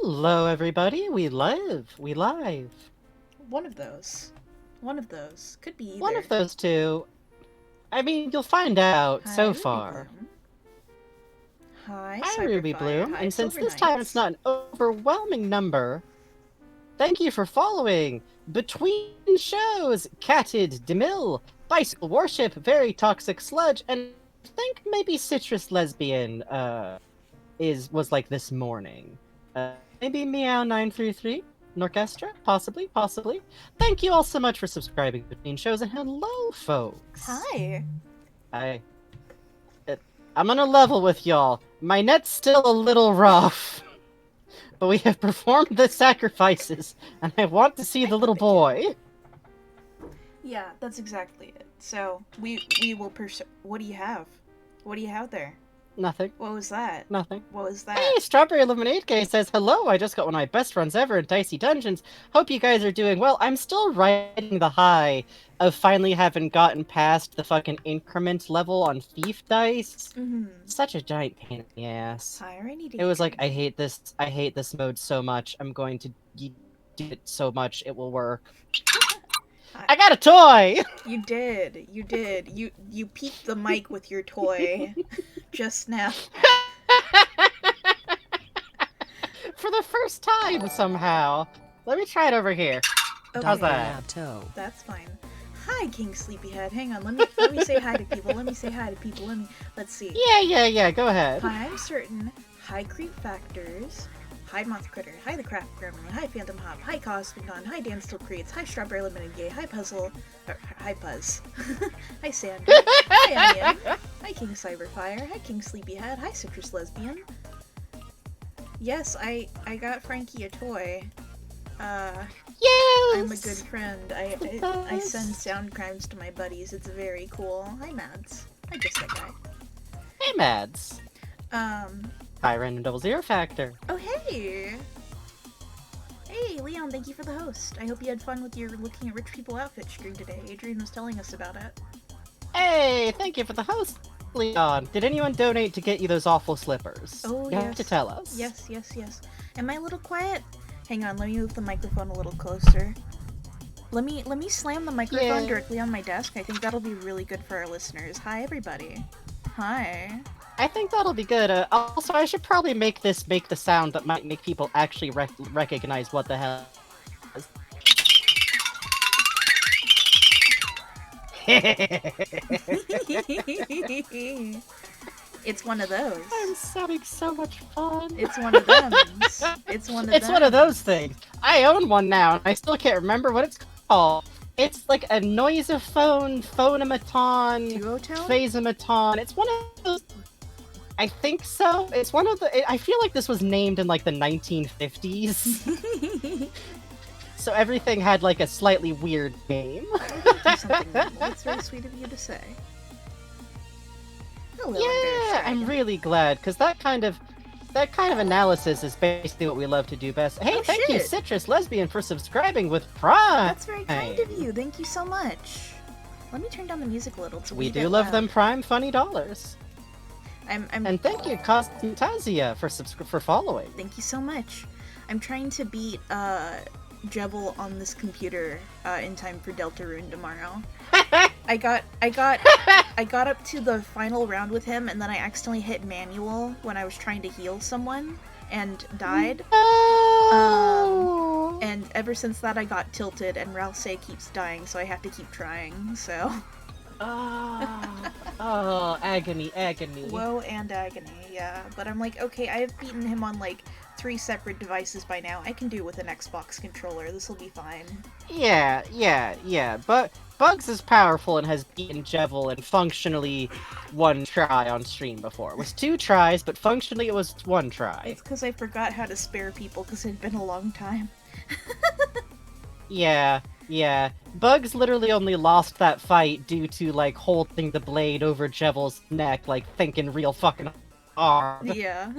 Hello, everybody. We live. We live. One of those. One of those. Could be One either. of those two. I mean, you'll find out Hi, so Ruby far. Bloom. Hi, Hi, Ruby Cyberfire. Bloom. Hi, And since Silver this time it's Knights. not an overwhelming number, thank you for following Between Shows, Catted, DeMille, Bicycle Warship, Very Toxic Sludge, and I think maybe Citrus Lesbian was like this morning. Maybe Meow933? Orchestra? Possibly. Thank you all so much for subscribing between shows, and hello, folks. Hi. I, I'm on a level with y'all. My net's still a little rough, but we have performed the sacrifices, and I want to see the little boy. Yeah, that's exactly it. So we will What do you have? What do you have there? Nothing. What was that? Nothing. What was that? Hey, Strawberry Lemonade Guy says, hello, I just got one of my best runs ever in Dicey Dungeons. Hope you guys are doing well. I'm still riding the high of finally having gotten past the fucking increment level on Thief Dice. Such a giant pain in the ass. Hi, I need to It was like, I hate this mode so much. I'm going to do it so much, it will work. I got a toy! You did. You peeked the mic with your toy just now. For the first time, somehow. Let me try it over here. Okay. How's that? That's fine. Hi, King Sleepyhead. Hang on, let me say hi to people. Let's see. Yeah, go ahead. Hi, I'm certain. Hi, Creep Factors. Hi, Moth Critter. Hi, The Craft Gremlin. Hi, Phantom Hop. Hi, Cosmic Dawn. Hi, Dan Still Creates. Hi, Strawberry Limited Gay. Hi, Puzzle. Hi, Puzz. Hi, Sandy. Hi, Onion. Hi, King Cyberfire. Hi, King Sleepyhead. Hi, Citrus Lesbian. Yes, I got Frankie a toy. Yes! I'm a good friend. I send sound crimes to my buddies. It's very cool. Hi, Mads. Hi, just that guy. Hey, Mads. Hi, Random 00 Factor. Oh, hey! Hey, Leon, thank you for the host. I hope you had fun with your Looking at Rich People outfit stream today. Adrian was telling us about it. Hey, thank you for the host, Leon. Did anyone donate to get you those awful slippers? Oh, you yes. have to tell us. Yes. Am I a little quiet? Hang on, let me move the microphone a little closer. Let me slam the microphone directly on my desk. I think that'll be really good for our listeners. Hi, everybody. Hi. I think that'll be good. Also, I should probably make the sound that might make people actually recognize what the hell is. It's one of those. I'm having so much fun. It's one of them. It's one of those things. I own one now, and I still can't remember what it's called. It's like a noisophone, phonomaton, duotone, phasomaton. It's one of those. I think so. It's one of the. I feel like this was named in like the 1950s. So everything had like a slightly weird name. That's very sweet of you to say. Hello, yeah, I'm really glad because that kind of analysis is basically what we love to do best. Hey, thank you, Citrus Lesbian, for subscribing with Prime. That's very kind of you. Thank you so much. Let me turn down the music a little. We do love them Prime funny dollars. And thank you, Cosmetazia, for following. Thank you so much. I'm trying to beat Jebel on this computer in time for Deltarune tomorrow. I got up to the final round with him, and then I accidentally hit manual when I was trying to heal someone and died. No! And ever since that, I got tilted, and Ralsei keeps dying, so I have to keep trying. So. Oh, agony. Woe and agony, yeah. But I'm like, okay, I have beaten him on like 3 separate devices by now. I can do it with an Xbox controller. This will be fine. Yeah. But Bugs is powerful and has beaten Jevil in functionally 1 try on stream before. It was 2 tries, but functionally it was 1 try. It's because I forgot how to spare people because it'd been a long time. Yeah. Bugs literally only lost that fight due to, like, holding the blade over Jevil's neck, like, thinking real fucking hard. Yeah.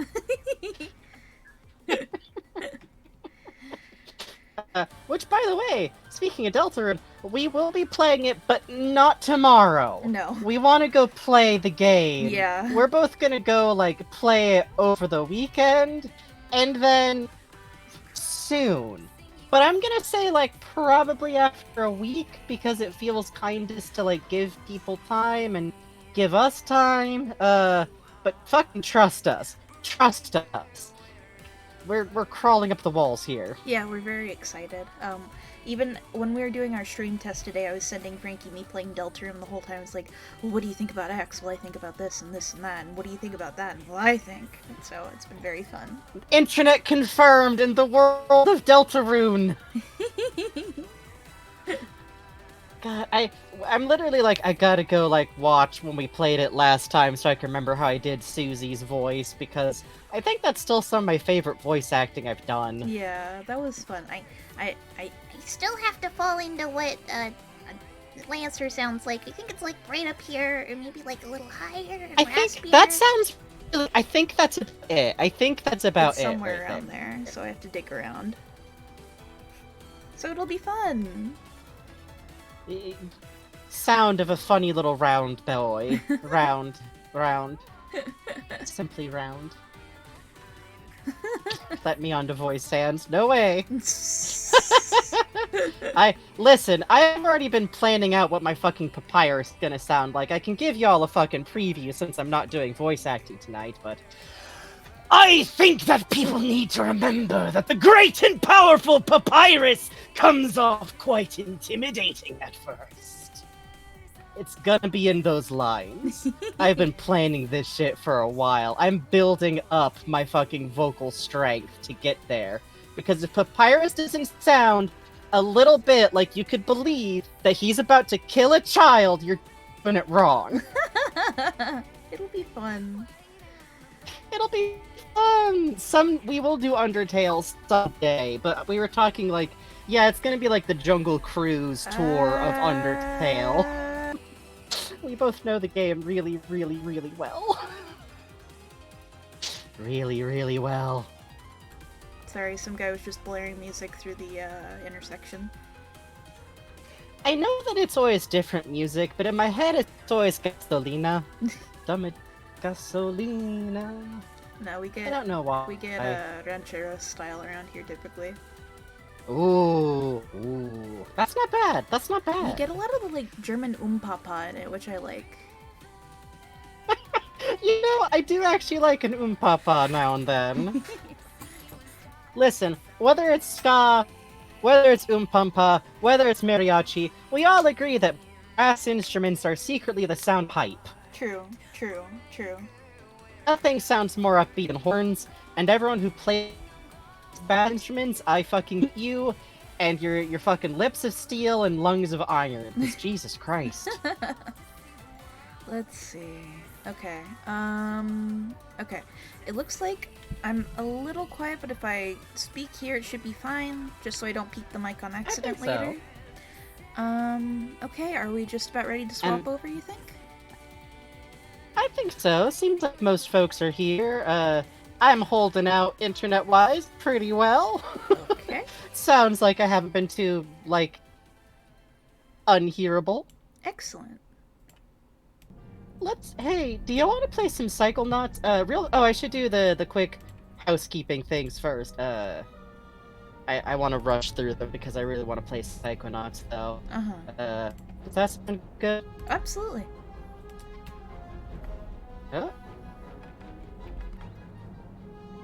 Which, by the way, speaking of Deltarune, we will be playing it, but not tomorrow. No. We want to go play the game. Yeah. We're both gonna go, like, play it over the weekend, and then soon. But I'm gonna say, like, probably after a week, because it feels kindest to, like, give people time and give us time. But fucking trust us. Trust us. We're crawling up the walls here. Yeah, we're very excited. Even when we were doing our stream test today, I was sending Frankie me playing Deltarune the whole time. It's like, well, what do you think about X? Well, I think about this and this and that. And what do you think about that? And well, I think. And so it's been very fun. Internet confirmed in the world of Deltarune. God, I'm literally like, I gotta go, like, watch when we played it last time so I can remember how I did Susie's voice, because I think that's still some of my favorite voice acting I've done. Yeah, that was fun. I Still have to fall into what Lancer sounds like. I think it's like right up here, or maybe like a little higher and I think raspier. that sounds... I think that's it. I think that's about it's it. somewhere right around there, so I have to dig around. So it'll be fun. Sound of a funny little round boy. round. Simply round. Let me onto voice hands. No way. I've already been planning out what my fucking papyrus is gonna sound like. I can give y'all a fucking preview since I'm not doing voice acting tonight, but I think that people need to remember that the great and powerful papyrus comes off quite intimidating at first. It's gonna be in those lines. I've been planning this shit for a while. I'm building up my fucking vocal strength to get there. Because if Papyrus doesn't sound a little bit like you could believe that he's about to kill a child, you're doing it wrong. It'll be fun. It'll be fun! We will do Undertale someday, but we were talking like, yeah, it's gonna be like the Jungle Cruise tour of Undertale. We both know the game really, really, really well. Really, really well. Sorry, some guy was just blaring music through the intersection. I know that it's always different music, but in my head it's always Gasolina. Dame Gasolina. No, we get... I don't know why. We get ranchero style around here typically. Ooh. That's not bad. That's not bad. You get a lot of the like German papa in it, which I like. You know, I do actually like an papa now and then. Listen, whether it's ska, whether it's pampa, whether it's mariachi, we all agree that brass instruments are secretly the sound pipe. True. Nothing sounds more upbeat than horns, and everyone who plays bad instruments, I fucking hate you, and your fucking lips of steel and lungs of iron. It's Jesus Christ. Let's see. Okay. Okay. It looks like I'm a little quiet, but if I speak here, it should be fine, just so I don't peek the mic on accident later. Okay, are we just about ready to swap over, you think? I think so. Seems like most folks are here. I'm holding out internet-wise pretty well. Okay. Sounds like I haven't been too, like, unhearable. Excellent. Hey, do you want to play some Psychonauts? I should do the quick housekeeping things first. I want to rush through them because I really want to play Psychonauts, though. Does that sound good? Absolutely. Oh.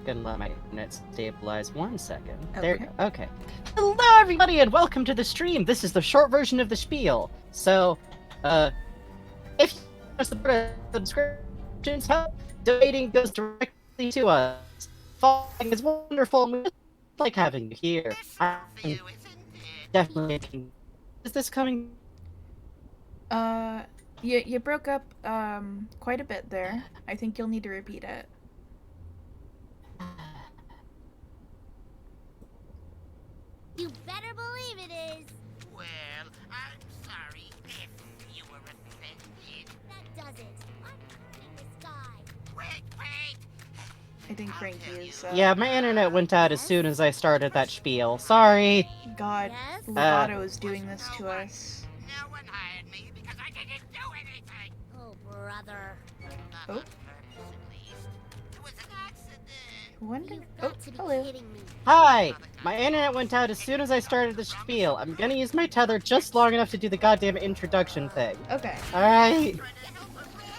Gonna let my internet stabilize 1 second. There you go. Okay. Hello, everybody, and welcome to the stream. This is the short version of the spiel. So, if you want to support the subscriptions, help, donating goes directly to us. Following is wonderful, and we just like having you here. Definitely. Is this coming? You broke up, quite a bit there. I think you'll need to repeat it. You better believe it is. Well, I'm sorry if you were offended. That does it. I'm in the sky. Wait! I think Frankie is, Yeah, my internet went out as soon as I started that spiel. Sorry. God, Yes? Lovato is doing this to us. No one hired me because I didn't do anything. Oh, brother. Not Oh. on purpose, at least. It was an accident. Wonder. You've Oh, got to be hello. kidding me. Hi! My internet went out as soon as I started the spiel. I'm gonna use my tether just long enough to do the goddamn introduction thing. Okay. Alright.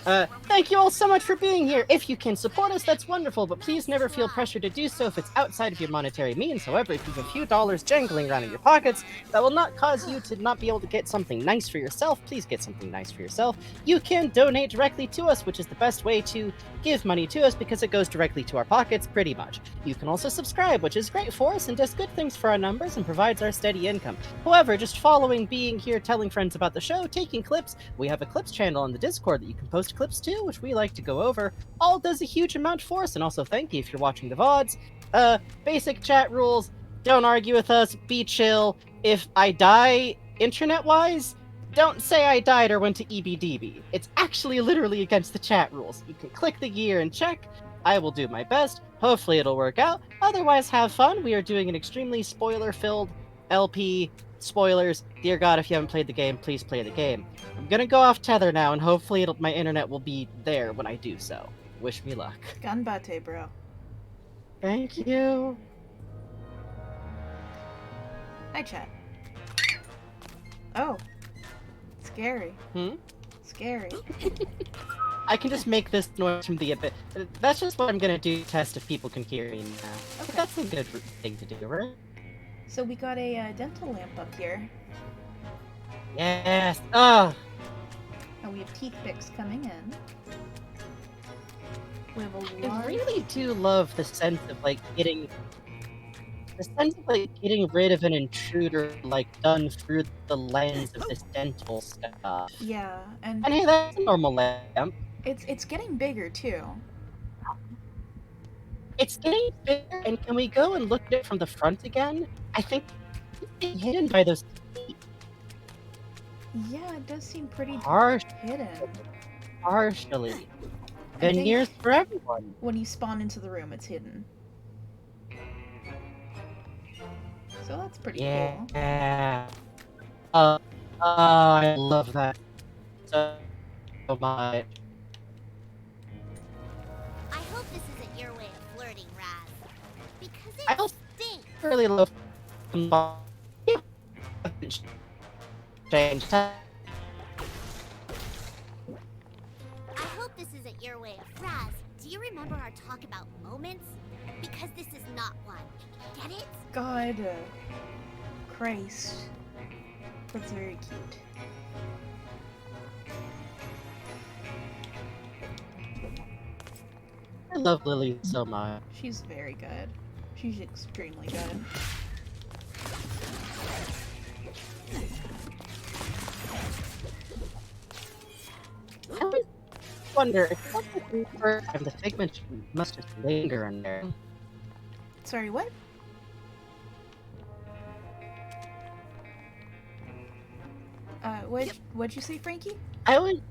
Thank you all so much for being here. If you can support us, that's wonderful, but please never feel pressure to do so if it's outside of your monetary means. However, if you have a few dollars jangling around in your pockets, that will not cause you to not be able to get something nice for yourself. Please get something nice for yourself. You can donate directly to us, which is the best way to give money to us because it goes directly to our pockets, pretty much. You can also subscribe, which is great for us and does good things for our numbers and provides our steady income. However, just following, being here, telling friends about the show, taking clips, we have a clips channel on the Discord that you can post clips too, which we like to go over. All does a huge amount for us, and also thank you if you're watching the VODs. Basic chat rules, don't argue with us, be chill. If I die internet-wise, don't say I died or went to EBDB. It's actually literally against the chat rules. You can click the year and check. I will do my best. Hopefully it'll work out. Otherwise, have fun. We are doing an extremely spoiler-filled LP. Spoilers. Dear God, if you haven't played the game, please play the game. I'm gonna go off tether now, and hopefully my internet will be there when I do so. Wish me luck. Ganbate, bro. Thank you. Hi, chat. Oh. Scary. Hmm? Scary. I can just make this noise from the abyss. That's just what I'm gonna do to test if people can hear me now. Okay. That's a good thing to do, right? So we got a dental lamp up here. Yes. Ugh. And we have teeth picks coming in. We have a I large... really do love the sense of getting rid of an intruder done through the lens of this dental stuff. Yeah, and And hey, that's a normal lamp. it's getting bigger too. It's getting bigger, and can we go and look at it from the front again? I think it's being hidden by those teeth. Yeah, it does seem pretty hidden. Partially. I think Veneers for everyone. when you spawn into the room, it's hidden. So that's pretty cool. Yeah. I love that so much. I hope this isn't your way of flirting, Raz. Because I it also stinks. really love change. I hope this isn't your way of Raz. Do you remember our talk about moments? Because this is not one. Get it? God. Christ. That's very cute. I love Lily so much. She's very good. She's extremely good. I always wonder if the figment must just linger in there. Sorry, what? What'd you say, Frankie? I would.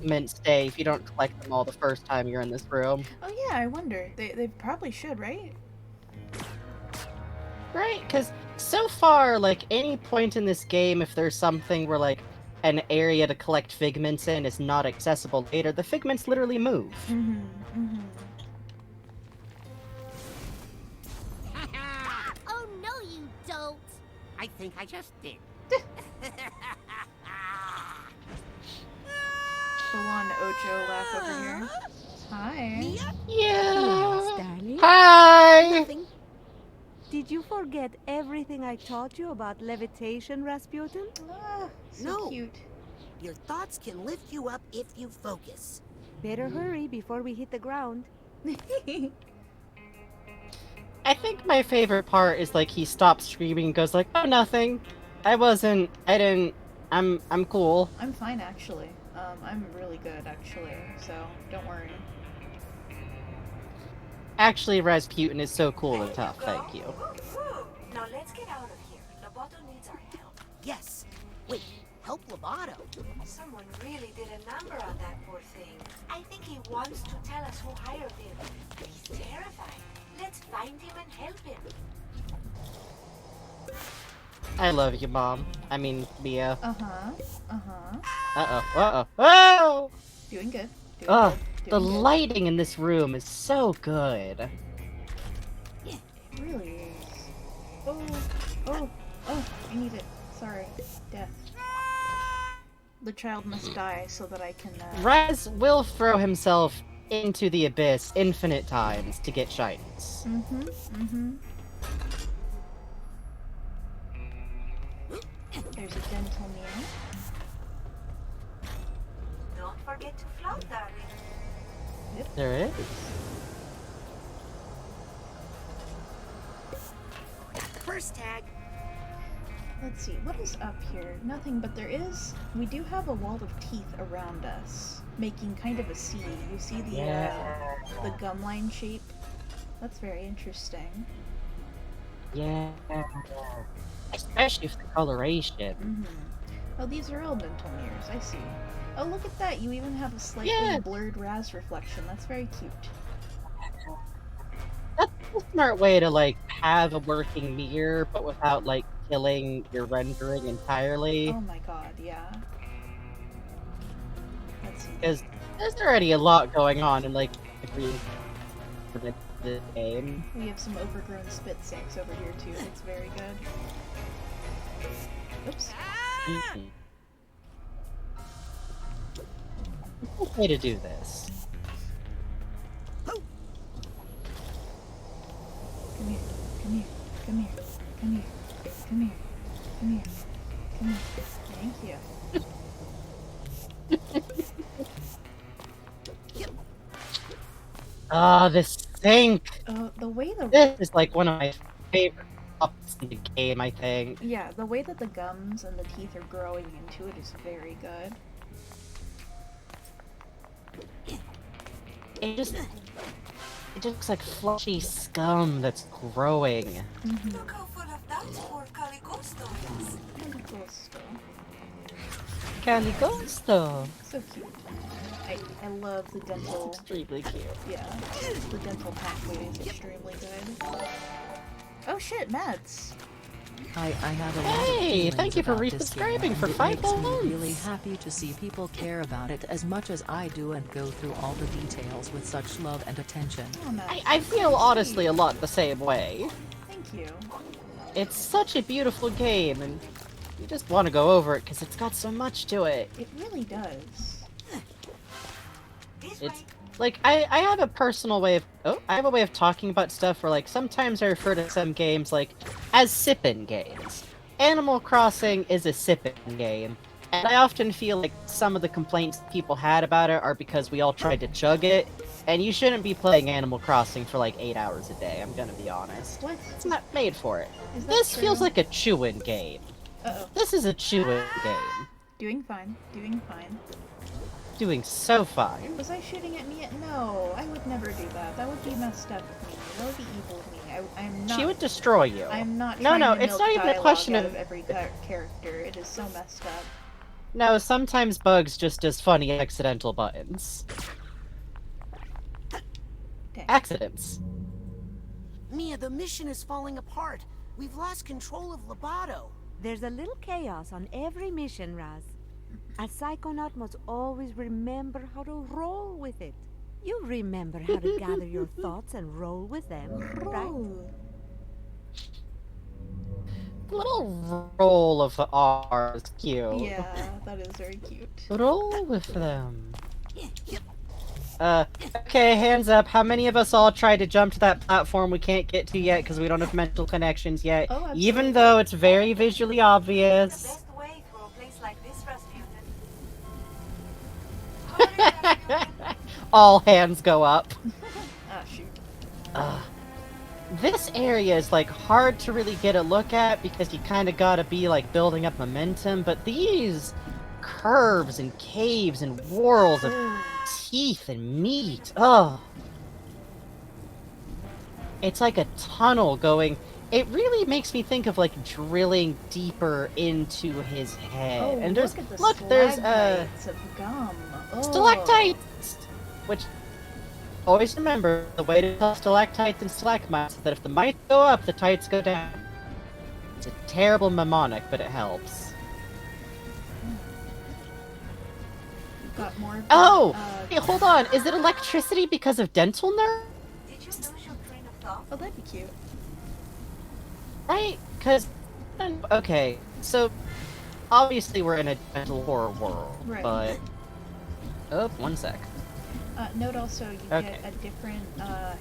Mint stay if you don't collect them all the first time you're in this room. Oh yeah, I wonder. They probably should, right? Right? Because so far, any point in this game, if there's something where, an area to collect figments in is not accessible later, the figments literally move. Mm-hmm. Mm-hmm. Oh no, you don't. I think I just did. Full on Ocho laugh over here. Hi. Yes, Yeah. darling. Hi. Nothing. Did you forget everything I taught you about levitation, Rasputin? Ah, so No. cute. Your thoughts can lift you up if you focus. Better hurry before we hit the ground. I think my favorite part is he stops screaming and goes oh, nothing. I didn't, I'm cool. I'm fine actually. I'm really good actually, so don't worry. Actually, Rasputin is so cool and tough, thank you. Now let's get out of here. Loboto needs our help. Yes. Wait, help Lovato. Someone really did a number on that poor thing. I think he wants to tell us who hired him. He's terrified. Let's find him and help him. I love you, Mom. I mean, Mia. Uh-huh. Uh-huh. Uh-oh. Uh-oh. Oh! Doing good. Doing Ugh, good. the Doing good. lighting in this room is so good. It really is. Oh, oh, oh, I need it. Sorry. Death. The child must die so that I can, Raz will throw himself into the abyss infinite times to get shinies. Mm-hmm, mm-hmm. There's a dental meal. Don't forget to float, darling. There is? First tag. Let's see, what is up here? Nothing, but we do have a wall of teeth around us, making kind of a C. You see the gum line shape? That's very interesting. Yeah. Especially for the coloration. Mm-hmm. Oh, these are all dental mirrors, I see. Oh, look at that, you even have a slightly blurred Raz reflection. That's very cute. That's a smart way to, like, have a working mirror, but without, like, killing your rendering entirely. Oh my god, yeah. Let's see. Because there's already a lot going on in, like, the game. We have some overgrown spit sinks over here too. It's very good. Oops. Mm-hmm. Good way to do this. Come here. Come here. Come here. Come here. Come here. Come here. Come here. Thank you. Ah, this sink! The way This is like one of my favorite spots in the game, I think. yeah, the way that the gums and the teeth are growing into it is very good. It just looks like flushy scum that's growing. Mm-hmm. Look how full of doubts poor Calicosto is. Calicosto. So cute. I love the dental. Extremely cute. Yeah, the dental pathway is extremely good. Oh shit, Mads. I have a lot of Hey, feelings thank you for about this game, resubscribing for and it 5 makes me months. really happy to see people care about it as much as I do and go through all the details with such love and attention. Oh, Mads. I feel honestly a lot the same way. Thank you. It's such a beautiful game, and you just want to go over it because it's got so much to it. It really does. This It's way. like I have a personal way of I have a way of talking about stuff where like sometimes I refer to some games like as sippin' games. Animal Crossing is a sippin' game, and I often feel like some of the complaints people had about it are because we all tried to chug it, and you shouldn't be playing Animal Crossing for like 8 hours a day, I'm gonna be honest. What? It's not made for it. Is that This true? feels like a chewin' game. Uh-oh. This is a chewin' game. Doing fine. Doing fine. Doing so fine. Was I shooting at Mia? No, I would never do that. That would be messed up with me. That would be evil of me. I'm not. She would destroy you. I'm not. No, trying no, to it's milk not even a dialogue question out of- every character. It is so messed up. No, sometimes Bugs just does funny accidental buttons. Dang. Accidents. Mia, the mission is falling apart. We've lost control of Lobato. There's a little chaos on every mission, Raz. A psychonaut must always remember how to roll with it. You remember how to gather your thoughts and roll with them, right? Oh. The little roll of the R is cute. Yeah, that is very cute. Roll with them. Okay, hands up. How many of us all tried to jump to that platform we can't get to yet because we don't have mental connections yet? Oh, absolutely. Even though it's very visually The obvious. best way through a place like this, Rasputin. All hands go up. Ah, shoot. This area is like hard to really get a look at because you kind of gotta be like building up momentum, but these curves and caves and whorls of teeth and meat, it's like a tunnel going. It really makes me think of like drilling deeper into his head. Oh, and there's look at the there's stalagmites of gum. Oh. stalactites, which always remember the way to tell stalactites and stalagmites is that if the mites go up, the tights go down. It's a terrible mnemonic, but it helps. You've got more. Oh! Hey, hold on. Is it electricity because of dental nerve? Did you lose your train of thought? Oh, that'd be cute. Right? Because... Okay, so... Obviously we're in a dental horror world, Right. but... Oh, one sec. Note also you Okay. get a different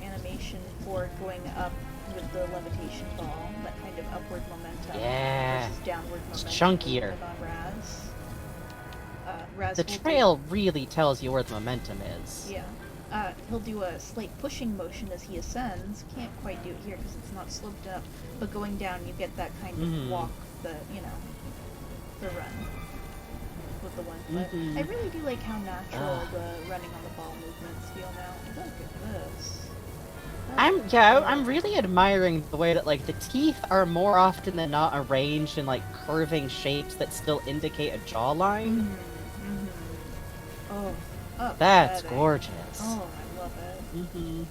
animation for going up with the levitation ball, that kind of upward momentum Yeah. versus downward It's momentum. chunkier. On Raz. Raz The will do- trail really tells you where the momentum is. Yeah. He'll do a slight pushing motion as he ascends. Can't quite do it here because it's not sloped up. But going down, you get that kind of Mhm. walk, the run with the one foot. Mhm. I really do like how natural the running on the ball movements feel now. Look at this. I'm really admiring the way that, like, the teeth are more often than not arranged in, like, curving shapes that still indicate a jawline. Oh, That's upsetting. gorgeous. Oh, I love it. hmm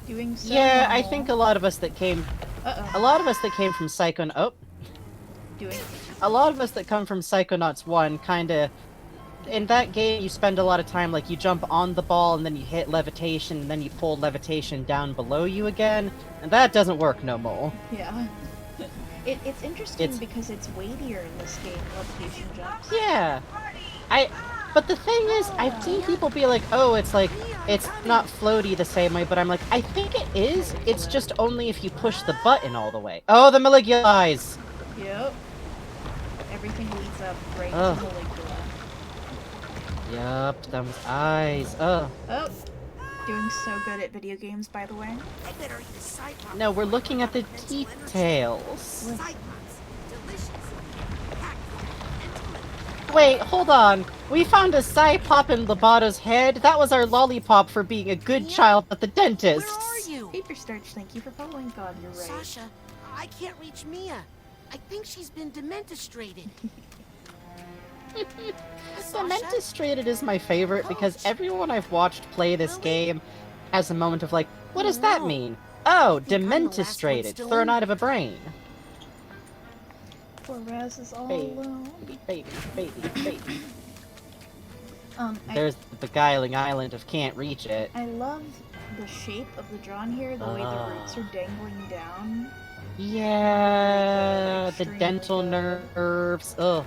Doing so Yeah, I normal. think a lot of us that came from Doing a lot of us that come from Psychonauts 1 kinda... In that game, you spend a lot of time, like, you jump on the ball, and then you hit levitation, and then you pull levitation down below you again, and that doesn't work no more. yeah. It's interesting It's- because it's weightier in this game, levitation jumps. Yeah. But the thing is, I've seen people be like, oh, it's like, it's not floaty the same way, but I'm like, I think it is, it's just only if you push the button all the way. Oh, the Maligula eyes! Yep. Everything leads up right Ugh. to Maligula. Yup, them eyes. Oh. Oh, doing so good at video games, by the way. I better eat a Psych No, we're looking at the details. Psych delicious. Wait, hold on. We found a Psy pop in Lobato's head. That was our lollipop for being a good child at the dentist. Where are you? Paper Starch, thank you for following. God, you're right. Sasha, I can't reach Mia. I think she's been dementostrated. Dementistrated is my favorite because everyone I've watched play this game has a moment of like, what does that mean? Oh, think I'm the last one dementistrated, still thrown in. out of a brain. Poor Raz is all Baby. alone. Baby. I There's the beguiling island of can't reach it. love the shape of the John here, the way the roots are dangling down. Yeah, the Extremely dental good. nerves. Ugh.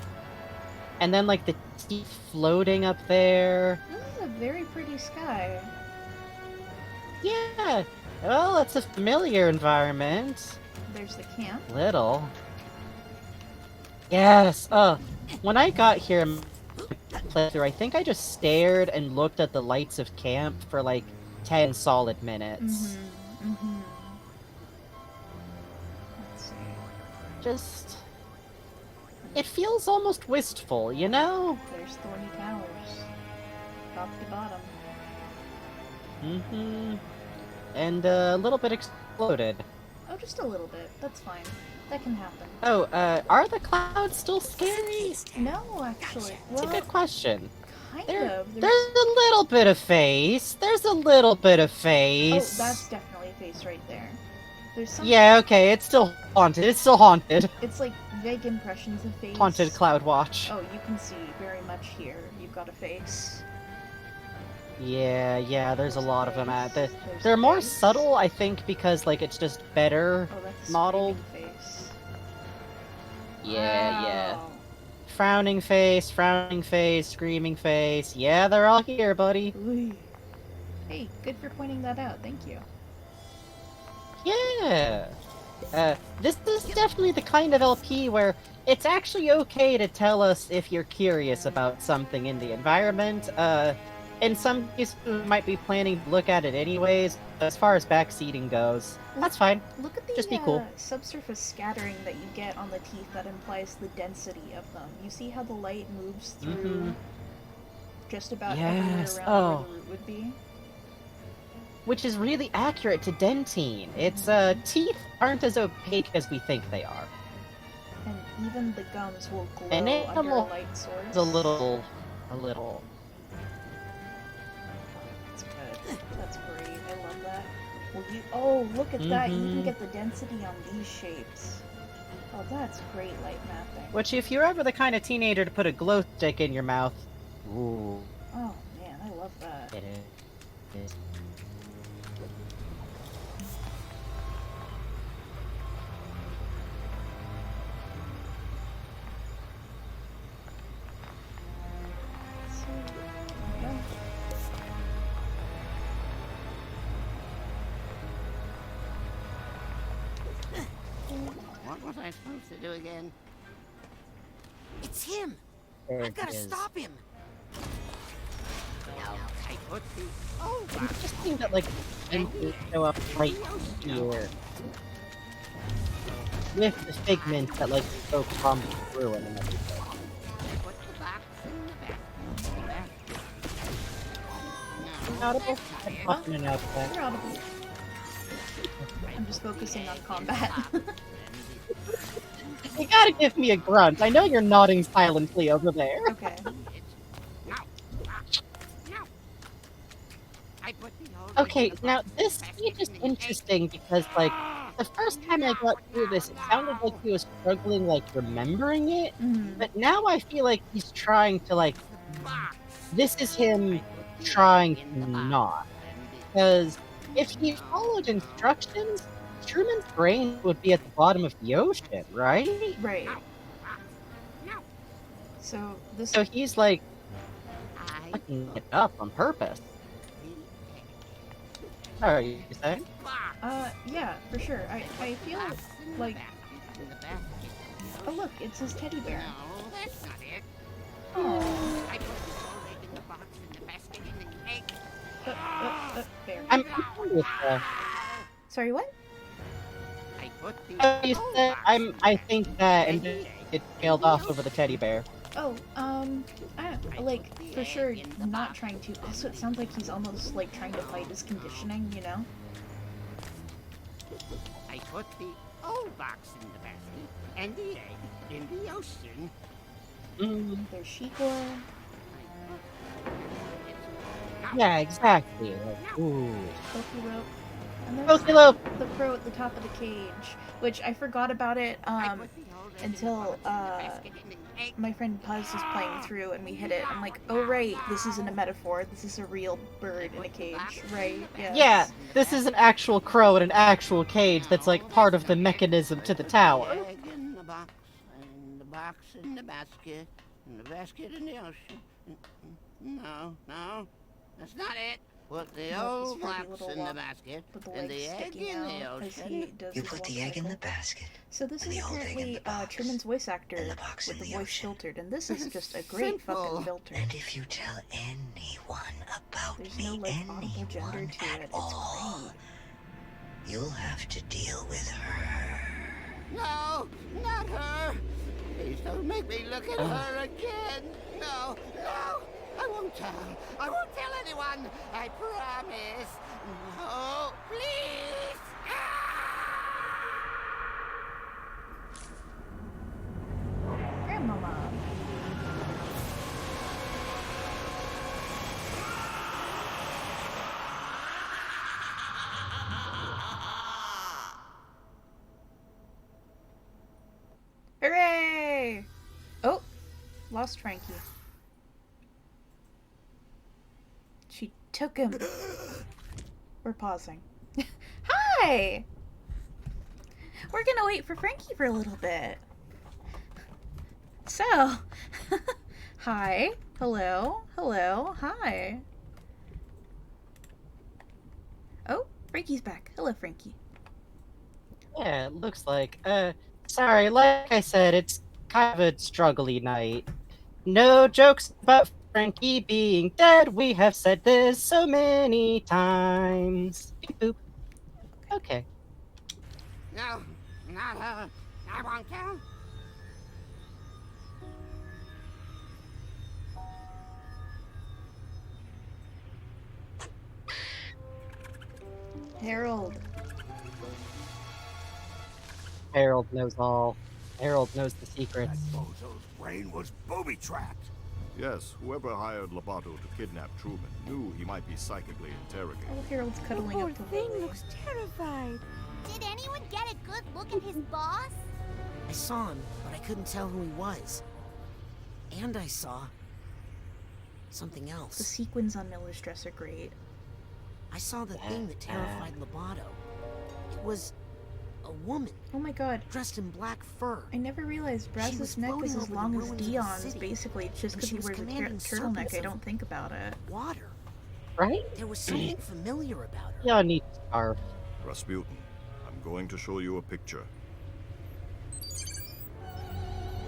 And then like the teeth floating up there. This is a very pretty sky. Yeah. Well, it's a familiar environment. There's the camp. Little. Yes. When I got here in my playthrough, I think I just stared and looked at the lights of camp for like 10 solid minutes. Let's see. Just... It feels almost wistful, you know? There's Thorny Towers. Top to bottom. Mm-hmm. And a little bit exploded. Oh, just a little bit. That's fine. That can happen. Oh, are the clouds still scary? No, actually. It's a Well, good question. kind There, of. there's a little bit of face. There's a little bit of Oh, face. that's definitely a face right there. There's some. Yeah, okay, it's still haunted. It's still haunted. It's like vague impressions of face. Haunted Cloud Watch. Oh, you can see very much here. You've got a face. Yeah, there's a lot of them at the. There's They're a more face. subtle, I think, because like it's just better Oh, that's a modeled. screaming face. Yeah. Wow. Frowning face, screaming face. Yeah, they're all here, buddy. Ooh. Hey, good for pointing that out. Thank you. Yeah. This is definitely the kind of LP where it's actually okay to tell us if you're curious about something in the environment. In some cases, we might be planning to look at it anyways. As far as backseating goes, that's fine. Look at the Just be cool. subsurface scattering that you get on the teeth that implies the density of them. You see how the light moves through Mhm. just about Yes, everywhere around oh. where the root would be? Which is really accurate to dentine. Its teeth aren't as opaque as we think they are. And even the gums will glow An under a animal light source. It's a little. That's good. That's great. I love that. Well, oh, look at that. You can Mhm. get the density on these shapes. Oh, that's great light mapping. Which, if you're ever the kind of teenager to put a glow stick in your mouth, ooh, Oh, man, I love that. it is. So, yeah. What was I supposed to do again? It's him! There I've gotta it is. stop him! No, I put the over. It just seems that, like, images show up right here. With the figments that, like, go from through it and everything. Put the box in the basket. No, Inaudible? that's I'm not it. talking it out there. You're audible. I'm just focusing on combat. You gotta give me a grunt. I know you're nodding silently over there. Okay. No. No. I put the old Okay, in the now box in this the basket stage is in the egg. interesting because, like, the first time I got through this, it sounded like he was struggling, like, remembering it. Mm-hmm. But now I feel like he's trying to, like, Box. this is him I put the trying egg to in the box not. and the- Because if he followed instructions, Truman's brain would be at the bottom of the ocean, right? Right. No. So this. So he's, like, I fucking it up on purpose. the egg. Sorry, you saying? Box. Yeah, for sure. I feel Box in the like. basket, in the basket. Oh look, it's his teddy bear. No, that's not it. Oh. I put the old egg in the box in the basket in the egg. Bear. I'm curious, Sorry, what? I put the you old said, box I think that, in and the egg. it tailed off over the teddy bear. Oh, I don't, like, for sure, not trying to. Also, it sounds like he's almost, like, trying to fight his conditioning, you know? I put the old box in the basket and the egg in the ocean. Mm, There's Shikor. yeah, exactly. Like, ooh. Pokerope. And there's Pokelope! the crow at the top of the cage, which I forgot about it, until, my friend Puz was playing through and we hit it. I'm like, oh right, this isn't a metaphor, this is a real bird in a cage, right? Yes. Yeah, this is an actual crow in an actual cage that's like part of the mechanism to the tower. Egg in the box, and the box in the basket, and the basket in the ocean. No, that's not it. Put the No, it's old for the box little in the walk basket, with the and legs the egg sticking in the out as he ocean. does You his put the walk egg in cycle. the basket, So this and is the old egg in apparently the box, Truman's voice actor and the box with in the the voice ocean. filtered, and this is just a great fucking Simple. filter. And if you tell anyone about There's me, no like audible gender anyone to it. at It's all, great. you'll have to deal with her. No, not her. Please don't make me look at her again. No, I won't tell. I won't tell anyone. I promise. No, please. Grandmama. Hooray! Oh, lost Frankie. She took him. We're pausing. Hi! We're gonna wait for Frankie for a little bit. So, hi, hello, hi. Oh, Frankie's back. Hello, Frankie. Yeah, it looks like. Sorry, like I said, it's kind of a struggly night. No jokes about Frankie being dead. We have said this so many times. Beep boop. Okay. No, not her. I won't tell. Harold. Harold knows all. Harold knows the secrets. That bozo's brain was booby-trapped. Yes, whoever hired Lobato to kidnap Truman knew he might be psychically interrogated. Oh, Harold's The cuddling poor up to thing Lily. looks terrified. Did anyone get a good look at his boss? I saw him, but I couldn't tell who he was. And I saw something The else. sequins on Miller's dress are great. I saw the thing that terrified Lobato. It was a woman Oh my god. dressed in black fur. I never realized was Brass's neck floating is as over the long as ruins of the Dion's. city, Basically, it's just and because she he was wears a commanding turtleneck. serpents I of don't think about it. Water. Right? There was something familiar about her. Y'all need to scarf. Rasputin, I'm going to show you a picture.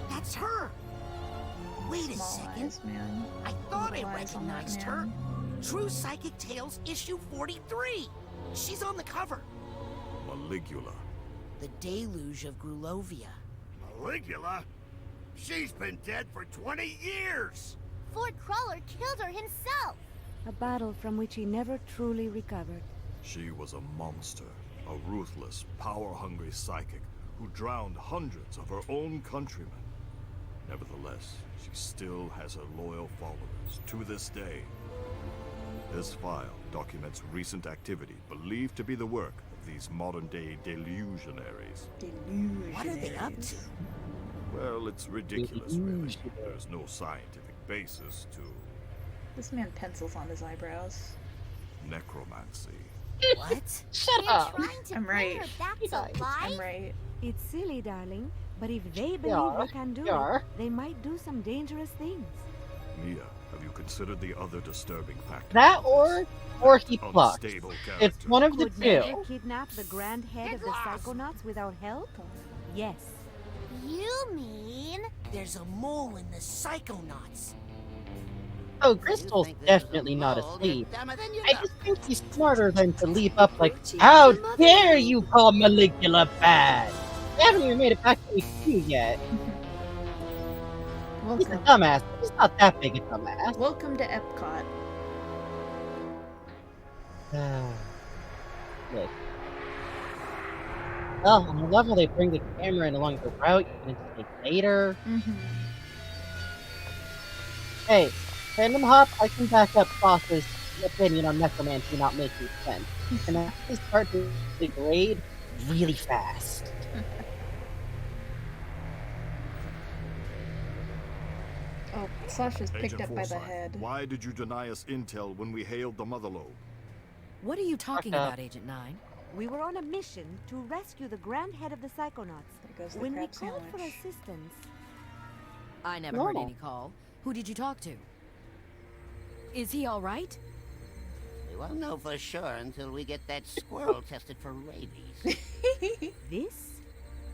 That's her! Wait a Small second. eyes, man. I thought I Little eyes on that recognized her. man. True Psychic Tales, issue 43. She's on the cover. Maligula. The Deluge of Grulovia. Maligula? She's been dead for 20 years! Ford Crawler killed her himself. A battle from which he never truly recovered. She was a monster, a ruthless, power-hungry psychic who drowned hundreds of her own countrymen. Nevertheless, she still has her loyal followers to this day. This file documents recent activity believed to be the work of these modern-day delusionaries. What are they up to? Well, it's ridiculous, really. There's no scientific basis to This man pencils on his eyebrows. necromancy. What? Shut They're up! trying to I'm bring right. her back You to guys. I'm life. right. It's silly, darling, but if they believe Yeah, they can do yeah. it, they might do some dangerous things. Mia, have you considered the other disturbing factor? That or he plucked. Unstable It's character. one of the Could two. never kidnap the grand head of the Psychonauts without help? Yes. You mean? There's a mole in the Psychonauts. Oh, Crystal's definitely not asleep. I just think he's smarter than to leap up like, how dare you call Maligula bad? They haven't even made it back to HQ yet. He's a Welcome. dumbass. He's not that big a dumbass. Welcome to Epcot. Look. Well, on the level they bring the camera in along the route you can take later. Mm-hmm. Hey, Fandom Hop, I can back up Boss's opinion on necromancy not making sense. And I actually start to degrade really fast. Oh, Sasha's picked Agent up by the Forsyth, head. why did you deny us intel when we hailed the Motherlobe? What are you talking Fuck up. about, Agent 9? We were on a mission to rescue the grand head of the Psychonauts. There goes the When we crab called for sandwich. assistance, I never Normal. heard any call. Who did you talk to? Is he all right? We won't know for sure until we get that squirrel tested for rabies. this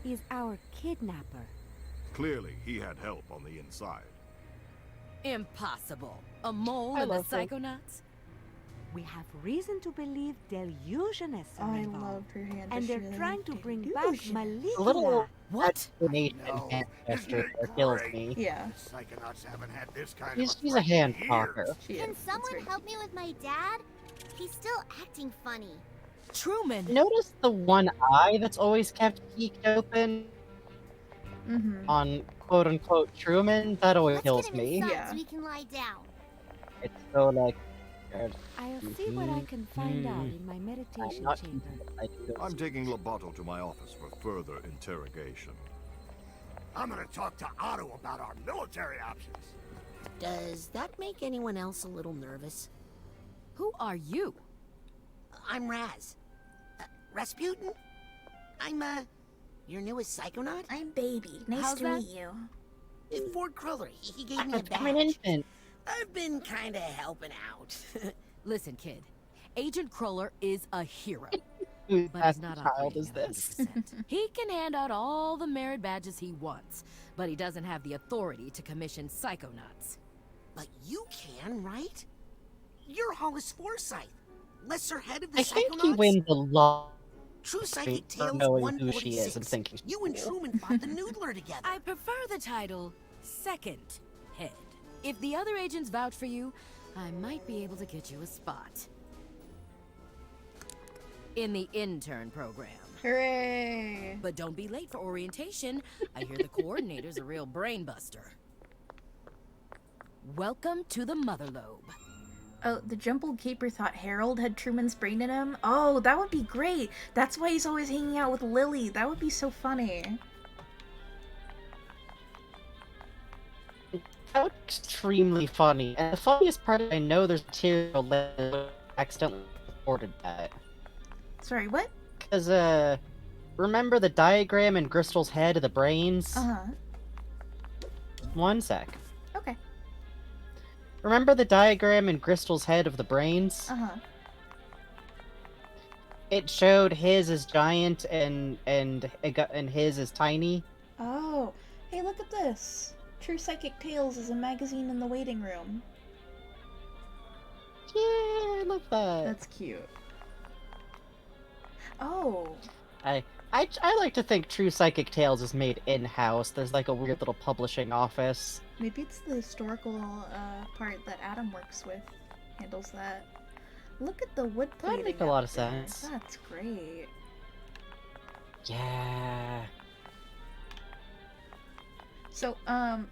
is our kidnapper. Clearly, he had help on the inside. Impossible. A mole I in the love him. Psychonauts? We have reason to believe delusionists are I involved. love her hand. And they're gesture. trying to bring back Delusion. A little Maligula. What? explanation No, hand isn't gesture it that kills great? me. Yeah, The Psychonauts haven't had this kind She's of a a threat in hand years. talker. she is. Can It's someone very help me with my dad? He's still acting funny. Truman! Notice the one eye that's always kept peeked open Mm-hmm. on quote-unquote Truman? That always Let's kills get him me. inside Yeah. so we can lie down. It's so like... I'll see what I can find out in my meditation not chamber. I can go I'm see- taking Lobato to my office for further interrogation. I'm gonna talk to Otto about our military options. Does that make anyone else a little nervous? Who are you? I'm Raz. Rasputin? I'm, your newest Psychonaut? I'm Baby. Nice How's to that? meet you. Ford Cruller, he gave me a I'm an badge. infant. I've been kinda helping out. Listen, kid. Agent Cruller is a hero. Who But as he's a not child operating is at this? 100%. He can hand out all the merit badges he wants, but he doesn't have the authority to commission Psychonauts. But you can, right? You're Hollis Forsyth, lesser head of the I think he Psychonauts. wins a lot True Psychic for Tales knowing who she 146. is and thinking she's You and cool. Truman fought the Noodler together. I prefer the title Second Head. If the other agents vouch for you, I might be able to get you a spot. In the intern program. Hooray! But don't be late for orientation. I hear the coordinator's a real brain buster. Welcome to the Mother Lobe. Oh, the jumbled caper thought Harold had Truman's brain in him? Oh, that would be great! That's why he's always hanging out with Lily. That would be so funny. That was extremely funny. And the funniest part is I know there's material that accidentally recorded that. Sorry, what? Because, remember the diagram in Gristel's head of the brains? Uh-huh. One sec. Okay. Remember the diagram in Gristel's head of the brains? Uh-huh. It showed his as giant and his as tiny. Oh. Hey, look at this. True Psychic Tales is a magazine in the waiting room. Yeah, I love that. That's cute. Oh. I like to think True Psychic Tales is made in-house. There's like a weird little publishing office. Maybe it's the historical part that Adam works with. Handles that. Look at the wood plating. That'd make a lot of there. sense. That's great. Yeah. So,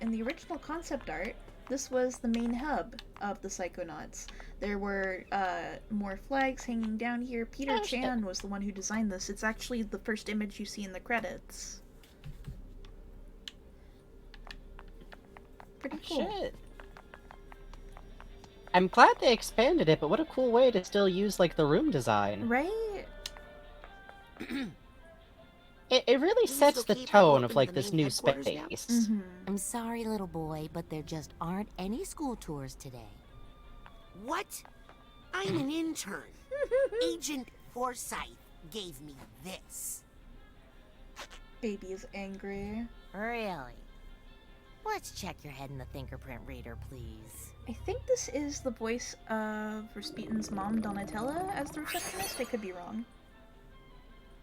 in the original concept art, this was the main hub of the Psychonauts. There were, more flags hanging down here. Peter Chan was the one who designed this. It's actually the first image you see in the credits. Pretty cool. Shit. I'm glad they expanded it, but what a cool way to still use, like, the room design. Right? It really sets the tone of, like, this new space. Mm-hmm. I'm sorry, little boy, but there just aren't any school tours today. What? I'm an intern. Agent Forsyth gave me this. Baby is angry. Really? Let's check your head in the fingerprint reader, please. I think this is the voice of Rasputin's mom, Donatella, as the receptionist. I could be wrong.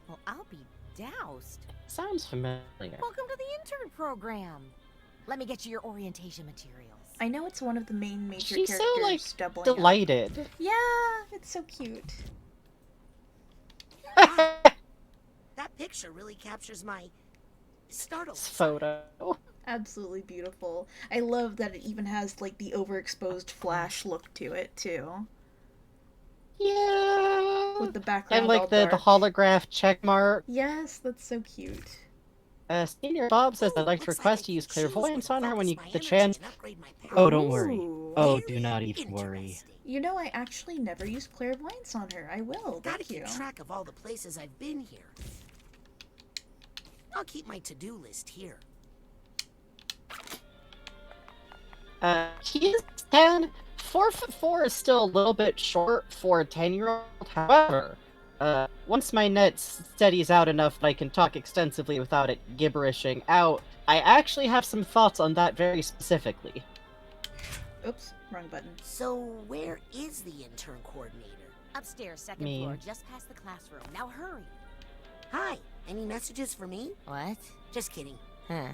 Well, I'll be doused. Sounds familiar. Welcome to the intern program. Let me get you your orientation materials. I know it's one of the main major She's characters so, like, doubling delighted. up. Yeah, it's so cute. That picture really captures my startled photo. Absolutely beautiful. I love that it even has, like, the overexposed flash look to it, too. Yeah. With the background And, like, all the dark. holograph check mark. Yes, that's so cute. Senior Bob says I'd like to request you use clairvoyance on her when you get the chance. Oh, don't worry. Ooh. Oh, do not even worry. You know, I actually never used clairvoyance on her. I will, Gotta thank you. keep track of all the places I've been here. I'll keep my to-do list here. He is 10. 4'4" is still a little bit short for a 10-year-old. However, once my net steadies out enough that I can talk extensively without it gibberishing out, I actually have some thoughts on that very specifically. Oops, wrong button. So, where is the intern coordinator? Upstairs, second Me. floor, just past the classroom. Now hurry. Hi, any messages for me? What? Just kidding. Huh.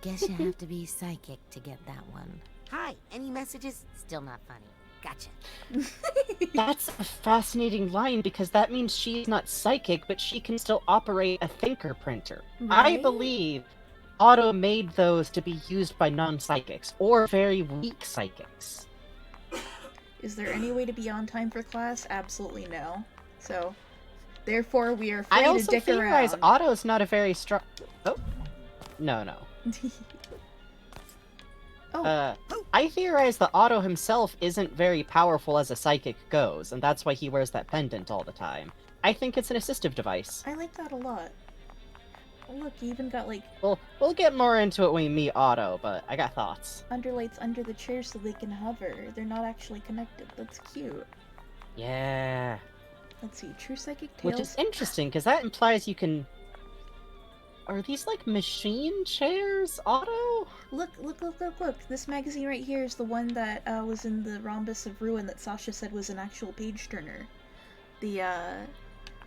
Guess you have to be psychic to get that one. Hi, any messages? Still not funny. Gotcha. That's a fascinating line because that means she's not psychic, but she can still operate a thinker printer. I Right? believe Otto made those to be used by non-psychics or very weak psychics. Is there any way to be on time for class? Absolutely no. So, therefore, we are free I to also dick theorize around. Otto's not a very strong. Oh, no. Oh, I theorize that Otto himself isn't very powerful as a psychic goes, and that's why he wears that pendant all the time. I think it's an assistive device. I like that a lot. Oh, look, you even got, like, We'll get more into it when we meet Otto, but I got thoughts. underlights under the chairs so they can hover. They're not actually connected. That's cute. Yeah. Let's see, True Psychic Tales. Which is interesting, because that implies you can... Are these, like, machine chairs, Otto? Look. This magazine right here is the one that was in the Rhombus of Ruin that Sasha said was an actual page turner.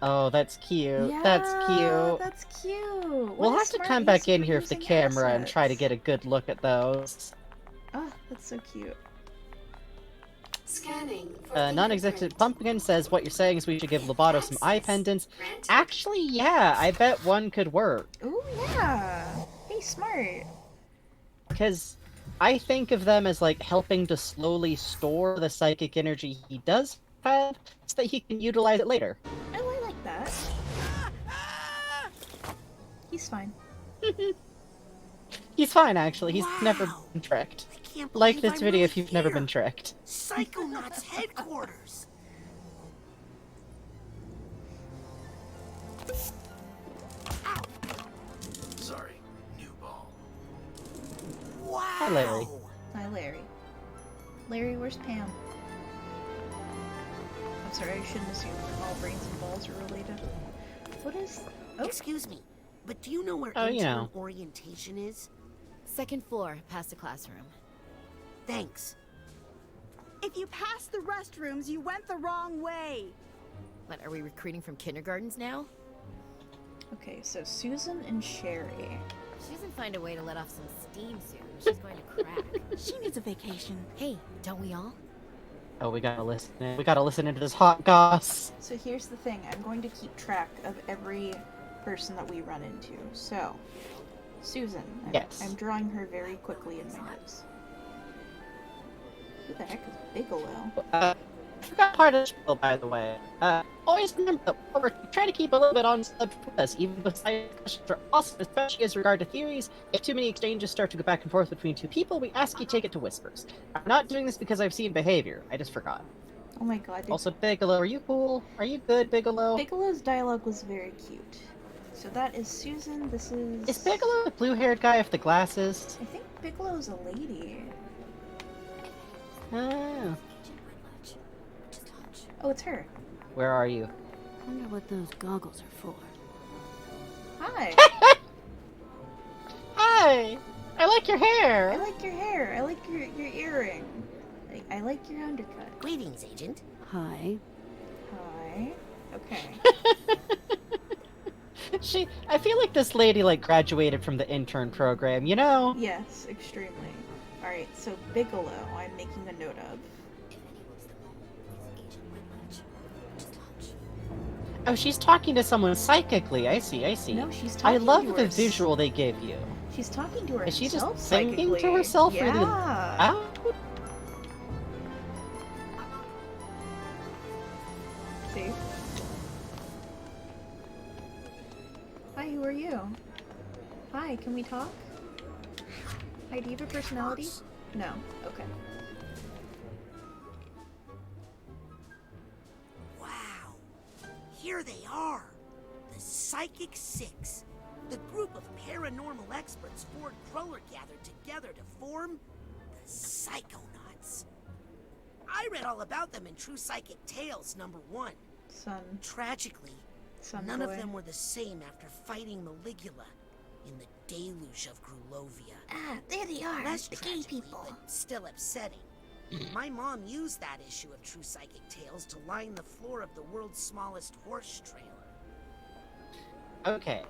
Oh, that's cute. Yeah, That's cute. That's cute. What We'll a have to smart come use back of in here with the reusing camera and try to assets. get a good look at those. Oh, that's so cute. Scanning for Non-executive fingerprint. Pumpkin says what you're saying is we should give Lovato some eye Access pendants. granted. Actually, yeah, I bet one could work. Ooh, yeah. Hey, smart. Because I think of them as like helping to slowly store the psychic energy he does have, so that he can utilize it later. Oh, I like that. He's fine. He's fine, actually. He's Wow. never been tricked. I can't Like believe this I'm video really if you've never here. been tricked. Psychonauts headquarters. Ow. Sorry, new ball. Wow. Hi, Larry. Hi, Larry. Larry, where's Pam? I'm sorry, I shouldn't assume that all brains and balls are related. What is... Oh, Excuse me, but do you know where Oh, intern you know. orientation is? Second floor, past the classroom. Thanks. If you passed the restrooms, you went the wrong way. What, are we recruiting from kindergartens now? okay, so Susan and Sherry. She doesn't find a way to let off some steam soon. She's going to crack. She needs a vacation. Hey, don't we all? Oh, we gotta listen. We gotta listen into this hot goss. So here's the thing, I'm going to keep track of every person that we run into. So, Susan. Yes. I'm drawing her very quickly in my notes. Who the heck is Bigelow? Forgot part of the spiel, by the way. Always remember that we're trying to keep a little bit on subject with us, even though side discussions are awesome, especially as regard to theories. If too many exchanges start to go back and forth between two people, we ask you take it to whispers. I'm not doing this because I've seen behavior. I just forgot. Oh my god. Also, Bigelow, are you cool? Are you good, Bigelow? Bigelow's dialogue was very cute. So that is Susan, this is... Is Bigelow the blue-haired guy with the glasses? I think Bigelow's a lady. Ah, Oh, it's her. where are you? Wonder what those goggles are for. Hi! Hi! I like your hair! I like your hair. I like your earring. I like your undercut. Greetings, Agent. Hi. Hi. Okay. I feel like this lady, like, graduated from the intern program, you know? Yes, extremely. Alright, so Bigelow, I'm making a note of. Oh, she's talking to someone psychically. I see, I see. No, she's I talking love to the her. visual they give you. She's talking to herself. Is she just singing to psychically. herself? Yeah. Or the... Oh, See? Hi, who are you? Hi, can we talk? Hi, do you have a personality? No. Okay. Wow. Here they are. The Psychic Six. The group of paranormal experts Ford Cruller gathered together to form the Psychonauts. I read all about them in True Psychic Tales #1. Son. Tragically, Son none boy. of them were the same after fighting Maligula in the deluge of Grulovia. Ah, there they are, Less the gay tragically, people. but still upsetting. My mom used that issue of True Psychic Tales to line the floor of the world's smallest horse trailer. okay.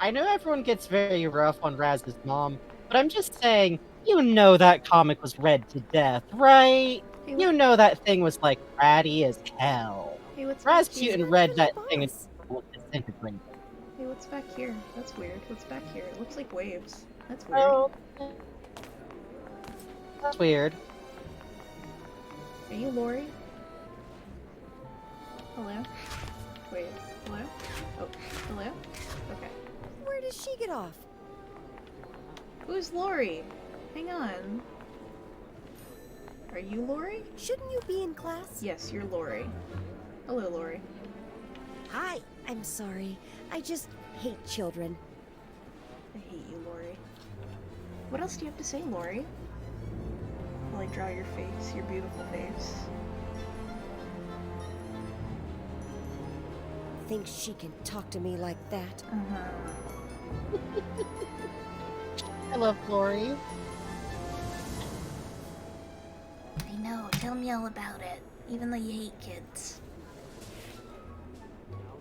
I know everyone gets very rough on Raz's mom, but I'm just saying, you know that comic was read to death, right? Hey, You know that thing was, like, ratty as hell. Hey, what's back here? Rasputin read that thing and was disintegrated. Hey, what's back here? That's weird. What's back here? It looks like waves. That's weird. Oh, that's weird. Are you Lori? Hello? Wait, hello? Oh, hello? Okay. Where does she get off? Who's Lori? Hang on. Are you Lori? Shouldn't you be in class? Yes, you're Lori. Hello, Lori. Hi. I'm sorry. I just hate children. I hate you, Lori. What else do you have to say, Lori? While I draw your face, your beautiful face. Thinks she can talk to me like that. Uh-huh. I love Lori. I know, tell me all about it. Even though you hate kids.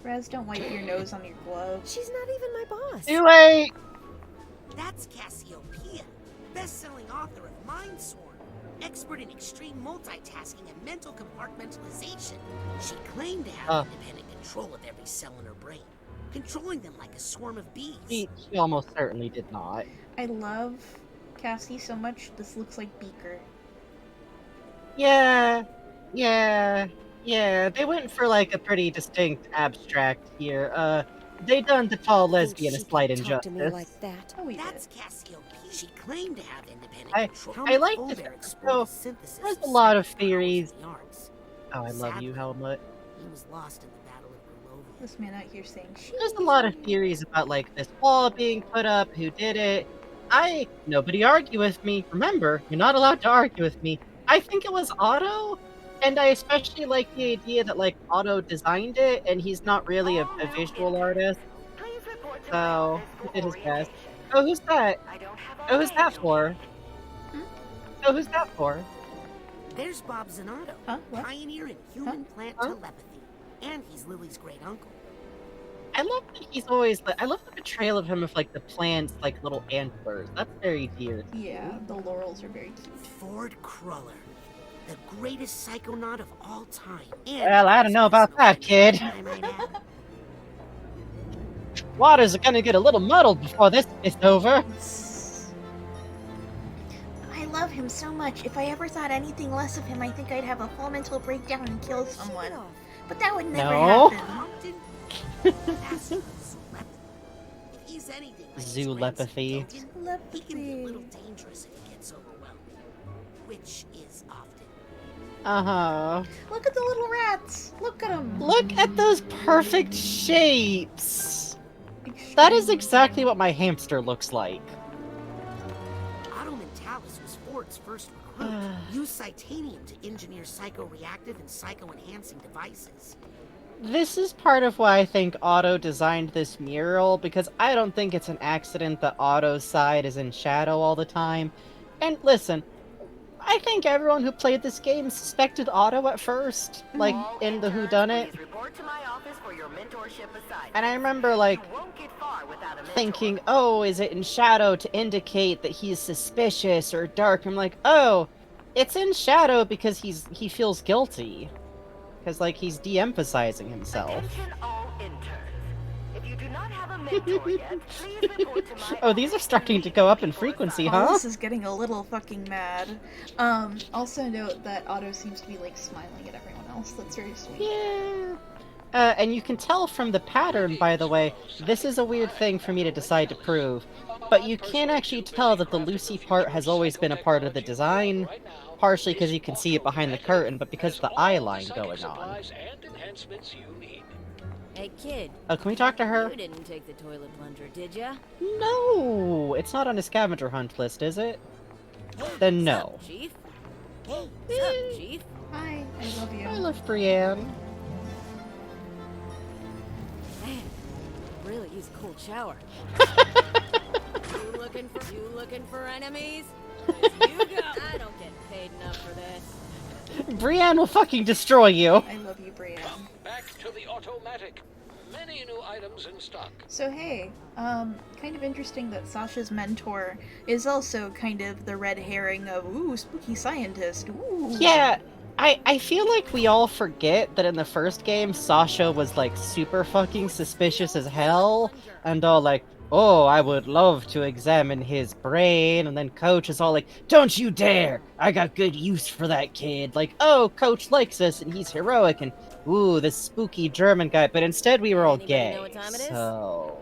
Raz, don't wipe your nose on your glove. She's not even my boss. Too late! That's Cassiopeia, best-selling author of Mindsworn, expert in extreme multitasking and mental compartmentalization. She claimed to have independent control of every cell in her brain, controlling them like a swarm of bees. She almost certainly did not. I love Cassie so much. This looks like Beaker. Yeah, yeah, yeah. They went for like a pretty distinct abstract here. They done the tall lesbian a slight injustice. that. Oh, we That's Cassiopeia. She claimed to have independent I control. I like Helmut this. Older explored So the synthesis there's of a lot of psychic powers theories. in the arts. Oh, I love you, Sadly, Helmut. He was lost in the Battle of Berlovia. This man out here saying, There's a lot of theories about like this wall being put up, who did it. Nobody argue with me. Remember, you're not allowed to argue with me. I think it was Otto, and I especially like the idea that like Otto designed it, and he's not really a visual artist, so he did his best. Oh, who's that? Oh, who's that for? Oh, who's that for? There's Bob Zanotto, Huh? What? pioneer in human-plant Huh? telepathy, and he's Lily's great uncle. I love that he's always I love the portrayal of him with like the plant's like little antlers. That's very dear. yeah, the laurels are very cute. Ford Cruller, the greatest psychonaut of all time. And Well, I don't know about that, kid. I might add. Waters are gonna get a little muddled before this is over. I love him so much. If I ever thought anything less of him, I think I'd have a full mental breakdown and kill someone. But that would never No. happen. That's Zoolepathy. If he's anything like his Zoolepathy. grandson Logan, he can be a little dangerous if he gets overwhelmed, which is often. Uh-huh. Look at the little rats. Look at them. Look at those perfect shapes. That is exactly what my hamster looks like. Otto Mentalis was Ford's first recruit. Used Titanium to engineer psychoreactive and psycho-enhancing devices. This is part of why I think Otto designed this mural, because I don't think it's an accident that Otto's side is in shadow all the time. And listen, I think everyone who played this game suspected Otto at first, like, in the whodunit. And I remember, like, thinking, oh, is it in shadow to indicate that he's suspicious or dark? I'm like, oh, it's in shadow because he feels guilty. Because, like, he's de-emphasizing himself. Oh, these are starting to go up in frequency, huh? Hollis is getting a little fucking mad. Also note that Otto seems to be, like, smiling at everyone else. That's very sweet. Yeah. And you can tell from the pattern, by the way, this is a weird thing for me to decide to prove, but you can actually tell that the Lucy part has always been a part of the design, partially because you can see it behind the curtain, but because of the eye line going on. Hey, kid. Oh, can we talk to her? You didn't take the toilet plunger, did ya? No! It's not on a scavenger hunt list, is it? Then no. What's up, Chief? Hey, what's up, Chief? Hi, I love you. I love Brienne. Man, really use a cold shower. You looking for enemies? You go. I don't get paid enough for this. Brienne will fucking destroy you. I love you, Brienne. Back to the automatic. Many new items in stock. So hey, kind of interesting that Sasha's mentor is also kind of the red herring of, ooh, spooky scientist, ooh. Yeah, I feel like we all forget that in the first game, Sasha was, like, super fucking suspicious as hell, and all like, oh, I would love to examine his brain, and then Coach is all like, don't you dare! I got good use for that kid. Like, oh, Coach likes us, and he's heroic, and ooh, this spooky German guy, but instead we were all gay, know what time it is? so...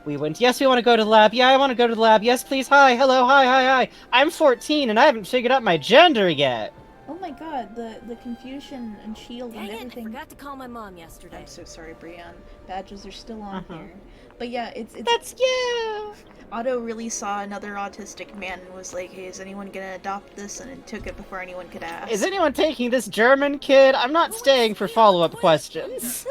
We went, yes, we want to go to the lab. Yeah, I want to go to the lab. Yes, please. Hi, hello, hi. I'm 14, and I haven't figured out my gender yet. Oh my god, the confusion and shield Dang and it, I everything. forgot to call my mom yesterday. I'm so sorry, Brienne. Badges are still on here. But yeah, it's That's, yeah. Otto really saw another autistic man and was like, hey, is anyone gonna adopt this? And it took it before anyone could ask. Is anyone taking this German kid? I'm not staying for follow-up questions.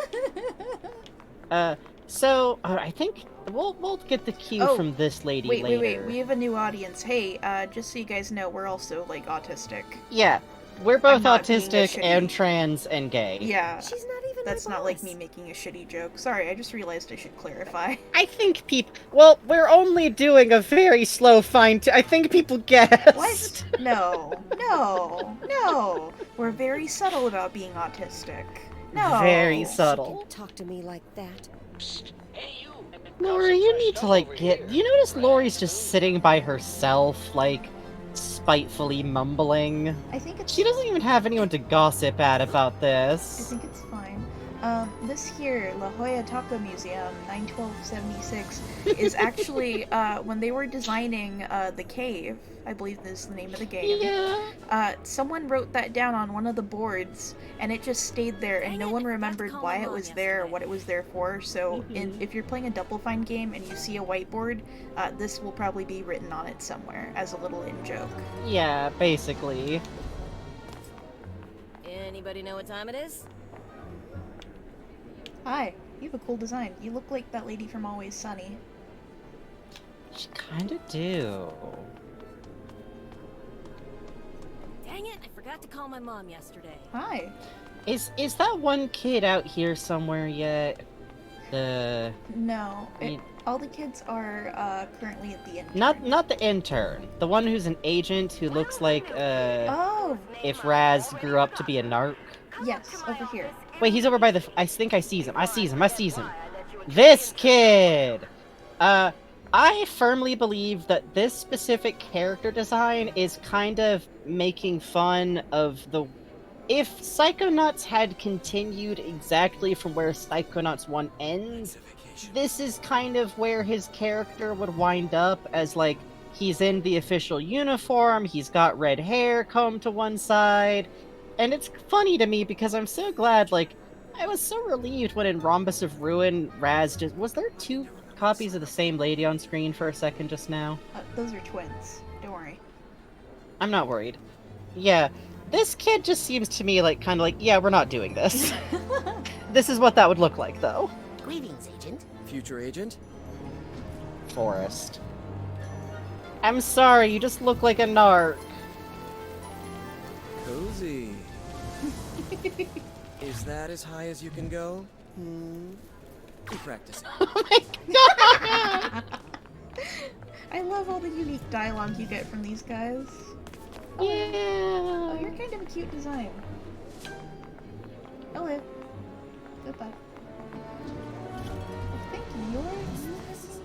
So, I think we'll get the cue from this lady later. Wait, we have a new audience. Hey, just so you guys know, we're also, like, autistic. Yeah, we're both I'm not being a autistic shitty- and trans and gay. Yeah. She's not even That's my not like boss. me making a shitty joke. Sorry, I just realized I should clarify. I think well, we're only doing a very slow I think people guessed. What? No. We're very subtle about being autistic. No. Very subtle. Talk to me like that. Psst. Hey, you. Lori, you need to, like, get... You notice Lori's just sitting by herself, like, spitefully mumbling? I think it's... She doesn't even have anyone to gossip at about this. I think it's fine. This here, La Jolla Taco Museum, 91276, is actually, when they were designing, the cave, I believe is the name of the game. Yeah. Someone wrote that down on one of the boards, and it just stayed there, and no one remembered why it was there or what it was there for, so if you're playing a Double Fine game and you see a whiteboard, this will probably be written on it somewhere, as a little in-joke. Yeah, basically. Anybody know what time it is? Hi, you have a cool design. You look like that lady from Always Sunny. She kinda do. Dang it, I forgot to call my mom yesterday. Hi. Is that one kid out here somewhere yet? No, all the kids are currently at the intern. Not the intern. The one who's an agent who looks like Oh. if Raz grew up to be a narc. Yes, over here. Wait, he's over by the... I think I sees him. I sees him. This kid! I firmly believe that this specific character design is kind of making fun of the... If Psychonauts had continued exactly from where Psychonauts 1 ends, this is kind of where his character would wind up, as, like, he's in the official uniform, he's got red hair combed to one side... And it's funny to me because I'm so glad, like, I was so relieved when in Rhombus of Ruin, Raz just... Was there 2 copies of the same lady on screen for a second just now? Those are twins. Don't worry. I'm not worried. Yeah, this kid just seems to me like, kind of like, yeah, we're not doing this. This is what that would look like, though. Greetings, Agent. Future Agent? Forrest. I'm sorry, you just look like a narc. Cozy. Is that as high as you can go? Keep practicing. Oh my god! I love all the unique dialogue you get from these guys. Oh, yeah. Oh, you're kind of a cute design. Hello. Goodbye. I think yours.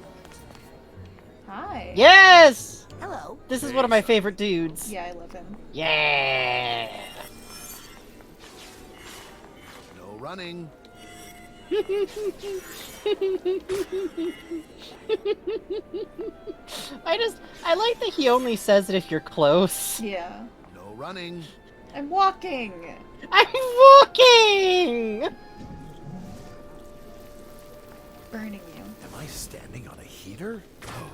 Hi. Yes! Hello. This is one of my favorite dudes. Yeah, I love him. Yeah! No running. I like that he only says it if you're close. Yeah. No running. I'm walking! I'm walking! Burning you. Am I standing on a heater? Oh,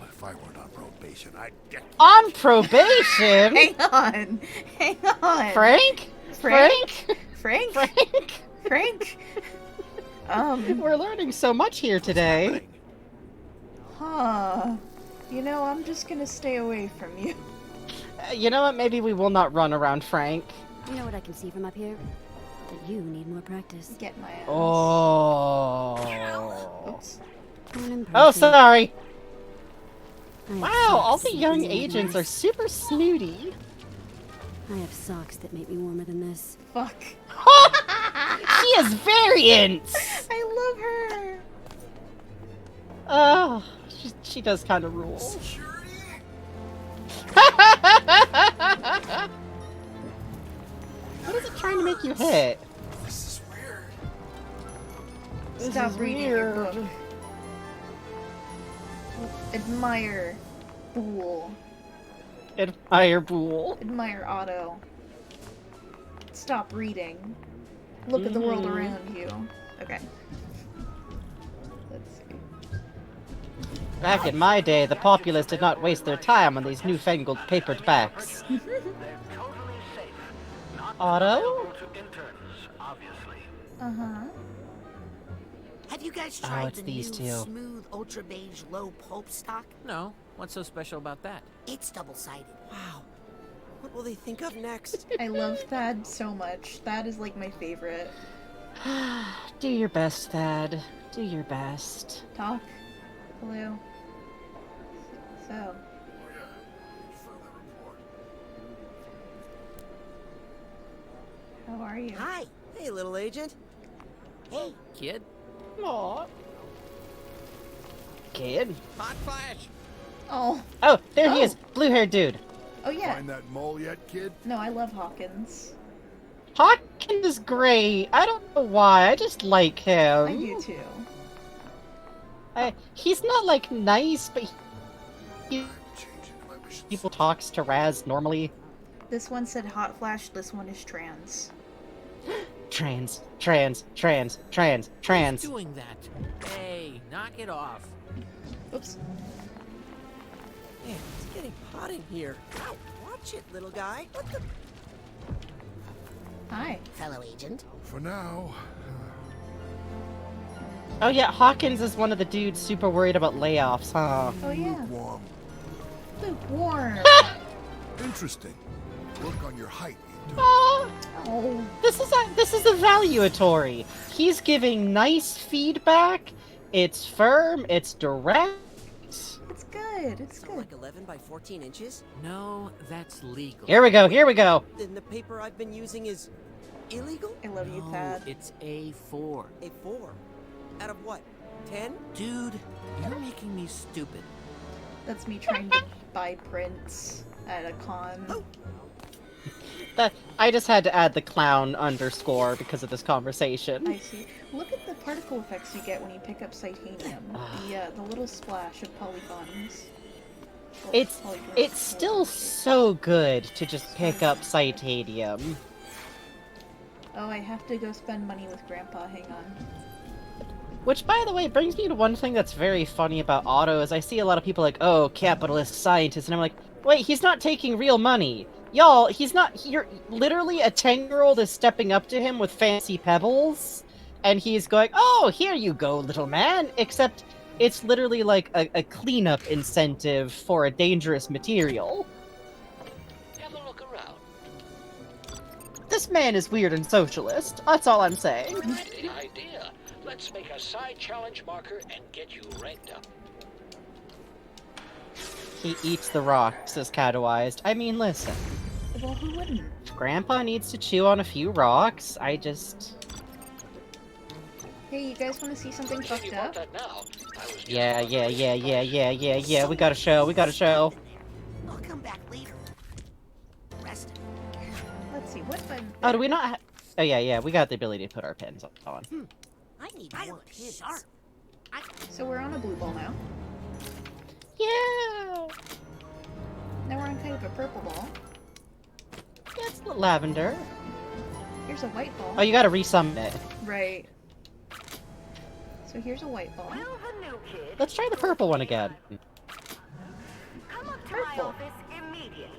if I weren't on probation, I'd get... On probation? Hang on. Hang on. Frank? Frank? Frank? Frank? We're learning so much here today. Huh. You know, I'm just gonna stay away from you. You know what? Maybe we will not run around Frank. You know what I can see from up here? That you need more practice. Get my ass. Oh. Oops. Oh, sorry. Wow, all the young agents are super snooty. I have socks that make me warmer than this. Fuck. She has variants! I love her! Oh, she does kind of rule. What is it trying to make you hit? This is weird. Stop reading your book. Admire Bool. Admire Bool. Admire Otto. Stop reading. Look at the world around you. Okay. Let's see. Back in my day, the populace did not waste their time on these newfangled papered backs. Otto? Uh-huh. Have you guys tried it's the these new two. smooth ultra beige low pulp stock? No. What's so special about that? It's double-sided. Wow. What will they think of next? I love Thad so much. Thad is like my favorite. Do your best, Thad. Do your best. Talk. Hello. So. How are you? Hi. Hey, little agent. Hey. Kid. Aww. kid. Hot flash. Oh. Oh, there he is. Blue-haired dude. Oh, yeah. Find that mole yet, kid? No, I love Hawkins. Hawkins is great. I don't know why. I just like him. I do too. He's not, like, nice, but people talks to Raz normally. This one said hot flash, this one is trans. Trans. Who's doing that? Hey, knock it off. Oops. Man, it's getting hot in here. Ow, watch it, little guy. What the? Hi. Fellow agent. For now. Oh yeah, Hawkins is one of the dudes super worried about layoffs, huh? Oh yeah. Lukewarm. Lukewarm. Interesting. Work on your height. Oh. This is evaluatory. He's giving nice feedback. It's firm. It's direct. It's good. It's So good. like 11 by 14 inches? No, that's legal. Here we go. Here we go. Then the paper I've been using is illegal? I love you, No, Thad. it's A4. A 4. Out of what? 10? Dude, you're making me stupid. That's me trying to buy prints at a con. I just had to add the clown underscore because of this conversation. I see. Look at the particle effects you get when you pick up Titanium. The little splash of polygons. It's still so good to just pick up Titanium. Oh, I have to go spend money with Grandpa. Hang on. Which, by the way, brings me to one thing that's very funny about Otto, is I see a lot of people like, oh, capitalist scientist, and I'm like, wait, he's not taking real money. Y'all, he's not, you're literally a 10-year-old is stepping up to him with fancy pebbles, and he's going, oh, here you go, little man, except it's literally like a cleanup incentive for a dangerous material. Have a look around. This man is weird and socialist, that's all I'm saying. The idea. Let's make a side challenge marker and get you ranked up. He eats the rocks, says Catawized. I mean, listen. Well, who wouldn't? Grandpa needs to chew on a few rocks. I just... Hey, you guys want to see something fucked up? Yeah. We got a show. I'll come back later. Rest. Let's see, what if Oh, do we not ha Oh, yeah, we got the ability to put our pins on. I need more pins. Sharp. So we're on a blue ball now. Yeah! Now we're on kind of a purple ball. Yeah, it's lavender. Here's a white ball. Oh, you gotta resummon it. Right. So here's a white ball. Let's try the purple one again. Purple.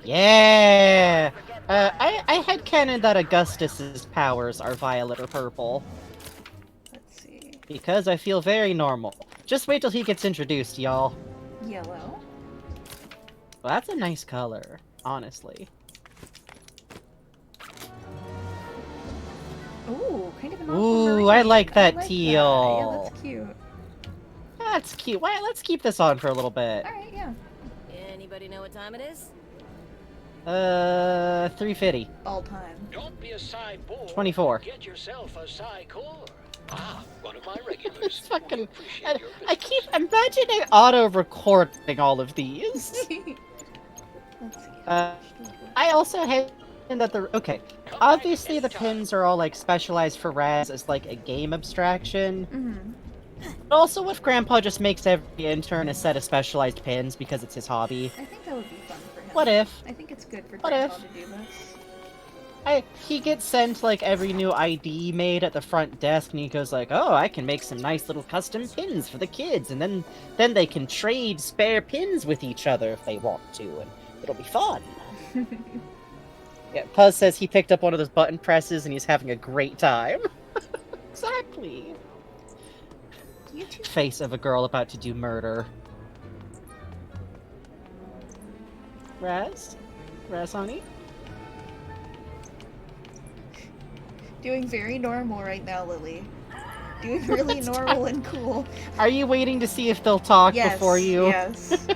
Yeah! I headcanon that Augustus's powers are violet or purple. Let's see. Because I feel very normal. Just wait till he gets introduced, y'all. Yellow. Well, that's a nice color, honestly. Ooh, kind of an Ooh, I like that teal. Yeah, that's cute. That's cute. Why? Let's keep this on for a little bit. Alright, yeah. Anybody know what time it is? 350. All time. Don't be a Psy bore. 24. Get yourself a Psy core. Ah, one of my regulars. Fucking... I keep imagining Otto recording all of these. Let's see. I also hate that the... Okay, obviously the pins are all, like, specialized for Raz as, like, a game abstraction. Mm-hmm. But also, what if Grandpa just makes every intern a set of specialized pins because it's his hobby? I think that would be fun for him. What if? I think it's good for What Grandpa if? to do this. He gets sent, like, every new ID made at the front desk, and he goes like, oh, I can make some nice little custom pins for the kids, and then they can trade spare pins with each other if they want to, and it'll be fun. Yeah, Puzz says he picked up one of those button presses, and he's having a great time. Exactly. Face of a girl about to do murder. Raz? Raz, honey? Doing very normal right now, Lily. Doing really normal and cool. Are you waiting to see if they'll talk before you? Yes.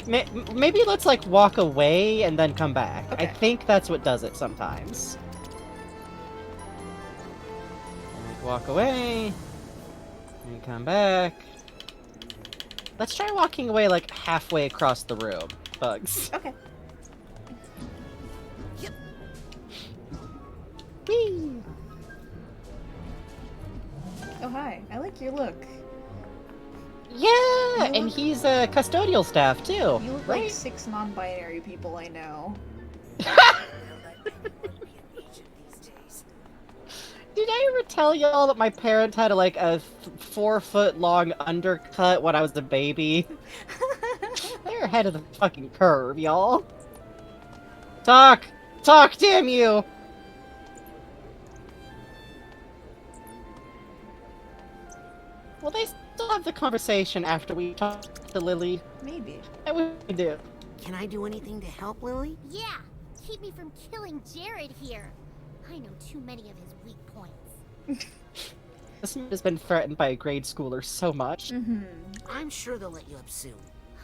Maybe let's, like, walk away and then come back. Okay. I think that's what does it sometimes. Walk away. And come back. Let's try walking away like halfway across the room, Bugs. Okay. Yep. Whee! Oh, hi. I like your look. Yeah, and he's a custodial staff too. You look right? like 6 non-binary people I know. Did I ever tell y'all that my parents had like a 4-foot-long undercut when I was a baby? They're ahead of the fucking curve, y'all. Talk! Talk, damn you! Will they still have the conversation after we talk to Lily? Maybe. I wish we do. Can I do anything to help, Lily? Yeah, keep me from killing Jared here. I know too many of his weak points. This man has been threatened by a grade schooler so much. I'm sure they'll let you up soon.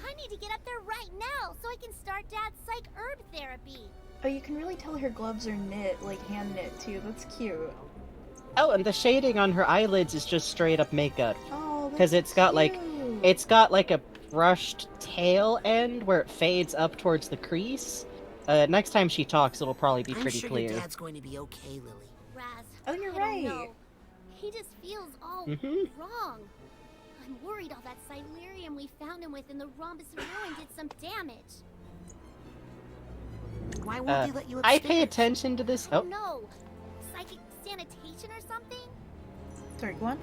I need to get up there right now so I can start Dad's psych herb therapy. Oh, you can really tell her gloves are knit, like hand knit too. That's cute. Oh, and the shading on her eyelids is just straight up makeup. Oh, because it's got like a brushed tail end where it fades up towards the crease. Next time she talks, it'll probably be pretty I'm sure clear. your dad's going to be okay, Lily. Raz, oh, you're I right. don't know. He just feels all wrong. I'm worried all that Silurium we found him with in the Rhombus of Ruin did some damage. Why won't they let you I upstairs? pay attention to this. Oh. No, psychic sanitation or something? Sorry, go on.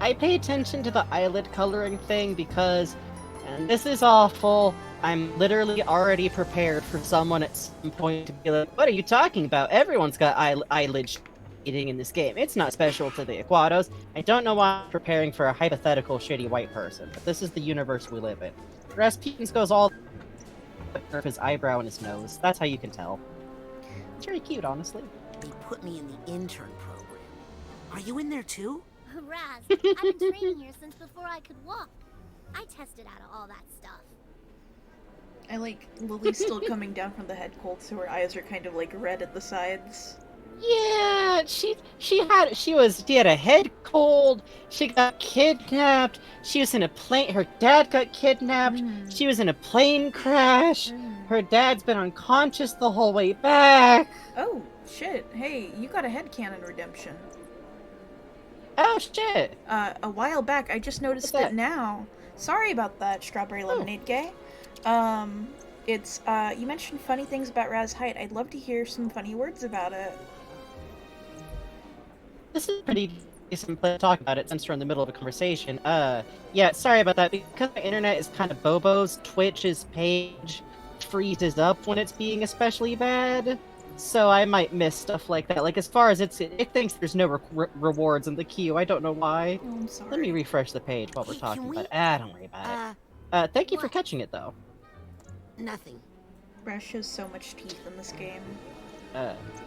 I pay attention to the eyelid coloring thing because, and this is awful, I'm literally already prepared for someone at some point to be like, what are you talking about? Everyone's got eyelid shading in this game. It's not special to the Aquados. I don't know why I'm preparing for a hypothetical shitty white person, but this is the universe we live in. Rasputin's goes all of his eyebrow and his nose. That's how you can tell. It's very cute, honestly. They put me in the intern program. Are you in there too? Raz, I've been training here since before I could walk. I tested out of all that stuff. I like Lily's still coming down from the head cold, so her eyes are kind of like red at the sides. Yeah, she had a head cold. She got kidnapped. She was in a plane. Her dad got kidnapped. She was in a plane crash. Her dad's been unconscious the whole way back. Oh shit! Hey, you got a headcanon redemption. Oh shit! A while back, I just noticed it now. Sorry about that, Strawberry Lemonade Gay. It's you mentioned funny things about Raz height. I'd love to hear some funny words about it. This is pretty decent place to talk about it since we're in the middle of a conversation. Yeah, sorry about that. Because my internet is kind of Bobo's, Twitch's page freezes up when it's being especially bad. So I might miss stuff like that. Like, as far as it thinks there's no rewards in the queue. I don't know why. Oh, I'm sorry. Let me refresh the page while we're talking about it. Don't worry about it. Thank you for catching it, though. Nothing. Raz shows so much teeth in this game.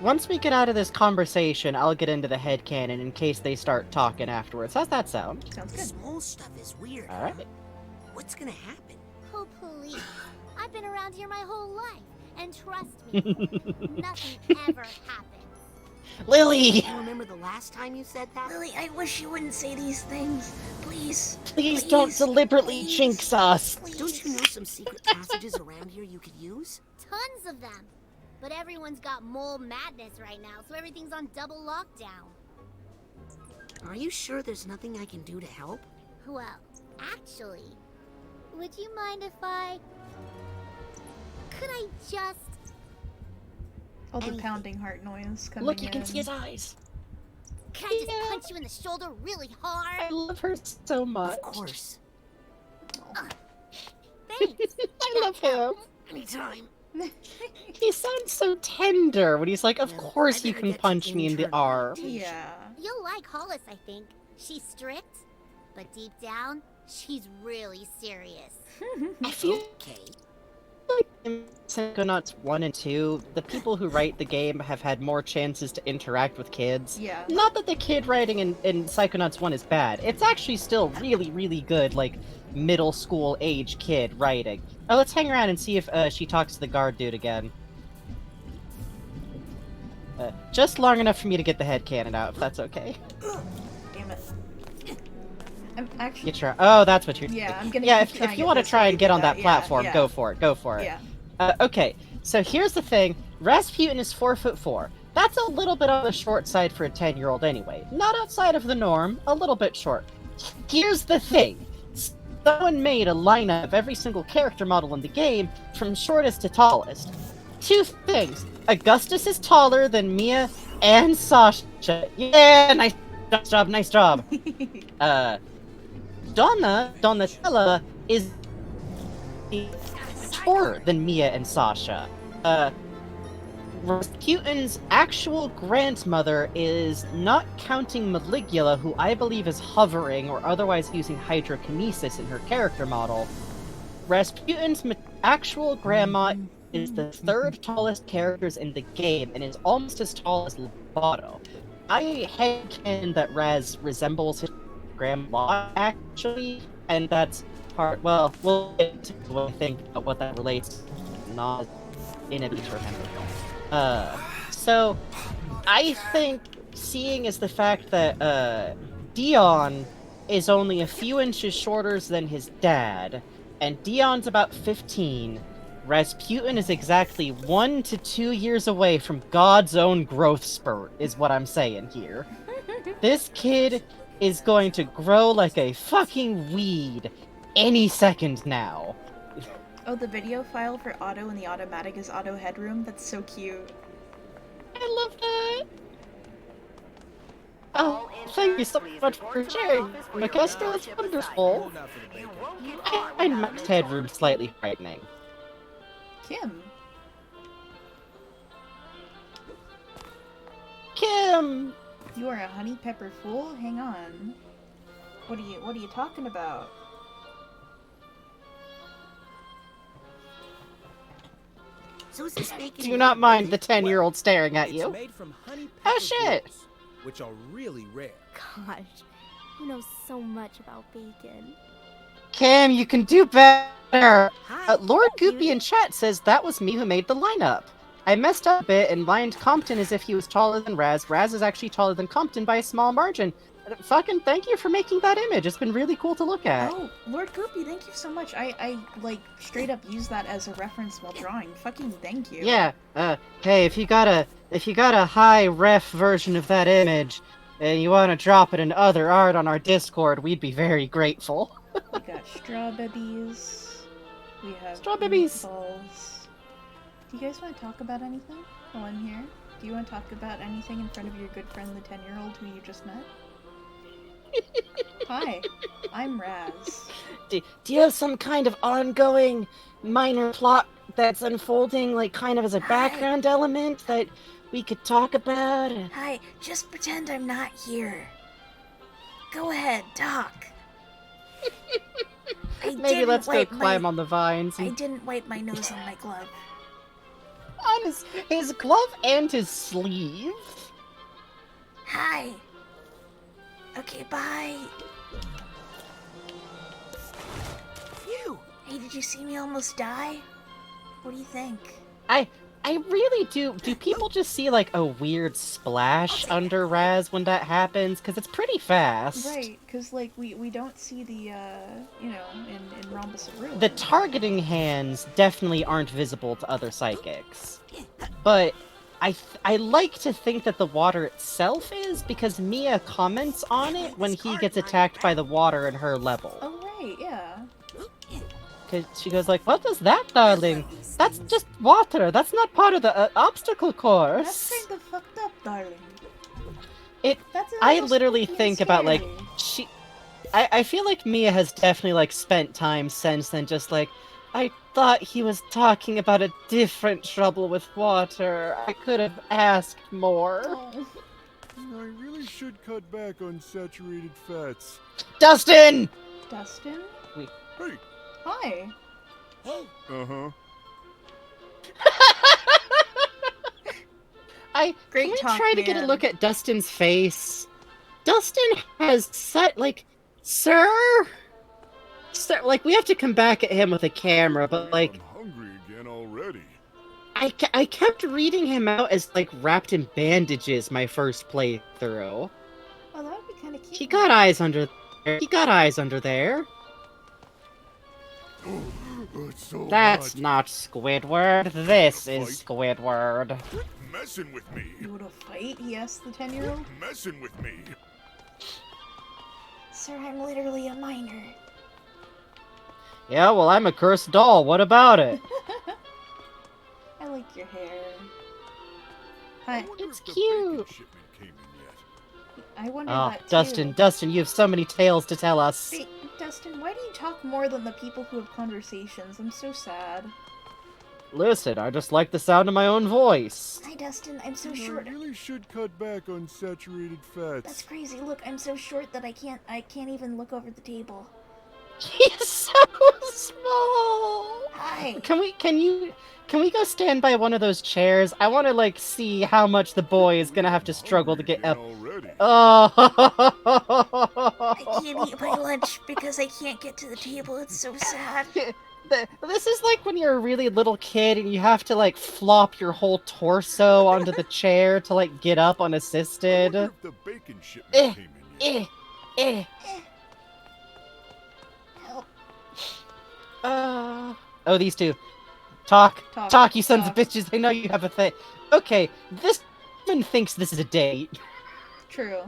Once we get out of this conversation, I'll get into the headcanon in case they start talking afterwards. How's that sound? Sounds The good. small stuff is weird. Alright. What's gonna happen? Oh, please. I've been around here my whole life, and trust me, nothing ever happens. Lily! You remember the last time you said that? Lily, I wish you wouldn't say these things. Please. Please don't deliberately jinx us! Don't you know some secret passages around here you could use? Tons of them. But everyone's got mole madness right now, so everything's on double lockdown. Are you sure there's nothing I can do to help? Well, actually, would you mind if could I just... Oh, the pounding heart noise coming Look, you in. can see his eyes. Can I just punch you in the shoulder really hard? I love her so much. Of course. Thanks. I love him. Anytime. He sounds so tender when he's like, of course you can punch me in the arm. Yeah. You'll like Hollis, I think. She's strict, but deep down, she's really serious. I feel like in Psychonauts 1 and 2, the people who write the game have had more chances to interact with kids. Yeah. Not that the kid writing in Psychonauts 1 is bad. It's actually still really, really good, like, middle school age kid writing. Oh, let's hang around and see if she talks to the guard dude again. Just long enough for me to get the headcanon out, if that's okay. Damn it. I'm actually... Oh, that's what you're Yeah, doing. I'm gonna Yeah, keep if you want to try and get on that platform, yeah. go for it, go for it. Yeah. Okay, so here's the thing. Rasputin is 4'4". That's a little bit on the short side for a 10-year-old anyway. Not outside of the norm, a little bit short. Here's the thing. Someone made a lineup of every single character model in the game, from shortest to tallest. Two things. Augustus is taller than Mia and Sasha. Yeah, nice job, nice job. Donatella is shorter than Mia and Sasha. Rasputin's actual grandmother is, not counting Maligula, who I believe is hovering or otherwise using hydrokinesis in her character model. Rasputin's actual grandma is the third tallest characters in the game and is almost as tall as Lovato. I headcanon that Raz resembles his grandma, actually, and that's part. Well, we'll get to what I think about what that relates to, not inability to remember. So, I think, seeing as the fact that, Dion is only a few inches shorter than his dad, and Dion's about 15, Rasputin is exactly 1 to 2 years away from God's own growth spurt, is what I'm saying here. This kid is going to grow like a fucking weed any second now. Oh, the video file for Otto and the automatic is Otto Headroom? That's so cute. I love that! Oh, thank you so much for sharing, Makesta. It's wonderful. I find Max Headroom slightly frightening. Kim. Kim! You are a honey pepper fool? Hang on. What are you talking about? So is this making Do not mind the 10-year-old staring at you. It's made from honey Oh pepper shit! grapes, which are really rare. Gosh, who knows so much about bacon? Kim, you can do better! Hi. Lord Goopy in chat says that was me who made the lineup. I messed up a bit and lined Compton as if he was taller than Raz. Raz is actually taller than Compton by a small margin. Fucking thank you for making that image. It's been really cool to look at. Oh, Lord Goopy, thank you so much. I like, straight up use that as a reference while drawing. Fucking thank you. Yeah, hey, if you got a high ref version of that image, and you want to drop it in other art on our Discord, we'd be very grateful. We got strawberries. We have Strawberries. meatballs. Do you guys want to talk about anything while I'm here? Do you want to talk about anything in front of your good friend, the 10-year-old who you just met? Hi, I'm Raz. Do you have some kind of ongoing minor plot that's unfolding, like kind of as a background element that we could talk about? Hi, just pretend I'm not here. Go ahead, talk. Maybe let's go climb on the vines. I didn't wipe my nose on my glove. On his glove and his sleeve? Hi. Okay, bye. Phew. Hey, did you see me almost die? What do you think? I really do. Do people just see like a weird splash under Raz when that happens? Because it's pretty fast. Right, because like we don't see the you know, in Rhombus of Ruin. The targeting hands definitely aren't visible to other psychics, but I like to think that the water itself is, because Mia comments on it when he gets attacked by the water in her level. Oh right, yeah. Cause she goes like, "What is that, darling? That's just water. That's not part of the obstacle course." That's kind of fucked up, darling. I literally think about like I feel like Mia has definitely like spent time since then just like, I thought he was talking about a different trouble with water. I could have asked more. Oh. I really should cut back on saturated fats. Dustin! Dustin? Hey. Hi. Hey. Uh-huh. Can we try to get a look at Dustin's face? Dustin has such, like, sir, like, we have to come back at him with a camera, but, like, I'm hungry again already. I kept reading him out as, like, wrapped in bandages my first playthrough. Oh, that would be kind of cute. He got eyes under... You got eyes under there. It's so That's hot. not Squidward. This is Squidward. Quit messing with me. You wanna fight? He asked the 10-year-old. Messing with me. Sir, I'm literally a minor. Yeah, well, I'm a cursed doll. What about it? I like your hair. Hi. It's cute. I wonder Oh, that too. Dustin, you have so many tales to tell us. Wait, Dustin, why do you talk more than the people who have conversations? I'm so sad. Listen, I just like the sound of my own voice. Hi, Dustin. I'm so You short. really should cut back on saturated fats. That's crazy. Look, I'm so short that I can't even look over the table. He's so small. Hi. Can we go stand by one of those chairs? I want to like see how much the boy is gonna have to struggle to get up. Oh. I can't eat my lunch because I can't get to the table. It's so sad. This is like when you're a really little kid and you have to like flop your whole torso onto the chair to like get up unassisted. If the bacon shipment came in yet. Help. Oh, these two. Talk, you sons of bitches. I know you have a thing. Okay, this woman thinks this is a date. True.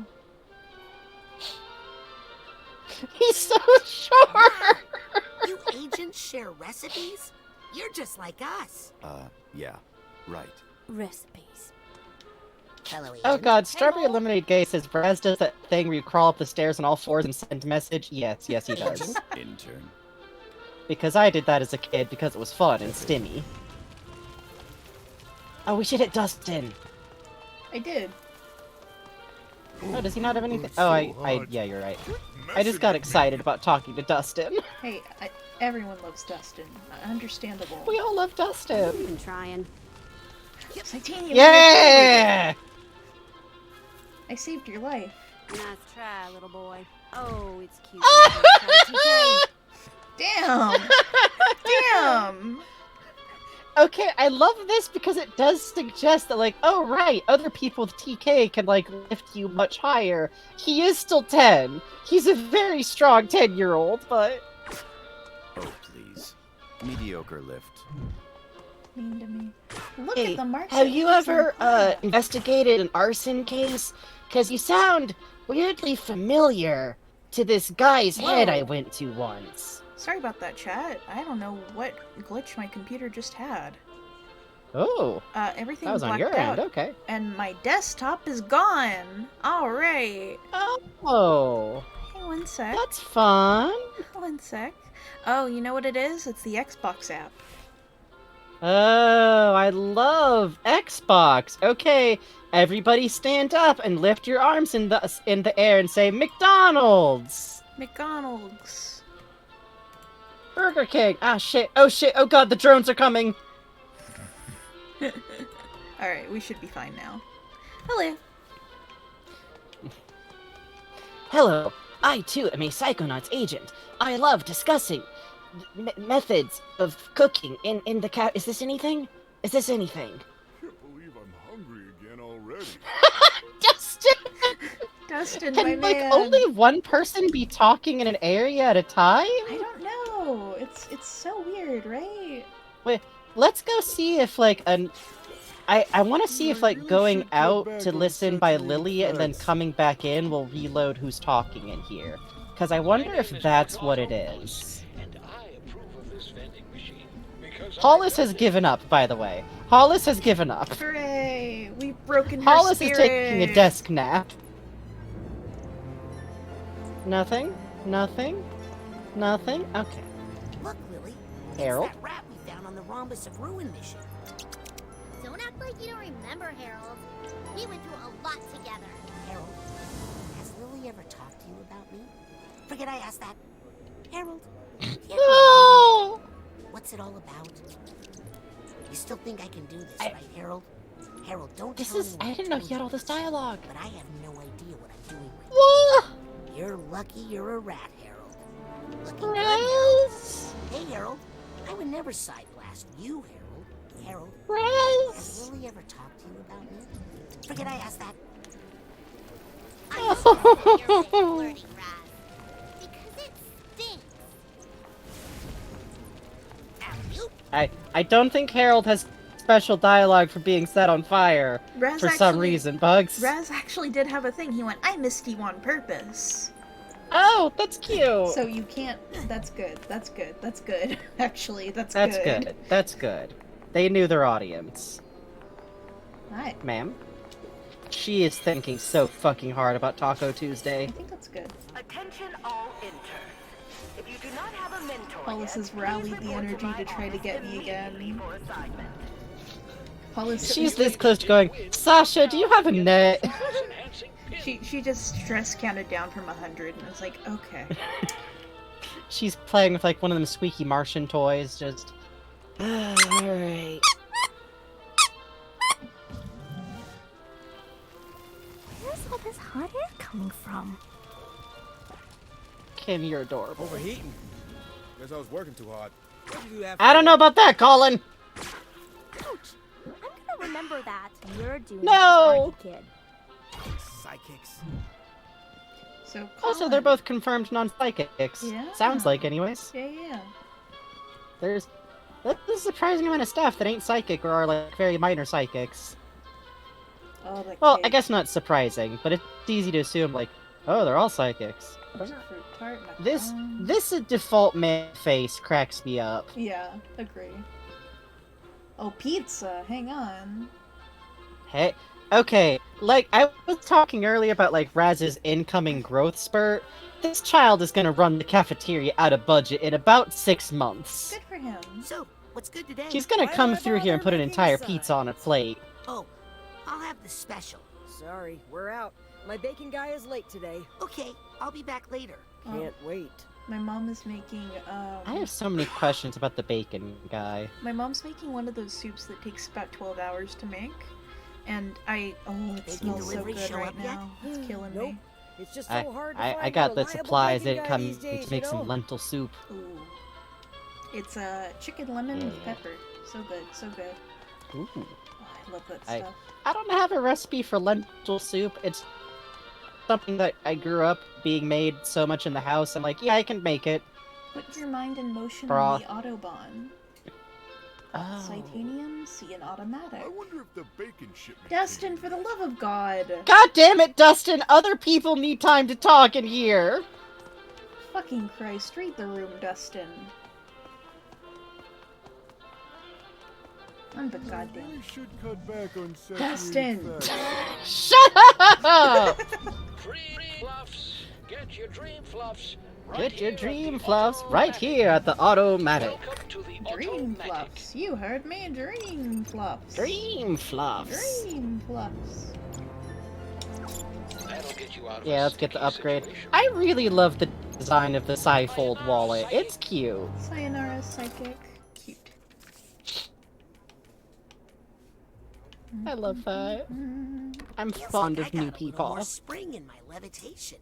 He's so short. You agents share recipes? You're just like us. Yeah, right. Recipes. Hello, Oh god, Strawberry Lemonade Gay says Braz does that thing where you crawl up the stairs on all fours and send a message. Yes, he does. Intern. Because I did that as a kid because it was fun and stimmy. Oh, we should hit Dustin. I did. Oh, does he not have anything? Oh, yeah, you're right. I just got excited about talking to Dustin. Hey, everyone loves Dustin. Understandable. We all love Dustin. You've been trying. Titanium. Yeah! I saved your life. Nice try, little boy. Oh, it's cute. Damn! Damn! Okay, I love this because it does suggest that, like, oh right, other people with TK can, like, lift you much higher. He is still 10. He's a very strong 10-year-old, but... Oh, please. Mediocre lift. Mean to me. Look Hey, at the marks. have you ever, investigated an arson case? Because you sound weirdly familiar to this guy's head I went to once. Sorry about that, chat. I don't know what glitch my computer just had. Oh. Everything that was on blacked your out, end, okay. and my desktop is gone. All right. Oh. Hey, one sec. That's fun. One sec. Oh, you know what it is? It's the Xbox app. Oh, I love Xbox. Okay, everybody stand up and lift your arms in the air and say McDonald's. McDonald's. Burger King. Ah, shit. Oh, shit. Oh, God, the drones are coming. Alright, we should be fine now. Hello. Hello. I, too, am a Psychonauts agent. I love discussing methods of cooking in the cat. Is this anything? Is this anything? Can't believe I'm hungry again already. Dustin, Can, my like, man. only one person be talking in an area at a time? I don't know. It's so weird, right? Wait, let's go see if, like, I want to see if, like, going out to listen by Lily and then coming back in will reload who's talking in here. Because I wonder if that's what it is. Hollis has given up, by the way. Hollis has given up. Hooray! We've broken her Hollis spirit. is taking a desk nap. Nothing? Nothing? Nothing? Okay. Look, Lily. Harold? It's that rat we found on the Rhombus of Ruin mission. Don't act like you don't remember, Harold. We went through a lot together. Harold, has Lily ever talked to you about me? Forget I asked that. Harold. No! What's it all about? You still think I can do this, right, Harold? Harold, don't tell me. I didn't know he had all this dialogue. But I have no idea what I'm doing right Whoa! now. You're lucky you're a rat, Harold. Looking good, Raz? Harold. Hey, Harold. I would never side blast you, Harold. Harold. Raz? Has Lily ever talked to you about me? Forget I asked that. I don't think Harold has special dialogue for being set on fire Raz for some reason, Bugs. Raz actually did have a thing. He went, I missed you on purpose. Oh, that's cute. So you can't... That's good. That's good. That's good. Actually, that's That's good. good. That's good. They knew their audience. Hi. Ma'am? She is thinking so fucking hard about Taco Tuesday. I think that's good. Attention all interns. If you do not have a mentor Paulus has rallied the energy to try to get me again. Paulus... She's this close to going, Sasha, do you have a net? She just stress counted down from 100 and I was like, okay. She's playing with like one of them squeaky Martian toys, just... Alright. Where's all this hot air coming from? Kim, you're adorable. Overheating. Guess I was working too hard. What did you have I don't know about that, Colin! Ouch! I'm gonna remember that. You're doing No! this, aren't you, kid? Psychics. So also, they're both confirmed non-psychics. Yeah. Sounds like, anyways. Yeah. There's a surprising amount of stuff that ain't psychic or are like very minor psychics. Oh, that Well, cake. I guess not surprising, but it's easy to assume like, oh, they're all psychics. Fruit tart, This macaron. default man face cracks me up. Yeah, agree. Oh, pizza. Hang on. Hey, okay, like I was talking earlier about like Raz's incoming growth spurt. This child is gonna run the cafeteria out of budget in about 6 months. Good for him. So, what's good today? She's gonna come through here and put an entire pizza on a plate. Oh, I'll have the special. Sorry, we're out. My bacon guy is late today. Okay, I'll be back later. Can't wait. My mom is making, I have so many questions about the bacon guy. My mom's making one of those soups that takes about 12 hours to make. And it smells so good right now. It's killing me. It's just so hard to I find got a the reliable supplies bacon that guy come these days, to make you some know? lentil soup. Ooh. It's chicken lemon with pepper. So good, so good. Ooh. Oh, I love that stuff. I don't have a recipe for lentil soup. It's something that I grew up being made so much in the house. I'm like, yeah, I can make it. Put your mind in motion Broth. on the Autobahn. Titanium, see an automatic. I wonder if the bacon shipment... Dustin, for the love of God! God damn it, Dustin! Other people need time to talk in here! Fucking Christ, read the room, Dustin. I'm the goddamn... We should cut back on Dustin! Shut up! Dream fluffs. Get your dream fluffs. Get your dream fluffs right here at the Automatic. Dream fluffs. You heard me, dream fluffs. Dream fluffs. Dream fluffs. That'll get you out of Yeah, let's get the upgrade. I really love the design of the Psyfold wallet. It's cute. Sayonara Psychic. Cute. I love that. I'm fond of new people. More spring in my levitation.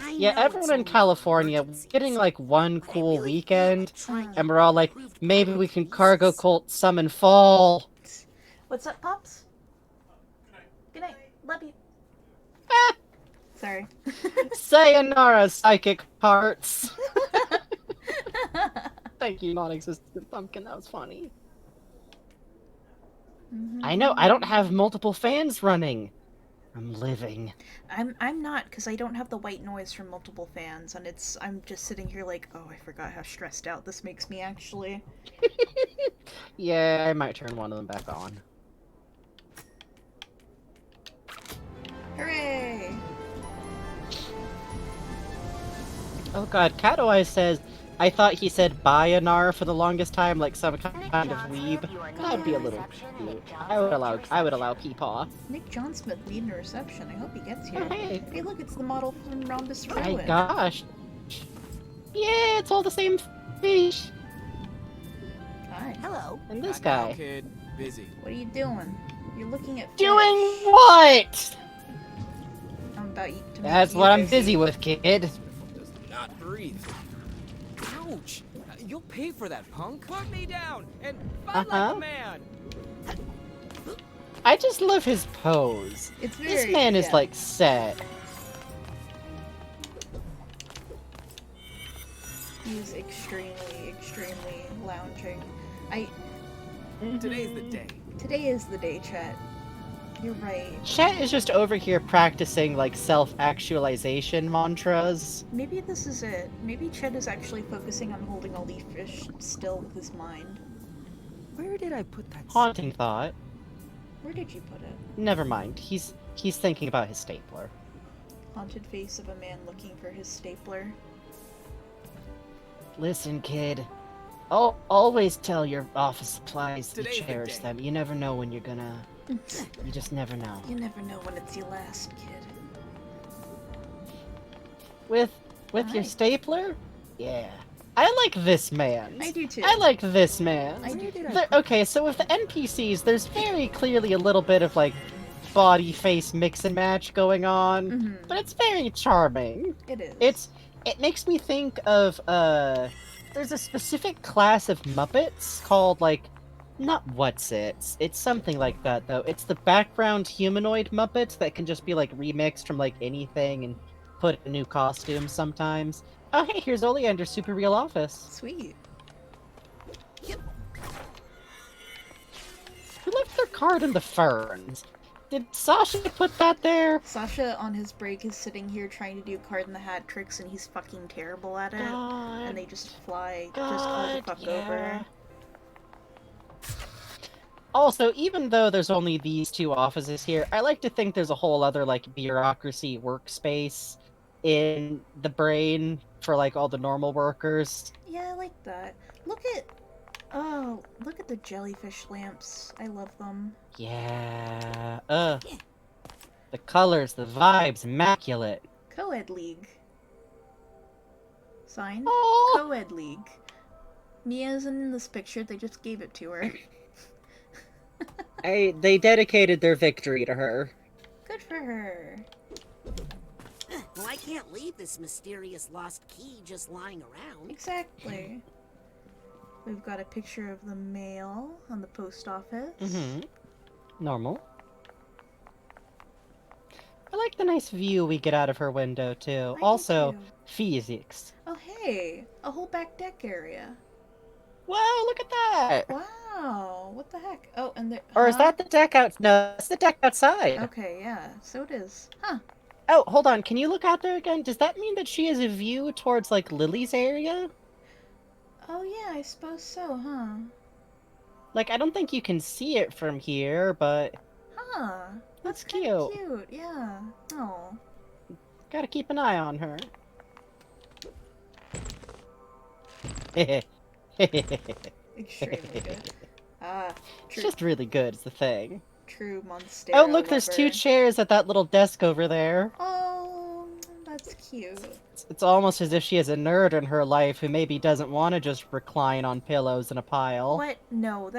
I Yeah, know everyone it's in only California was getting like one cool weekend, and we're all like, maybe we can cargo cult summon fall. What's up, Pops? Good night. Love you. Sorry. Sayonara, psychic parts. Thank you, non-existent pumpkin. That was funny. I know, I don't have multiple fans running. I'm living. I'm not, because I don't have the white noise from multiple fans, and I'm just sitting here like, oh, I forgot how stressed out this makes me, actually. Yeah, I might turn one of them back on. Hooray! Oh god, Cat Eyes says, I thought he said Bayanar for the longest time, like some kind of weeb. That'd be a little cute. I would allow Peepaw. Nick John Smith needing a reception. I hope he gets here. Oh, hey. Hey, look, it's the model from Rhombus My Ruin. gosh. Yeah, it's all the same fish. Hi. Hello. And this Not now, guy. kid. Busy. What are you doing? You're looking at Doing fish. what? I'm about to make That's you what I'm busy with, kid. Does not breathe. Ouch! You'll pay for that, punk. Put me down and fight like a man. I just love his pose. It's This very- man is yeah. like set. He's extremely, extremely lounging. Today's the day. Today is the day, Chet. You're right. Chet is just over here practicing, like, self-actualization mantras. Maybe this is it. Maybe Chet is actually focusing on holding all these fish still with his mind. Where did I put that? Haunting thought. Where did you put it? Never mind. He's thinking about his stapler. Haunted face of a man looking for his stapler. Listen, kid. Always tell your office supplies you Today's the cherish day. them. You never know when you're gonna... You just never know. You never know when it's your last, kid. With your stapler? Yeah. I like this man. I do too. I like this man. I do too. Okay, so with the NPCs, there's very clearly a little bit of, like, body face mix and match going on, but it's very charming. It is. It makes me think of, there's a specific class of Muppets called, like, not What's-Its. It's something like that, though. It's the background humanoid Muppets that can just be, like, remixed from, like, anything and put in new costumes sometimes. Oh, hey, here's Oleander's super real office. Sweet. Who left their card in the ferns? Did Sasha put that there? Sasha, on his break, is sitting here trying to do card in the hat tricks, and he's fucking terrible at it. And they just fly just all the fuck over. Also, even though there's only these two offices here, I like to think there's a whole other, like, bureaucracy workspace in the brain for, like, all the normal workers. Yeah, I like that. Look at the jellyfish lamps. I love them. Yeah. The colors, the vibes, immaculate. Co-ed League. Signed? Aww. Co-ed League. Mia isn't in this picture, they just gave it to her. They dedicated their victory to her. Good for her. Well, I can't leave this mysterious lost key just lying around. Exactly. We've got a picture of the mail on the post office. Normal. I like the nice view we get out of her window, too. Also, physics. Oh, hey! A whole back deck area. Whoa, look at that! Wow, what the heck? Oh, and there... Or is that the deck out? No, it's the deck outside. Okay, yeah, so it is. Huh. Oh, hold on, can you look out there again? Does that mean that she has a view towards, like, Lily's area? Oh, yeah, I suppose so, huh? Like, I don't think you can see it from here, but... Huh. That's cute. Cute, yeah. Oh. Gotta keep an eye on her. Extremely good. It's just really good, is the thing. True monster. Oh, look, there's two chairs at that little desk over there. Oh, that's cute. It's almost as if she has a nerd in her life who maybe doesn't want to just recline on pillows in a pile. What? No,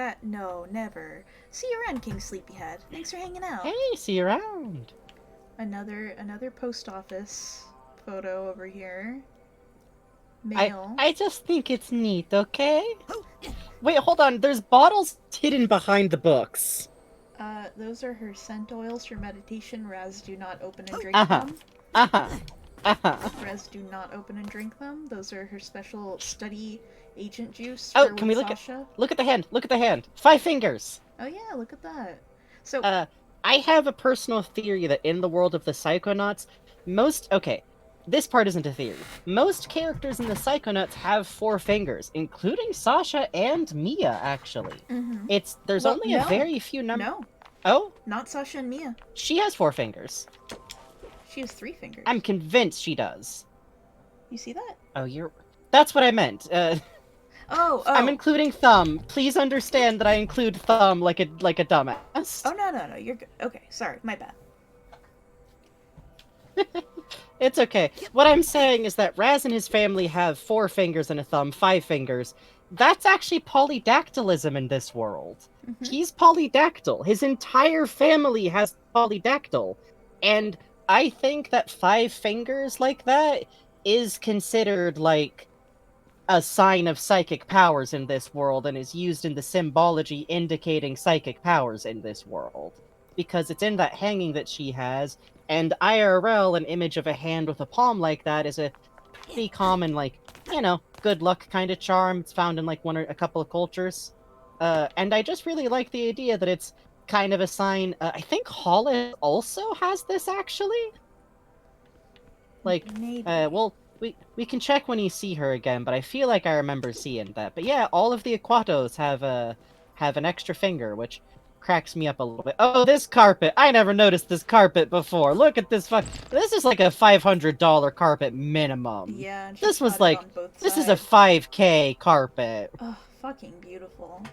never. See you around, King Sleepyhead. Thanks for hanging out. Hey, see you around. Another post office photo over here. Mail. I just think it's neat, okay? Wait, hold on. There's bottles hidden behind the books. Those are her scent oils for meditation. Raz, do not open and drink them. Raz, do not open and drink them. Those are her special study agent juice. Oh, can we look Sasha. Look at the hand. Look at the hand. 5 fingers. Oh yeah, look at that. So, I have a personal theory that in the world of the Psychonauts, this part isn't a theory. Most characters in the Psychonauts have 4 fingers, including Sasha and Mia, actually. There's only a very few numbers. No. Oh? Not Sasha and Mia. She has 4 fingers. She has 3 fingers. I'm convinced she does. You see that? Oh, that's what I meant. Oh. I'm including thumb. Please understand that I include thumb like a dumbass. Oh, no, you're good. Okay, sorry, my bad. It's okay. What I'm saying is that Raz and his family have 4 fingers and a thumb, 5 fingers. That's actually polydactylism in this world. He's polydactyl. His entire family has polydactyl. And I think that 5 fingers like that is considered, like, a sign of psychic powers in this world and is used in the symbology indicating psychic powers in this world. Because it's in that hanging that she has, and IRL, an image of a hand with a palm like that, is a pretty common, like, good luck kind of charm. It's found in, like, a couple of cultures. And I just really like the idea that it's kind of a sign. I think Hollis also has this, actually. Like, Maybe. well, we can check when you see her again, but I feel like I remember seeing that. But yeah, all of the Aquatos have an extra finger, which cracks me up a little bit. Oh, this carpet! I never noticed this carpet before. Look at this This is like a $500 carpet minimum. Yeah, and This she's was potted like on both this is a sides. 5K carpet. Oh, fucking beautiful.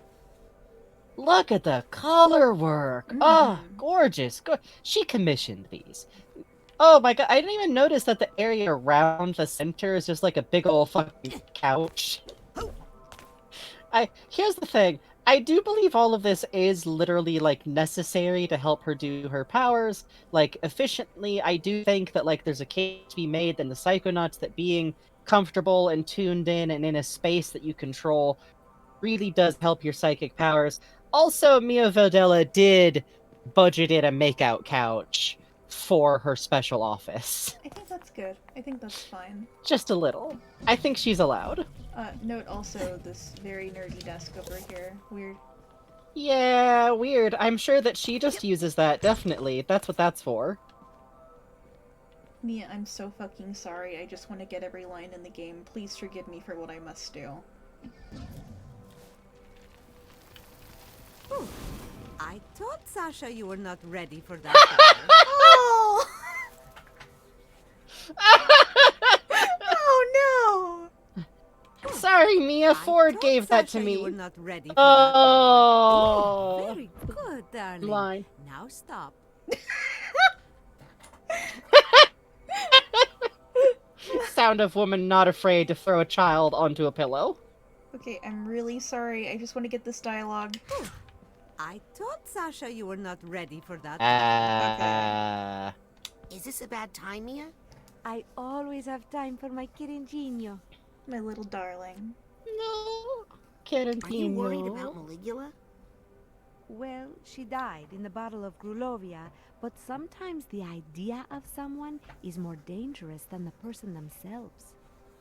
Look at the color work. Oh, gorgeous. She commissioned these. Oh my god, I didn't even notice that the area around the center is just like a big ol' fucking couch. Here's the thing. I do believe all of this is literally, like, necessary to help her do her powers, like, efficiently. I do think that, like, there's a case to be made in the Psychonauts that being comfortable and tuned in and in a space that you control really does help your psychic powers. Also, Mia Vodella did budget in a makeout couch for her special office. I think that's good. I think that's fine. Just a little. I think she's allowed. Note also this very nerdy desk over here. Weird. Yeah, weird. I'm sure that she just uses that, definitely. That's what that's for. Mia, I'm so fucking sorry. I just want to get every line in the game. Please forgive me for what I must do. Ooh, I thought, Sasha, you were not ready for that. Oh! Oh no! Sorry, Mia. Ford gave that to Sasha, me. you were not ready for Oh, that. Very good, darling. Line. Now stop. Sound of woman not afraid to throw a child onto a pillow. Okay, I'm really sorry. I just want to get this dialogue. I thought, Sasha, you were not ready for that. Is this a bad time, Mia? I always have time for my Kirinjinho. My little darling. No. Are you worried about Maligula? Well, she died in the Battle of Grulovia, but sometimes the idea of someone is more dangerous than the person themselves.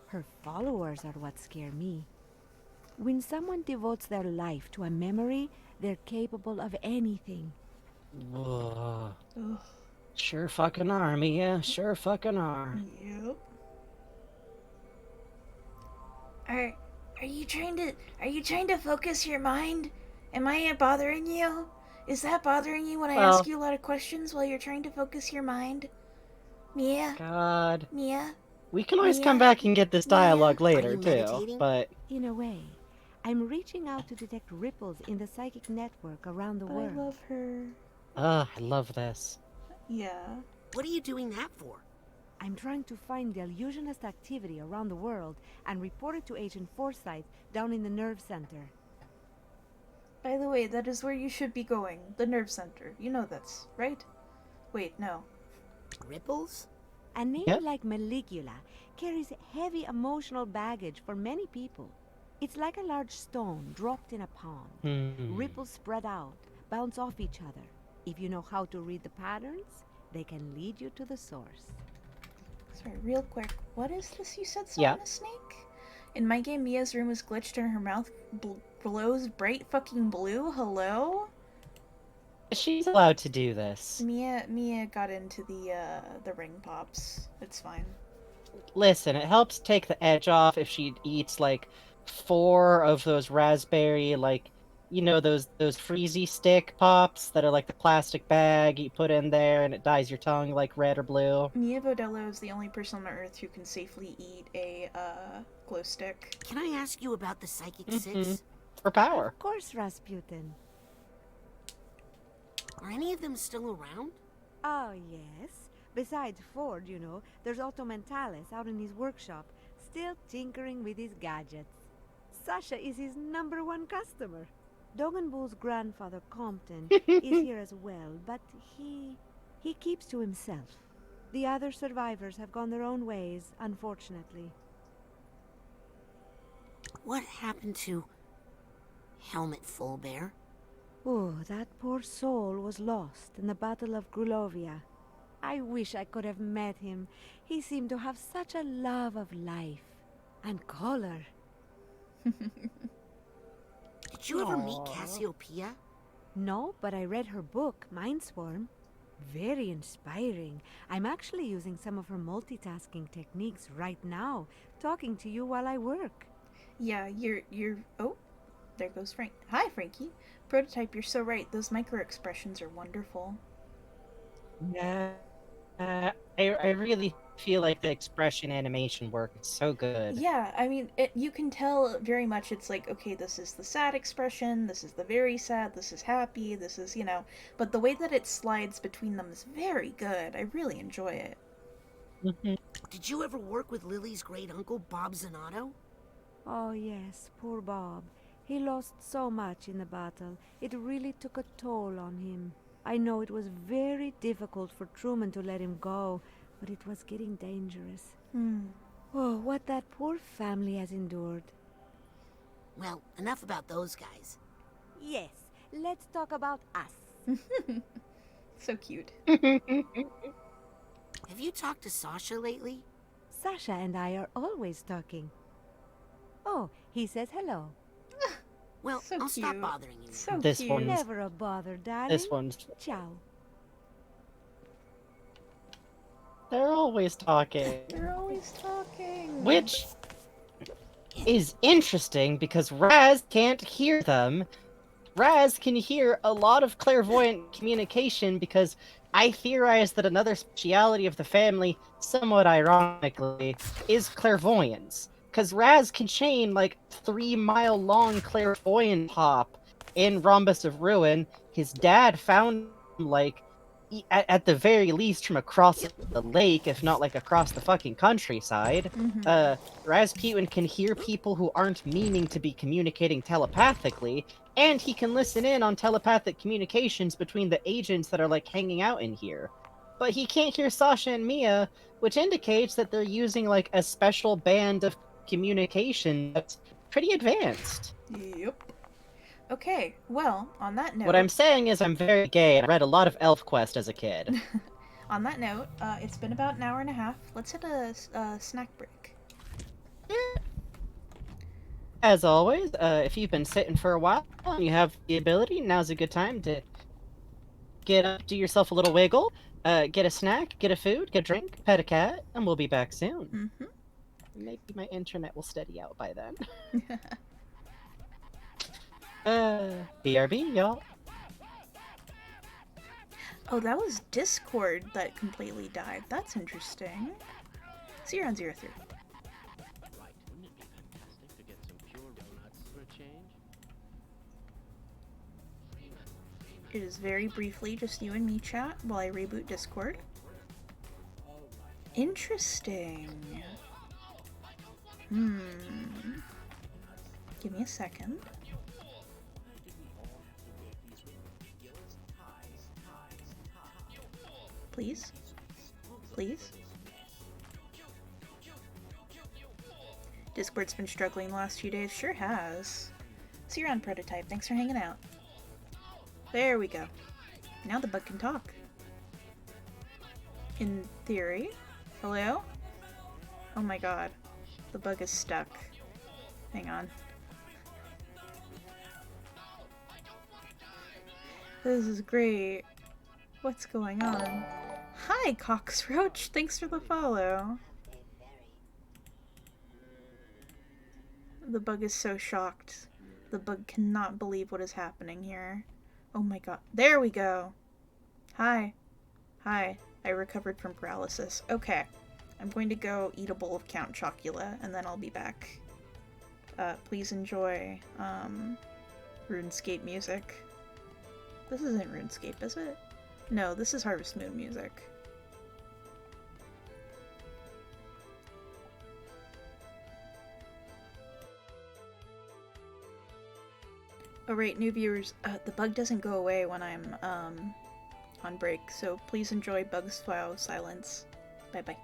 Her followers are what scare me. When someone devotes their life to a memory, they're capable of anything. Ugh. Sure fucking are, Mia. Sure fucking are. Yep. Are you trying to focus your mind? Am I bothering you? Is that bothering you when I ask you a lot of questions while you're trying to focus your mind? Mia? God. Mia? We can always come back and get this dialogue later, too, meditating? but... In a way, I'm reaching out to detect ripples in the psychic network around the world. I love her. I love this. Yeah. What are you doing that for? I'm trying to find the illusionist activity around the world and report it to Agent Forsyth down in the nerve center. By the way, that is where you should be going. The nerve center. You know this, right? Wait, no. Ripples? A name like Maligula carries heavy emotional baggage for many people. It's like a large stone dropped in a pond. Ripples spread out, bounce off each other. If you know how to read the patterns, they can lead you to the source. Sorry, real quick. What is this you said saw in a snake? In my game, Mia's room is glitched and her mouth glows bright fucking blue? Hello? She's allowed to do this. Mia got into the ring pops. It's fine. Listen, it helps take the edge off if she eats, like, 4 of those raspberry, like, you know, those freezy stick pops that are like the plastic bag you put in there and it dyes your tongue like red or blue. Mia Vodella is the only person on Earth who can safely eat a glow stick. Can I ask you about the Psychic Six? For power. Of course, Rasputin. Are any of them still around? Oh, yes. Besides Ford, you know, there's Otto Mentalis out in his workshop, still tinkering with his gadgets. Sasha is his #1 customer. Dogenbull's grandfather, Compton, is here as well, but he keeps to himself. The other survivors have gone their own ways, unfortunately. What happened to Helmet Fullbear? Oh, that poor soul was lost in the Battle of Grulovia. I wish I could have met him. He seemed to have such a love of life and color. Did you ever meet Aw. Cassiopeia? No, but I read her book, Mindswarm. Very inspiring. I'm actually using some of her multitasking techniques right now, talking to you while I work. Yeah, you're. Oh, there goes Frank. Hi, Frankie. Prototype, you're so right. Those micro expressions are wonderful. Yeah. I really feel like the expression animation work is so good. Yeah, I mean, you can tell very much it's like, okay, this is the sad expression, this is the very sad, this is happy, this is, but the way that it slides between them is very good. I really enjoy it. Did you ever work with Lily's great uncle, Bob Zanato? Oh, yes, poor Bob. He lost so much in the battle. It really took a toll on him. I know it was very difficult for Truman to let him go, but it was getting dangerous. Oh, what that poor family has endured. Well, enough about those guys. Yes, let's talk about us. So cute. Have you talked to Sasha lately? Sasha and I are always talking. Oh, he says hello. Well, So I'll stop cute. bothering you. So This cute. one's- Never a bother, darling. This one's. Ciao. They're always talking. They're always talking. Which is interesting because Raz can't hear them. Raz can hear a lot of clairvoyant communication because I theorize that another speciality of the family, somewhat ironically, is clairvoyance. Because Raz can chain like 3-mile-long clairvoyant hop in Rhombus of Ruin. His dad found like at the very least from across the lake, if not like across the fucking countryside. Rasputin can hear people who aren't meaning to be communicating telepathically, and he can listen in on telepathic communications between the agents that are like hanging out in here. But he can't hear Sasha and Mia, which indicates that they're using like a special band of communication that's pretty advanced. Yep. Okay, well, on that note... What I'm saying is I'm very gay, and I read a lot of ElfQuest as a kid. On that note, it's been about an hour and a half. Let's hit a snack break. As always, if you've been sitting for a while and you have the ability, now's a good time to get up, do yourself a little wiggle, get a snack, get a food, get a drink, pet a cat, and we'll be back soon. Maybe my internet will steady out by then. BRB, y'all. Oh, that was Discord that completely died. That's interesting. So you're on 03. It is very briefly just you and me chat while I reboot Discord. Interesting. Give me a second. Please? Please? Discord's been struggling the last few days. Sure has. So you're on Prototype. Thanks for hanging out. There we go. Now the bug can talk. In theory. Hello? Oh my god. The bug is stuck. Hang on. This is great. What's going on? Hi, Coxroach! Thanks for the follow. The bug is so shocked. The bug cannot believe what is happening here. Oh my god. There we go! Hi. Hi. I recovered from paralysis. Okay. I'm going to go eat a bowl of Count Chocula, and then I'll be back. Please enjoy, RuneScape music. This isn't RuneScape, is it? No, this is Harvest Moon music. Oh right, new viewers, the bug doesn't go away when I'm, on break, so please enjoy Bug's File Silence. Bye bye.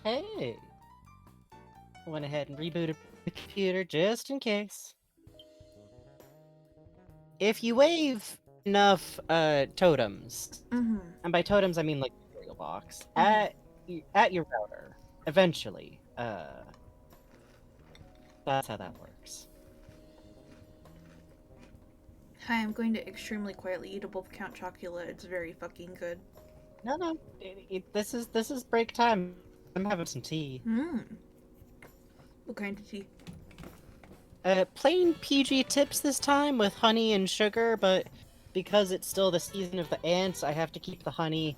Hey. Went ahead and rebooted the computer just in case. If you wave enough totems, and by totems I mean like cereal box, at your router, eventually, that's how that works. Hi, I'm going to extremely quietly eat a bowl of Count Chocula. It's very fucking good. No, this is break time. I'm having some tea. What kind of tea? Plain PG tips this time with honey and sugar, but because it's still the season of the ants, I have to keep the honey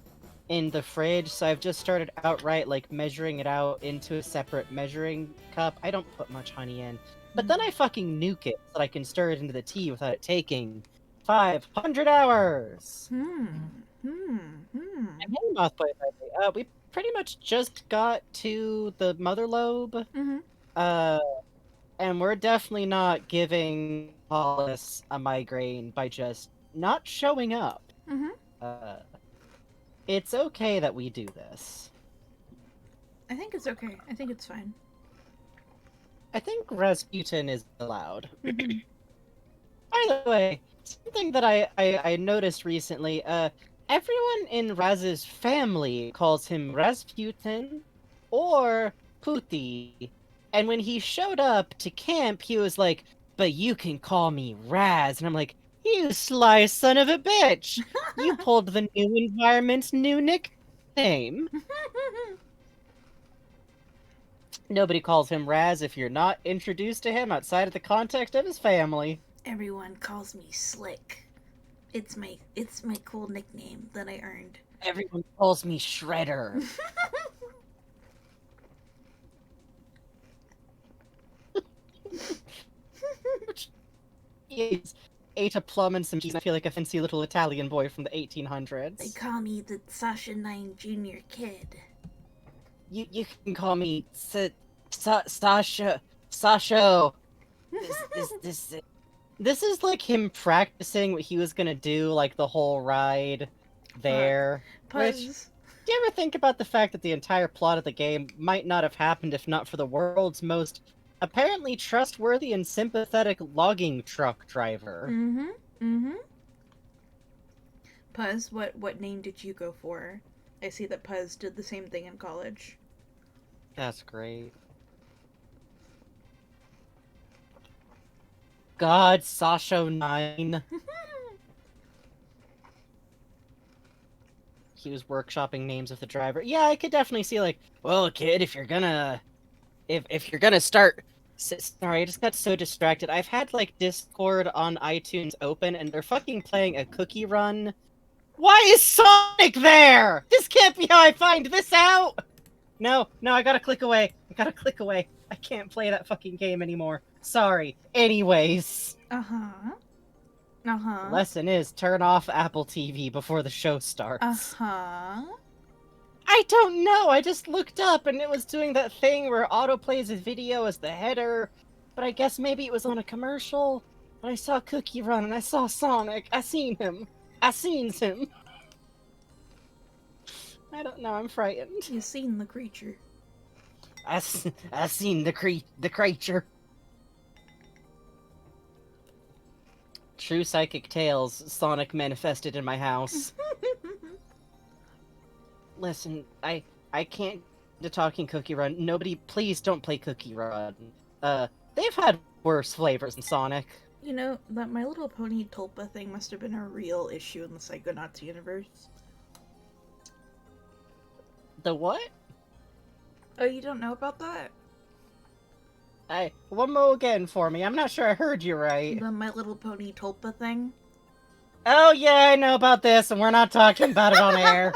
in the fridge, so I've just started outright, like, measuring it out into a separate measuring cup. I don't put much honey in, but then I fucking nuke it so that I can stir it into the tea without it taking 500 hours! And hey, Moth Boy, by the way, we pretty much just got to the mother lobe. And we're definitely not giving Hollis a migraine by just not showing up. It's okay that we do this. I think it's okay. I think it's fine. I think Rasputin is allowed. By the way, something that I noticed recently, everyone in Raz's family calls him Rasputin or Puti. And when he showed up to camp, he was like, "But you can call me Raz." And I'm like, "You sly son of a bitch! You pulled the new environment's new nickname." Nobody calls him Raz if you're not introduced to him outside of the context of his family. Everyone calls me Slick. It's my cool nickname that I earned. Everyone calls me Shredder. He's ate a plum and some cheese. I feel like a fancy little Italian boy from the 1800s. They call me the Sasha 9 Junior Kid. You can call me Sasha. This is like him practicing what he was gonna do, like the whole ride there. Which, do you ever think about the fact that the entire plot of the game might not have happened if not for the world's most apparently trustworthy and sympathetic logging truck driver? Puzz, what name did you go for? I see that Puzz did the same thing in college. That's great. God, Sasha 9. He was workshopping names of the driver. Yeah, I could definitely see, like, well, kid, if you're gonna start... Sorry, I just got so distracted. I've had, like, Discord on iTunes open, and they're fucking playing a cookie run. Why is Sonic there? This can't be how I find this out! No, I gotta click away. I can't play that fucking game anymore. Sorry. Anyways. Lesson is turn off Apple TV before the show starts. I don't know. I just looked up and it was doing that thing where auto plays a video as the header. But I guess maybe it was on a commercial. But I saw Cookie Run and I saw Sonic. I seen him. I don't know. I'm frightened. You seen the creature. I seen the creature. True psychic tales, Sonic manifested in my house. Listen, I can't to talking Cookie Run. Nobody, please don't play Cookie Run. They've had worse flavors than Sonic. You know, that My Little Pony Tulpa thing must have been a real issue in the Psychonauts universe. The what? Oh, you don't know about that? One more again for me. I'm not sure I heard you right. The My Little Pony Tulpa thing? Oh yeah, I know about this, and we're not talking about it on air.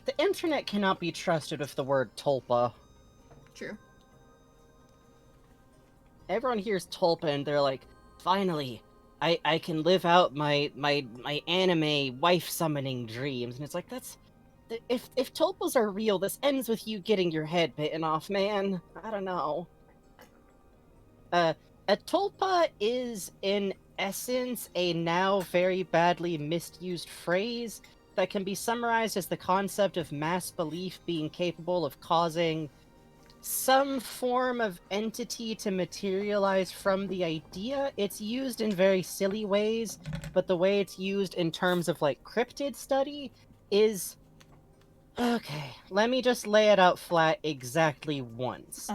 The internet cannot be trusted with the word tulpa. True. Everyone hears tulpa and they're like, finally, I can live out my anime wife summoning dreams. And it's like, that's... If tulpas are real, this ends with you getting your head bitten off, man. I don't know. A tulpa is, in essence, a now very badly misused phrase that can be summarized as the concept of mass belief being capable of causing some form of entity to materialize from the idea. It's used in very silly ways, but the way it's used in terms of like cryptid study is... Okay, let me just lay it out flat exactly once.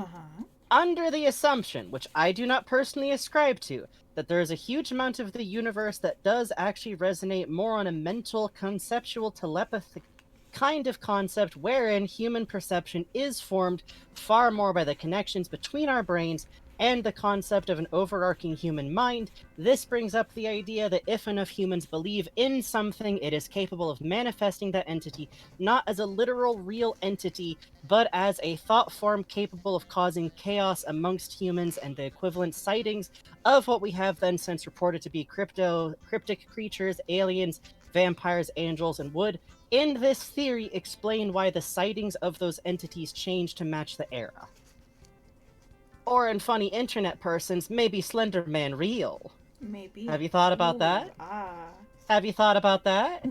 Under the assumption, which I do not personally ascribe to, that there is a huge amount of the universe that does actually resonate more on a mental, conceptual, telepathic kind of concept wherein human perception is formed far more by the connections between our brains and the concept of an overarching human mind. This brings up the idea that if enough humans believe in something, it is capable of manifesting that entity, not as a literal real entity, but as a thought form capable of causing chaos amongst humans, and the equivalent sightings of what we have then since reported to be cryptic creatures, aliens, vampires, angels, and would, in this theory, explain why the sightings of those entities change to match the era. Or in funny internet persons, maybe Slender Man real. Maybe. Have you thought about that? Have you thought about that?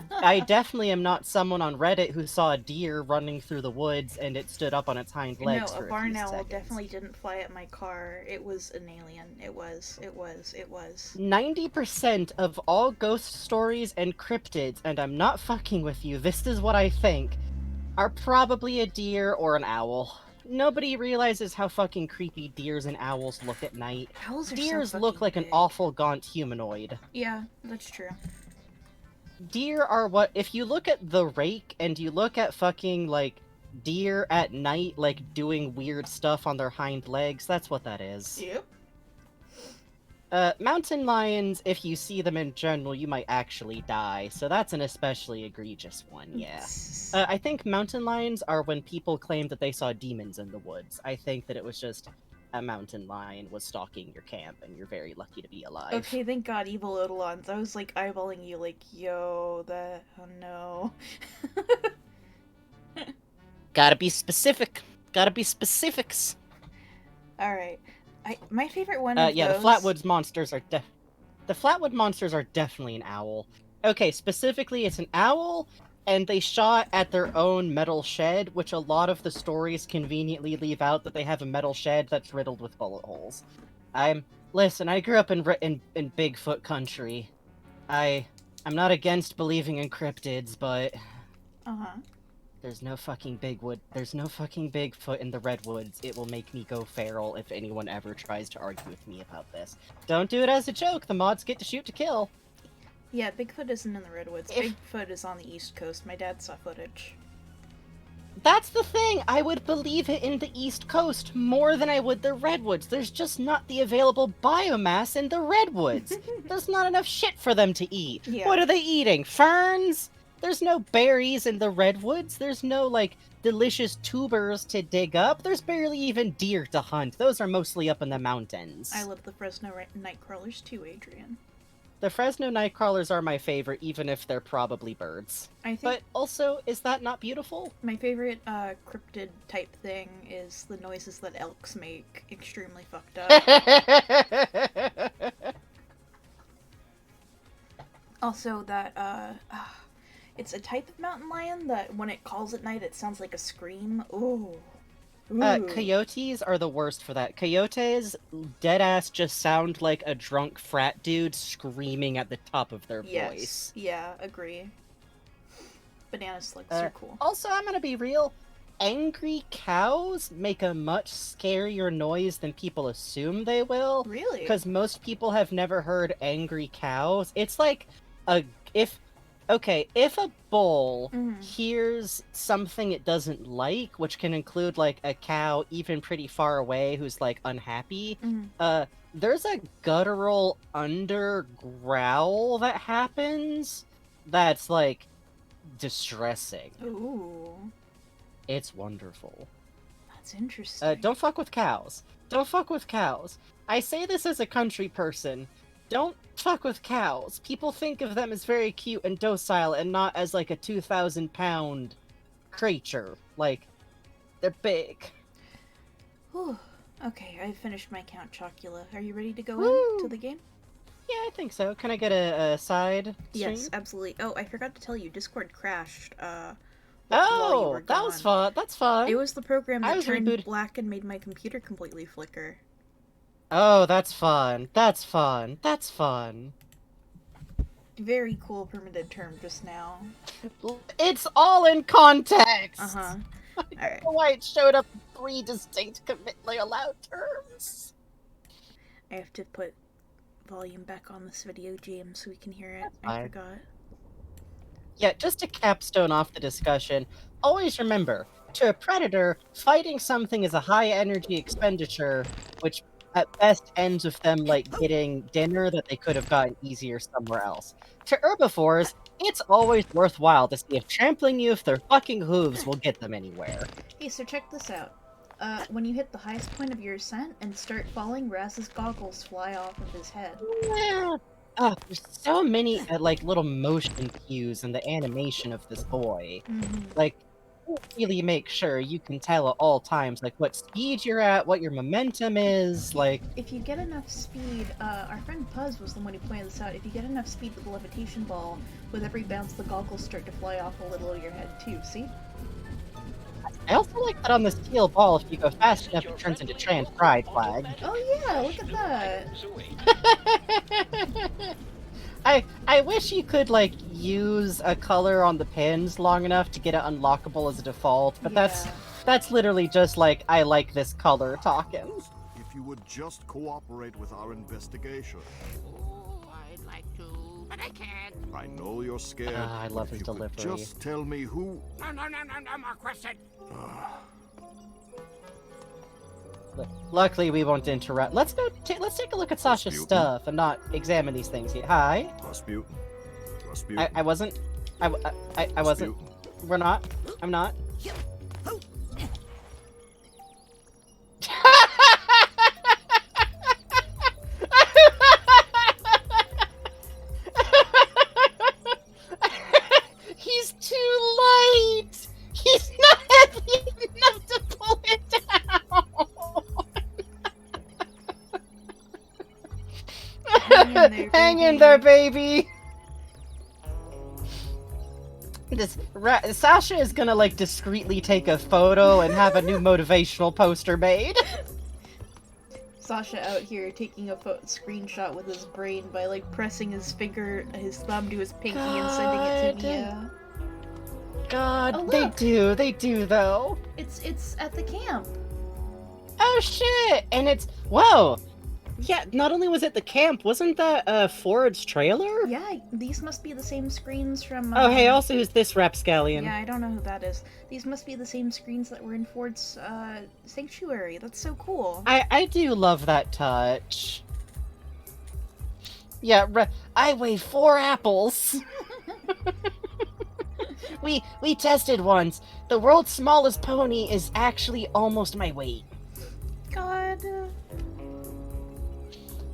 I definitely am not someone on Reddit who saw a deer running through the woods and it stood up on its hind legs No, for a a barn few owl seconds. definitely didn't fly at my car. It was an alien. It was. 90% of all ghost stories and cryptids, and I'm not fucking with you, this is what I think, are probably a deer or an owl. Nobody realizes how fucking creepy deers and owls look at night. Owls are so Deers look fucking like an big. awful gaunt humanoid. Yeah, that's true. Deer are what, if you look at The Rake and you look at fucking, like, deer at night, like, doing weird stuff on their hind legs, that's what that is. Yep. Mountain lions, if you see them in general, you might actually die, so that's an especially egregious one, yeah. I think mountain lions are when people claim that they saw demons in the woods. I think that it was just a mountain lion was stalking your camp, and you're very lucky to be alive. Okay, thank God, evil Eidolons. I was like eyeballing you, like, yo, that. Oh no. Gotta be specific. Gotta be specifics. Alright. My favorite one of yeah, those... the Flatwoods monsters are the Flatwood monsters are definitely an owl. Okay, specifically it's an owl, and they shot at their own metal shed, which a lot of the stories conveniently leave out that they have a metal shed that's riddled with bullet holes. Listen, I grew up in Bigfoot country. I'm not against believing in cryptids, but... There's no fucking Bigfoot in the redwoods. It will make me go feral if anyone ever tries to argue with me about this. Don't do it as a joke. The mods get to shoot to kill. Yeah, Bigfoot isn't in the redwoods. Bigfoot is on the East Coast. My dad saw footage. That's the thing. I would believe it in the East Coast more than I would the redwoods. There's just not the available biomass in the redwoods. There's not enough shit for them to eat. Yeah. What are they eating? Ferns? There's no berries in the redwoods. There's no, like, delicious tubers to dig up. There's barely even deer to hunt. Those are mostly up in the mountains. I love the Fresno Nightcrawlers too, Adrian. The Fresno Nightcrawlers are my favorite, even if they're probably birds. But also, is that not beautiful? My favorite cryptid type thing is the noises that elks make. Extremely fucked up. Also, that it's a type of mountain lion that when it calls at night, it sounds like a scream. Ooh. Coyotes are the worst for that. Coyotes, deadass, just sound like a drunk frat dude screaming at the top of their voice. Yeah, agree. Banana slugs are cool. Also, I'm gonna be real. Angry cows make a much scarier noise than people assume they will. Really? Because most people have never heard angry cows. It's like if a bull hears something it doesn't like, which can include, like, a cow even pretty far away who's, like, unhappy, there's a guttural under-growl that happens that's, like, distressing. Ooh. It's wonderful. That's interesting. Don't fuck with cows. Don't fuck with cows. I say this as a country person. Don't fuck with cows. People think of them as very cute and docile and not as, like, a 2,000-pound creature. Like, they're big. Whew. Okay, I finished my Count Chocula. Are you ready to go Woo! into the game? Yeah, I think so. Can I get a side stream? Yes, absolutely. Oh, I forgot to tell you, Discord crashed, while you were Oh, that gone. was fun. That's fun. It was the program I that was turned rebooted. black and made my computer completely flicker. Oh, that's fun. That's fun. That's fun. Very cool permitted term just now. It's all in context! Uh-huh. Alright. Why it showed up in 3 distinct commitly allowed terms. I have to put volume back on this video, James, so we can hear it. I Fine. forgot. Yeah, just to capstone off the discussion, always remember, to a predator, fighting something is a high energy expenditure, which at best ends with them, like, getting dinner that they could have gotten easier somewhere else. To herbivores, it's always worthwhile to see if trampling you with their fucking hooves will get them anywhere. Hey, so check this out. When you hit the highest point of your ascent and start falling, Raz's goggles fly off of his head. Yeah. There's so many, like, little motion cues in the animation of this boy. Like, really make sure you can tell at all times, like, what speed you're at, what your momentum is, like... If you get enough speed, our friend Puzz was the one who pointed this out, if you get enough speed with the levitation ball, with every bounce the goggles start to fly off a little of your head too, see? I also like that on the steel ball, if you go fast enough, it turns into trans pride flag. Oh yeah, look at that! I wish you could, like, use a color on the pins long enough to get it unlockable as a default, but that's literally just like, I like this color talking. If you would just cooperate with our investigation. Oh, I'd like to, but I can't. I know you're scared. I love his if you could delivery. just tell me who... No more questions. Luckily, we won't interrupt. Let's take a look at Sasha's stuff and not examine these things yet. Hi. Rasputin. I wasn't. I wasn't. We're not. I'm not. He's too light. He's not heavy enough to pull it down. Hang in there, baby. Sasha is gonna, like, discreetly take a photo and have a new motivational poster made. Sasha out here taking a screenshot with his brain by, like, pressing his thumb to his pinky and sending it to Mia. God, Oh, they do though. It's at the camp. Oh shit! And it's whoa. Yeah, not only was it the camp, wasn't that Ford's trailer? Yeah, these must be the same screens from. Oh hey, also who's this rapscallion? Yeah, I don't know who that is. These must be the same screens that were in Ford's sanctuary. That's so cool. I do love that touch. Yeah, I weigh 4 apples. We tested once. The world's smallest pony is actually almost my weight. God.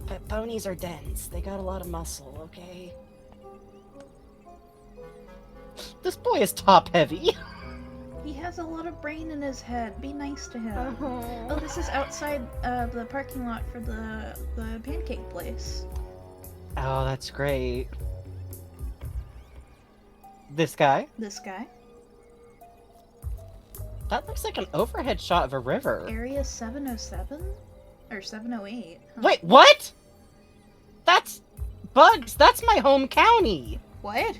But ponies are dense. They got a lot of muscle, okay? This boy is top heavy. He has a lot of brain in his head. Be nice to him. Oh, this is outside the parking lot for the pancake place. Oh, that's great. This guy? This guy. That looks like an overhead shot of a river. Area 707? Or 708. Huh. Wait, what? That's... Bugs, that's my home county. What?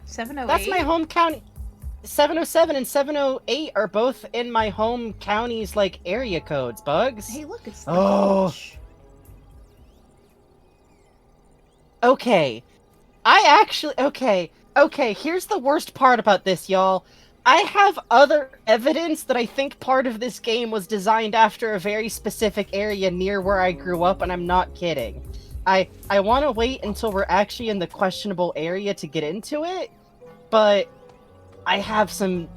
708? That's my home county. 707 and 708 are both in my home county's, like, area codes, Bugs. Hey, look, it's the beach. Okay. Okay, here's the worst part about this, y'all. I have other evidence that I think part of this game was designed after a very specific area near where I grew up, and I'm not kidding. I want to wait until we're actually in the questionable area to get into it, but I have some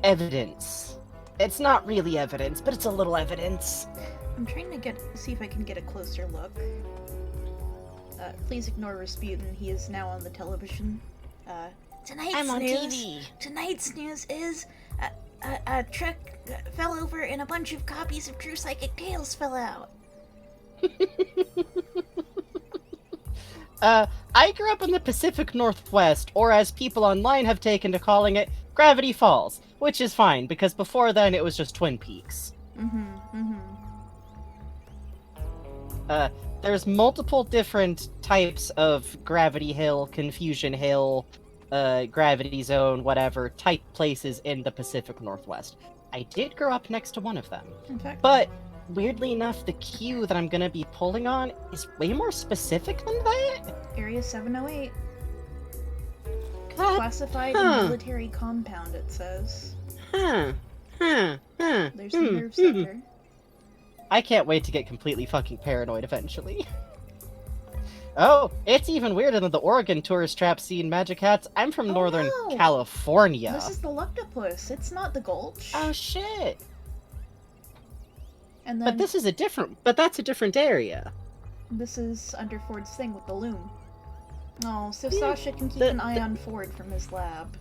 evidence. It's not really evidence, but it's a little evidence. I'm trying to see if I can get a closer look. Please ignore Rasputin. He is now on the television. Tonight's on news. TV. Tonight's news is a truck fell over and a bunch of copies of True Psychic Tales fell out. I grew up in the Pacific Northwest, or as people online have taken to calling it, Gravity Falls, which is fine, because before then it was just Twin Peaks. There's multiple different types of Gravity Hill, Confusion Hill, Gravity Zone, whatever, type places in the Pacific Northwest. I did grow up next to one of them. Okay. But, weirdly enough, the queue that I'm gonna be pulling on is way more specific than that. Area 708. God. Classified military compound, it says. There's the nerve center. I can't wait to get completely fucking paranoid eventually. Oh, it's even weirder than the Oregon tourist trap scene, Magic Hats. I'm from Northern California. This is the Luctopus. It's not the Gulch. Oh shit. And then But this is a different. But that's a different area. this is under Ford's thing with the loom. Oh, so Sasha can keep an eye on Ford from his lab.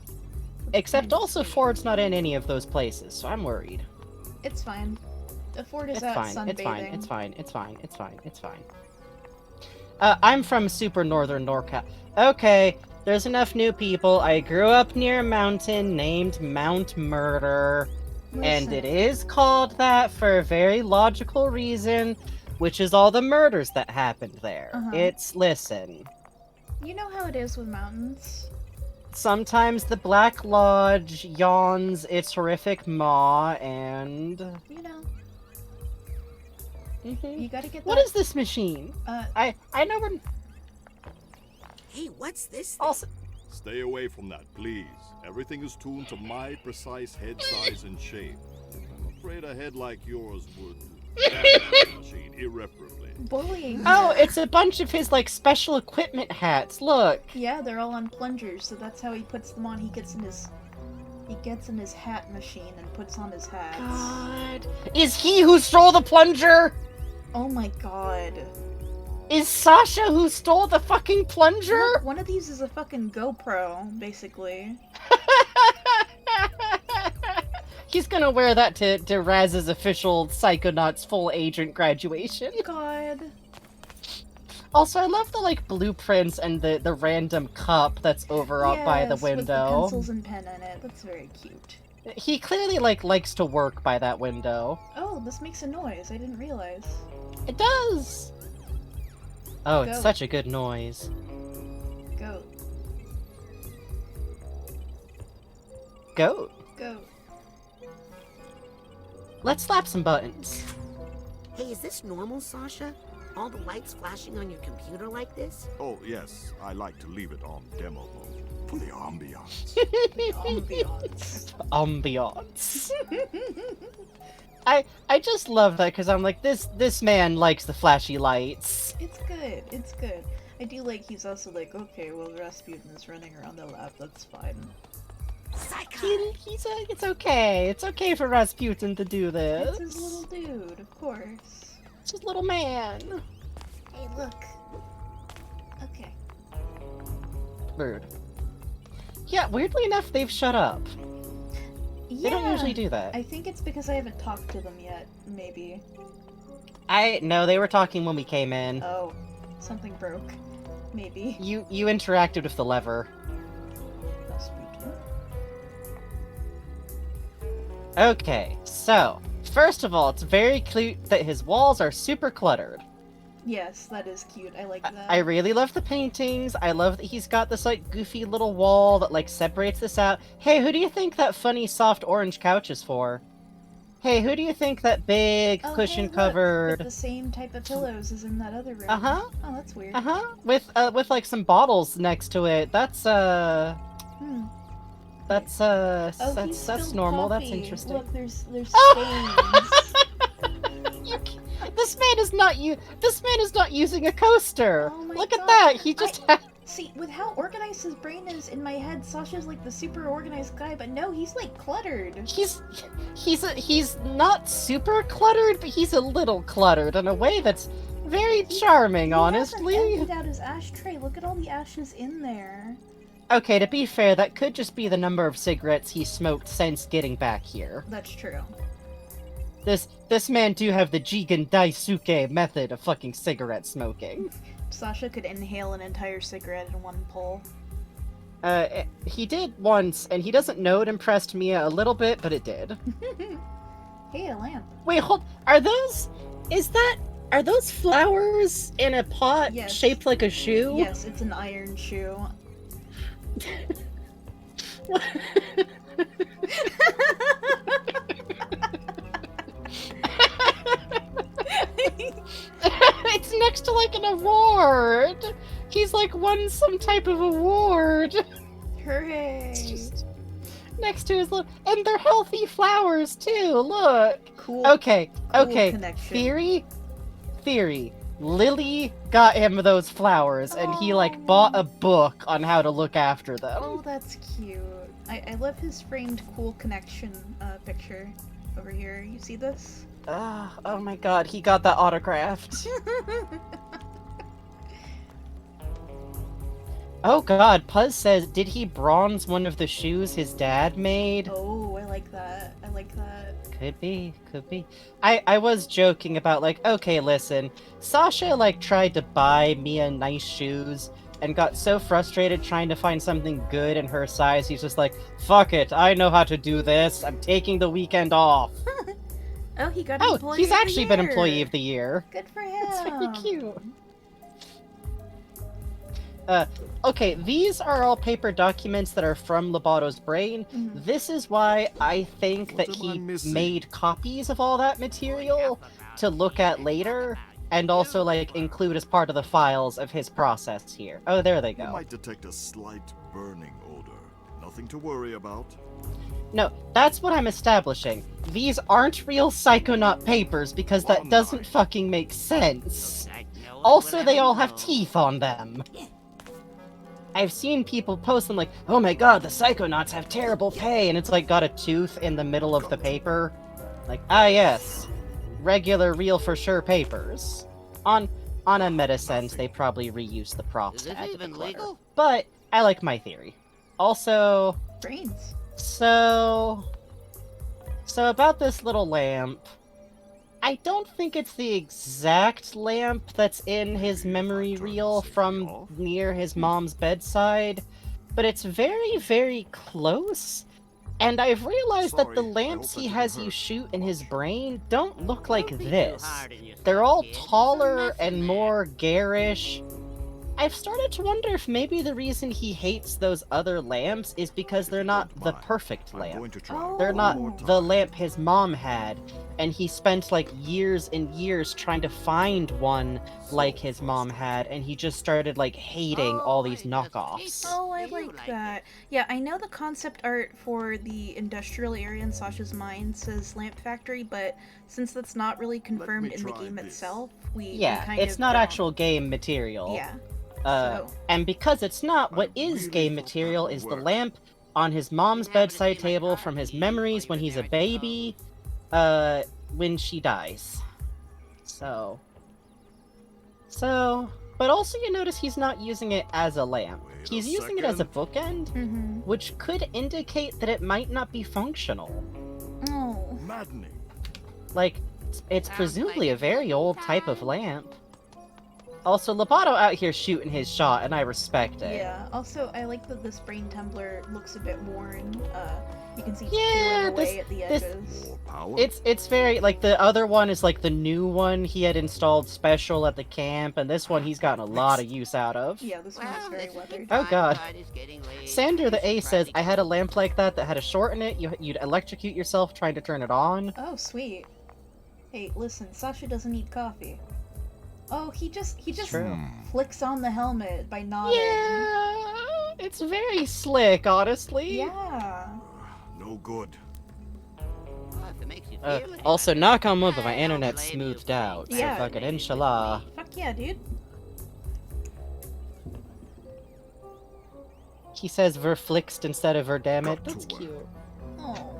Except also Ford's not in any of those places, so I'm worried. It's fine. The Ford is It's out fine. sunbathing. It's fine. It's fine. It's fine. It's fine. It's fine. I'm from super northern NorCal. Okay, there's enough new people. I grew up near a mountain named Mount Murder. And it is called that for a very logical reason, which is all the murders that happened there. Listen. You know how it is with mountains. Sometimes the Black Lodge yawns its horrific maw, and... You know. You gotta get that. What is this machine? I know we're... Hey, what's this? Also... Stay away from that, please. Everything is tuned to my precise head size and shape. I'm afraid a head like yours would damage the machine irreparably. Bullying. Oh, it's a bunch of his, like, special equipment hats, look! Yeah, they're all on plungers, so that's how he puts them on. He gets in his hat machine and puts on his hats. God. Is he who stole the plunger? Oh my god. Is Sasha who stole the fucking plunger? Look, one of these is a fucking GoPro, basically. He's gonna wear that to Raz's official Psychonauts full agent graduation. God. Also, I love the, like, blueprints and the random cup that's over up by the window. With the pencils and pen in it. That's very cute. He clearly, like, likes to work by that window. Oh, this makes a noise. I didn't realize. It does! Oh, it's Goat. such a good noise. Goat. Goat. Goat. Let's slap some buttons. Hey, is this normal, Sasha? All the lights flashing on your computer like this? Oh, yes. I like to leave it on demo mode for the ambiance. Ambiance. I just love that because I'm like, this man likes the flashy lights. It's good. It's good. I do like he's also like, okay, well, Rasputin is running around the lab. That's fine. It's okay. It's okay for Rasputin to do this. It's his little dude, of course. It's his little man. Hey, look. Okay. Rude. Yeah, weirdly enough, they've shut up. Yeah, They don't usually do that. I think it's because I haven't talked to them yet, maybe. No, they were talking when we came in. Oh, something broke. Maybe. You interacted with the lever. Okay, so, first of all, it's very cute that his walls are super cluttered. Yes, that is cute. I like that. I really love the paintings. I love that he's got this, like, goofy little wall that, like, separates this out. Hey, who do you think that funny soft orange couch is for? Hey, who do you think that big cushion-covered... The same type of pillows as in that other room. Uh-huh. Oh, that's weird. Uh-huh. With, like, some bottles next to it. That's, That's that's normal. Coffee. That's interesting. Look, there's stains. This man is not using a coaster. Oh my Look at God. that. He just See, with how organized his brain is in my head, Sasha's like the super organized guy, but no, he's like cluttered. He's not super cluttered, but he's a little cluttered in a way that's very charming, honestly. He hasn't emptied out his ashtray. Look at all the ashes in there. Okay, to be fair, that could just be the number of cigarettes he smoked since getting back here. That's true. This man do have the Jigen Daisuke method of fucking cigarette smoking. Sasha could inhale an entire cigarette in one pull. He did once, and he doesn't know it impressed Mia a little bit, but it did. Hey, a lamp. Wait, hold. Are those flowers in a pot shaped like a shoe? Yes, it's an iron shoe. It's next to like an award. He's like won some type of award. Hooray! It's just next to his little, and they're healthy flowers too. Look. Cool. Okay. Cool connection. Theory. Lily got him those flowers, and he like bought a book on how to look after them. Oh, that's cute. I love his framed cool connection picture over here. You see this? Oh my god, he got that autographed. Oh god, Puzz says, did he bronze one of the shoes his dad made? Oh, I like that. I like that. Could be. I was joking about like, okay, listen, Sasha like tried to buy Mia nice shoes and got so frustrated trying to find something good in her size, he's just like, fuck it, I know how to do this, I'm taking the weekend off. Oh, he got Employee of the Year. He's actually been Employee of the Year. Good for him. It's very cute. Okay, these are all paper documents that are from Lobato's brain. Mm-hmm. This is why I think that he made copies of all that material to look at later, and also, like, include as part of the files of his process here. Oh, there they You go. might detect a slight burning odor. Nothing to worry about. No, that's what I'm establishing. These aren't real Psychonaut papers, because that doesn't fucking make sense. Also, they all have teeth on them. I've seen people post them like, oh my god, the Psychonauts have terrible pay, and it's like got a tooth in the middle of the paper. Like, ah yes, regular, real for sure papers. On a meta sense, they probably reuse the props to add to the clutter. But I like my theory. Also, brains. So about this little lamp, I don't think it's the exact lamp that's in his memory reel from near his mom's bedside, but it's very, very close. And I've realized that the lamps he has you shoot in his brain don't look like this. They're all taller and more garish. I've started to wonder if maybe the reason he hates those other lamps is because they're not the perfect lamp. They're not the lamp his mom had, and he spent like years and years trying to find one like his mom had, and he just started like hating all these knockoffs. Oh, I like that. Yeah, I know the concept art for the industrial area in Sasha's mind says lamp factory, but since that's not really confirmed in the game itself, we kind it's of not don't. actual game material. Yeah. And because it's not, what is game material is the lamp on his mom's bedside table from his memories when he's a baby, when she dies. So, but also you notice he's not using it as a lamp. He's using it as a bookend, which could indicate that it might not be functional. Oh. Maddening. Like, it's presumably a very old type of lamp. Also, Lobato out here shooting his shot, and I respect it. Yeah, also, I like that this brain tumbler looks a bit worn. You can see Yeah, peeling away at the edges. It's very, like, the other one is, like, the new one he had installed special at the camp, and this one he's gotten a lot of use out of. Yeah, this one is very weathered. Oh god. Sandra the A says, I had a lamp like that had a short in it, you'd electrocute yourself trying to turn it on. Oh, sweet. Hey, listen, Sasha doesn't need coffee. Oh, he just flicks on the helmet by nodding. Yeah, it's very slick, honestly. Yeah. No good. Also, knock on wood, but my internet's smoothed out. Yeah. So fucking inshallah. Fuck yeah, dude. He says verflixt instead of verdammit. That's cute. Oh.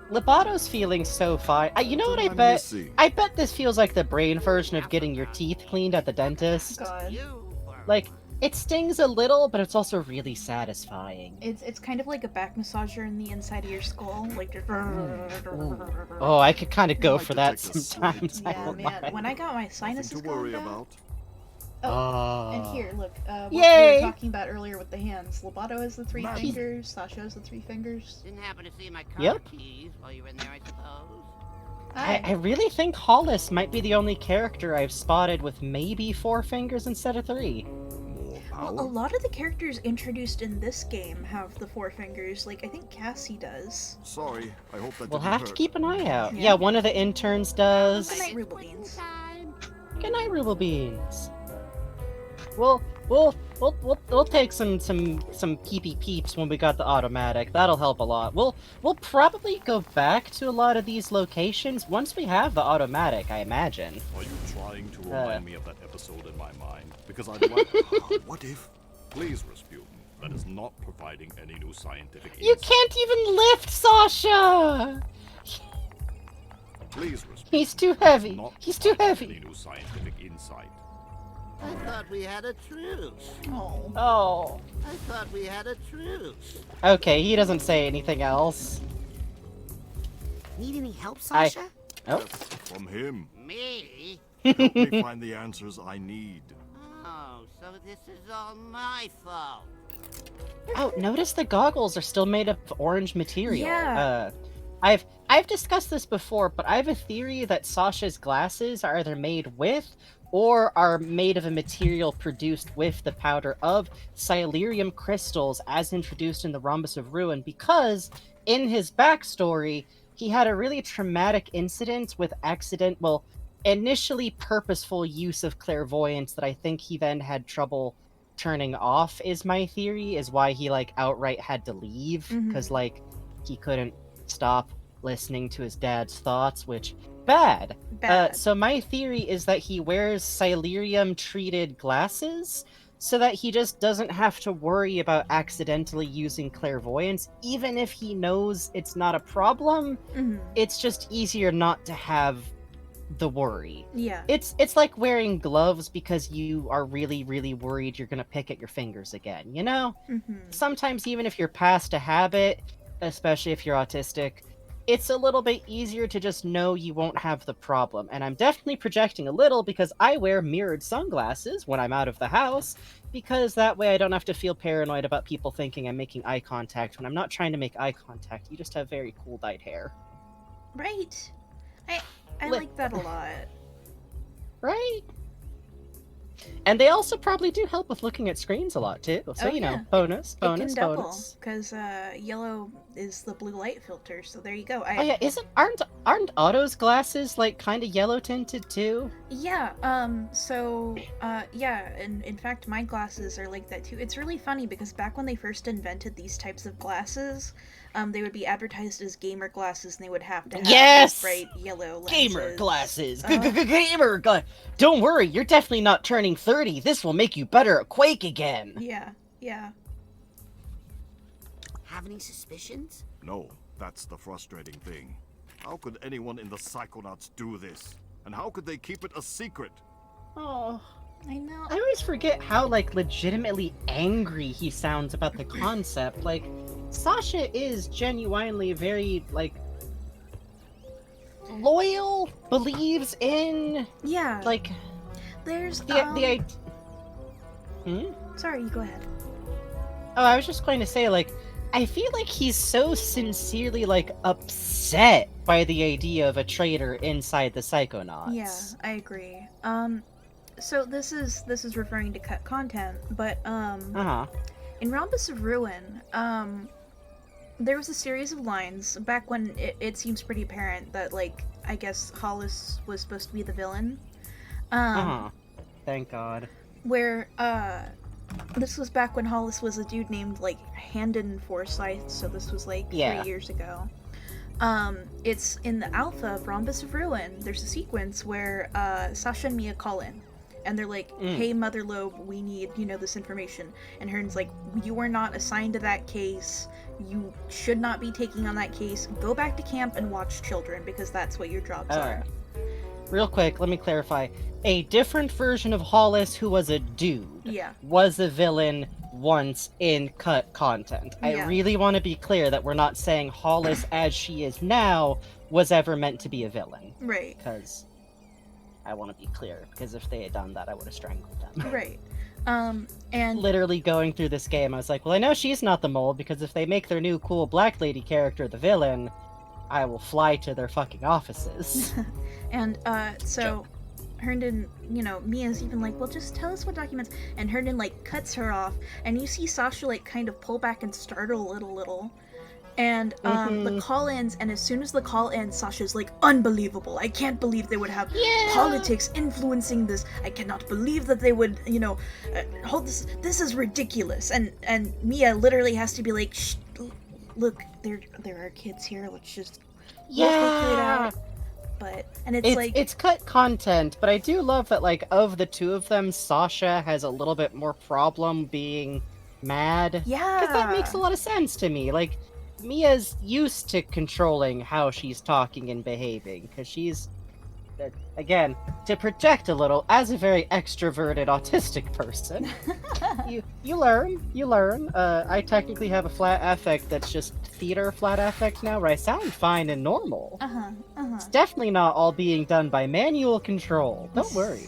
Lobato's feeling so fine. You know what I bet? I bet this feels like the brain version of getting your teeth cleaned at the dentist. God. Like, It stings a little, but it's also really satisfying. It's kind of like a back massager in the inside of your skull, like just. Oh, I could kind of go for that sometimes. Yeah, man. When I got my sinuses going down. And here, look. What we Yay! were talking about earlier with the hands. Lobato has the 3 fingers. Sasha has the 3 fingers. Didn't happen to see my car keys while you were in there, I suppose. I really think Hollis might be the only character I've spotted with maybe 4 fingers instead of 3. Well, a lot of the characters introduced in this game have the 4 fingers. Like, I think Cassie does. Sorry, I hope that We'll didn't have hurt. to keep an eye out. Yeah, one of the interns does. Good night, Ruble Beans. Good night, Ruble Beans. We'll take some peepee peeps when we got the automatic. That'll help a lot. We'll probably go back to a lot of these locations once we have the automatic, I imagine. Are you trying to remind me of that episode in my mind? Because I'd like... What if? Please, Rasputin. That is not providing any new scientific insight. You can't even lift, Sasha! Please, Rasputin. He's too heavy. He's too heavy. Any new scientific insight. I thought we had a truce. Oh. I thought we had a truce. Okay, he doesn't say anything else. Need any help, Sasha? Oh. Yes, from him. Me? Help me find the answers I need. Oh, so this is all my fault. Oh, notice the goggles are still made of orange material. Yeah. I've discussed this before, but I have a theory that Sasha's glasses are either made with or are made of a material produced with the powder of Silurium crystals as introduced in the Rhombus of Ruin, because in his backstory, he had a really traumatic incident with initially purposeful use of clairvoyance that I think he then had trouble turning off, is my theory, is why he, outright had to leave, because, he couldn't stop listening to his dad's thoughts, which... Bad. So my theory is that he wears Silurium-treated glasses so that he just doesn't have to worry about accidentally using clairvoyance, even if he knows it's not a problem. It's just easier not to have the worry. Yeah. It's like wearing gloves because you are really, really worried you're gonna pick at your fingers again, you know? Sometimes even if you're past a habit, especially if you're autistic, it's a little bit easier to just know you won't have the problem. And I'm definitely projecting a little because I wear mirrored sunglasses when I'm out of the house, because that way I don't have to feel paranoid about people thinking I'm making eye contact when I'm not trying to make eye contact. You just have very cool dyed hair. Right. I like that a lot. Right? And they also probably do help with looking at screens a lot too. So, bonus. It can double, because yellow is the blue light filter, so there you go. Aren't Otto's glasses, kind of yellow tinted too? Yeah, and in fact my glasses are like that too. It's really funny because back when they first invented these types of glasses, they would be advertised as gamer glasses, and they would have to have these bright yellow lenses. Gamer glasses! Gamer glasses! Don't worry, you're definitely not turning 30. This will make you better at Quake again! Yeah. Have any suspicions? No, that's the frustrating thing. How could anyone in the Psychonauts do this? And how could they keep it a secret? Oh, I know. I always forget how, legitimately angry he sounds about the concept. Sasha is genuinely very, loyal, believes in... Yeah. There's, the Sorry, you go ahead. Oh, I was just going to say, I feel like he's so sincerely, upset by the idea of a traitor inside the Psychonauts. Yeah, I agree. So this is referring to cut content, but, in Rhombus of Ruin, there was a series of lines back when it seems pretty apparent that, I guess Hollis was supposed to be the villain. Thank God. Where, this was back when Hollis was a dude named, Handon Forsyth, so this was, 3 years ago. It's in the alpha of Rhombus of Ruin, there's a sequence where, Sasha and Mia call in. And they're like, hey, Mother Lobe, we need, this information. And Hearn's like, you are not assigned to that case. You should not be taking on that case. Go back to camp and watch children, because that's what your jobs are. real quick, let me clarify. A different version of Hollis who was a dude was a villain once in cut content. I really want to be clear that we're not saying Hollis as she is now was ever meant to be a villain. Right. Because I want to be clear, because if they had done that, I would have strangled them. Right. And literally going through this game, I was like, well, I know she's not the mold, because if they make their new cool black lady character the villain, I will fly to their fucking offices. And, so, Herndon, you know, Mia's even like, well, just tell us what documents, and Herndon, like, cuts her off, and you see Sasha, like, kind of pull back and startle it a little. And, the call ends, and as soon as the call ends, Sasha's like, unbelievable, I can't believe they would have politics influencing this, I cannot believe that they would, you know, hold this is ridiculous, and Mia literally has to be like, shh, look, there are kids here, let's just we'll figure it out. But, and it's cut content, but I do love that, like, of the two of them, Sasha has a little bit more problem being mad. Yeah. Because that makes a lot of sense to me. Like, Mia's used to controlling how she's talking and behaving, because she's, again, to project a little, as a very extroverted autistic person, you learn. I technically have a flat affect that's just theater flat affect now, where I sound fine and normal. It's definitely not all being done by manual control. Don't worry.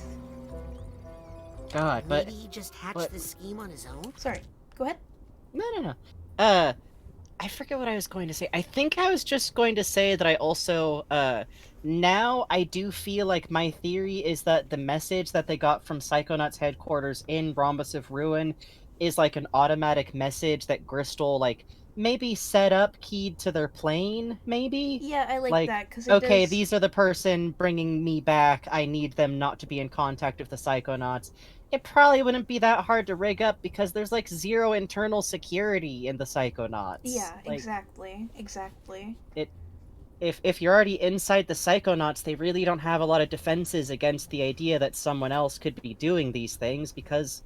God, but... Maybe he just hatched this scheme on his own? Sorry, go ahead. No. I forget what I was going to say. I think I was just going to say that I also, now I do feel like my theory is that the message that they got from Psychonauts headquarters in Rhombus of Ruin is like an automatic message that Gristle, like, maybe set up keyed to their plane, maybe? Yeah, I like that, because okay, these are the person bringing me back, I need them not to be in contact with the Psychonauts. It probably wouldn't be that hard to rig up because there's like zero internal security in the Psychonauts. Yeah, like, exactly. If you're already inside the Psychonauts, they really don't have a lot of defenses against the idea that someone else could be doing these things, because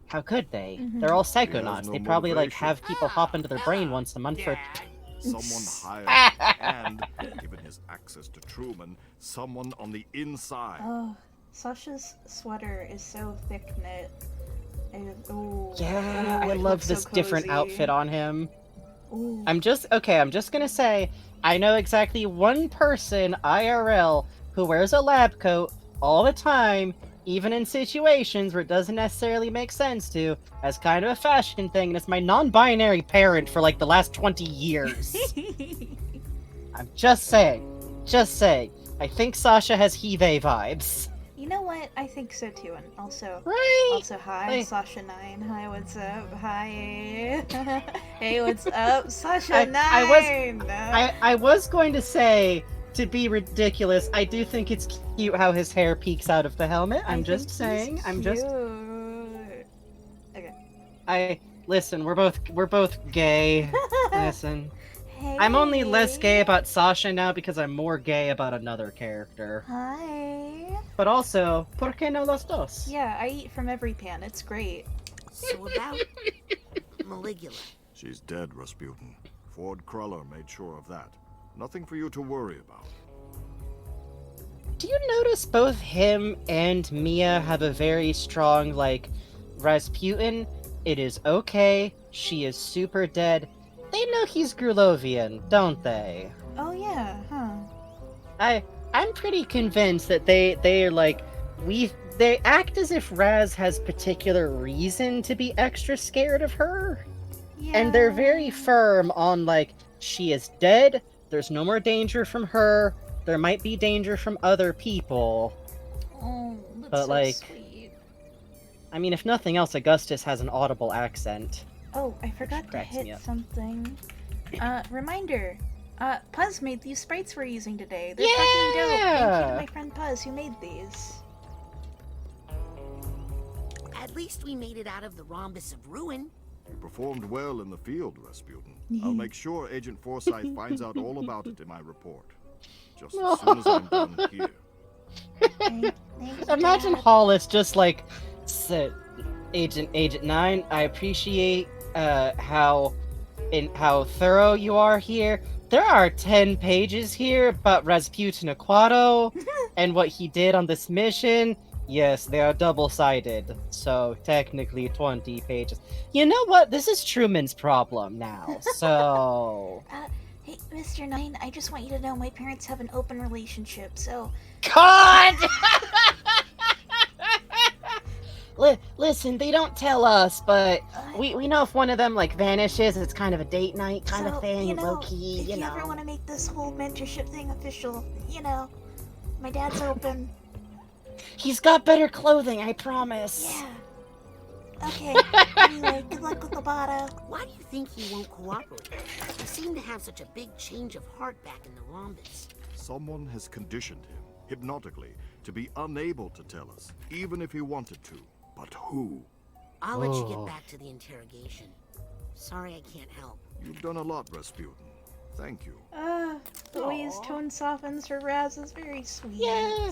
how could they? They're all Psychonauts. They probably like have people hop into their brain once a month for... Someone hired and, given his access to Truman, someone on the inside. Oh, Sasha's sweater is so thick knit. I love this different outfit on him. Ooh. I'm just gonna say, I know exactly one person, IRL, who wears a lab coat all the time, even in situations where it doesn't necessarily make sense to, as kind of a fashion thing, and it's my non-binary parent for like the last 20 years. I'm just saying. I think Sasha has he-they vibes. You know what? I think so too, and also, hi, Hey. Sasha9. Hi, what's up? Hi. Hey, what's up, Sasha9? I was going to say, to be ridiculous, I do think it's cute how his hair peeks out of the helmet. I'm just saying. Okay. Listen, we're both gay. Listen. Hey. I'm only less gay about Sasha now because I'm more gay about another character. Hi. But also, ¿por qué no los dos? Yeah, I eat from every pan. It's great. So about Maligula. She's dead, Rasputin. Ford Cruller made sure of that. Nothing for you to worry about. Do you notice both him and Mia have a very strong, like, Rasputin, it is okay, she is super dead. They know he's Grulovian, don't they? Oh yeah, huh. I'm pretty convinced that they're like, they act as if Raz has particular reason to be extra scared of her. Yeah. And they're very firm on, like, she is dead, there's no more danger from her, there might be danger from other people. Oh, that's but so like, sweet. I mean, if nothing else, Augustus has an audible accent. Oh, I forgot to cracks me hit up. something. Reminder. Puz made these sprites we're using today. They're fucking dope. Thank you to my friend Puz who made these. At least we made it out of the Rhombus of Ruin. You performed well in the field, Rasputin. I'll make sure Agent Forsyth finds out all about it in my report. Just as soon as I'm done here. Imagine Hollis just like said, Agent 9, I appreciate how thorough you are here. there are 10 pages here about Rasputin Aquato and what he did on this mission. Yes, they are double-sided, so technically 20 pages. You know what? This is Truman's problem now, so... Hey, Mr. Nine, I just want you to know my parents have an open relationship, so... God! Listen, they don't tell us, but we know if one of them, like, vanishes, it's kind of a date night kind of thing, you know, low-key, if you ever want to make this whole mentorship thing official, you know, my dad's open. He's got better clothing, I promise. Yeah. Okay, anyway, good luck with Lobato. Why do you think he won't cooperate? He seemed to have such a big change of heart back in the Rhombus. Someone has conditioned him, hypnotically, to be unable to tell us, even if he wanted to. But who? I'll let you get back to the interrogation. Sorry I can't help. You've done a lot, Rasputin. Thank you. The way his tone softens for Raz is very sweet. Yeah.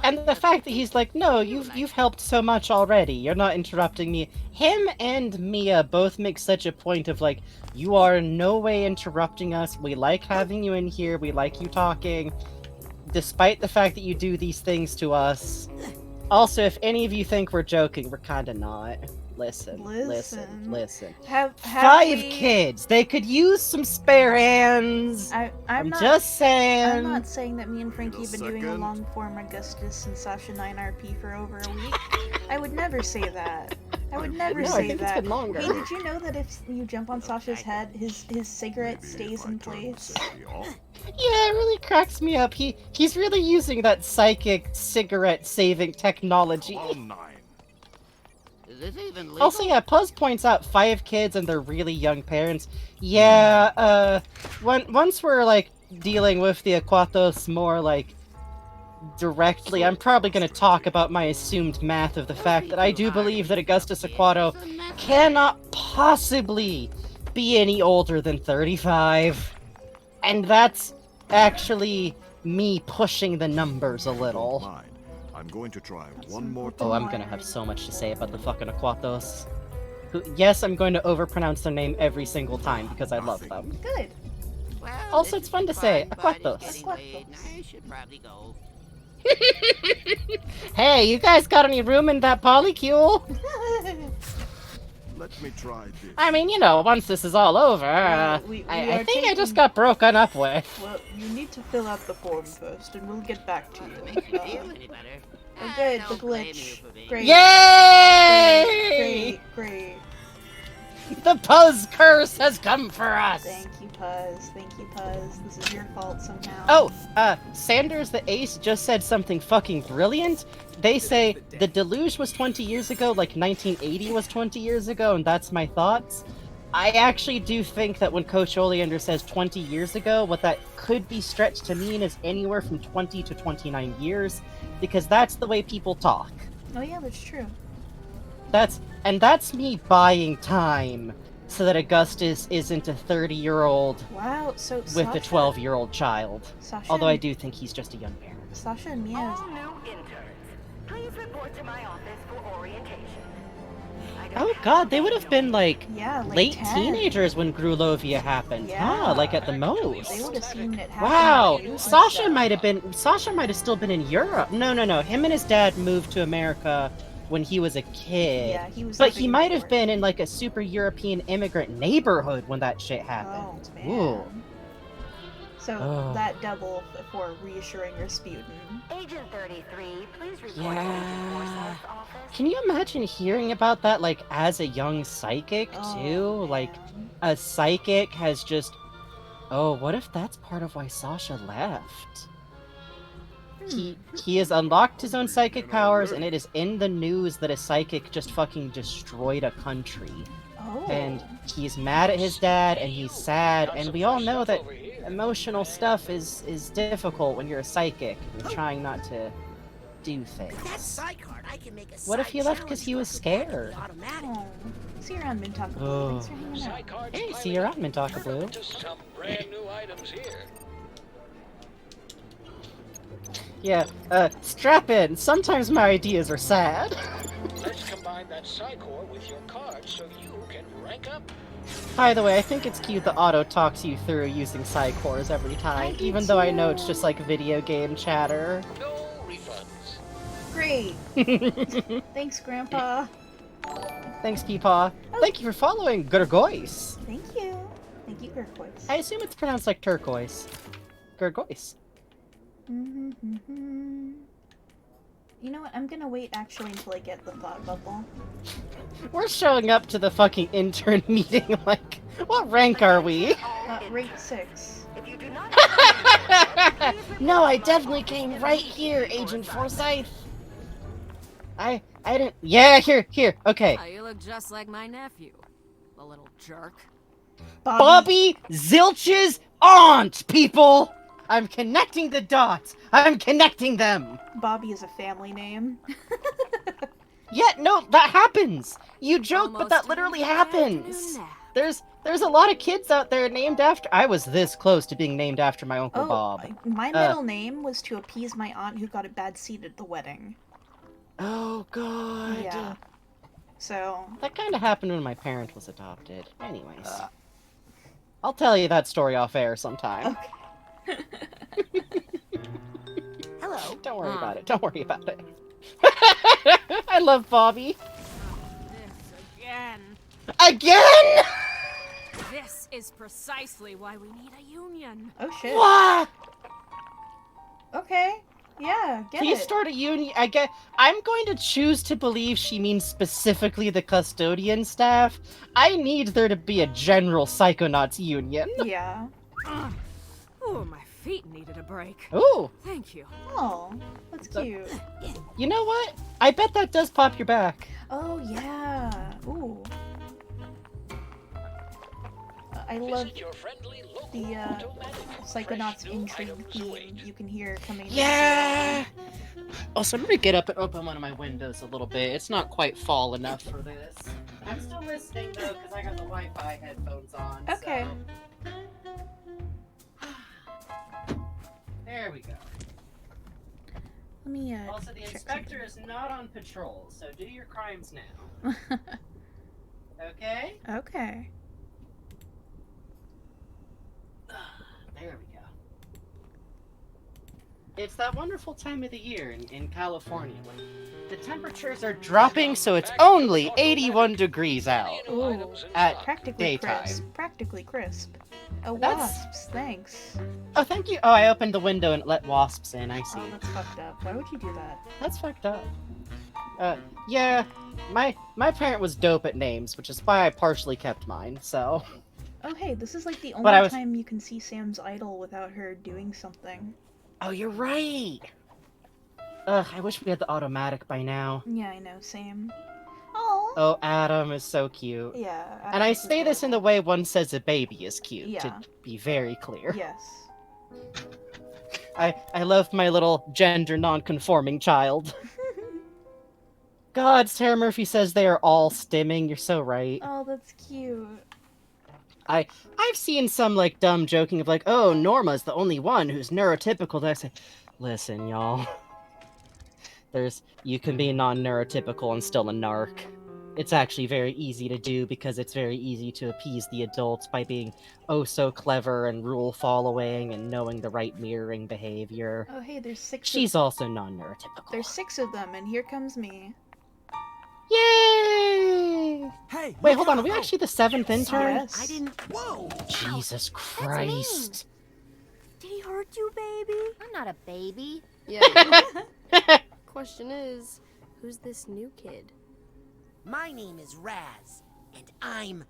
And the fact that he's like, no, you've helped so much already. You're not interrupting me. Him and Mia both make such a point of like, you are in no way interrupting us. We like having you in here. We like you talking. Despite the fact that you do these things to us. Also, if any of you think we're joking, we're kinda not. Listen. Have 5 kids. They could use some spare hands. I'm just saying. I'm not saying that me and Frankie have been doing a long form Augustus and Sasha 9RP for over a week. I would never say that. I would never say I think that. It's been longer. Hey, did you know that if you jump on Sasha's head, his cigarette stays in place? Yeah, it really cracks me up. He's really using that psychic cigarette saving technology. Is this even legal? Also, yeah, Puzz points out 5 kids and their really young parents. Yeah, once we're, like, dealing with the Aquatos more, like, directly, I'm probably gonna talk about my assumed math of the fact that I do believe that Augustus Aquato cannot possibly be any older than 35. And that's actually me pushing the numbers a little. I'm going to try one more time. Oh, I'm gonna have so much to say about the fucking Aquatos. Yes, I'm going to overpronounce their name every single time because I love them. Good. Well, Also, it's fun to say, Aquatos. I should probably go. Hey, you guys got any room in that polycule? Let me try this. I mean, you know, once this is all over, I think I just got broken up with. Well, you need to fill out the form first, and we'll get back to you. Oh, good, the glitch. Great. Yay! Great. The Puzz curse has come for us! Thank you, Puzz. This is your fault somehow. Oh, Sanders the Ace just said something fucking brilliant. They say the deluge was 20 years ago, like 1980 was 20 years ago, and that's my thoughts. I actually do think that when Coach Oleander says 20 years ago, what that could be stretched to mean is anywhere from 20 to 29 years, because that's the way people talk. Oh yeah, that's true. That's me buying time so that Augustus isn't a 30-year-old wow, so with a 12-year-old child. Sasha Although I do think he's just a young parent. Sasha and Mia. All new interns, please report to my office for orientation. Oh god, they would have been like, like late 10. Teenagers when Grulovia happened. Yeah. Like at the most. They would have seen it happen. Wow, Sasha might have still been in Europe. No. Him and his dad moved to America when he was a kid. Yeah, he was. But he might have been in like a super European immigrant neighborhood when that shit happened. Oh, man. Ooh. So that double for reassuring Rasputin. Agent 33, please report to Agent Forsyth's office. Can you imagine hearing about that, like, as a young psychic, too? Like, a psychic has just... Oh, what if that's part of why Sasha left? He has unlocked his own psychic powers, and it is in the news that a psychic just fucking destroyed a country. Oh. And he's mad at his dad, and he's sad, and we all know that emotional stuff is difficult when you're a psychic, and you're trying not to do things. That Psych card, I can make a What if he left because he was scared? Oh. See you around, Mintaka Blue. Oh. Thanks for hanging out. Hey, see you around, Mintaka Blue. Just some brand new items here. Yeah, strap in. Sometimes my ideas are sad. Let's combine that Psych core with your card so you can rank up. By the way, I think it's cute the auto talks you through using Psychors every time, even though I know it's just like video game chatter. No refunds. Great. Thanks, Grandpa. Thanks, Peepaw. Thank you for following Gurgoyce. Thank you. Thank you, Turquoise. I assume it's pronounced like turquoise. Gurgoyce. You know what? I'm gonna wait actually until I get the thought bubble. We're showing up to the fucking intern meeting like, what rank are we? Rate 6. No, I definitely came right here, Agent Forsyth. I didn't. Yeah, here, okay. Oh, you look just like my nephew, the little jerk. Bobby Zilch's aunt, people! I'm connecting the dots. I'm connecting them. Bobby is a family name. Yeah, no, that happens. You joke, but that literally happens. There's a lot of kids out there named after. I was this close to being named after my Uncle Bob. My middle name was to appease my aunt who got a bad seat at the wedding. Oh god. Yeah. So that kind of happened when my parent was adopted. Anyways, I'll tell you that story off air sometime. Okay. Hello. Don't worry about it. Don't worry about it. I love Bobby. This again. Again? This is precisely why we need a union. Oh shit. What? Okay. Yeah, get Please it. start a union. I'm going to choose to believe she means specifically the custodian staff. I need there to be a general Psychonauts union. Yeah. Oh, my feet needed a break. Ooh. Thank you. Oh, that's cute. You know what? I bet that does pop your back. Oh yeah. Ooh. I love the Psychonauts intrigue theme you can hear coming. Yeah. Also, I'm gonna get up and open one of my windows a little bit. It's not quite fall enough for this. I'm still listening though because I got the Wi-Fi headphones on. Okay. So... There we go. Let me Also, the inspector is not on patrol, so do your crimes now. Okay? Okay. There we go. It's that wonderful time of the year in California when the temperatures are dropping, so it's only 81 degrees out at practically daytime. crisp. Practically crisp. Oh, That's- wasps, thanks. Oh, thank you. Oh, I opened the window and let wasps in. I see. Oh, that's fucked up. Why would you do that? That's fucked up. Yeah, my parent was dope at names, which is why I partially kept mine, so... Oh, hey, this is like the But only time you can see Sam's idol without her doing something. Oh, you're right! Ugh, I wish we had the automatic by now. Yeah, I know, same. Oh. Oh, Adam is so cute. Yeah. And I say this in the way one says a baby is cute, to Yeah. be very clear. Yes. I love my little gender non-conforming child. God, Sarah Murphy says they are all stimming. You're so right. Oh, that's cute. I've seen some like dumb joking of like, oh, Norma's the only one who's neurotypical. And I say, listen, y'all. You can be non-neurotypical and still a narc. It's actually very easy to do because it's very easy to appease the adults by being oh so clever and rule following and knowing the right mirroring behavior. Oh, hey, there's 6 She's also non-neurotypical. There's 6 of them, and here comes me. Yay! Hey, wait, hold on. Are we actually the 7th intern? Yes. I didn't. Whoa! Jesus Christ! Did he hurt you, baby? I'm not a baby. Yeah. Question is, who's this new kid? My name is Raz, and I'm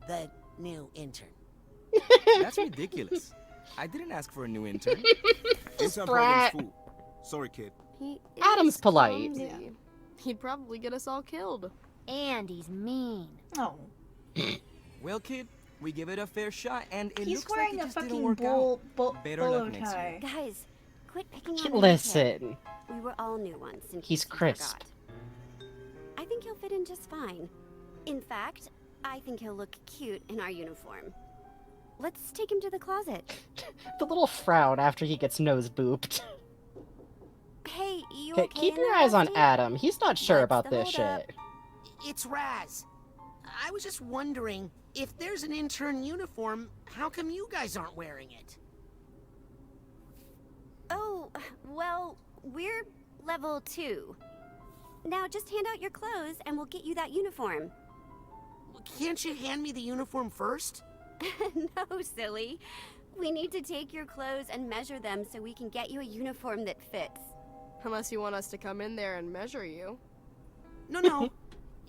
the new intern. That's ridiculous. I didn't ask for a new intern. Intern Brat. program's full. Sorry, kid. He Adam's is polite. clumsy. He'd probably get us all killed. And he's mean. Oh. Well, kid, we give it a fair shot, and it He's looks like wearing it a just didn't fucking work out. Better bolo luck next tie. year. Guys, quit picking on him. Listen, We were all new once, in he's case you crisp. forgot. I think he'll fit in just fine. In fact, I think he'll look cute in our uniform. Let's take him to the closet. The little frown after he gets nose booped. Hey, you Okay, okay keep in your there, eyes on Rusty? Adam. He's not sure What's about the this holdup? shit. It's Raz. I was just wondering, if there's an intern uniform, how come you guys aren't wearing it? Oh, well, we're level 2. Now just hand out your clothes and we'll get you that uniform. Can't you hand me the uniform first? No, silly. We need to take your clothes and measure them so we can get you a uniform that fits. Unless you want us to come in there and measure you. No.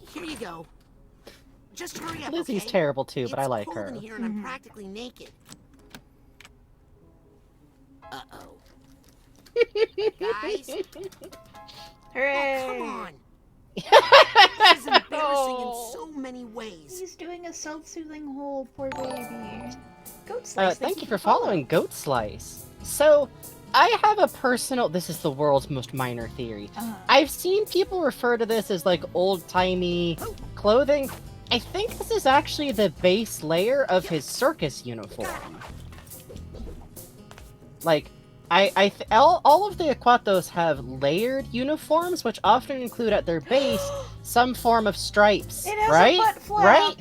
Here you go. Just hurry up, Lizzie's okay? terrible too, but I like It's her. cold in here and I'm practically naked. Uh-oh. Guys? Hooray! Oh, come on. This is embarrassing in so many ways. He's doing a self-soothing hole, poor baby. Goat Slice, Thank you for following Goat Slice. So, I have a personal... This is the world's most minor theory. I've seen people refer to this as, like, old-timey clothing. I think this is actually the base layer of his circus uniform. Like, all of the Aquatos have layered uniforms, which often include at their base some form of stripes, It has right? a butt flap. Right?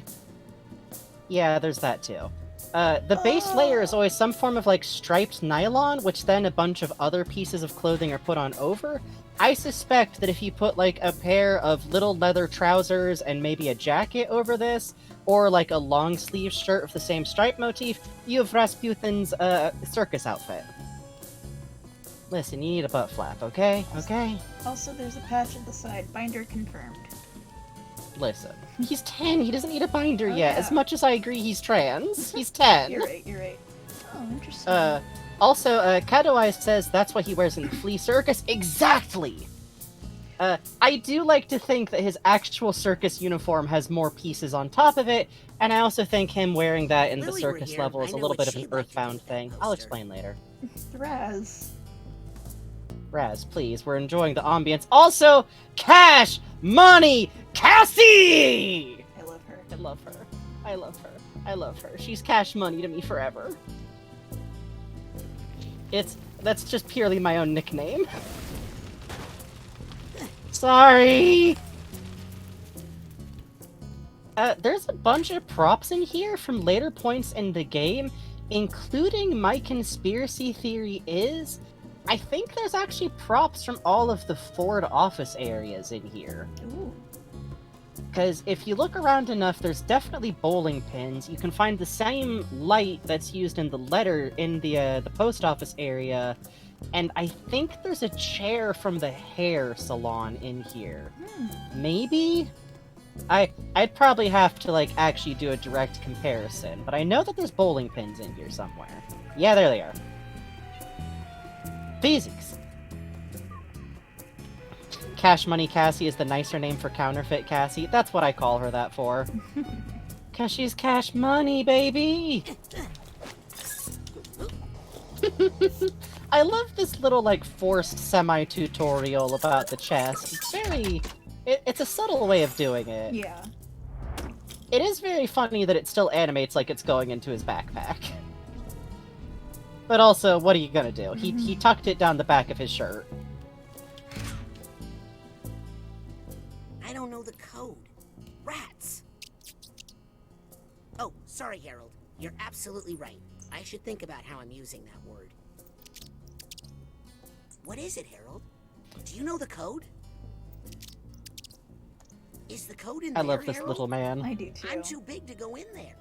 Yeah, there's that too. The base layer is always some form of like striped nylon, which then a bunch of other pieces of clothing are put on over. I suspect that if you put like a pair of little leather trousers and maybe a jacket over this, or like a long sleeve shirt with the same stripe motif, you have Rasputin's circus outfit. Listen, you need a butt flap, okay? Okay? Also, there's a patch at the side. Binder confirmed. Listen, he's 10, he doesn't need a binder yet. yeah. As much as I agree he's trans, he's 10. You're right. Oh, interesting. Also, Kadoai says that's what he wears in the flea circus. Exactly! I do like to think that his actual circus uniform has more pieces on top of it, and I also think him wearing that in the Lily were circus here. level is I a know little what bit of an she'd like to Earthbound thing. I'll explain later. Raz, please, we're enjoying the ambience. Also, Cash Money Cassie! I love her. I love her. I love her. I love her. She's Cash Money to me forever. That's just purely my own nickname. Sorry! There's a bunch of props in here from later points in the game, including my conspiracy theory is, I think there's actually props from all of the Ford office areas in here. Ooh. Because if you look around enough, there's definitely bowling pins. You can find the same light that's used in the post office area, and I think there's a chair from the hair salon in here. Maybe? I'd probably have to like actually do a direct comparison, but I know that there's bowling pins in here somewhere. Yeah, there they are. Physics. Cash Money Cassie is the nicer name for counterfeit Cassie. That's what I call her that for. Cause she's Cash Money, baby! I love this little, like, forced semi-tutorial about the chest. It's very... It's a subtle way of doing it. Yeah. It is very funny that it still animates like it's going into his backpack. But also, what are you gonna do? He tucked it down the back of his shirt. I don't know the code. Rats! Oh, sorry, Harold. You're absolutely right. I should think about how I'm using that word. What is it, Harold? Do you know the code? Is the code in there, I love this Harold? little man. I do too. I'm too big to go in there.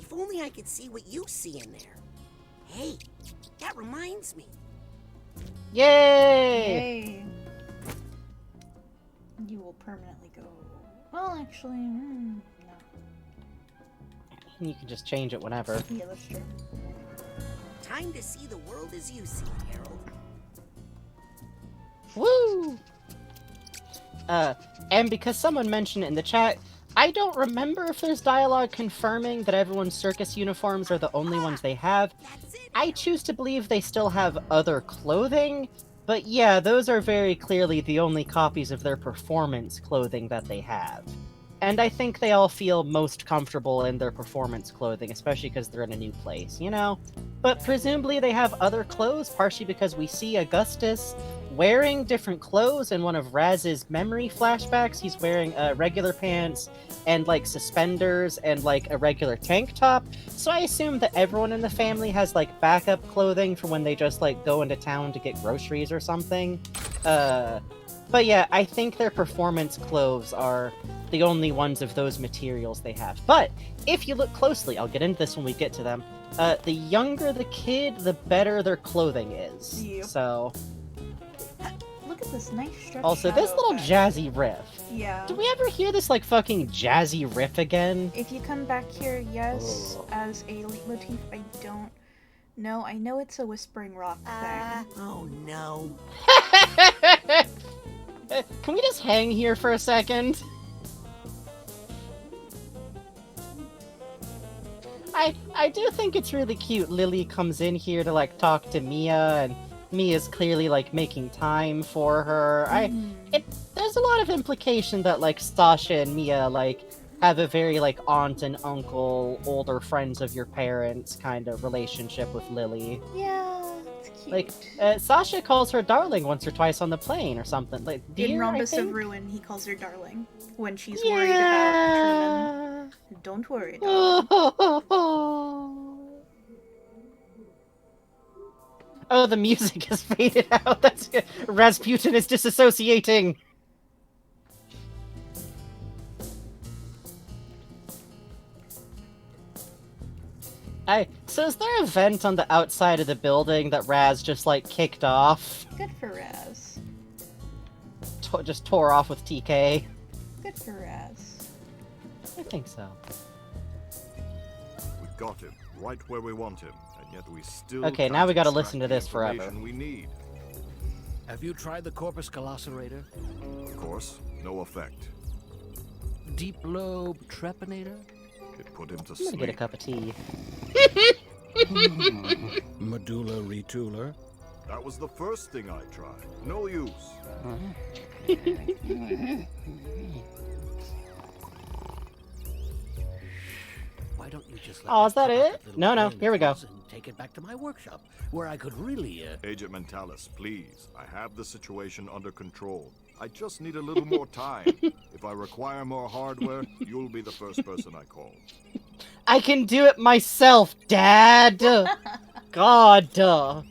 If only I could see what you see in there. Hey, that reminds me. Yay! You will permanently go... Well, actually, no. You can just change it whenever. Yeah, that's true. Time to see the world as you see, Harold. Woo! And because someone mentioned it in the chat, I don't remember if there's dialogue confirming that everyone's circus uniforms are the only ones they have. I choose to believe they still have other clothing, but yeah, those are very clearly the only copies of their performance clothing that they have. And I think they all feel most comfortable in their performance clothing, especially because they're in a new place, you know? But presumably they have other clothes, partially because we see Augustus wearing different clothes in one of Raz's memory flashbacks. He's wearing regular pants and like suspenders and like a regular tank top. So I assume that everyone in the family has like backup clothing for when they just like go into town to get groceries or something. But yeah, I think their performance clothes are the only ones of those materials they have. But if you look closely, I'll get into this when we get to them, the younger the kid, the better their clothing is. Yep. So... Look at this nice stretch Also, this shadow little effect. jazzy riff. Yeah. Do we ever hear this, like, fucking jazzy riff again? If you come back here, yes, as a leitmotif, I don't know. I know it's a Whispering Rock thing. Oh no. Can we just hang here for a second? I do think it's really cute. Lily comes in here to, like, talk to Mia, and Mia's clearly, like, making time for her. There's a lot of implication that, like, Sasha and Mia, like, have a very, like, aunt and uncle, older friends of your parents kind of relationship with Lily. Yeah, it's cute. Like, Sasha calls her darling once or twice on the plane or something. Like, In dear, Rhombus I of think? Ruin, he calls her darling when she's worried about Truman. Don't worry, darling. Oh, the music has faded out. That's good. Rasputin is disassociating. So is there a vent on the outside of the building that Raz just, like, kicked off? Good for Raz. Just tore off with TK? Good for Raz. I think so. We got him, right where we want him, and yet we still Okay, now can't we gotta extract listen to the this forever. information we need. Have you tried the corpus calloserator? Of course, no effect. Deep lobe trepanator? It put him to I'm gonna sleep. get a cup of tea. Medulla retooler? That was the first thing I tried. No use. Why don't you just let Oh, me is that cut out it? little No, no, brain here we go. cells and take it back to my workshop, where I could really, Agent Mentalis, please. I have the situation under control. I just need a little more time. If I require more hardware, you'll be the first person I call. I can do it myself, Dad! God. God.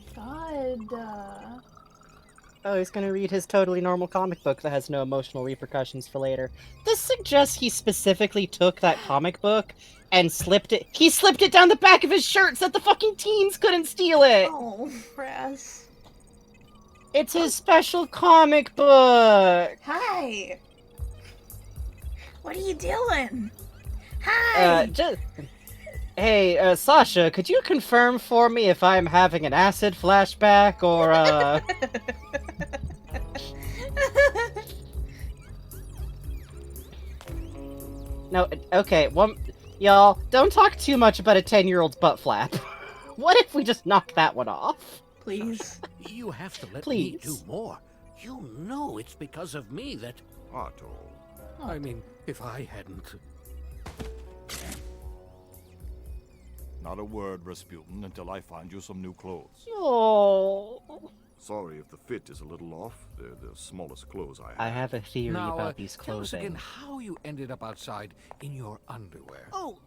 Oh, he's gonna read his totally normal comic book that has no emotional repercussions for later. This suggests he specifically took that comic book and slipped it. He slipped it down the back of his shirt so that the fucking teens couldn't steal it! Oh, Raz. It's his special comic book! Hi! What are you doing? Hi! Hey, Sasha, could you confirm for me if I'm having an acid flashback, or, No, okay, y'all, don't talk too much about a 10-year-old's butt flap. What if we just knock that one off? Please. You have to let Please. me do more. You know it's because of me that... Otto. I mean, if I hadn't... Not a word, Rasputin, until I find you some new clothes. Oh. Sorry if the fit is a little off. They're the smallest clothes I have. I have a theory Now, about these tell us again clothing. how you ended up outside in your underwear. Oh,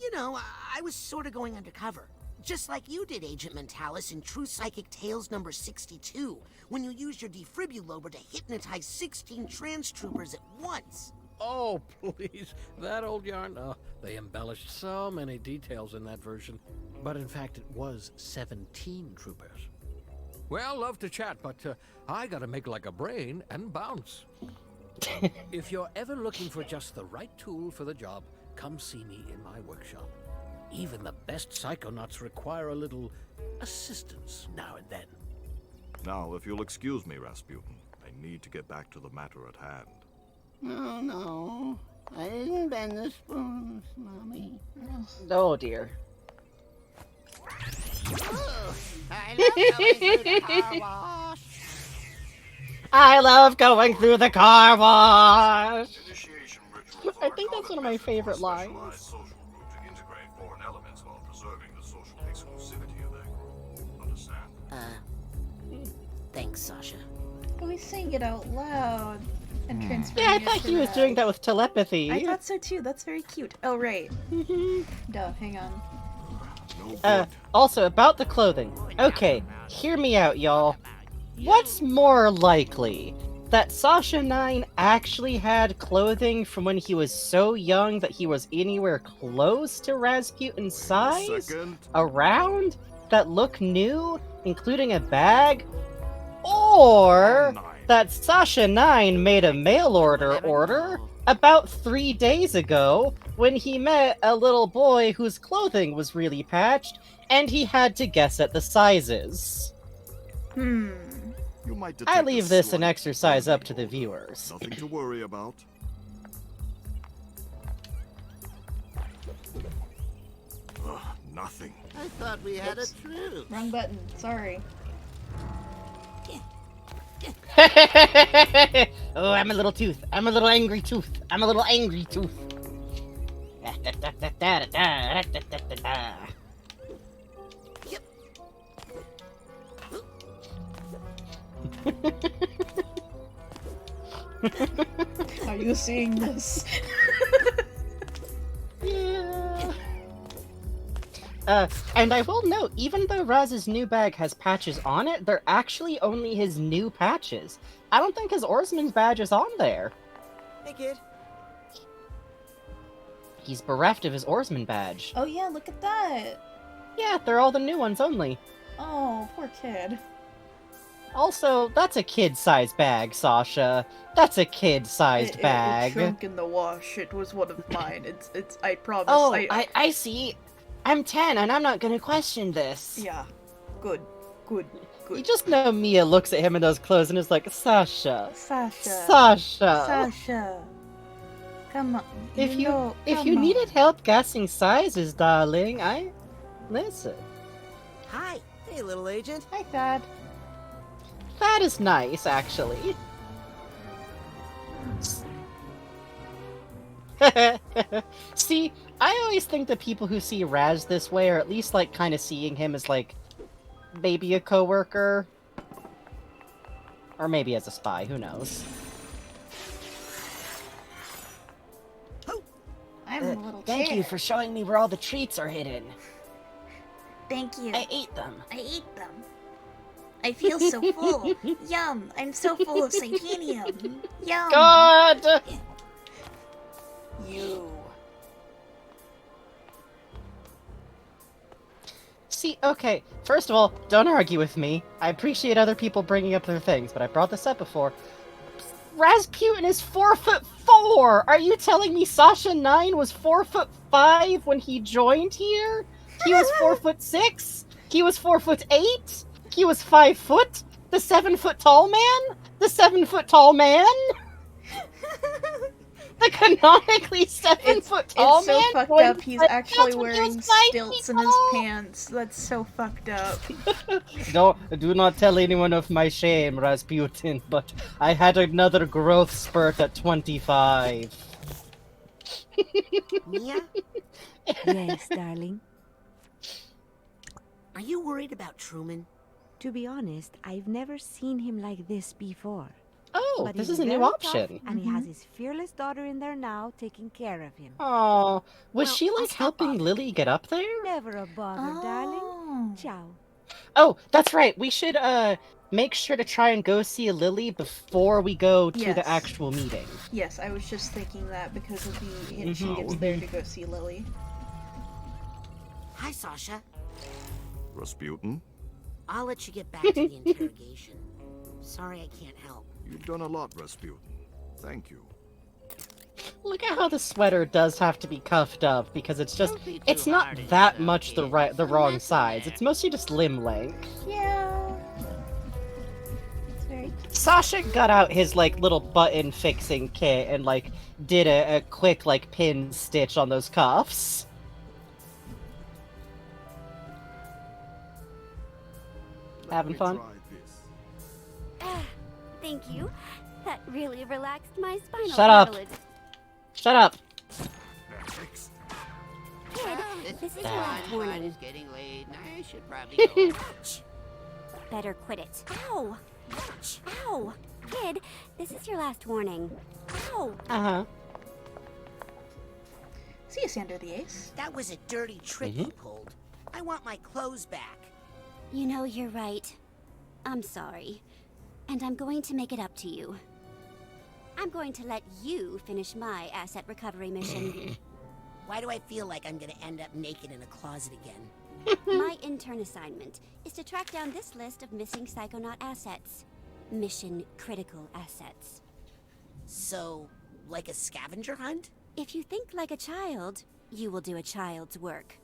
you know, I was sort of going undercover. Just like you did, Agent Mentalis, in True Psychic Tales number 62, when you used your defibrillator to hypnotize 16 trans troopers at once. Oh, please. That old yarn? Oh, they embellished so many details in that version. But in fact, it was 17 troopers. Well, love to chat, but I gotta make like a brain and bounce. If you're ever looking for just the right tool for the job, come see me in my workshop. Even the best psychonauts require a little assistance now and then. Now, if you'll excuse me, Rasputin, I need to get back to the matter at hand. Oh, no. I didn't bend the spoons, Mommy. Oh, dear. Oh, I love going through the car wash. I love going through the car wash! Initiation ritual I think that's one of my favorite lines. social group to integrate foreign elements while preserving the social exclusivity of their group. Understand? Thanks, Sasha. Oh, he's saying it out loud and transferring Yeah, I it thought to he was Raz. doing that with telepathy. I thought so too. That's very cute. Oh, right. Duh, hang on. Also, about the clothing. Okay, hear me out, y'all. What's more likely? That Sasha 9 actually had clothing from when he was so young that he was anywhere close to Rasputin's size? Around? That look new? Including a bag? Or that Sasha 9 made a mail order about 3 days ago when he met a little boy whose clothing was really patched and he had to guess at the sizes. You might I detect leave a this an slight exercise up to the viewers. Nothing to worry about. Nothing. I thought we had a truce. Wrong button. Sorry. Oh, I'm a little tooth. I'm a little angry tooth. I'm a little angry tooth. Are you seeing this? Yeah. And I will note, even though Raz's new bag has patches on it, they're actually only his new patches. I don't think his Oarsman's badge is on there. Hey, kid. He's bereft of his Oarsman badge. Oh yeah, look at that. Yeah, they're all the new ones only. Oh, poor kid. Also, that's a kid-sized bag, Sasha. That's a kid-sized bag. It shrunk in the wash. It was one of mine. It's. I promise. Oh, I see. I'm 10, and I'm not gonna question this. Yeah. Good. You just know Mia looks at him in those clothes and is like, Sasha. Come on. If you needed help guessing sizes, darling, listen. Hi. Hey, little agent. Hi, Thad. That is nice, actually. See, I always think that people who see Raz this way are at least, like, kind of seeing him as, like, maybe a coworker. Or maybe as a spy, who knows. I'm a little Thank you for showing me where all the treats are hidden. Thank you. I ate them. I ate them. I feel so full. Yum. I'm so full of titanium. Yum. God! You. See, okay, first of all, don't argue with me. I appreciate other people bringing up their things, but I brought this up before. Rasputin is 4'4". Are you telling me Sasha 9 was 4'5" when he joined here? He was 4'6". He was 4'8". He was 5 foot. The 7 foot tall man. The 7 foot tall man. The canonically 7 foot tall man. It's so fucked up. He's actually wearing stilts in his pants. That's so fucked up. Do not tell anyone of my shame, Rasputin, but I had another growth spurt at 25. Mia? Yes, darling. Are you worried about Truman? To be honest, I've never seen him like this before. Oh, But this he's is a new very option. tough, and he has his fearless daughter in there now, taking care of him. Oh, was Well, she like helping Lily get up there? Never a bother, darling. Ciao. Oh, that's right. We should make sure to try and go see Lily before we go to Yes. the actual meeting. Yes, I was just thinking that because of the hint she gets there to go see Lily. Hi, Sasha. Rasputin, I'll let you get back to the interrogation. Sorry I can't help. you've done a lot, Rasputin. Thank you. Look at how the sweater does have to be cuffed up because it's not that much the wrong size. It's mostly just limb length. Yeah. It's very Sasha got out his like little button fixing kit and like did a quick like pin stitch on those cuffs. Having fun? Thank you. That really relaxed my spinal Shut up. cartilage. Shut up. This is your last warning. It's getting late. I should probably go. Better quit it. Ow! Ow! Kid, this is your last warning. Ow! Uh-huh. See you, Sander the Ace. That was a dirty trick you pulled. I want my clothes back. You know, you're right. I'm sorry. And I'm going to make it up to you. I'm going to let you finish my asset recovery mission. Why do I feel like I'm gonna end up naked in a closet again? My intern assignment is to track down this list of missing Psychonaut assets. Mission critical assets. So, like a scavenger hunt? If you think like a child, you will do a child's work.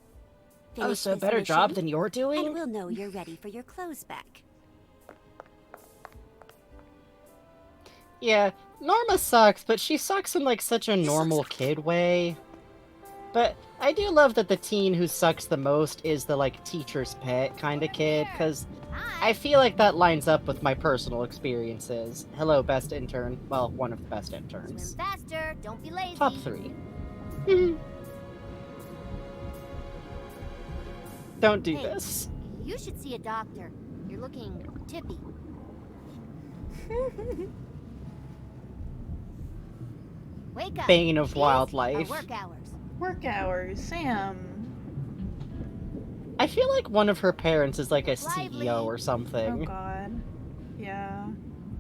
Oh, so a better job than you're doing? And we'll know you're ready for your clothes back. Yeah, Norma sucks, but she sucks in like such a normal kid way. But I do love that the teen who sucks the most is the like teacher's pet kind of kid, because I feel like that lines up with my personal experiences. Hello, best intern. Well, one of the best interns. Swim faster, don't be lazy. Top 3. Don't do this. You should see a doctor. You're looking tippy. Wake up. Bane of These wildlife. are work hours. Work hours, Sam. I feel like one of her parents is like a Lively. CEO or something. Oh god. Yeah.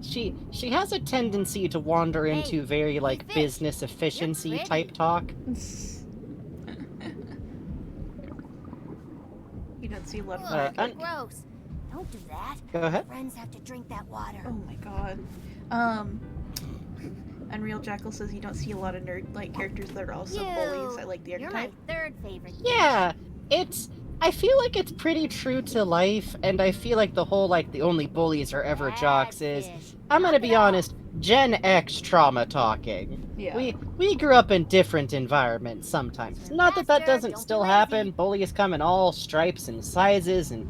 She has a tendency to wander into very like business efficiency type talk. You don't see love. Gross. Don't do that. Go ahead. Friends have to drink that water. Oh my god. Unreal Jackal says you don't see a lot of nerd-like characters that are also bullies. I like the You're my archetype. third favorite. Yeah, I feel like it's pretty true to life, and I feel like the whole like the only bullies are ever jocks is, I'm gonna be honest, Gen X trauma talking. Yeah. We grew up in different environments sometimes. Not that that doesn't still happen. Bullies come in all stripes and sizes and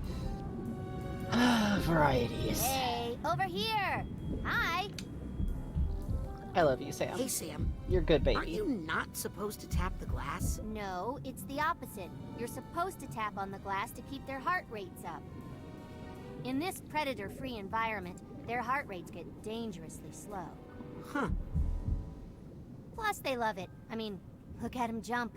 varieties. Hey, over here. Hi. I love you, Sam. Hey, Sam. You're good, baby. Aren't you not supposed to tap the glass? No, it's the opposite. You're supposed to tap on the glass to keep their heart rates up. In this predator-free environment, their heart rates get dangerously slow. Huh. Plus, they love it. I mean, look at them jump.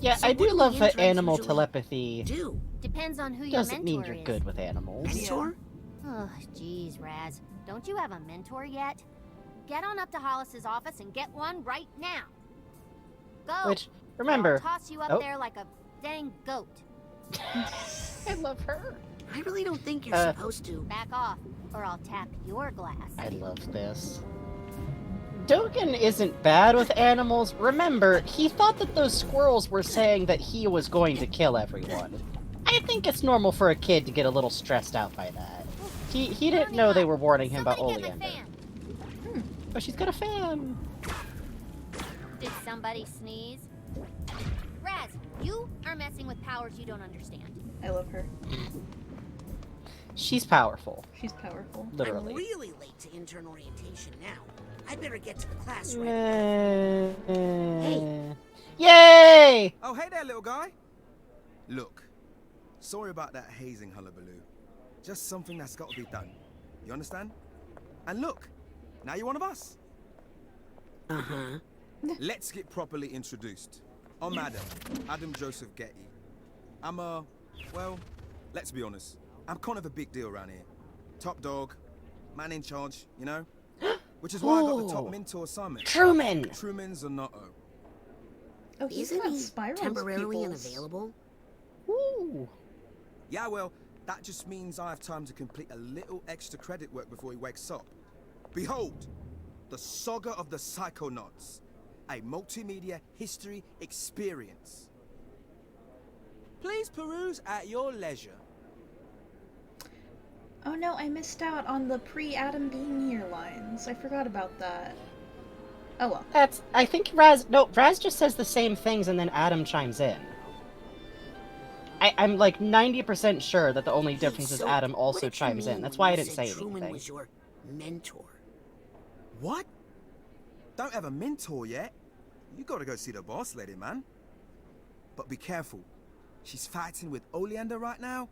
Yeah, So I what do do love the that interns animal usually telepathy. Do? Depends on who your Doesn't mentor mean you're is. good with animals. Mentor? Oh, jeez, Raz. Don't you have a mentor yet? Get on up to Hollis's office and get one right now. Go. Which, remember... I'll toss you up Oh. there like a dang goat. I love her. I really don't think you're supposed to. Back off, or I'll tap your glass. I love this. Dogen isn't bad with animals. Remember, he thought that those squirrels were saying that he was going to kill everyone. I think it's normal for a kid to get a little stressed out by that. He didn't know they were warning him about Oleander. Oh, she's got a fan! Did somebody sneeze? Raz, you are messing with powers you don't understand. I love her. She's powerful. She's powerful. Literally. I'm really late to intern orientation now. I better get to the class right Hey. Yay! Oh, hey there, little guy. Look, sorry about that hazing hullabaloo. Just something that's got to be done. You understand? And look, now you're one of us. Uh-huh. Let's get properly introduced. I'm Adam Joseph Getty. I'm well, let's be honest. I'm kind of a big deal around here. Top dog, man in charge, you know? Which is why I got the top mentor assignment. Truman! Truman's a nutto. Oh, he's Isn't got he Spiral's temporarily pupils. unavailable? Ooh. Yeah, well, that just means I have time to complete a little extra credit work before he wakes up. Behold, the Saga of the Psychonauts, a multimedia history experience. Please peruse at your leisure. Oh no, I missed out on the pre-Adam being here lines. I forgot about that. Oh well. I think Raz just says the same things and then Adam chimes in. I'm like 90% sure that the only difference is So Adam what also did you chimes in. mean That's when why I you didn't said say Truman anything. was your mentor? What? Don't have a mentor yet? You gotta go see the boss lady, man. But be careful. She's fighting with Oleander right now.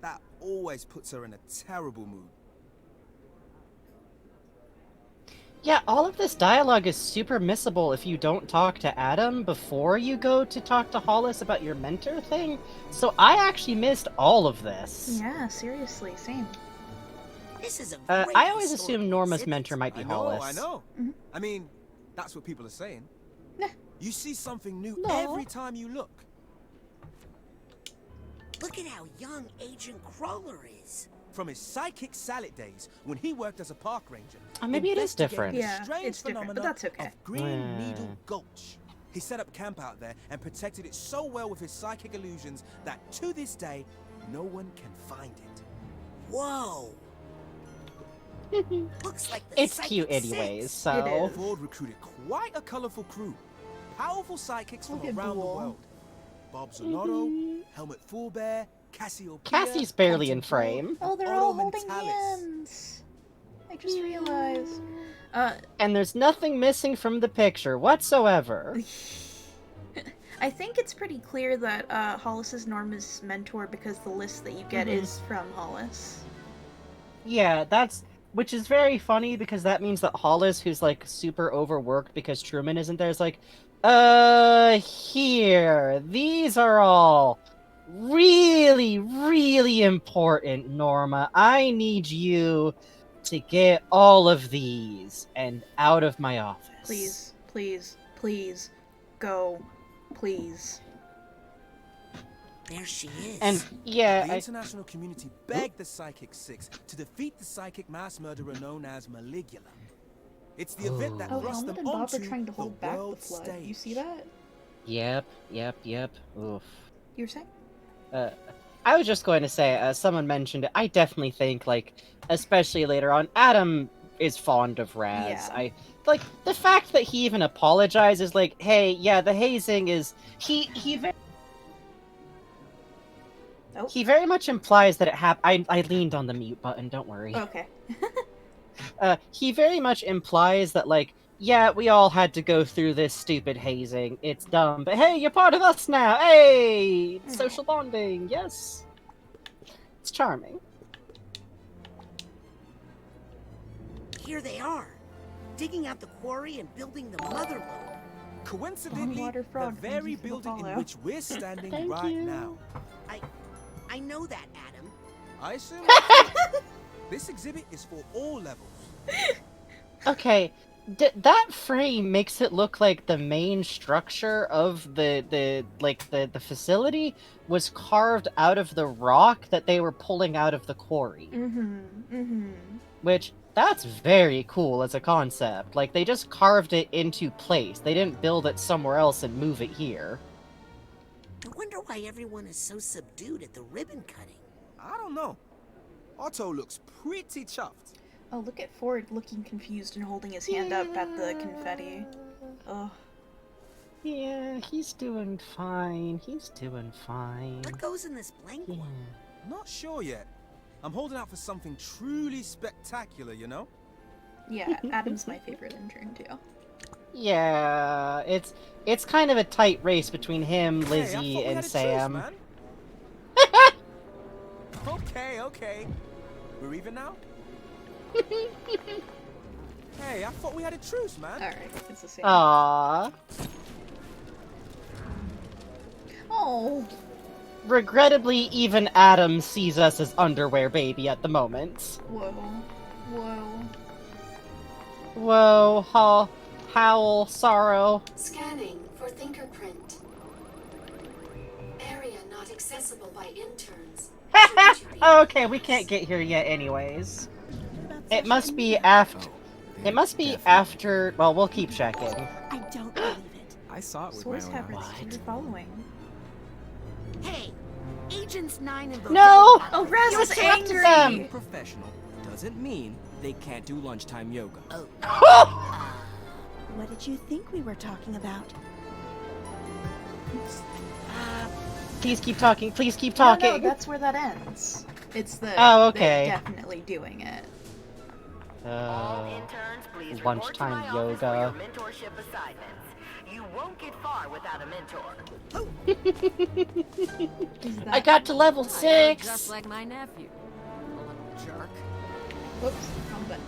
That always puts her in a terrible mood. Yeah, all of this dialogue is super missable if you don't talk to Adam before you go to talk to Hollis about your mentor thing. So I actually missed all of this. Yeah, seriously, same. This is a I always assumed Norma's mentor might be Hollis. I know. Mm-hmm. I mean, that's what people are saying. Nah. You see something new No. every time you look. Look at how young Agent Crawler is. From his psychic salad days when he worked as a park ranger. Maybe it is different. investigating the Yeah, strange it's different, but phenomena that's okay. Of Green Yeah. Needle Gulch. He set up camp out there and protected it so well with his psychic illusions that to this day, no one can find it. Whoa. Looks like the It's Psychic cute Six. anyways, so... Ford recruited quite a colorful crew. Powerful psychics from Look at around the Buell. world. Bob Zanotto, Helmut Fullbear, Cassiopeia, Cassie's barely in Captain frame. Oh, they're Otto all holding Mentalis. hands. I just realized. And there's nothing missing from the picture whatsoever. I think it's pretty clear that Hollis is Norma's mentor because the list that you get is from Hollis. Yeah, which is very funny because that means that Hollis, who's like super overworked because Truman isn't there, is like, here, these are all really, really important, Norma. I need you to get all of these and out of my office. Please, please, please, go, please. There she is. And yeah, The international community begged the Psychic Six to defeat the psychic mass murderer known as Maligula. It's the event that Oh, thrust Helmut them and Bob are onto trying to hold back the world flood. stage. You see that? Yep. Oof. You were saying? I was just going to say, someone mentioned it. I definitely think, like, especially later on, Adam is fond of Raz. Yeah. I like the fact that he even apologizes. Like, hey, yeah, the hazing is he very much implies that it happened. I leaned on the mute button. Don't worry. Okay. He very much implies that, like, yeah, we all had to go through this stupid hazing. It's dumb, but hey, you're part of us now. Hey, social bonding. Yes, it's charming. Here they are, digging out the quarry and building the mother lode. Coincidentally, Water the frog very from building in Apollo. which we're standing Thank right you. now. I know that, Adam. I assume this exhibit is for all levels. Okay, that frame makes it look like the main structure of the facility was carved out of the rock that they were pulling out of the quarry. Which, that's very cool as a concept. Like, they just carved it into place. They didn't build it somewhere else and move it here. I wonder why everyone is so subdued at the ribbon cutting. I don't know. Otto looks pretty chuffed. Oh, look at Ford looking confused and holding his hand up at the confetti. Ugh. Yeah, he's doing fine. He's doing fine. What goes in this blank one? Not sure yet. I'm holding out for something truly spectacular, you know? Yeah, Adam's my favorite intern too. Yeah, it's kind of a tight race between him, Hey, I Lizzie, thought we and had a truce, Sam. man. Okay. We're even now? Hey, I thought we had a truce, man. Alright, it's the same. Aww. Oh. Regrettably, even Adam sees us as underwear baby at the moment. Whoa. Whoa. Whoa, howl, sorrow. Scanning for fingerprint. Area not accessible by interns. Okay, we can't get here yet anyways. It must be after... It must be after... Well, we'll keep checking. I don't believe it. I saw it with Source my own happens eyes. to be following. Hey, Agents 9 and No! Oh, Raz You is interrupted angry! them! Being professional doesn't mean they can't do lunchtime yoga. What did you think we were talking about? Please keep talking, please keep No, talking! that's where that ends. It's the Oh, okay. they're definitely doing it. All interns, please report to lunchtime my office for your yoga. mentorship assignments. You won't get far without a mentor. I got to level 6! Just like my nephew. A little jerk. Whoops, wrong button.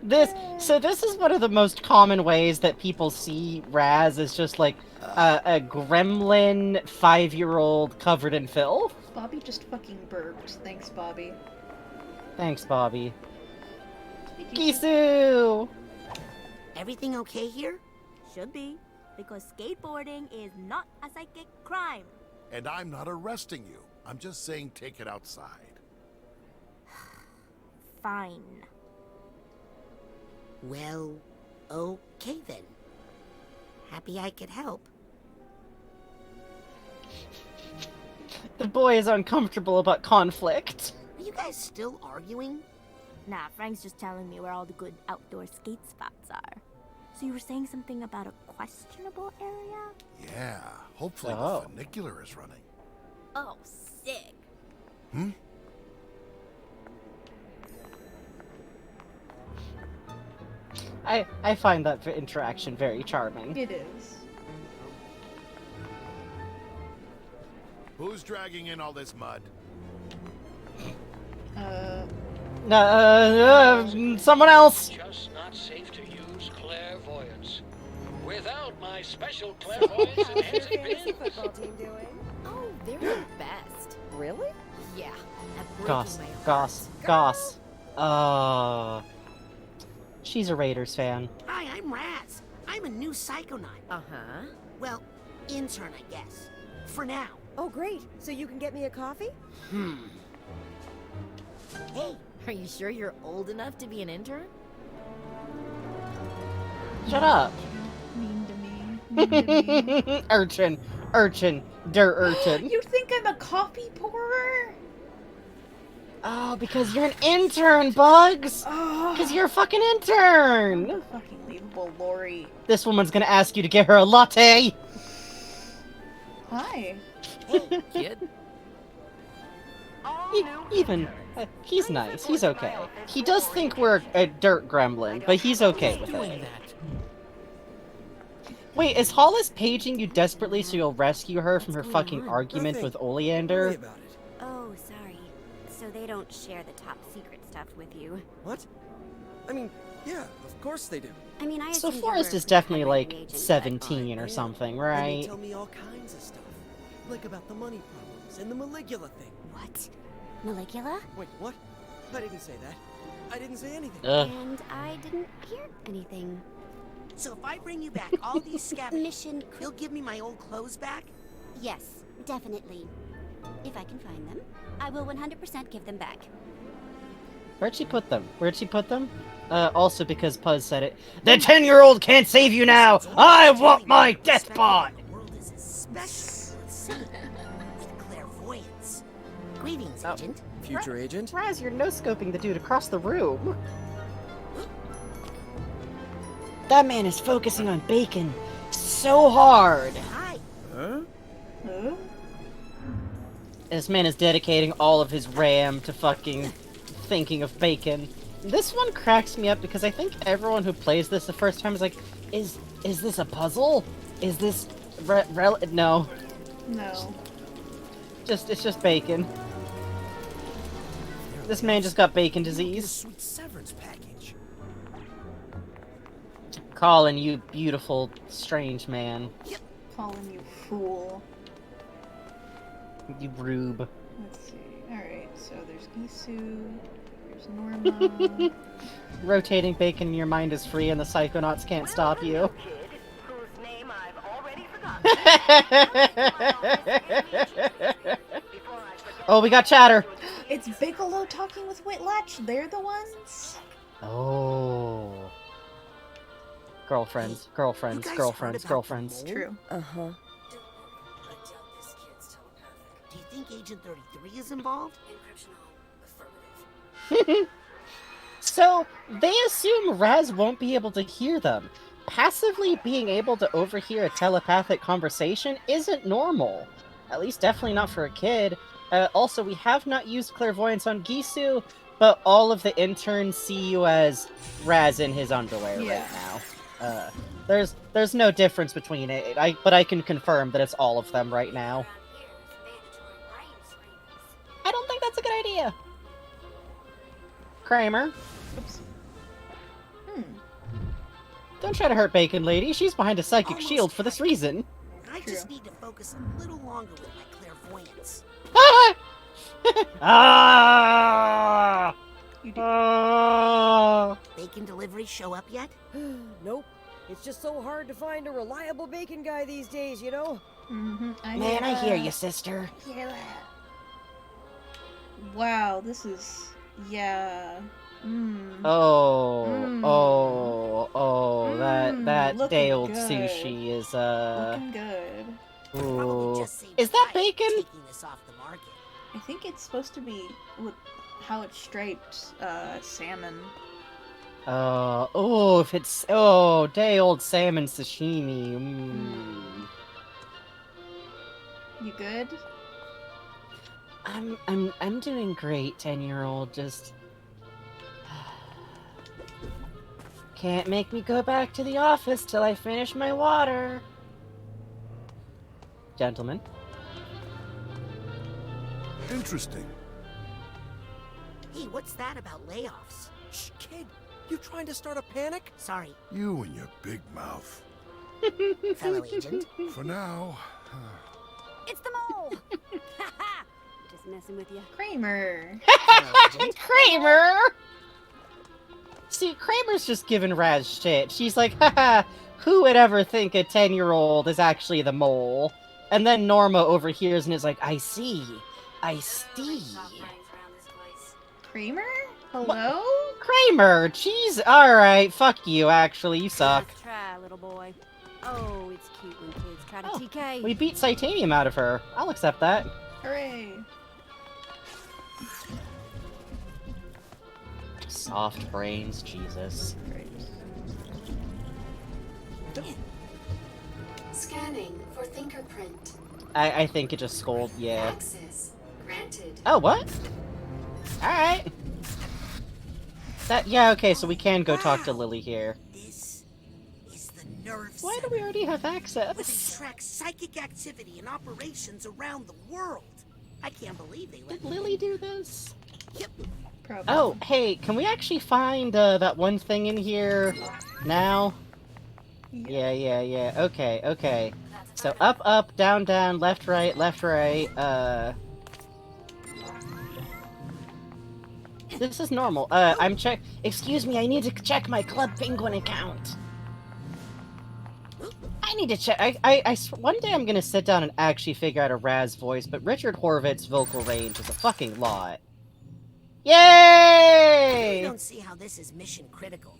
This is one of the most common ways that people see Raz as just like a gremlin 5-year-old covered in filth. Bobby just fucking burped. Thanks, Bobby. Thanks, Bobby. Gisu! Everything okay here? Should be, because skateboarding is not a psychic crime. And I'm not arresting you. I'm just saying take it outside. Fine. Well, okay then. Happy I could help. The boy is uncomfortable about conflict. Are you guys still arguing? Nah, Frank's just telling me where all the good outdoor skate spots are. So you were saying something about a questionable area? Yeah, hopefully Oh. the funicular is running. Oh, sick. Hmm? I find that interaction very charming. It is. Who's dragging in all this mud? Someone else! Just not safe to use clairvoyance. Without my special clairvoyance enhancing pins. Football team doing? Oh, they're the best. Really? Yeah. At breaking Goss. my heart. Goss. Goss. She's a Raiders fan. Hi, I'm Raz. I'm a new psychonaut. Uh-huh. Well, intern, I guess. For now. Oh, great. So you can get me a coffee? Hey, Are you sure you're old enough to be an intern? Shut up. Mean to me. Urchin, dirt urchin. You think I'm a coffee pourer? Oh, because you're an intern, Bugs! Oh. Because you're a fucking intern! Fucking unbelievable, Lori. This woman's gonna ask you to get her a latte! Hi. hey, Kid? He's nice, he's okay. He does think we're a dirt gremlin, but he's okay with it. Wait, is Hollis paging you desperately so you'll rescue her from her fucking argument with Oleander? Oh, sorry. So they don't share the top secret stuff with you. What? I mean, yeah, of course they do. I mean, I So assumed you Forrest were is definitely recovering like agent, but- 17 or something, And they right? tell me all kinds of stuff. Like about the money problems and the Maligula thing. What? Maligula? Wait, what? I didn't say that. I didn't say anything. And I didn't hear anything. so if I bring you back all these scavengers, Mission. you'll give me my old clothes back? Yes, definitely. If I can find them, I will 100% give them back. Where'd she put them? Also because Puzz said it. The 10-year-old can't save you now! I want my death pod! The world is especially insane with clairvoyance. Greetings, Agent. Future agent? Raz, you're no-scoping the dude across the room. That man is focusing on bacon so hard. Hi. Huh? Huh? This man is dedicating all of his RAM to fucking thinking of bacon. This one cracks me up because I think everyone who plays this the first time is like, is this a puzzle? Is this no. No. It's just bacon. This man just got bacon disease. Sweet severance package. Colin, you beautiful, strange man. Calling you fool. You rube. Let's see. Alright, so there's Gisu, there's Norma. Rotating bacon in your mind is free and the Psychonauts can't stop you. Kid, whose name I've already forgotten. Oh, we got chatter! It's Bigelow talking with Whitlatch. They're the ones? Oh. Girlfriends. True. Uh-huh. Do you think Agent 33 is involved? So, they assume Raz won't be able to hear them. Passively being able to overhear a telepathic conversation isn't normal. At least definitely not for a kid. Also, we have not used clairvoyance on Gisu, But all of the interns see you as Raz in his underwear Yeah. right now. There's no difference between it. But I can confirm that it's all of them right now. I don't think that's a good idea. Kramer. Oops. Don't try to hurt Bacon Lady. She's behind a psychic Almost shield for this reason. I just need to focus a little longer with my clairvoyance. Ah! Bacon delivery show up yet? Nope. It's just so hard to find a reliable bacon guy these days, you know? Man, I hear you, sister. Hear that. Wow, this is... yeah. That looking day old good. sushi is Looking good. Ooh. Is that bacon? This off the market. I think it's supposed to be with how it's striped salmon. If it's day old salmon sashimi. You good? I'm doing great, 10-year-old. Just can't make me go back to the office till I finish my water. Gentlemen. Interesting. Hey, what's that about layoffs? Shh, kid. You trying to start a panic? Sorry. You and your big mouth. Fellow agent. For now. It's the mole! Just messing with you. Kramer! Kramer! See, Kramer's just giving Raz shit. She's like, haha, who would ever think a 10-year-old is actually the mole? And then Norma overhears and is like, I see. Kramer? Hello? Kramer! Jeez, alright, fuck you, actually, you suck. Nice try, little boy. Oh, it's cute when kids try to TK. We beat Titanium out of her. I'll accept that. Hooray! Soft brains, Jesus. Scanning for fingerprint. I think it just scolded, yeah. Access granted. Oh, what? Alright. Yeah, okay, so we can go talk to Lily here. This is the nerve Why center. do we already have Where they access? track psychic activity and operations around the world. I can't believe they let Did Lily do this? Yep. Probably. Oh, hey, can we actually find that one thing in here now? Yeah. Okay. So up, down, left, right. This is normal. Excuse me, I need to check my Club Penguin account. I need to check. One day I'm gonna sit down and actually figure out a Raz voice, but Richard Horvitz' vocal range is a fucking lot. I Yay! don't see how this is mission critical.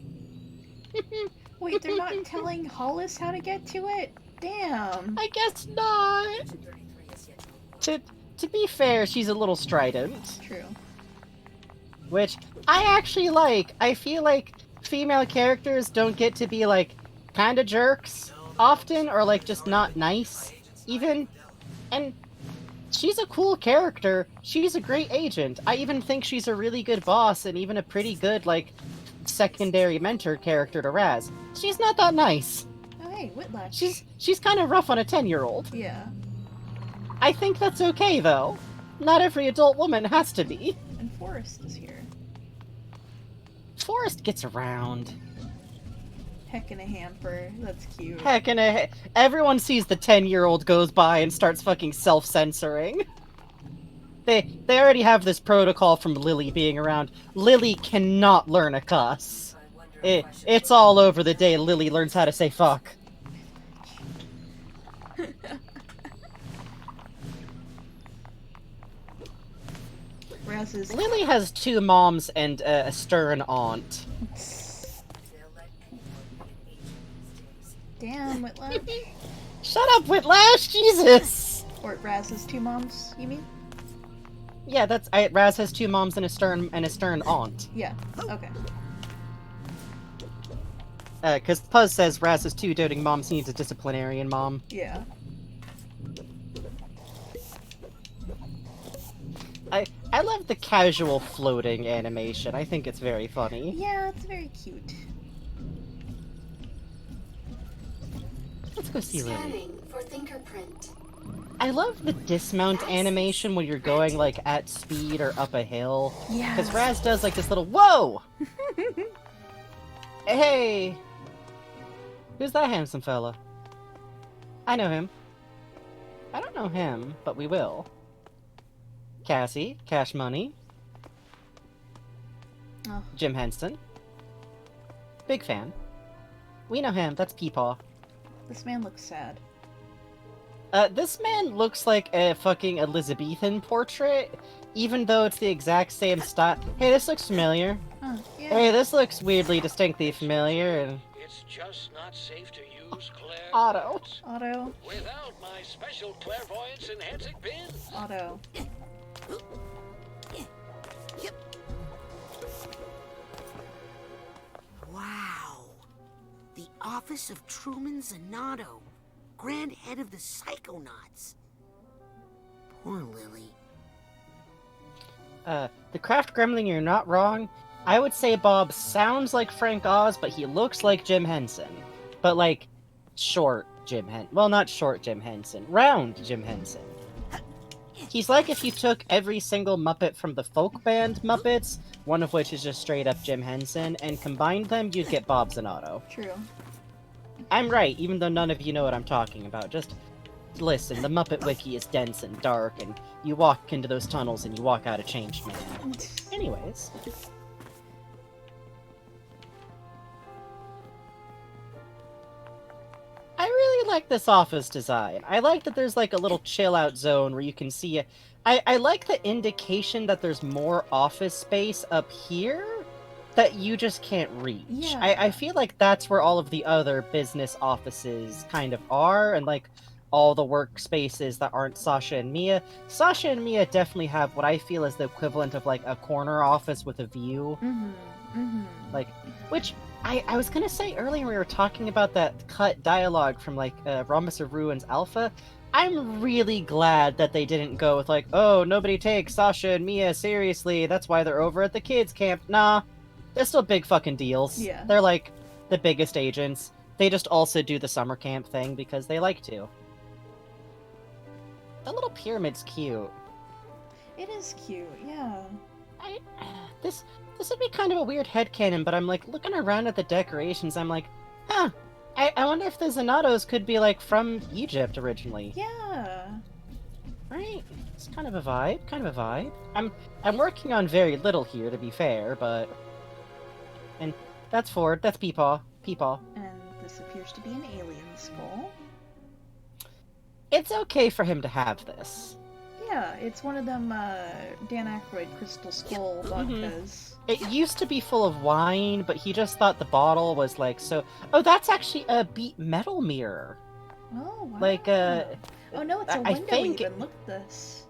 Wait, they're not telling Hollis how to get to it? Damn. I guess not. To be fair, she's a little strident. True. Which I actually like. I feel like female characters don't get to be like kinda jerks often, or like just not nice even. And she's a cool character. She's a great agent. I even think she's a really good boss and even a pretty good like secondary mentor character to Raz. She's not that nice. Oh, hey, Whiplash. She's kind of rough on a 10-year-old. Yeah. I think that's okay though. Not every adult woman has to be. And Forrest is here. Forrest gets around. Heck in a hamper. That's cute. Everyone sees the 10-year-old goes by and starts fucking self-censoring. They already have this protocol from Lily being around. Lily cannot learn a cuss. It's all over the day Lily learns how to say fuck. Lily has 2 moms and a stern aunt. Damn, Whitlash. Shut up, Whitlash! Jesus! Or Raz has 2 moms, you mean? Yeah, Raz has 2 moms and a stern aunt. Yeah, okay. Because Puzz says Raz has 2 doting moms, he needs a disciplinarian mom. Yeah. I love the casual floating animation. I think it's very funny. Yeah, it's very cute. Let's go see Lily. Scanning for fingerprint. I love the dismount animation when you're going like at speed or up a hill. Yeah. Because Raz does like this little whoa. Hey, who's that handsome fella? I know him. I don't know him, but we will. Cassie, Cash Money. Oh. Jim Henson. Big fan. We know him, that's Peepaw. This man looks sad. This man looks like a fucking Elizabethan portrait, even though it's the exact same style. Hey, this looks familiar. Huh, yeah. Hey, this looks weirdly distinctly familiar, and... It's just not safe to use clairvoyance. Otto. Without my special clairvoyance enhancing pins. Otto. Wow. The office of Truman Zanotto, Grand Head of the Psychonauts. Poor Lily. The Craft Gremlin, you're not wrong. I would say Bob sounds like Frank Oz, but he looks like Jim Henson. But, like, short Jim Henson. Well, not short Jim Henson. Round Jim Henson. He's like if you took every single Muppet from the folk band Muppets, one of which is just straight up Jim Henson, and combined them, you'd get Bob Zanotto. True. I'm right, even though none of you know what I'm talking about. Just listen, the Muppet Wiki is dense and dark, and you walk into those tunnels and you walk out a changed man. Anyways. I really like this office design. I like that there's like a little chill out zone where you can see it. I like the indication that there's more office space up here that you just can't reach. Yeah. I feel like that's where all of the other business offices kind of are, and like all the workspaces that aren't Sasha and Mia. Sasha and Mia definitely have what I feel is the equivalent of like a corner office with a view. Like, which I was gonna say earlier when we were talking about that cut dialogue from like Rhombus of Ruins Alpha. I'm really glad that they didn't go with like, oh, nobody takes Sasha and Mia seriously, that's why they're over at the kids camp. Nah, they're still big fucking deals. Yeah. They're like the biggest agents. They just also do the summer camp thing because they like to. The little pyramid's cute. It is cute, yeah. This would be kind of a weird headcanon, but I'm like looking around at the decorations, I'm like, huh, I wonder if the Zanottos could be like from Egypt originally. Yeah. Right? It's kind of a vibe, I'm working on very little here, to be fair, but... And that's Ford, that's Peepaw. And this appears to be an alien skull. It's okay for him to have this. Yeah, it's one of them Dan Aykroyd crystal skull vodkas. It used to be full of wine, but he just thought the bottle was like so... Oh, that's actually a beat metal mirror. Oh, wow. Like, Oh no, it's a I window think... even. Look at this.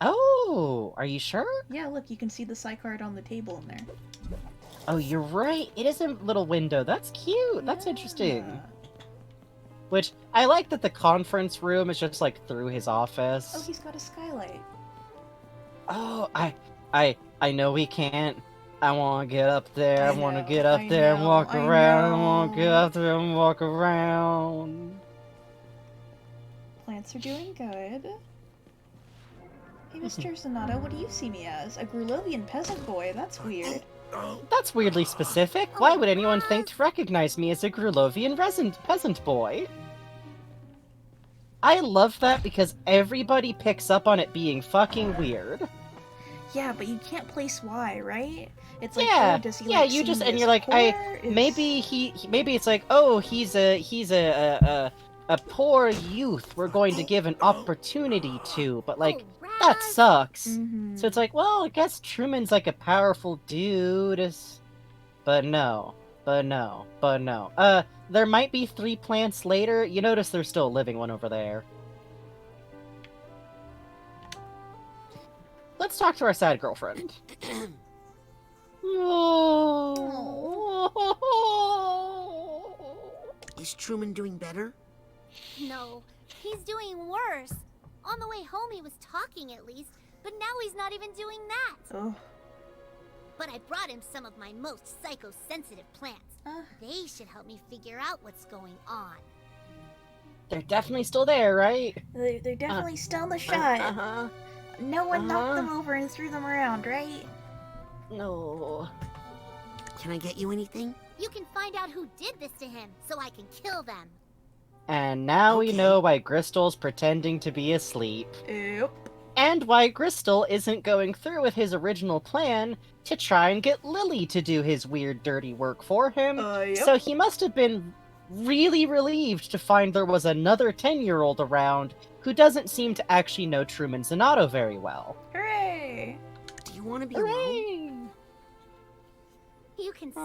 Oh, are you sure? Yeah, look, you can see the Psych card on the table in there. Oh, you're right. It is a little window. That's cute. That's interesting. Which, I like that the conference room is just, like, through his office. Oh, he's got a skylight. Oh, I know we can't. I want to get up there. I want to get up there and walk around. I want to get up there and walk around. Plants are doing good. Hey, Mr. Zanotto, what do you see me as? A Grulovian peasant boy? That's weird. That's weirdly specific. Why would anyone think to recognize me as a Grulovian peasant boy? I love that because everybody picks up on it being fucking weird. Yeah, but you can't place why, right? It's like, yeah, oh, does he, yeah. like, You just see and me you're as like, poor? maybe maybe it's like, oh, he's a poor youth. We're going to give an opportunity to, but like that sucks. So it's like, well, I guess Truman's like a powerful dude, but no. There might be 3 plants later. You notice there's still a living one over there. Let's talk to our sad girlfriend. Is Truman doing better? No, he's doing worse. On the way home, he was talking at least, but now he's not even doing that. Oh. But I brought him some of my most psychosensitive plants. They should help me figure out what's going on. They're definitely still there, right? They're definitely still in the shot. No one knocked them over and threw them around, right? No. Can I get you anything? You can find out who did this to him, so I can kill them. And now we know why Gristle's pretending to be asleep. Yep. And why Gristle isn't going through with his original plan to try and get Lily to do his weird dirty work for him. Yep. So he must have been really relieved to find there was another 10-year-old around who doesn't seem to actually know Truman Zanato very well. Hooray! Do you want to be Hooray! alone? You can stay.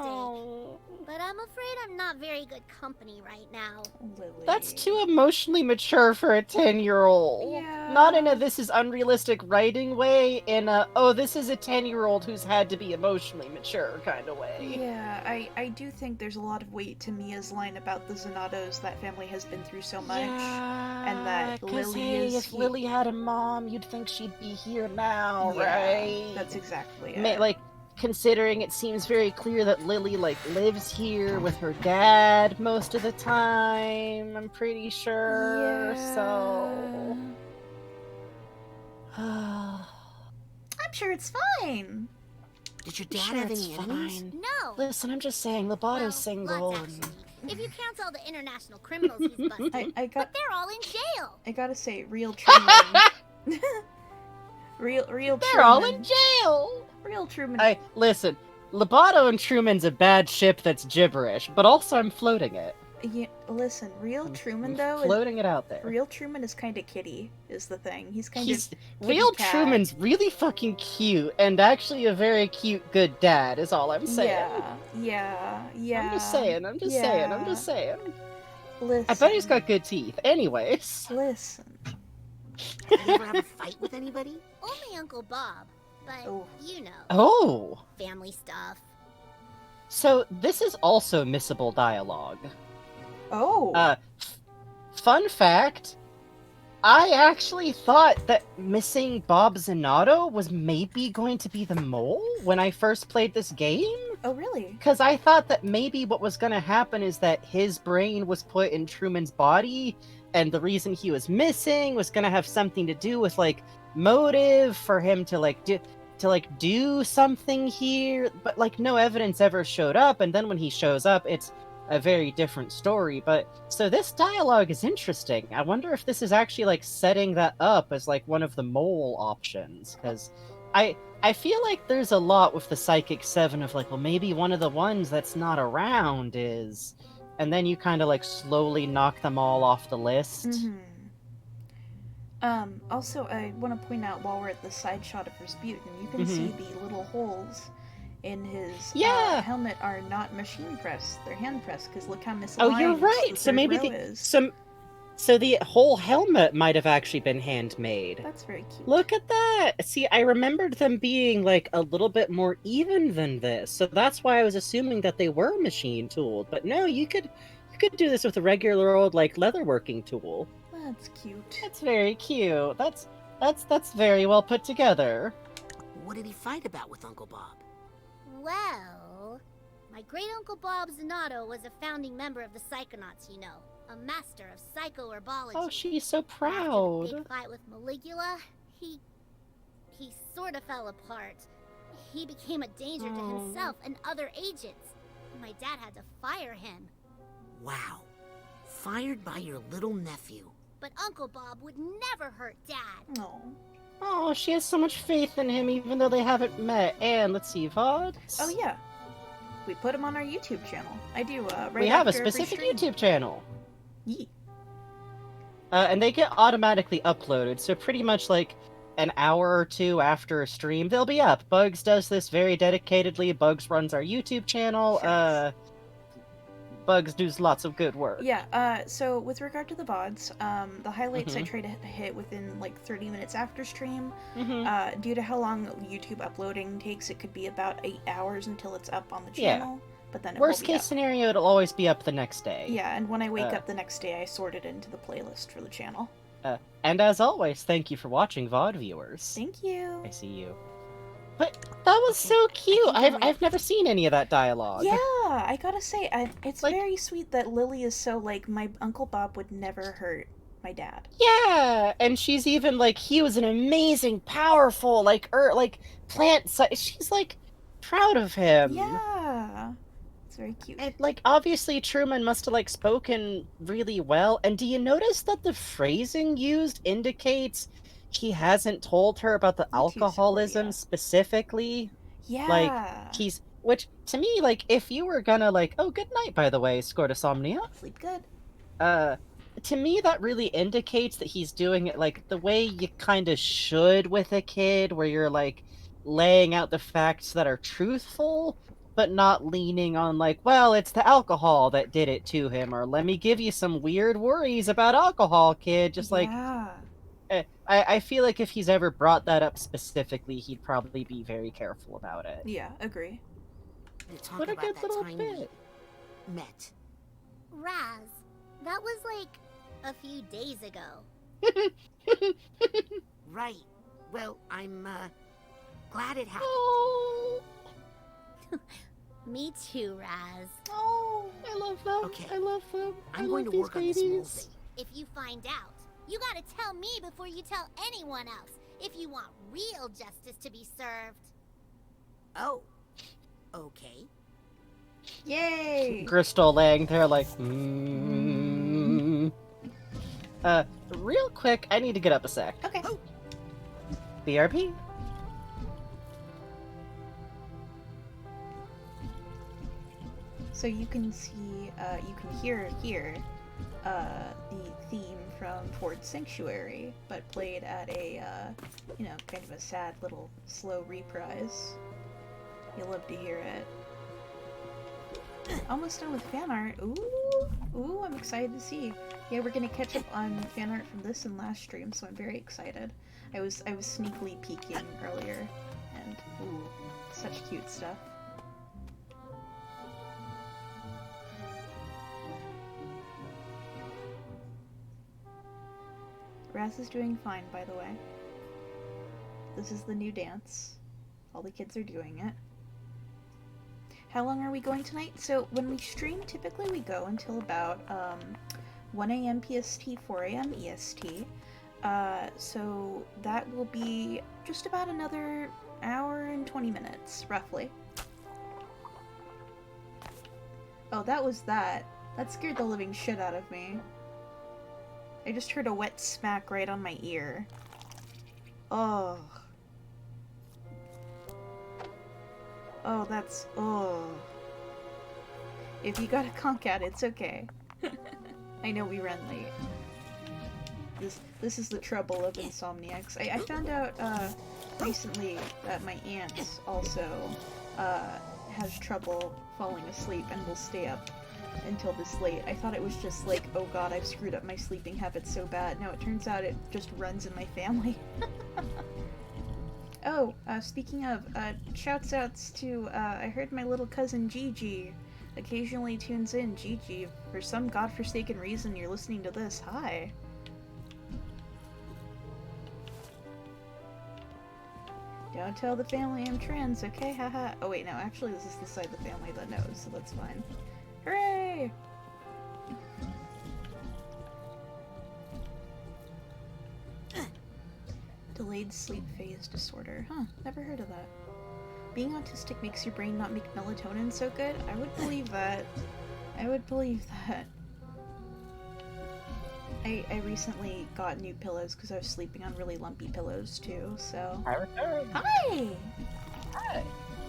But I'm afraid I'm not very good company right now. Lily. That's too emotionally mature for a 10-year-old. Yeah. Not in a this is unrealistic writing way, in a, oh, this is a 10-year-old who's had to be emotionally mature kind of way. Yeah, I do think there's a lot of weight to Mia's line about the Zanatos. That family has been through so much. And that Lily hey, is... if Lily had a mom, you'd think she'd be here now, Yeah, right? that's exactly it. Like, considering it seems very clear that Lily, like, lives here with her dad most of the time, I'm pretty sure, so... I'm sure it's fine. Did your dad Sure, have it's any enemies? fine. No. Listen, I'm just saying, Lobato's Well, single. lots, actually. If you count all the international criminals he's busted. But they're all in jail. I gotta say, real Truman... real Truman... They're all in jail! Real Truman... Listen, Lobato and Truman's a bad ship that's gibberish, but also I'm floating it. Yeah, listen, real Truman though floating it out there. Real Truman is kind of kitty, is the thing. He's kind He's of real kitty cat. Truman's really fucking cute, and actually a very cute, good dad. Is all I'm saying. Yeah. I'm just saying. I'm just saying. Listen. I bet he's got good teeth. Anyways. Listen. Did you ever have a fight with anybody? Only Uncle Bob, but you know. Oh. Family stuff. So this is also missable dialogue. Oh. Fun fact. I actually thought that missing Bob Zanato was maybe going to be the mole when I first played this game. Oh, really? Because I thought that maybe what was going to happen is that his brain was put in Truman's body, and the reason he was missing was going to have something to do with, like, motive for him to, do something here. But, like, no evidence ever showed up, and then when he shows up, it's a very different story. But so this dialogue is interesting. I wonder if this is actually like setting that up as like one of the mole options, because I feel like there's a lot with the Psychic 7 of like, well, maybe one of the ones that's not around is, and then you kind of like slowly knock them all off the list. Also, I want to point out while we're at the side shot of Rasputin, you can see the little holes in his helmet are not machine pressed; they're hand pressed. Because look how misaligned. Oh, you're right. The So maybe is. so the whole helmet might have actually been handmade. That's very cute. Look at that. See, I remembered them being like a little bit more even than this, so that's why I was assuming that they were machine tooled. But no, you could do this with a regular old like leatherworking tool. That's cute. That's very cute. That's very well put together. What did he fight about with Uncle Bob? Well, my great-uncle Bob Zanato was a founding member of the Psychonauts, you know. A master of psychoherbology. Oh, she's so proud. After the big fight with Maligula, he sort of fell apart. He became a danger to himself and other agents. My dad had to fire him. Wow. Fired by your little nephew. But Uncle Bob would never hurt Dad. No. Oh, she has so much faith in him, even though they haven't met. And let's see, VODs. Oh yeah, we put him on our YouTube channel. I do. Right. We have a after every specific stream. YouTube channel. Yeah. And they get automatically uploaded, so pretty much like an hour or two after a stream, they'll be up. Bugs does this very dedicatedly. Bugs runs our YouTube channel. Bugs does lots of good work. Yeah, so with regard to the VODs, the highlights I try to hit within like 30 minutes after stream. Due to how long YouTube uploading takes, it could be about 8 hours until it's up on the channel. But then Worst case scenario, it'll always be up the next day. Yeah, and when I wake up the next day, I sort it into the playlist for the channel. And as always, thank you for watching, VOD viewers. Thank you. I see you. But that was so cute. I've never seen any of that dialogue. Yeah, I gotta say, it's very sweet that Lily is so like, my Uncle Bob would never hurt my dad. Yeah, and she's even like, he was an amazing, powerful, like plant. She's like proud of him. Yeah, it's very cute. And like, obviously, Truman must have like spoken really well. And do you notice that the phrasing used indicates he hasn't told her about the alcoholism specifically? Yeah. Like, which to me, like, if you were gonna like, oh, good night, by the way, Scortisomnia. Sleep good. To me, that really indicates that he's doing it like the way you kind of should with a kid, where you're like laying out the facts that are truthful, but not leaning on like, well, it's the alcohol that did it to him, or let me give you some weird worries about alcohol, kid. Just like, I feel like if he's ever brought that up specifically, he'd probably be very careful about it. Yeah, agree. What a good little bit. Met. Raz, that was like a few days ago. Right. Well, I'm glad it happened. Oh. Me too, Raz. Oh, I love them. Okay. I love them. I'm going to work on this mole thing. If you find out, you gotta tell me before you tell anyone else, if you want real justice to be served. Oh. Okay. Yay! Crystal laying there like, real quick, I need to get up a sec. Okay. BRP. So you can see, you can hear here, the theme from Ford's Sanctuary, but played at a, you know, kind of a sad little slow reprise. You'll love to hear it. Almost done with fan art. Ooh, I'm excited to see. Yeah, we're gonna catch up on fan art from this and last stream, so I'm very excited. I was sneakily peeking earlier, and ooh, such cute stuff. Raz is doing fine, by the way. This is the new dance. All the kids are doing it. How long are we going tonight? So when we stream, typically we go until about 1 a.m. PST, 4 a.m. EST. So that will be just about another hour and 20 minutes, roughly. Oh, that was that. That scared the living shit out of me. I just heard a wet smack right on my ear. Oh. Oh, that's... oh. If you got a conk out, it's okay. I know we ran late. This is the trouble of insomniacs. I found out recently that my aunt also has trouble falling asleep and will stay up until this late. I thought it was just like, oh god, I've screwed up my sleeping habits so bad. No, it turns out it just runs in my family. Oh, speaking of, shouts outs to, I heard my little cousin Gigi occasionally tunes in. Gigi, for some godforsaken reason you're listening to this. Hi. Don't tell the family I'm trans, okay? Haha. Oh wait, no, actually this is the side of the family that knows, so that's fine. Hooray! Delayed sleep phase disorder. Huh, never heard of that. Being autistic makes your brain not make melatonin so good? I would believe that. I would believe that. I recently got new pillows because I was sleeping on really lumpy pillows too, so... Hi, return. Hi! Hi!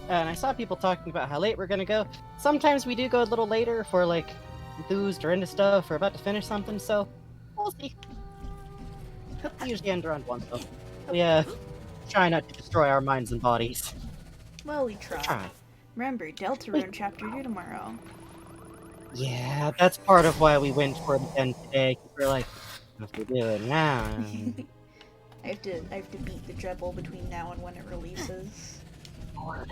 And I saw people talking about how late we're gonna go. Sometimes we do go a little later if we're like enthused or into stuff or about to finish something, so we'll see. We usually end around 1 though. We try not to destroy our minds and bodies. Well, we try. Remember, Deltarune Chapter 2 tomorrow. Yeah, that's part of why we went for the end today. We're like, what we doing now? I have to beat the Drebble between now and when it releases. Lord.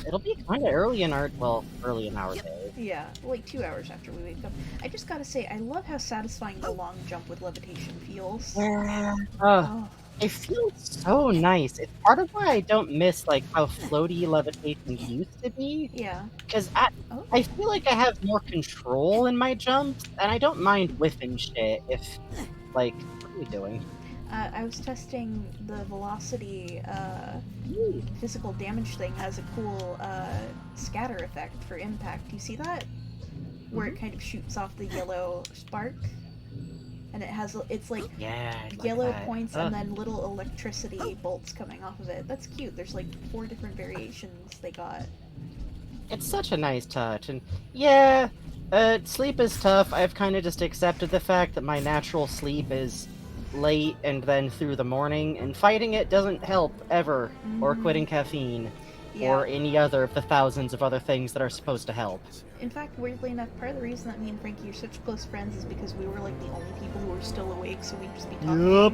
It'll be kind of early in our day. Yeah, like 2 hours after we wake up. I just gotta say, I love how satisfying the long jump with levitation feels. Yeah. Oh. It feels so nice. It's part of why I don't miss like how floaty levitation used to be. Yeah. Because I feel like I have more control in my jumps, and I don't mind whiffing shit if, like, what are we doing? I was testing the velocity, physical damage thing has a cool, scatter effect for impact. Do you see that? Where it kind of shoots off the yellow spark? And it has, it's like yellow points and then little electricity bolts coming off of it. That's cute. There's like 4 different variations they got. It's such a nice touch, and yeah, sleep is tough. I've kind of just accepted the fact that my natural sleep is late and then through the morning, and fighting it doesn't help ever, or quitting caffeine, or any other of the thousands of other things that are supposed to help. In fact, weirdly enough, part of the reason that me and Frankie are such close friends is because we were like the only people who were still awake, so we'd just be talking. Yup.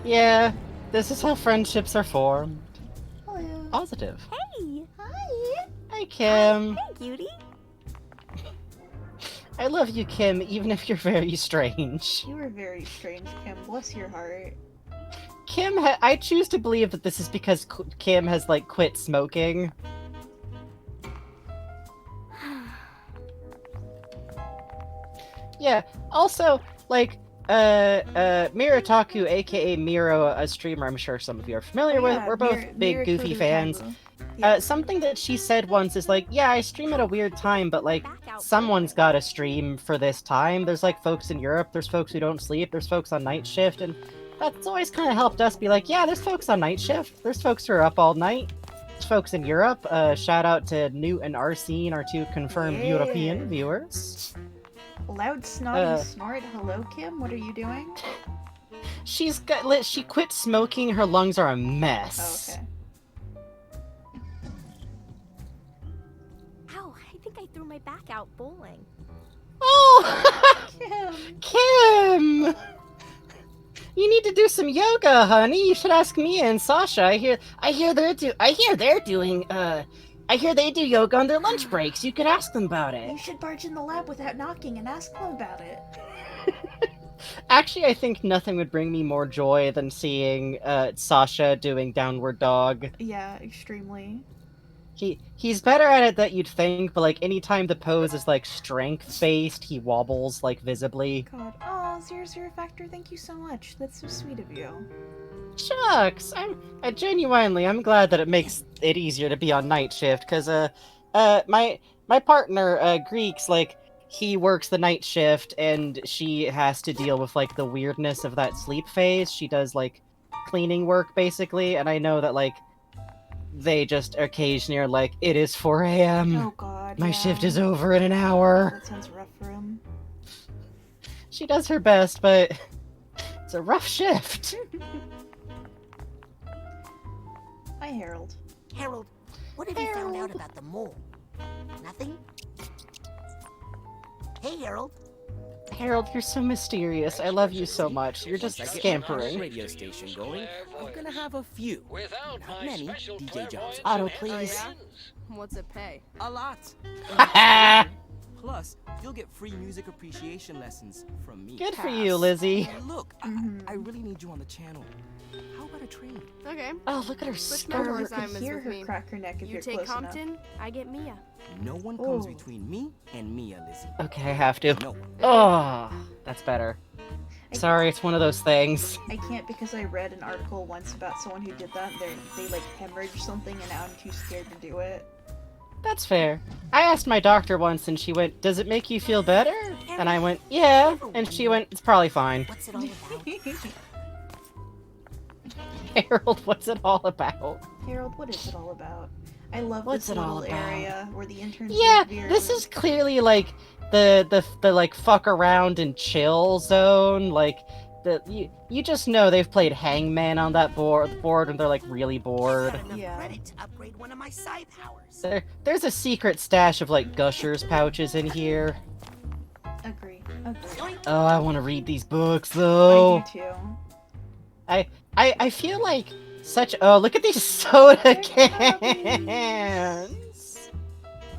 Yeah, this is how friendships are formed. Hello. Positive. Hey! Hi! Hi, Kim. Hey, cutie! I love you, Kim, even if you're very strange. You are very strange, Kim. Bless your heart. Kim, I choose to believe that this is because Kim has, like, quit smoking. Yeah, also, like, Mirataku, aka Miro, a streamer I'm sure some of you are familiar with, we're both big Goofy fans. Something that she said once is like, yeah, I stream at a weird time, but like, someone's gotta stream for this time. There's like folks in Europe, there's folks who don't sleep, there's folks on night shift, and that's always kind of helped us be like, yeah, there's folks on night shift, there's folks who are up all night, there's folks in Europe. Shout out to Newt and Arsene, our 2 confirmed European viewers. Loud snotty snort. Hello, Kim. What are you doing? She quit smoking. Her lungs are a mess. Oh, okay. Ow, I think I threw my back out bowling. Oh! Kim! Kim! You need to do some yoga, honey. You should ask Mia and Sasha. I hear they do yoga on their lunch breaks. You could ask them about it. You should barge in the lab without knocking and ask them about it. Actually, I think nothing would bring me more joy than seeing Sasha doing downward dog. Yeah, extremely. He's better at it than you'd think, but like anytime the pose is like strength-based, he wobbles like visibly. God. Oh, 00 Factor, thank you so much. That's so sweet of you. Shucks! I'm glad that it makes it easier to be on night shift, because my partner, Greeks, like, he works the night shift, and she has to deal with, like, the weirdness of that sleep phase. She does, like, cleaning work, basically, and I know that, like, they just occasionally are like, it is 4 a.m. Oh god, My shift is over in an hour. That sounds rough for him. She does her best, but it's a rough shift. Hi, Harold. Harold, what have you found out about the mole? Nothing? Hey, Harold. Harold, you're so mysterious. I love you so much. You're just scampering. Radio station going. I'm gonna have a few, not many, DJ jobs. Otto, please. What's it pay? A lot. Plus, you'll get free music appreciation lessons from me. Good for you, Lizzie. Look, I really need you on the channel. How about a trade? Okay. Oh, look at her skirt. I can hear her crack her neck if You you're take close Compton, enough. I get Mia. No one comes between me and Mia, Lizzie. Okay, I have to. No. Oh, that's better. Sorry, it's one of those things. I can't because I read an article once about someone who did that. They like hemorrhaged something, and now I'm too scared to do it. That's fair. I asked my doctor once, and she went, "Does it make you feel better?" And I went, "Yeah." And she went, "It's probably fine." What's it all about? Harold, what's it all about? Harold, what is it all about? I love What's this it all little about? area where the interns. Yeah, veer this is clearly like the like fuck around and chill zone. Like you just know they've played Hangman on that board and they're like really bored. Enough credit to upgrade one of my psi powers. There's a secret stash of like Gushers pouches in here. Agree. Oh, I want to read these books though. I do too. I feel like Such oh, look at these soda cans.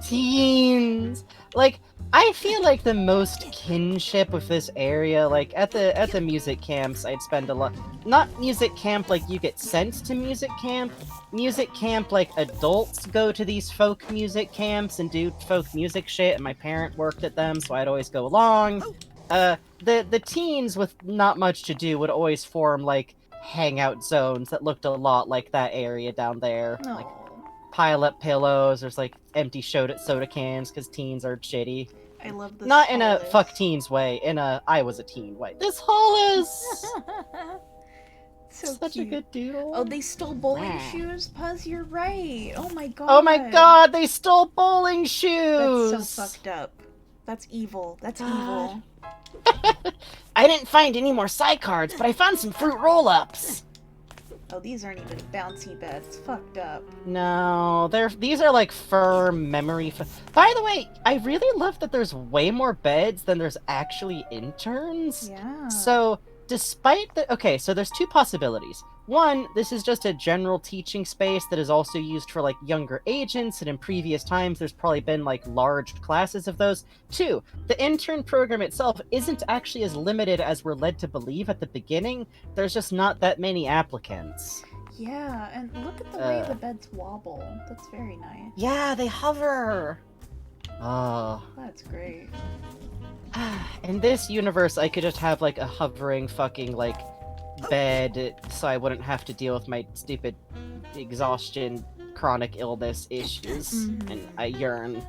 Teens. Like I feel like the most kinship with this area, like at the music camps, I'd spend a lot. Not music camp like you get sent to music camp. Music camp like adults go to these folk music camps and do folk music shit, and my parent worked at them, so I'd always go along. The teens with not much to do would always form like hangout zones that looked a lot like that area down there. Like pile up pillows. There's like empty soda cans because teens are shitty. I love this. Not in a fuck teens way, in a I was a teen way. This hall is so such cute. a good doodle. Oh, they stole bowling shoes, Puzz. You're right. Oh my god. Oh my god, they stole bowling shoes. That's so fucked up. That's evil. That's evil. I didn't find any more Psych cards, but I found some fruit roll-ups. Oh, these aren't even bouncy beds. Fucked up. No, these are like firm memory. By the way, I really love that there's way more beds than there's actually interns. Yeah. So, despite the okay, so there's two possibilities. One, this is just a general teaching space that is also used for like younger agents, and in previous times there's probably been like large classes of those. Two, the intern program itself isn't actually as limited as we're led to believe at the beginning. There's just not that many applicants. Yeah, and look at the way the beds wobble. That's very nice. Yeah, they hover. Oh. That's great. In this universe, I could just have like a hovering fucking like bed so I wouldn't have to deal with my stupid exhaustion, chronic illness issues. And I yearn.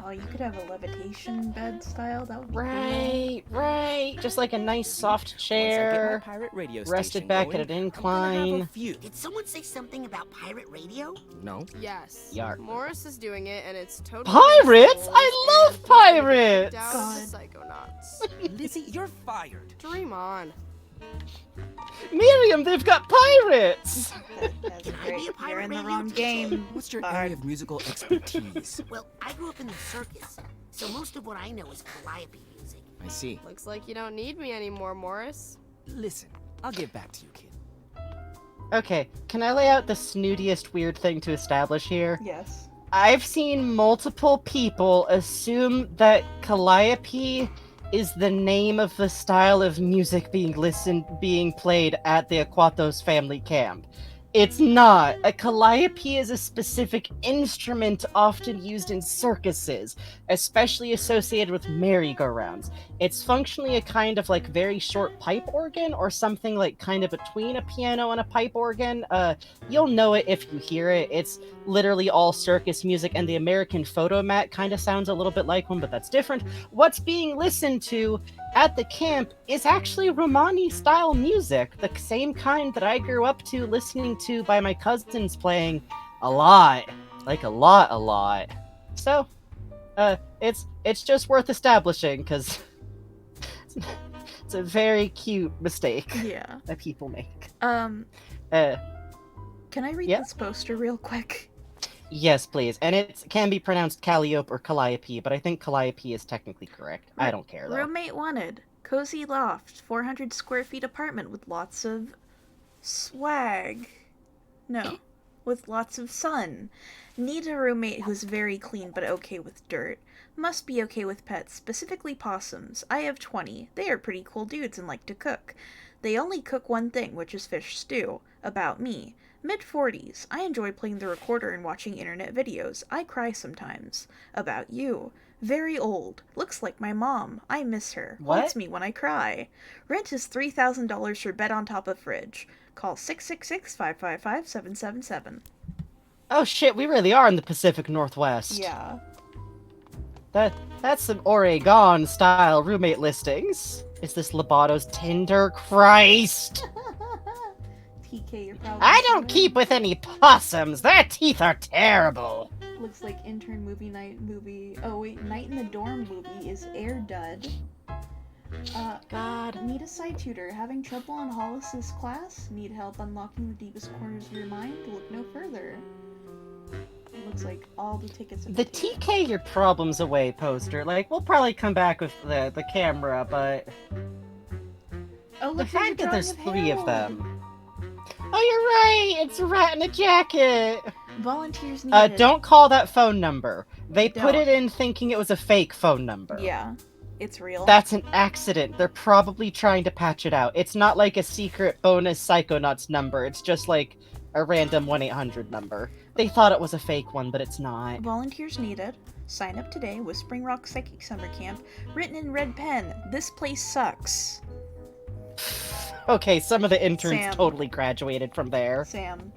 Oh, you could have a levitation bed style. That would be Right. Just like a nice soft chair, rested back at an incline. Did someone say something about pirate radio? No. Yes. Yark. Morris is doing it, and it's totally Pirates? I love pirates! Down to Psychonauts. Lizzie, you're fired. Dream on. Miriam, they've got pirates! That's great. You're in the wrong game. What's your area of musical expertise? Well, I grew up in the circus, so most of what I know is calliope music. I see. Looks like you don't need me anymore, Morris. Listen, I'll get back to you, kid. Okay, can I lay out the snootiest weird thing to establish here? Yes. I've seen multiple people assume that calliope is the name of the style of music being played at the Aquatos family camp. It's not. A calliope is a specific instrument often used in circuses, especially associated with merry-go-rounds. It's functionally a kind of like very short pipe organ or something like kind of between a piano and a pipe organ. You'll know it if you hear it. It's literally all circus music, and the American photomat kind of sounds a little bit like one, but that's different. What's being listened to at the camp is actually Romani-style music, the same kind that I grew up to listening to by my cousins playing a lot. Like a lot. So, it's just worth establishing, because it's a very cute mistake that people make. Can I read this poster real quick? Yes, please. And it can be pronounced Calliope or Calliope, but I think Calliope is technically correct. I don't care, though. Roommate wanted. Cozy loft. 400 square feet apartment with lots of swag. No. With lots of sun. Need a roommate who's very clean but okay with dirt. Must be okay with pets, specifically possums. I have 20. They are pretty cool dudes and like to cook. They only cook one thing, which is fish stew. About me. Mid-40s. I enjoy playing the recorder and watching internet videos. I cry sometimes. About you. Very old. Looks like my mom. I miss her. What? Holds me when I cry. Rent is $3,000 for bed on top of fridge. Call 666-555-777. Oh shit, we really are in the Pacific Northwest. Yeah. That's some Oregon style roommate listings. Is this Lobato's Tinder? Christ! TK, you're probably I don't keep with any possums. Their teeth are terrible. Looks like intern movie. Oh wait, Night in the Dorm movie is air dud. God. Need a side tutor. Having trouble in Hollis's class? Need help unlocking the deepest corners of your mind? Look no further. It looks like all the tickets are The TK your problems away poster. Like, we'll probably come back with the camera, but oh, look, the fact that there's 3 of them. Oh, you're right! It's a rat in a jacket! Volunteers needed. Don't call that phone number. They put Don't. it in thinking it was a fake phone number. Yeah, it's real. That's an accident. They're probably trying to patch it out. It's not like a secret bonus Psychonauts number. It's just like a random 1-800 number. They thought it was a fake one, but it's not. Volunteers needed. Sign up today with Spring Rock Psychic Summer Camp. Written in red pen. This place sucks. Okay, some of the interns Sam. totally graduated from there. Sam.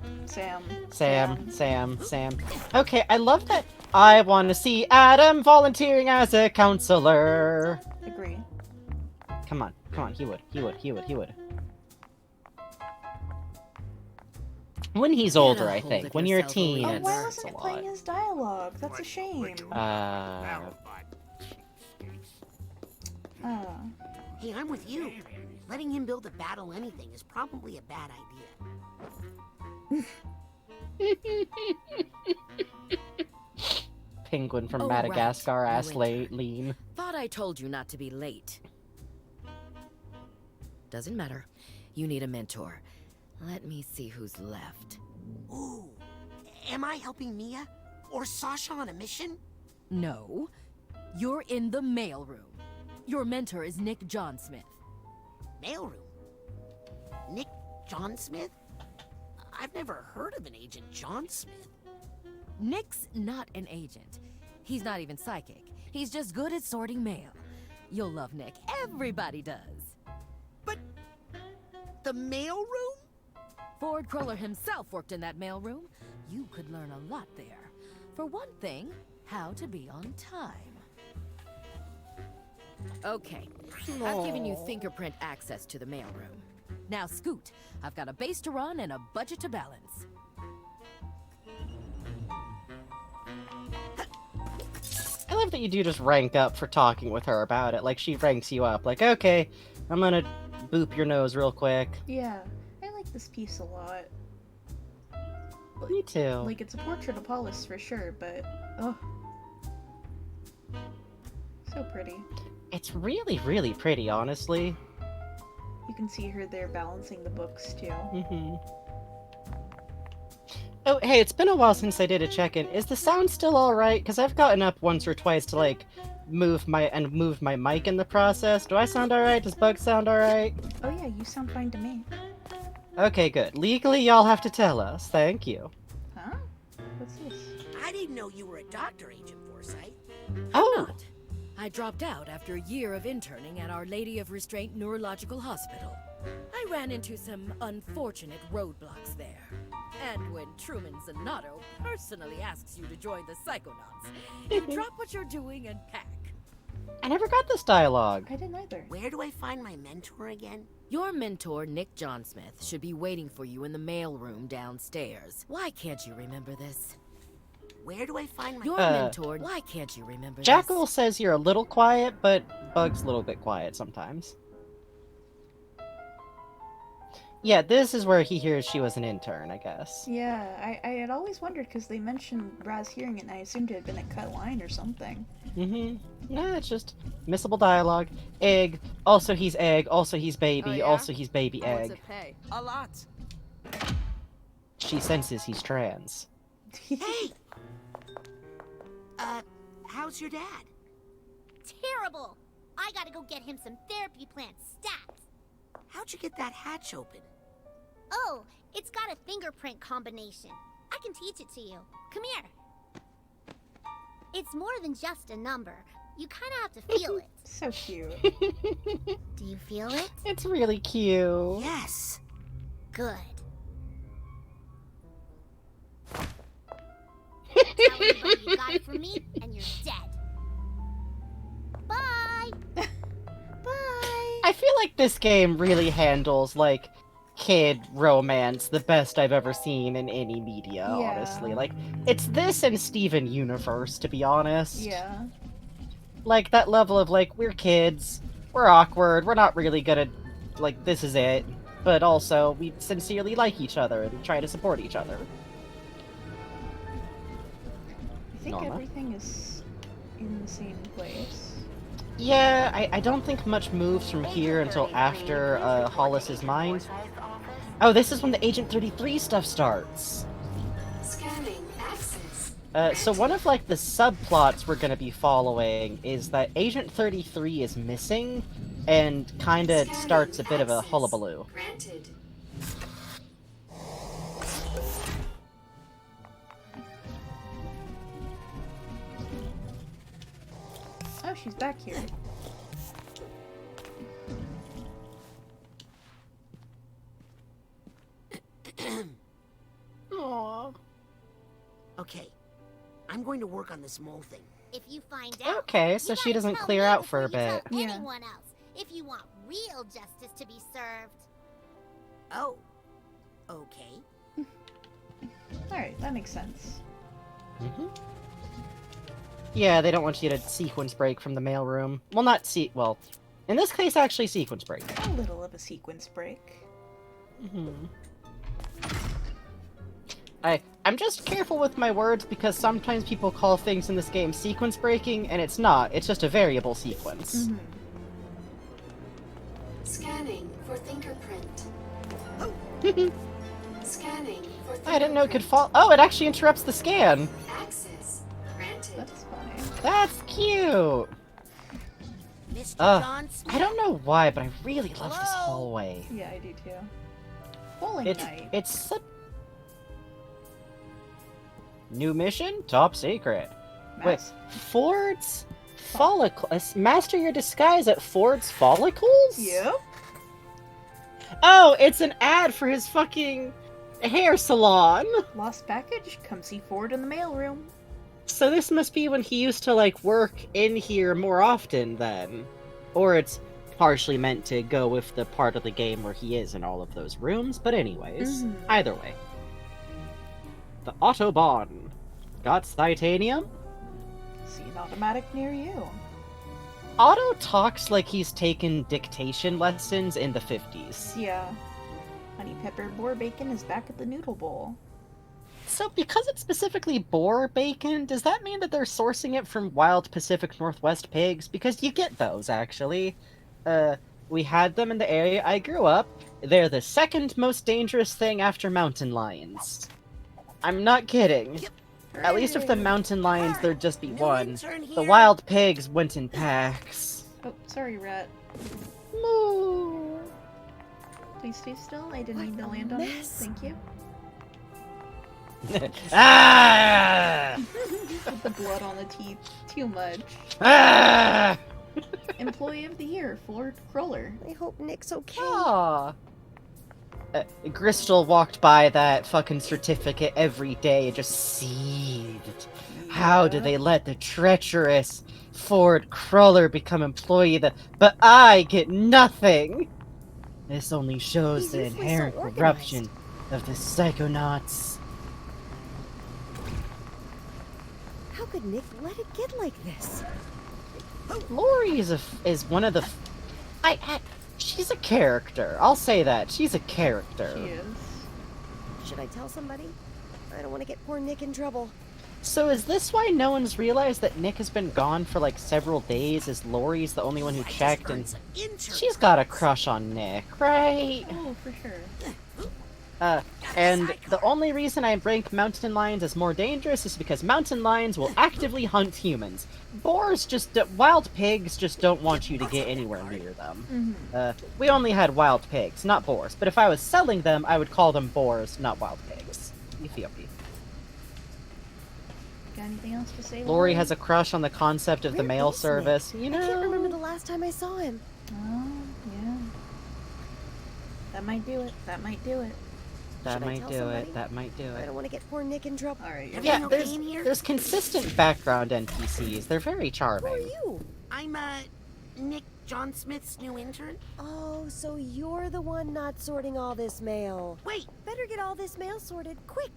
Okay, I love that. I want to see Adam volunteering as a counselor. Agree. Come on, he would. When he's older, I think. When you're a teen, Oh, it's why wasn't a it lot. playing his dialogue? That's a shame. Hey, I'm with you. Letting him build a battle anything is probably a bad idea. Penguin from Oh, Madagascar, right. ass lean. Thought I told you not to be late. Doesn't matter. You need a mentor. Let me see who's left. Ooh, am I helping Mia? Or Sasha on a mission? No. You're in the mailroom. Your mentor is Nick John Smith. Mailroom? Nick John Smith? I've never heard of an Agent John Smith. Nick's not an agent. He's not even psychic. He's just good at sorting mail. You'll love Nick. Everybody does. But the mailroom? Ford Cruller himself worked in that mailroom. You could learn a lot there. For one thing, how to be on time. Okay, I've given you fingerprint access to the mailroom. Now scoot. I've got a base to run and a budget to balance. I love that you do just rank up for talking with her about it. Like, she ranks you up. Like, okay, I'm gonna boop your nose real quick. Yeah, I like this piece a lot. Me too. Like, it's a portrait of Paulus for sure, but oh, so pretty. It's really, really pretty, honestly. You can see her there balancing the books too. Oh, hey, it's been a while since I did a check-in. Is the sound still alright? Because I've gotten up once or twice to, like, move my mic in the process. Do I sound alright? Does Bug sound alright? Oh yeah, you sound fine to me. Okay, good. Legally, y'all have to tell us. Thank you. Huh? What's this? I didn't know you were a doctor, Agent Forsyth. Oh! Not. I dropped out after a year of interning at Our Lady of Restraint Neurological Hospital. I ran into some unfortunate roadblocks there. And when Truman Zanato personally asks you to join the Psychonauts, you drop what you're doing and pack. I never got this dialogue. I didn't either. Where do I find my mentor again? Your mentor, Nick John Smith, should be waiting for you in the mailroom downstairs. Why can't you remember this? Where do I find my Your mentor, why can't you remember Jackal this? says you're a little quiet, but Bug's a little bit quiet sometimes. Yeah, this is where he hears she was an intern, I guess. Yeah, I had always wondered because they mentioned Raz hearing it and I assumed it had been a cut line or something. No, it's just missable dialogue. Egg. Also he's egg. Also he's baby. Oh, yeah? Also he's baby What's egg. it pay? A lot. She senses he's trans. Hey! How's your dad? Terrible! I gotta go get him some therapy plants stat. How'd you get that hatch open? Oh, it's got a fingerprint combination. I can teach it to you. Come here. It's more than just a number. You kind of have to feel it. So cute. Do you feel it? It's really cute. Yes. Good. Tell everybody you got it from me, and you're dead. Bye! Bye! I feel like this game really handles, like, kid romance the best I've ever seen in any media, honestly. Like, it's this and Steven Universe, to be honest. Yeah. Like, that level of, like, we're kids, we're awkward, we're not really gonna, like, this is it. But also, we sincerely like each other and try to support each other. I think everything is in the same place. Yeah, I don't think much moves from here until after Hollis's mind. Oh, this is when the Agent 33 stuff starts. Scanning access. So one of, like, the subplots we're gonna be following is that Agent 33 is missing, and kinda starts a bit of a hullabaloo. Granted. Oh, she's back here. Aww. Okay, I'm going to work on this mole thing. If you find out, Okay, so she doesn't clear out for a bit. anyone else, if you want real justice to be served. Oh, okay. Alright, that makes sense. Yeah, they don't want you to sequence break from the mailroom. Well, not well, in this case, actually sequence break. A little of a sequence break. I'm just careful with my words because sometimes people call things in this game sequence breaking, and it's not. It's just a variable sequence. Scanning for fingerprint. Scanning for fingerprint. I didn't know it could fall. Oh, it actually interrupts the scan. Access granted. That's funny. That's cute. Mr. John Smith. I don't know why, but I really love this hallway. Yeah, I do too. Bowling night. It's new mission, top secret. Wait, Ford's follicles. Master your disguise at Ford's follicles? Yep. Oh, it's an ad for his fucking hair salon. Lost package? Come see Ford in the mailroom. So this must be when he used to, like, work in here more often, then. Or it's partially meant to go with the part of the game where he is in all of those rooms, but anyways, either way. The Autobahn. Got titanium? See an automatic near you. Otto talks like he's taken dictation lessons in the 50s. Yeah. Honey Pepper Boar Bacon is back at the Noodle Bowl. So because it's specifically boar bacon, does that mean that they're sourcing it from wild Pacific Northwest pigs? Because you get those, actually. We had them in the area I grew up. They're the second most dangerous thing after mountain lions. I'm not kidding. At least with the mountain lions, there'd just be one. The wild pigs went in packs. Oh, sorry, rat. Moo. Please stay still. I didn't mean to land on you. Thank you. Ah! With the blood on the teeth. Too much. Ah! Employee of the Year, Ford Cruller. I hope Nick's okay. Aww. Gristel walked by that fucking certificate every day and just seethed. How did they let the treacherous Ford Cruller become employee but I get nothing? This only shows the inherent corruption of the Psychonauts. How could Nick let it get like this? Lori is one of the... she's a character. I'll say that. She's a character. She is. Should I tell somebody? I don't want to get poor Nick in trouble. So is this why no one's realized that Nick has been gone for like several days, as Lori's the only one who checked, and she's got a crush on Nick, right? Oh, for sure. And the only reason I rank mountain lions as more dangerous is because mountain lions will actively hunt humans. Boars wild pigs just don't want you to get anywhere near them. We only had wild pigs, not boars, but if I was selling them, I would call them boars, not wild pigs. You feel me? Got anything else to say? Lori has a crush on the concept of the mail service. You know? I can't remember the last time I saw him. Oh, yeah. That might do it. That might do it. That might do it. That might do I it. don't want to get poor Nick in trouble. Alright. Yeah, there's consistent background NPCs. They're very charming. Who are you? I'm, Nick John Smith's new intern. Oh, so you're the one not sorting all this mail. Wait! Better get all this mail sorted, quick!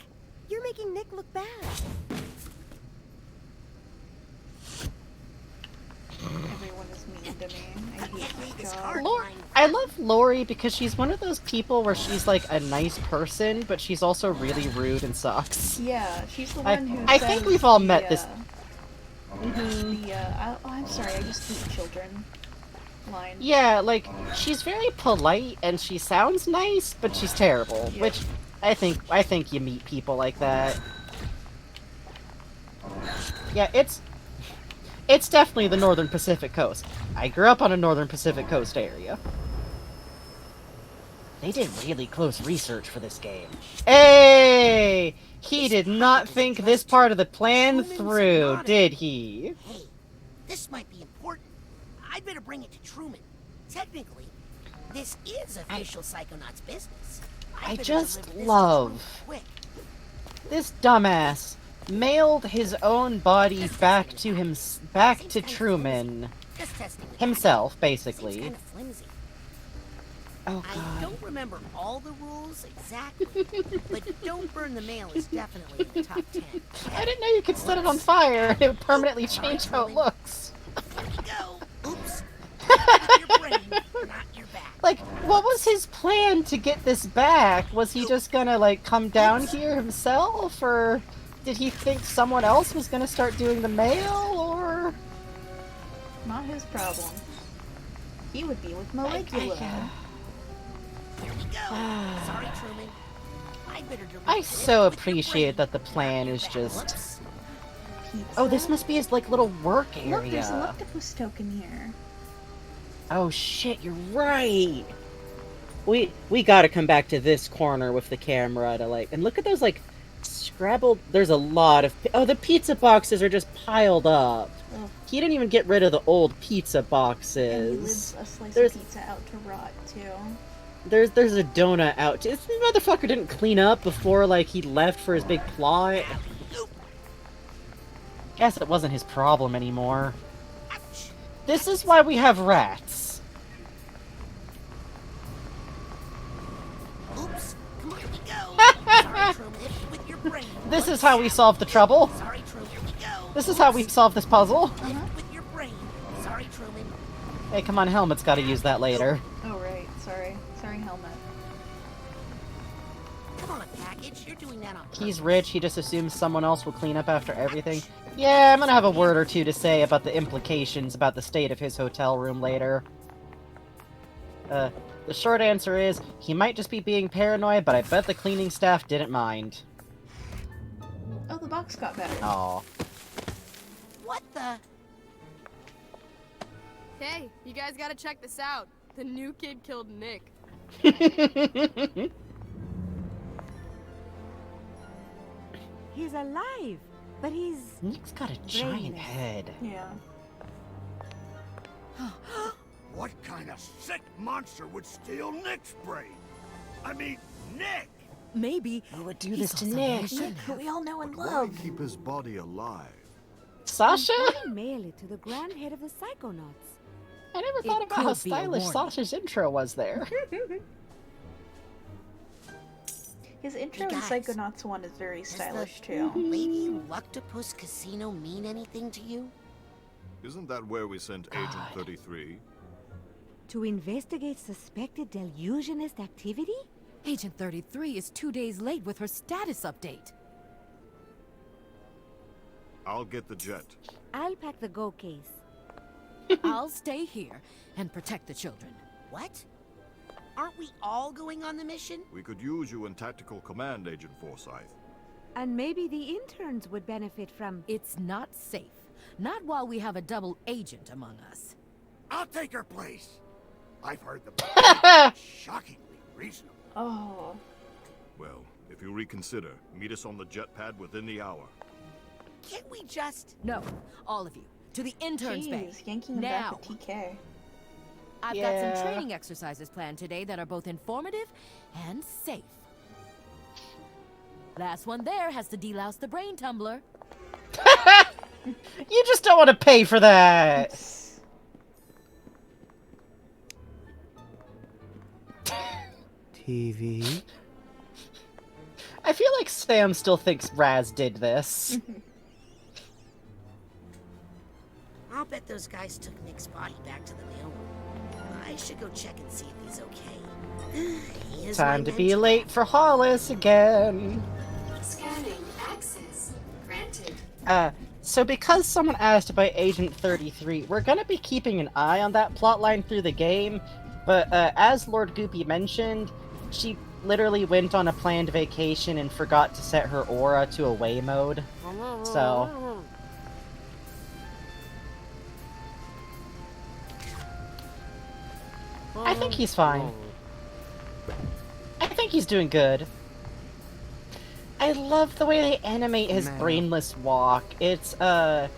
You're making Nick look bad. Everyone is mean to me. I hate this job. I love Lori because she's one of those people where she's like a nice person, but she's also really rude and sucks. Yeah, she's the one who I think we've all met this. I'm sorry, I just hate children. line. Yeah, like, she's very polite and she sounds nice, but she's terrible. Yeah. Which I think you meet people like that. Yeah, it's definitely the Northern Pacific Coast. I grew up on a Northern Pacific Coast area. They did really close research for this game. Hey! He did not think this part of the plan through, did he? Hey, this might be important. I'd better bring it to Truman. Technically, this is official Psychonauts business. I just love this dumbass mailed his own body back to Truman himself, basically. Oh I god. don't remember all the rules exactly, but don't burn the mail is definitely in the top 10. I didn't know you could set it on fire and it would permanently change how it looks. Here we go. Oops. With your brain, not your back. Like, what was his plan to get this back? Was he just gonna, like, come down here himself? Or did he think someone else was gonna start doing the mail? Or... Not his problem. He would be with Molecula. Here we go. Sorry, Truman. I so appreciate that the plan is just... Oh, this must be his, like, little work area. Look, there's an octopus token here. Oh shit, you're right! We gotta come back to this corner with the camera to, like... And look at those, like, scrabbled... There's a lot of... Oh, the pizza boxes are just piled up. Oh. He didn't even get rid of the old pizza boxes. And he leaves a slice of pizza out to rot, too. There's a donut out. This motherfucker didn't clean up before, like, he left for his big plot. Guess it wasn't his problem anymore. This is why we have rats. Oops. Come on, here we go. Sorry, Truman. With your brain. This is how we solve the trouble. Sorry, Truman. Here we go. This is how we solve this puzzle. With your brain. Sorry, Truman. Hey, come on, Helmet's gotta use that later. Oh, right. Sorry. Sorry, Helmet. Come on, Package. You're doing that on purpose. He's rich, he just assumes someone else will clean up after everything. Yeah, I'm gonna have a word or two to say about the implications about the state of his hotel room later. The short answer is, he might just be being paranoid, but I bet the cleaning staff didn't mind. Oh, the box got better. Aw. What the? Hey, you guys gotta check this out. The new kid killed Nick. He's alive, but he's... Nick's got a giant head. Yeah. What kind of sick monster would steal Nick's brain? I mean, Nick! Maybe who would do this to Nick? Who we all know and Why love. keep his body alive? Sasha? And mail it to the grand head of the Psychonauts. I never thought about how stylish Sasha's intro was there. His intro in Psychonauts 1 is very stylish, too. Lady Luctopus Casino mean anything to you? Isn't that where we sent Agent 33? To investigate suspected delusionist activity? Agent 33 is 2 days late with her status update. I'll get the jet. I'll pack the go case. I'll stay here and protect the children. What? Aren't we all going on the mission? We could use you in tactical command, Agent Forsyth. And maybe the interns would benefit from... It's not safe. Not while we have a double agent among us. I'll take her place. I've heard the shockingly reasonable. Oh. Well, if you reconsider, meet us on the jet pad within the hour. Can't we just... No, all of you. To the interns' bay. Jeez, yanking him now. back at TK. I've got some training exercises planned today that are both informative and safe. Last one there has to delouse the brain tumbler. You just don't want to pay for that. TV. I feel like Sam still thinks Raz did this. I'll bet those guys took Nick's body back to the mailroom. I should go check and see if he's okay. He is Time my to be mentor. late for Hollis again. Scanning access granted. So because someone asked about Agent 33, we're gonna be keeping an eye on that plotline through the game, but as Lord Goopy mentioned, she literally went on a planned vacation and forgot to set her aura to away mode. So... I think he's fine. I think he's doing good. I love the way they animate his brainless walk. It's, okay,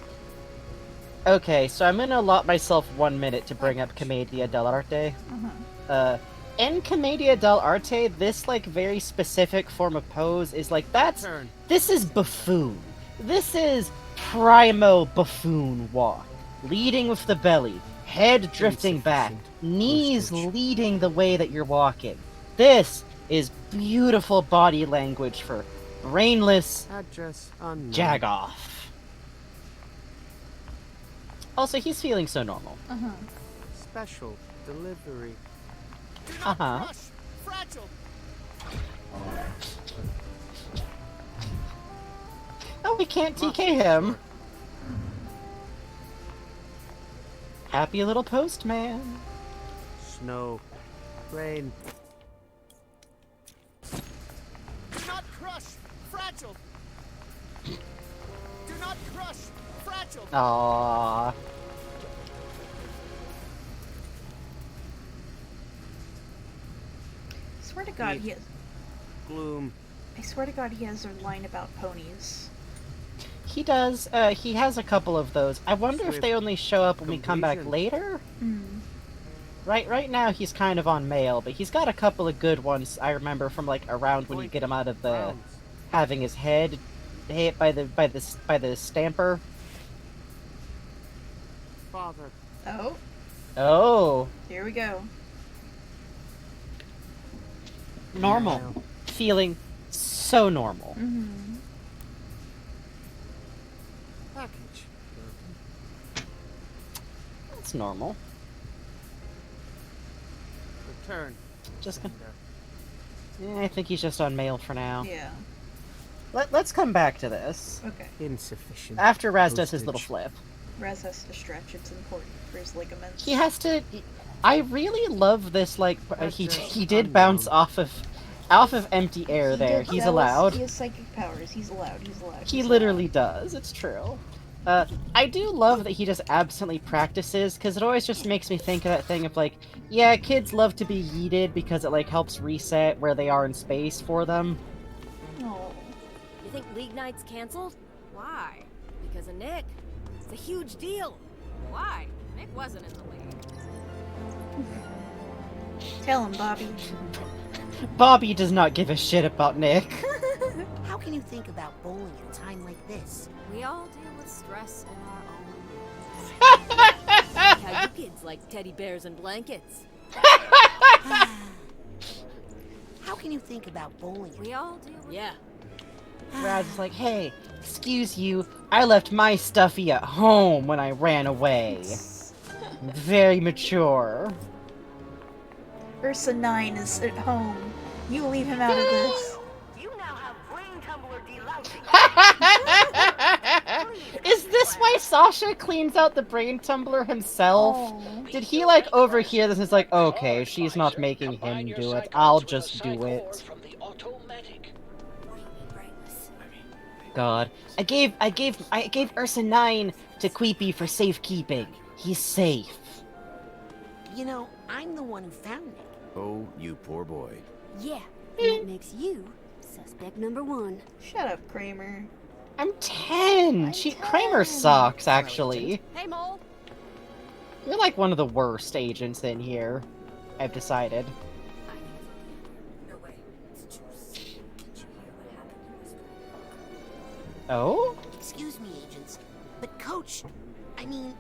so I'm gonna allot myself 1 minute to bring up Commedia dell'arte. In Commedia dell'arte, this, like, very specific form of pose is, like, this is buffoon. This is primo buffoon walk. Leading with the belly, head drifting back, knees leading the way that you're walking. This is beautiful body language for brainless Jagoff. Also, he's feeling so normal. Special delivery. Fragile. Oh, we can't TK him. Happy little postman. Snow. Rain. Do not crush. Fragile. Do not crush. Fragile. Aww. I swear to God, he has... Gloom. I swear to God, he has a line about ponies. He does. He has a couple of those. I wonder if they only show up when we come back later? Right now he's kind of on mail, but he's got a couple of good ones I remember from, like, around when you get him out of the... having his head hit by the stamper. Father. Oh. Oh. Here we go. Normal. Feeling so normal. Package. That's normal. Return. Just gonna... I think he's just on mail for now. Yeah. Let's come back to this. Okay. Insufficient. After Raz does his little flip. Raz has to stretch. It's important for his ligaments. He has to... I really love this, like, he did bounce off of empty air there. He's allowed. He has psychic powers. He's allowed. He's allowed. He literally does. It's true. I do love that he just absently practices, because it always just makes me think of that thing of, like, yeah, kids love to be yeeted because it, like, helps reset where they are in space for them. Oh. You think League Night's canceled? Why? Because of Nick. It's a huge deal. Why? Nick wasn't in the league. Tell him, Bobby. Bobby does not give a shit about Nick. How can you think about bowling at a time like this? We all deal with stress in our own ways. How you kids like teddy bears and blankets. How can you think about bowling? We all deal with... Yeah. Raz is like, hey, excuse you, I left my stuffy at home when I ran away. Very mature. Ursa 9 is at home. You leave him out of this. You now have brain tumbler delousing. Is this why Sasha cleans out the brain tumbler himself? Oh. Did he, like, overhear this and is like, okay, she's not making him do it, I'll just do it. God. I gave Ursa 9 to Queepy for safekeeping. He's safe. You know, I'm the one who found Nick. Oh, you poor boy. Yeah, and that makes you suspect number 1. Shut up, Kramer. I'm 10! Kramer sucks, actually. Hey, Mole. You're like one of the worst agents in here, I've decided. Oh? Excuse me, agents, but Coach, I mean,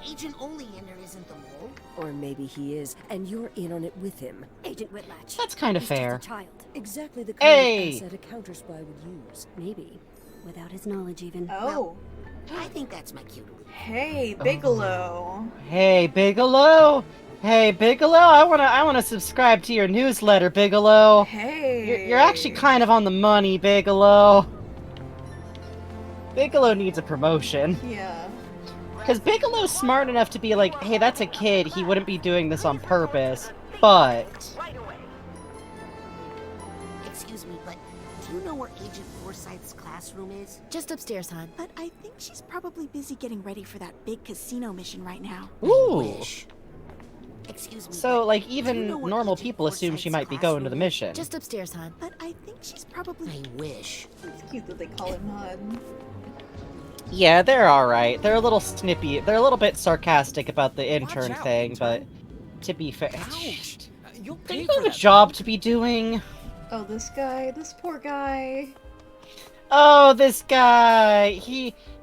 Agent Oleander isn't the mole. Or maybe he is, and you're in on it with him. Agent Whitlatch. That's kind of He's fair. Just a child. Exactly the kind of asset a counter-spy would use. Maybe. Without his knowledge, even. Oh. I think that's my cue to leave. Hey, Bigelow. Hey, Bigelow. Hey, Bigelow, I wanna subscribe to your newsletter, Bigelow. Hey. You're actually kind of on the money, Bigelow. Bigelow needs a promotion. Yeah. Because Bigelow's smart enough to be like, hey, that's a kid, he wouldn't be doing this on purpose, but... Excuse me, but do you know where Agent Forsyth's classroom is? Just upstairs, hon. But I think she's probably busy getting ready for that big casino mission right now. Ooh! Excuse me. So, like, do you even know where normal Agent people assume she Forsyth's might be going to the classroom is? mission. Just upstairs, hon. But I think she's probably... I wish. It's cute that they call him Hun. Yeah, they're alright. They're a little snippy. They're a little bit sarcastic about the intern out, thing, intern. but to be fair... Ouch! You'll pay You for have a that. job to be doing. Oh, this guy. This poor guy. Oh, this guy.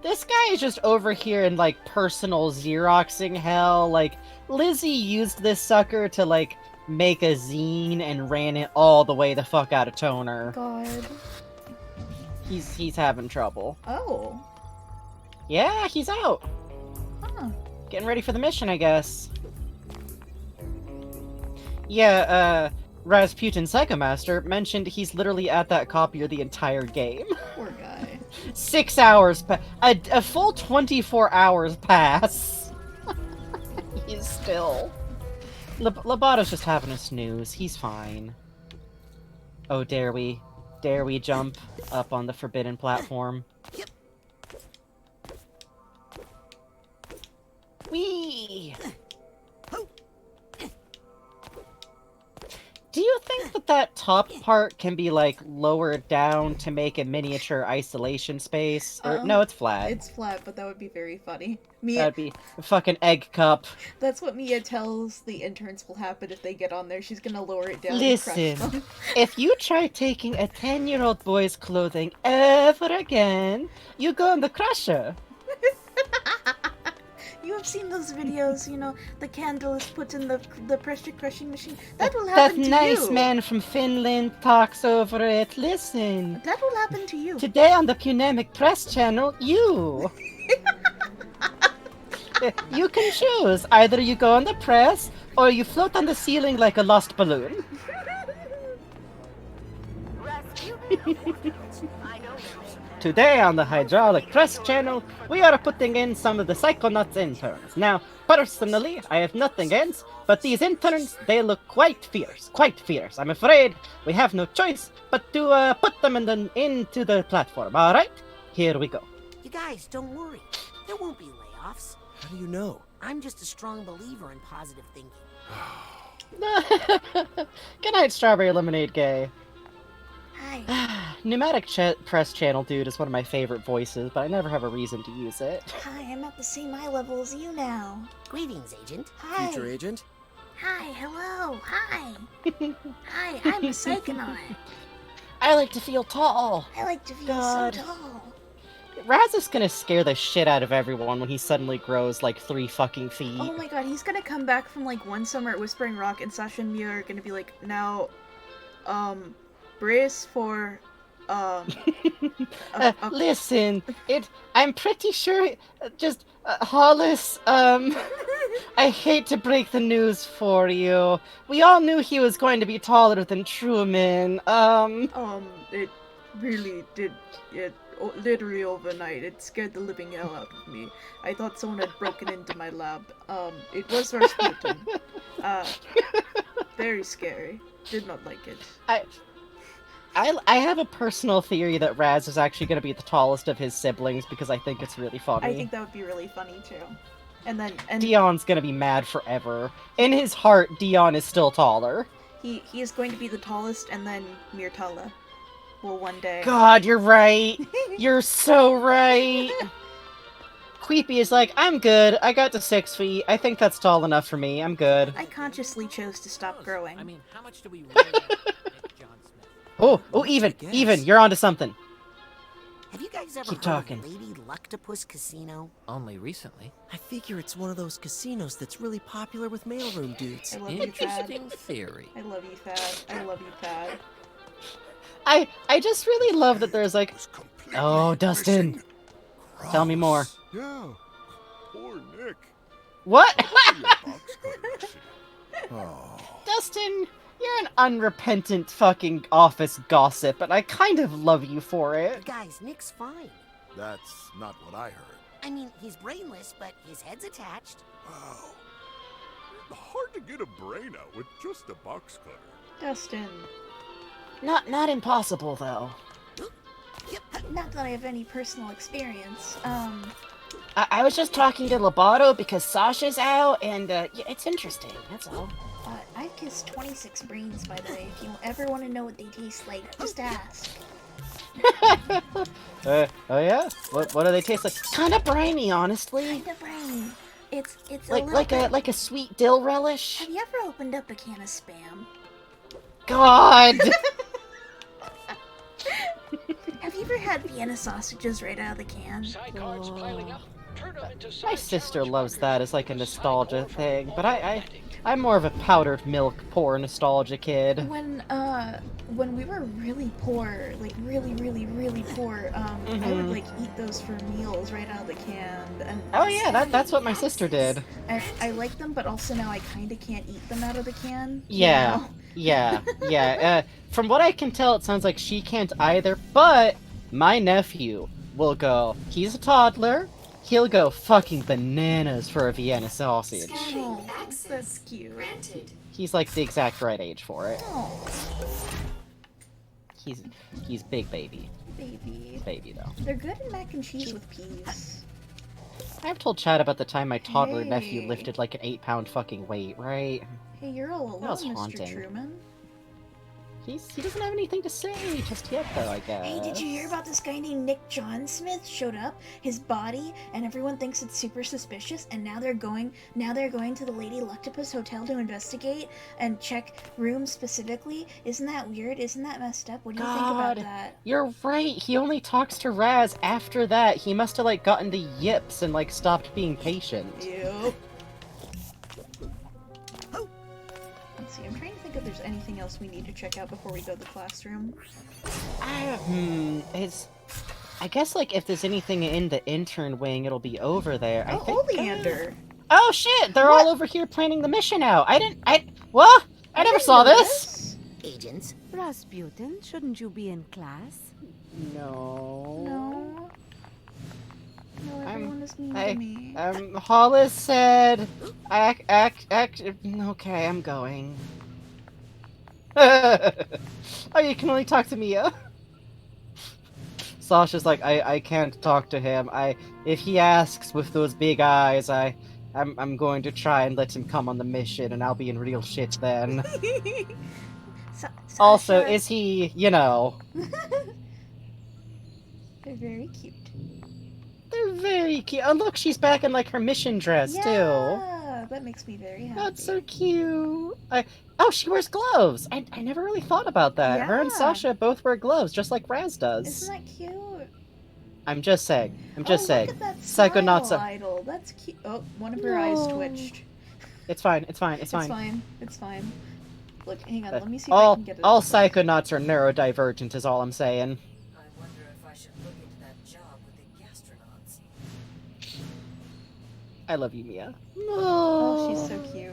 This guy is just over here in, like, personal Xeroxing hell. Like, Lizzie used this sucker to, like, make a zine and ran it all the way the fuck out of toner. God. He's having trouble. Oh. Yeah, he's out. Huh. Getting ready for the mission, I guess. Yeah, Rasputin Psychomaster mentioned he's literally at that copier the entire game. Poor guy. 6 hours, a full 24 hours pass. He's still... Labato's just having a snooze. He's fine. Oh, dare we? Dare we jump up on the forbidden platform? Whee! Do you think that top part can be, like, lowered down to make a miniature isolation space? Or, no, it's flat. It's flat, but that would be very funny. That'd be a fucking egg cup. That's what Mia tells the interns will happen if they get on there. She's gonna lower it down Listen, and crush them. if you try taking a 10-year-old boy's clothing ever again, you go in the crusher. You have seen those videos, you know, the candle is put in the pressure crushing machine. That will happen to That you. nice man from Finland talks over it. Listen. That will happen to you. Today on the Punemic Press channel, you. You can choose. Either you go on the press, or you float on the ceiling like a lost balloon. Today on the Hydraulic Press channel, we are putting in some of the Psychonauts interns. Now, personally, I have nothing against, but these interns, they look quite fierce, quite fierce. I'm afraid we have no choice but to put them into the platform, alright? Here we go. You guys, don't worry. There won't be layoffs. How do you know? I'm just a strong believer in positive thinking. Good night, Strawberry Lemonade Gay. Hi. Pneumatic Press channel dude is one of my favorite voices, but I never have a reason to use it. Hi, I'm at the same eye level as you now. Greetings, Agent. Hi. Future agent? Hi, hello, hi. Hi, I'm a psychonaut. I like to feel tall. I like to feel God. so tall. Raz is gonna scare the shit out of everyone when he suddenly grows like 3 fucking feet. Oh my god, he's gonna come back from like one summer at Whispering Rock and Sasha and Mia are gonna be like, now, brace for, listen, I'm pretty sure, Hollis, I hate to break the news for you. We all knew he was going to be taller than Truman, it really did, literally overnight, it scared the living hell out of me. I thought someone had broken into my lab. It was Rasputin. Very scary. Did not like it. I have a personal theory that Raz is actually going to be the tallest of his siblings because I think it's really funny. I think that would be really funny too. And Dion's going to be mad forever. In his heart, Dion is still taller. He is going to be the tallest, and then Myrtala will one day. God, you're right. You're so right. Queepy is like, I'm good. I got to 6 feet. I think that's tall enough for me. I'm good. I consciously chose to stop growing. I mean, how much do we really Nick John Smith? Oh, even, you're onto something. Have you guys ever Keep heard talking. of Lady Luctopus Casino? Only recently. I figure it's one of those casinos that's really popular with mailroom dudes. I love you, Thad. Interesting theory. I love you, Thad. I love you, Thad. I just really love that there's like, oh, Dustin. Tell me more. Yeah, poor Nick. What? Oh. Dustin, you're an unrepentant fucking office gossip, and I kind of love you for it. Guys, Nick's fine. That's not what I heard. I mean, he's brainless, but his head's attached. Wow. Hard to get a brain out with just a box cutter. Dustin. Not impossible, though. Not that I have any personal experience. I was just talking to Lobato because Sasha's out, and yeah, it's interesting, that's all. I've kissed 26 brains, by the way. If you ever want to know what they taste like, just ask. Oh yeah? What do they taste like? Kinda briny, honestly. Kinda briny. It's like a sweet dill relish. Have you ever opened up a can of Spam? God! Have you ever had Vienna sausages right out of the can? My sister loves that as like a nostalgia thing, but I'm more of a powdered milk poor nostalgia kid. When we were really poor, like really poor, I would like eat those for meals right out of the can. And oh yeah, that's what my sister did. I like them, but also now I kind of can't eat them out of the can. Yeah, you know? yeah. From what I can tell, it sounds like she can't either. But my nephew will go. He's a toddler. He'll go fucking bananas for a Vienna sausage. Oh, that's cute. Granted. He's like the exact right age for it. Oh. He's big baby. Baby though. They're good in mac and cheese with peas. I've told Chad about the time my toddler nephew Hey. lifted like an 8-pound fucking weight, right? Hey, you're all That alone, was Mr. haunting. Truman. He doesn't have anything to say just yet, though, I guess. Hey, did you hear about this guy named Nick John Smith showed up? His body, and everyone thinks it's super suspicious. And now they're going to the Lady Luctopus Hotel to investigate and check rooms specifically. Isn't that weird? Isn't that messed up? What do you think about that? You're right. He only talks to Raz after that. He must have like gotten the yips and like stopped being patient. Yep. Let's see. I'm trying to think if there's anything else we need to check out before we go to the classroom. I guess like if there's anything in the intern wing, it'll be over there. I think. Oleander. Oh shit! They're all over here planning the mission out. I never saw this. Agents. Rasputin, shouldn't you be in class? No. No, everyone is mean to me. Hollis said, okay, I'm going. Oh, you can only talk to Mia. Sasha's like, I can't talk to him. If he asks with those big eyes, I'm going to try and let him come on the mission, and I'll be in real shit then. Also, is he, you know... They're very cute. They're very cute. Oh, look, she's back in, like, her mission dress, too. Yeah, that makes me very happy. That's so cute. Oh, she wears gloves. I never really thought about that. Her and Yeah. Sasha both wear gloves, just like Raz does. Isn't that cute? I'm just saying. Look at that Psychonauts smile are... idol. That's cute. Oh, one of her eyes twitched. It's fine. It's fine. Look, hang on. Let me see if I all can get it. all Psychonauts are neurodivergent, is all I'm saying. I wonder if I should look into that job with the gastronauts. I love you, Mia. Oh, she's so cute.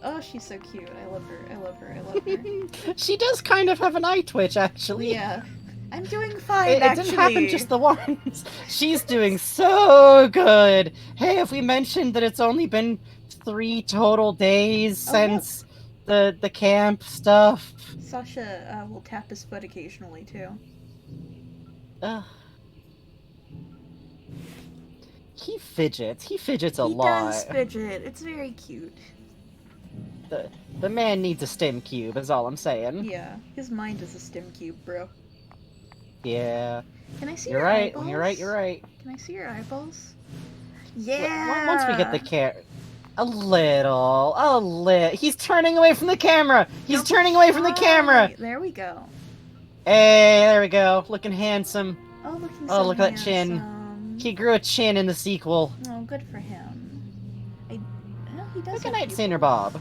Oh, she's so cute. I love her. She does kind of have an eye twitch, actually. Yeah. I'm doing fine, It actually. didn't happen just the once. She's doing so good. Hey, have we mentioned that it's only been 3 total days since the camp stuff? Sasha will tap his foot occasionally, too. He fidgets a lot. He does fidget. It's very cute. The man needs a stim cube, is all I'm saying. Yeah, his mind is a stim cube, bro. Yeah. Can I see You're your right. eyeballs? You're right. Can I see your eyeballs? Yeah! Once we get the a little. He's turning away from the camera! He's turning away from the camera! There we go. Hey, there we go. Looking handsome. Oh, looking Oh, look at that chin. He grew a chin in the sequel. Oh, good for him. He does. Look at Night Sander Bob.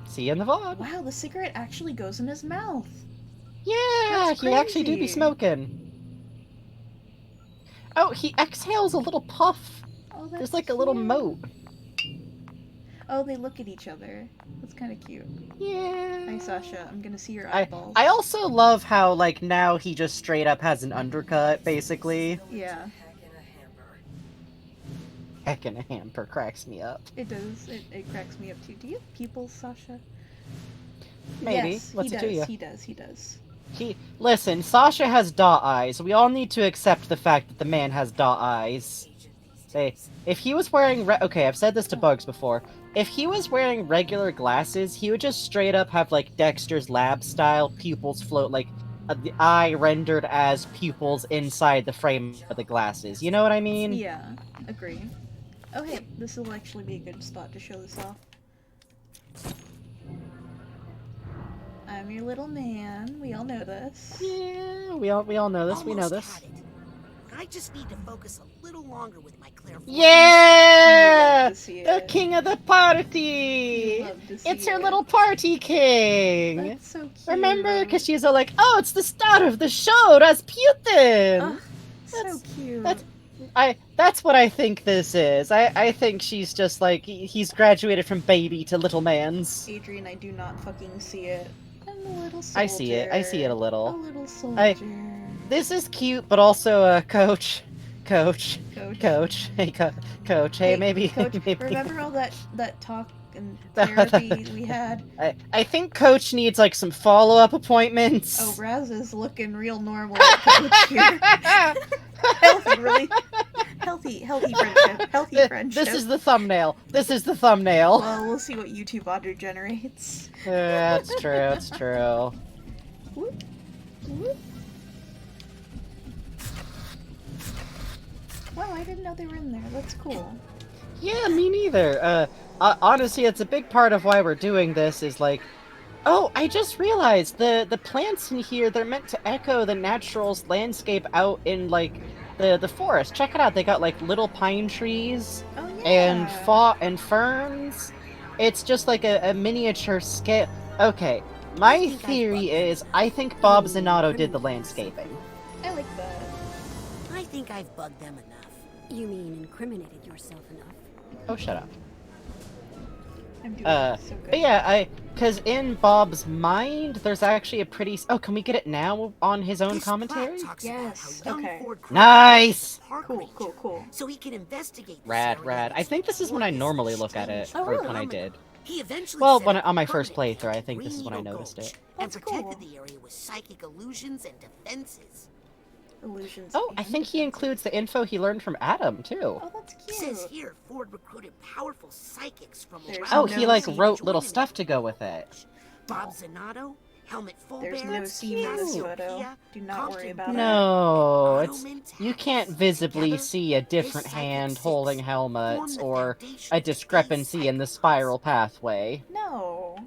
See you in the VOD. Wow, the cigarette actually goes in his mouth. Yeah, That's he actually do be crazy. smoking. Oh, he exhales a little puff. Oh, There's like a little moat. Oh, they look at each other. That's kind of cute. Yeah. Hi, Sasha. I'm gonna see your eyeballs. I also love how, like, now he just straight up has an undercut, basically. Yeah. Heck and a hamper cracks me up. It does. It cracks me up too. Do you have pupils, Sasha? Maybe. Yes, What's he it does. to you? He does. He does. Listen, Sasha has dot eyes. We all need to accept the fact that the man has dot eyes. If he was wearing okay, I've said this to Bugs before. If he was wearing regular glasses, he would just straight up have like Dexter's Lab style pupils float, like the eye rendered as pupils inside the frame of the glasses. You know what I mean? Yeah, agree. Oh hey, this will actually be a good spot to show this off. I'm your little man. We all know this. Yeah, we all know this. We know this. I just need to focus a little longer with my clairvoyance. Yeah! The king of the party! It's her little party king! That's so cute. Remember? Because she's all like, oh, it's the star of the show, Rasputin! So cute. That's what I think this is. I think she's just like, he's graduated from baby to little man's. Adrian, I do not fucking see it. I'm a little soldier. I see it. I see it a little. A little soldier. This is cute, but also, Coach. Hey, Coach. Hey, maybe. Coach, maybe. remember all that talk and therapy we had? I think Coach needs, like, some follow-up appointments. Oh, Raz is looking real normal at Coach here. Healthy friendship. Healthy friendship. This is the thumbnail. Well, we'll see what YouTube auto generates. That's true, that's true. Whoop. Whoop. Wow, I didn't know they were in there. That's cool. Yeah, me neither. Honestly, it's a big part of why we're doing this is like, oh, I just realized the plants in here, they're meant to echo the natural landscape out in, like, the forest. Check it out. They got, like, little pine trees and ferns. It's just like a miniature scale. Okay, my theory is I think Bob Zanato did the landscaping. I like that. I think I've bugged them enough. You mean incriminated yourself enough? Oh, shut up. I'm doing so good. But yeah, because in Bob's mind, there's actually a pretty... Oh, can we get it now on his own commentary? Yes, okay. Nice! Cool. So he can investigate. Rad. I think this is when I normally look at it, or when I did. He eventually well, on my first playthrough, I think this is when I noticed it. And protected the area with psychic illusions and defenses. Illusions. Oh, I think he includes the info he learned from Adam, too. Oh, that's cute. Says here, Ford recruited powerful psychics from around. Oh, he, like, wrote little stuff to go with it. Bob Zanato, Helmet There's no seam in this photo. Do not worry about it. No, you can't visibly see a different hand holding helmets or a discrepancy in the spiral pathway. No.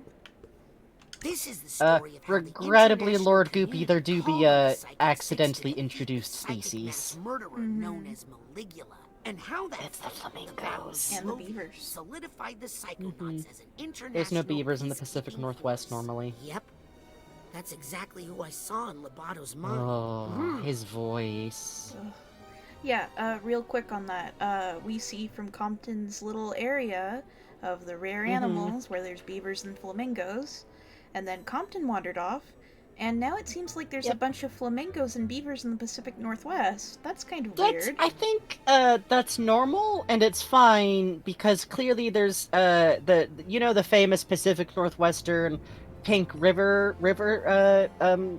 This is the story of regrettably, Lord Goopy, there do be accidentally introduced species. Murderer known as Maligula, and how that it's the flamingos and the beavers solidified the Psychonauts as an international. There's no beavers in the Pacific Northwest normally. Yep, that's exactly who I saw in Lobato's mind. Oh, his voice. Yeah, real quick on that. We see from Compton's little area of the rare animals where there's beavers and flamingos. And then Compton wandered off, and now it seems like there's a bunch of flamingos and beavers in the Pacific Northwest. That's kind of weird. I think that's normal, and it's fine, because clearly there's the famous Pacific Northwestern pink river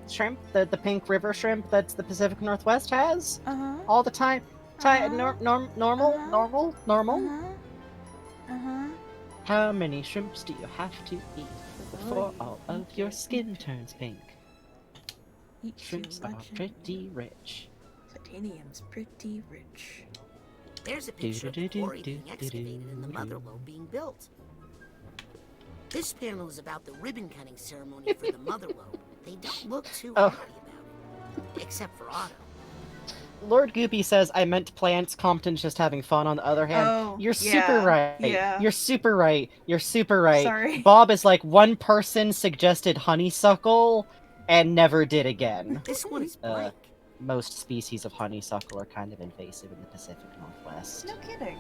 shrimp, the pink river shrimp that the Pacific Northwest has all the time. Normal. How many shrimps do you have to eat before all of your skin turns pink? Shrimps are pretty rich. Titanium's pretty rich. There's a picture of the quarry being excavated and the mother lode being built. This panel is about the ribbon cutting ceremony for the mother lode. They don't look too happy about it, except for Otto. Lord Goopy says, I meant plants, Compton's just having fun on the other hand. You're super right. Yeah. You're super right. Sorry. Bob is like, one person suggested honeysuckle and never did again. This one is blank. Most species of honeysuckle are kind of invasive in the Pacific Northwest. No kidding.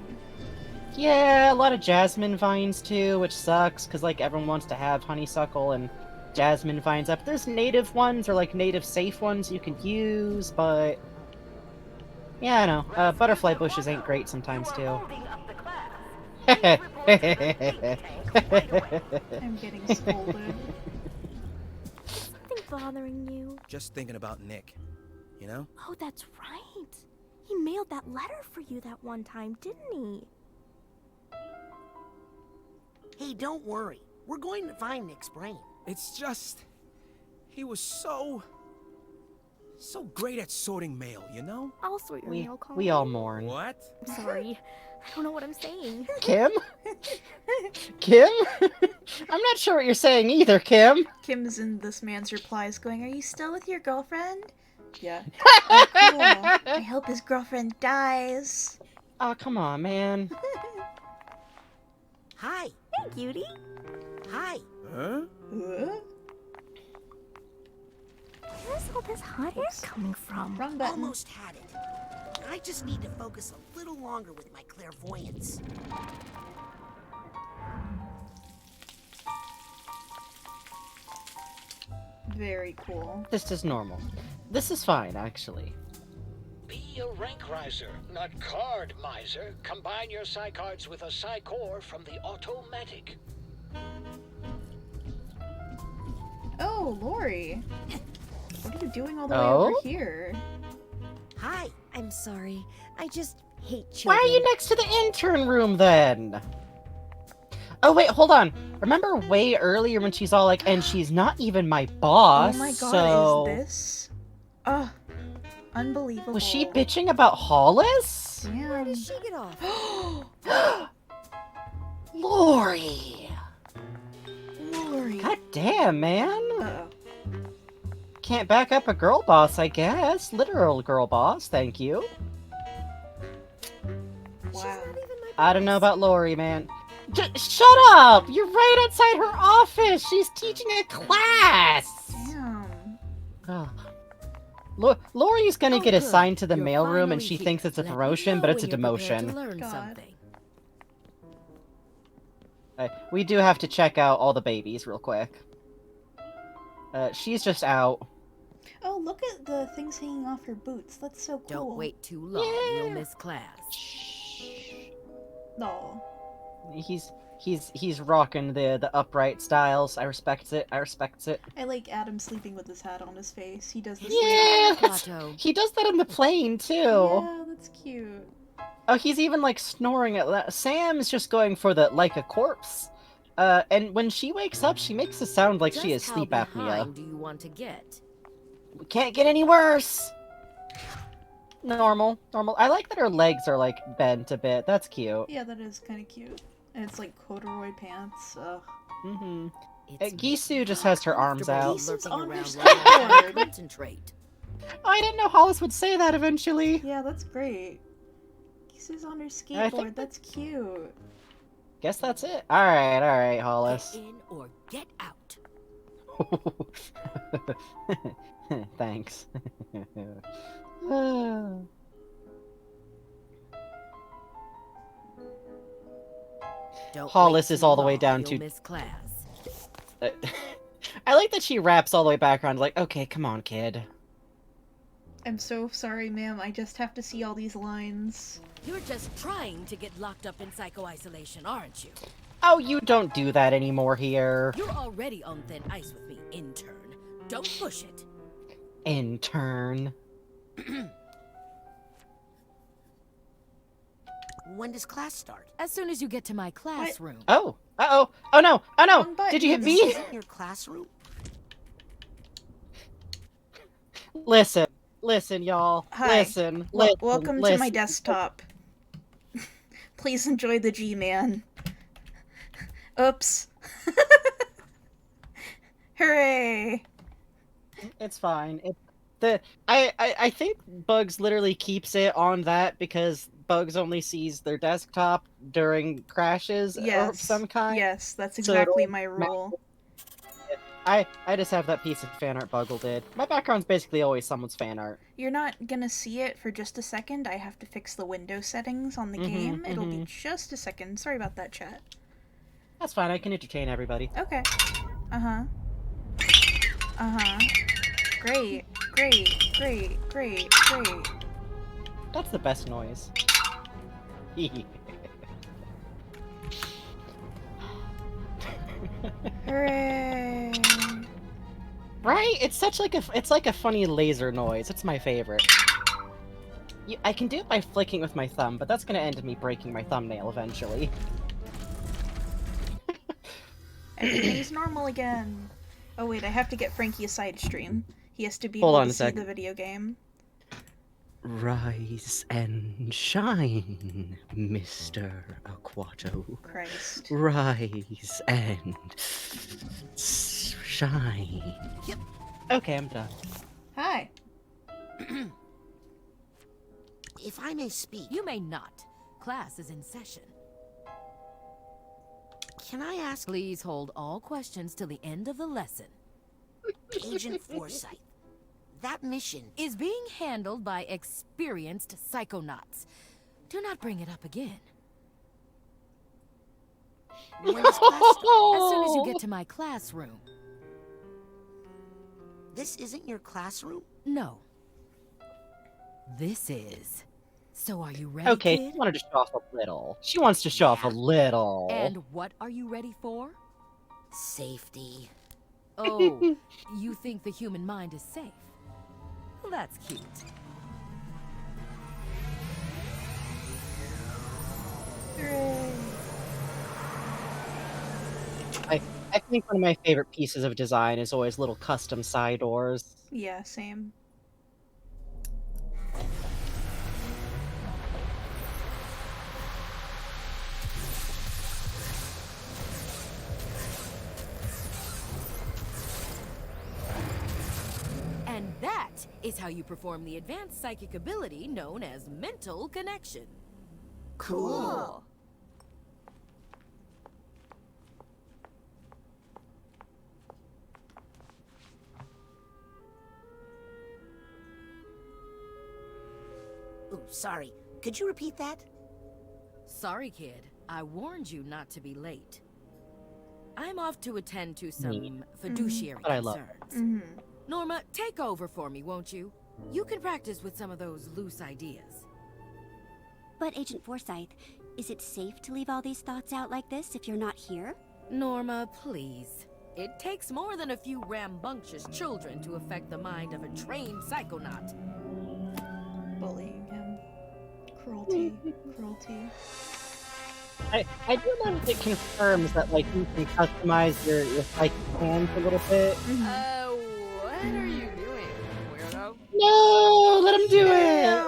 Yeah, a lot of jasmine vines too, which sucks, because like everyone wants to have honeysuckle and jasmine vines up. There's native ones or like native safe ones you can use, but... Yeah, I know. Butterfly bushes ain't great sometimes, too. I'm getting scolded. Something bothering you? Just thinking about Nick, you know? Oh, that's right. He mailed that letter for you that one time, didn't he? Hey, don't worry. We're going to find Nick's brain. It's just... he was so great at sorting mail, you know? I'll sort your mail, Colin. We all mourn. What? I'm sorry. I don't know what I'm saying. Kim? Kim? I'm not sure what you're saying either, Kim. Kim's in this man's replies going, "Are you still with your girlfriend?" Yeah. Oh, cool. I hope his girlfriend dies. Oh, come on, man. Hi. Hey, cutie. Hi. Huh? Where's all this hot air coming from? Wrong button. Almost had it. I just need to focus a little longer with my clairvoyance. Very cool. This is normal. This is fine, actually. Be a rank riser, not card miser. Combine your Psy cards with a Psy core from the automatic. Oh, Lori. What are you doing all the way Oh? over here? Hi. I'm sorry. I just hate Why children. are you next to the intern room, then? Oh, wait, hold on. Remember way earlier when she's all like, and she's not even my boss, Oh my god, so... is this? Ugh. Unbelievable. Was she bitching about Hollis? Damn. Where did she get off? Lori! Lori. God damn, man. Uh-oh. Can't back up a girl boss, I guess. Literal girl boss, thank you. Wow. I don't know about Lori, man. Shut up! You're right outside her office! She's teaching a class! Damn. Ugh. Lori's gonna get good. assigned to the You're mailroom and finally she here. thinks it's a Let me promotion, know but it's a when you're prepared to demotion. learn God. something. We do have to check out all the babies real quick. She's just out. Oh, look at the things hanging off her boots. That's so cool. Don't wait too long, you'll miss class. No. He's rocking the upright styles. I respect it. I respect it. I like Adam sleeping with his hat on his face. He does this. Yeah, Plateau. he does that on the plane too. Yeah, that's cute. Oh, he's even like snoring at that. Sam's just going for the like a corpse. And when she wakes up, she makes it sound like she has Just sleep how apnea. behind do you want to get? Can't get any worse. Normal. I like that her legs are like bent a bit. That's cute. Yeah, that is kind of cute. And it's like corduroy pants. Ugh. Mm-hmm. It's Gisu just has her arms out. Gisu's lurking on her around skateboard. while I concentrate. Oh, I didn't know Hollis would say that eventually. Yeah, that's great. Gisu's on her I skateboard. think That's cute. Guess that's it. Alright, Hollis. Get in or get out. Thanks. Don't Hollis wait is too all the way long, down you'll to... miss class. I like that she wraps all the way back around like, okay, come on, kid. I'm so sorry, ma'am. I just have to see all these lines. You're just trying to get locked up in psycho-isolation, aren't you? Oh, you don't do that anymore here. You're already on thin ice with me, intern. Don't push it. Intern. When does class start? As soon as you get to my classroom. Oh. Uh-oh. Oh no. Oh no. Wrong button. Did you hit This me? isn't your classroom? Listen, y'all. Hi. Listen. Welcome to my desktop. Please enjoy the G-Man. Oops. Hooray! It's fine. I think Bugs literally keeps it on that because Bugs only sees their desktop during crashes Yes. of some kind. Yes, that's So exactly it'll my rule. I just have that piece of fan art Buggle did. My background's basically always someone's fan art. You're not gonna see it for just a second. I have to fix the window settings on the game. It'll be just a second. Sorry about that, chat. That's fine. I can entertain everybody. Okay. Uh-huh. Uh-huh. Great. That's the best noise. Hooray! Right? It's such like it's like a funny laser noise. It's my favorite. I can do it by flicking with my thumb, but that's gonna end in me breaking my thumbnail eventually. Everything's normal again. Oh wait, I have to get Frankie a side stream. He has to be Hold able on to a see sec. the video game. Rise and shine, Mr. Aquato. Christ. Rise and shine. Yep. Okay, I'm done. Hi. If I may speak. You may not. Class is in session. Can I ask? Please hold all questions till the end of the lesson. Agent Forsyth, that mission is being handled by experienced psychonauts. Do not bring it up again. When does class start? As soon as you get to my classroom. This isn't your classroom? No. This is. So are you ready, Okay, kid? she wanted to show off a little. She wants to show off a little. And what are you ready for? Safety. Oh, you think the human mind is safe? Well, that's cute. I think one of my favorite pieces of design is always little custom side doors. Yeah, same. And that is how you perform the advanced psychic ability known as mental connection. Cool. Ooh, sorry. Could you repeat that? Sorry, kid. I warned you not to be late. I'm off to attend to some fiduciary But I love concerns. Norma, take over for me, won't you? You can practice with some of those loose ideas. But Agent Forsyth, is it safe to leave all these thoughts out like this if you're not here? Norma, please. It takes more than a few rambunctious children to affect the mind of a trained psychonaut. Bullying him. Cruelty. Cruelty. I do love that it confirms that like you can customize your psychic hands a little bit. What are you doing, weirdo? No, let him do it.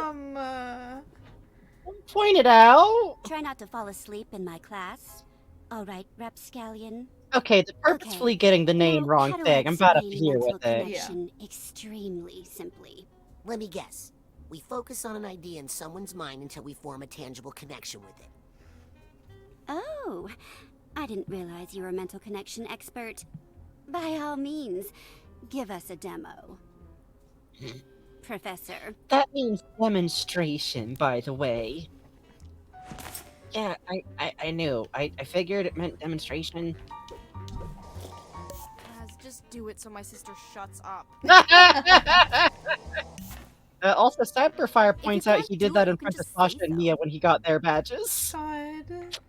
Point it out. Try not to fall asleep in my class. All right, Rapscallion. Okay, the purposefully getting the name wrong How do I thing. I'm about up to explain here mental with it. connection extremely simply. Let me guess. We focus on an idea in someone's mind until we form a tangible connection with it. Oh, I didn't realize you were a mental connection expert. By all means, give us a demo. Professor. That means demonstration, by the way. Yeah, I knew. I figured it meant demonstration. Guys, just do it so my sister shuts up. Also, Cyberfire points out he did that in front of Sasha and Mia when he got their badges. God,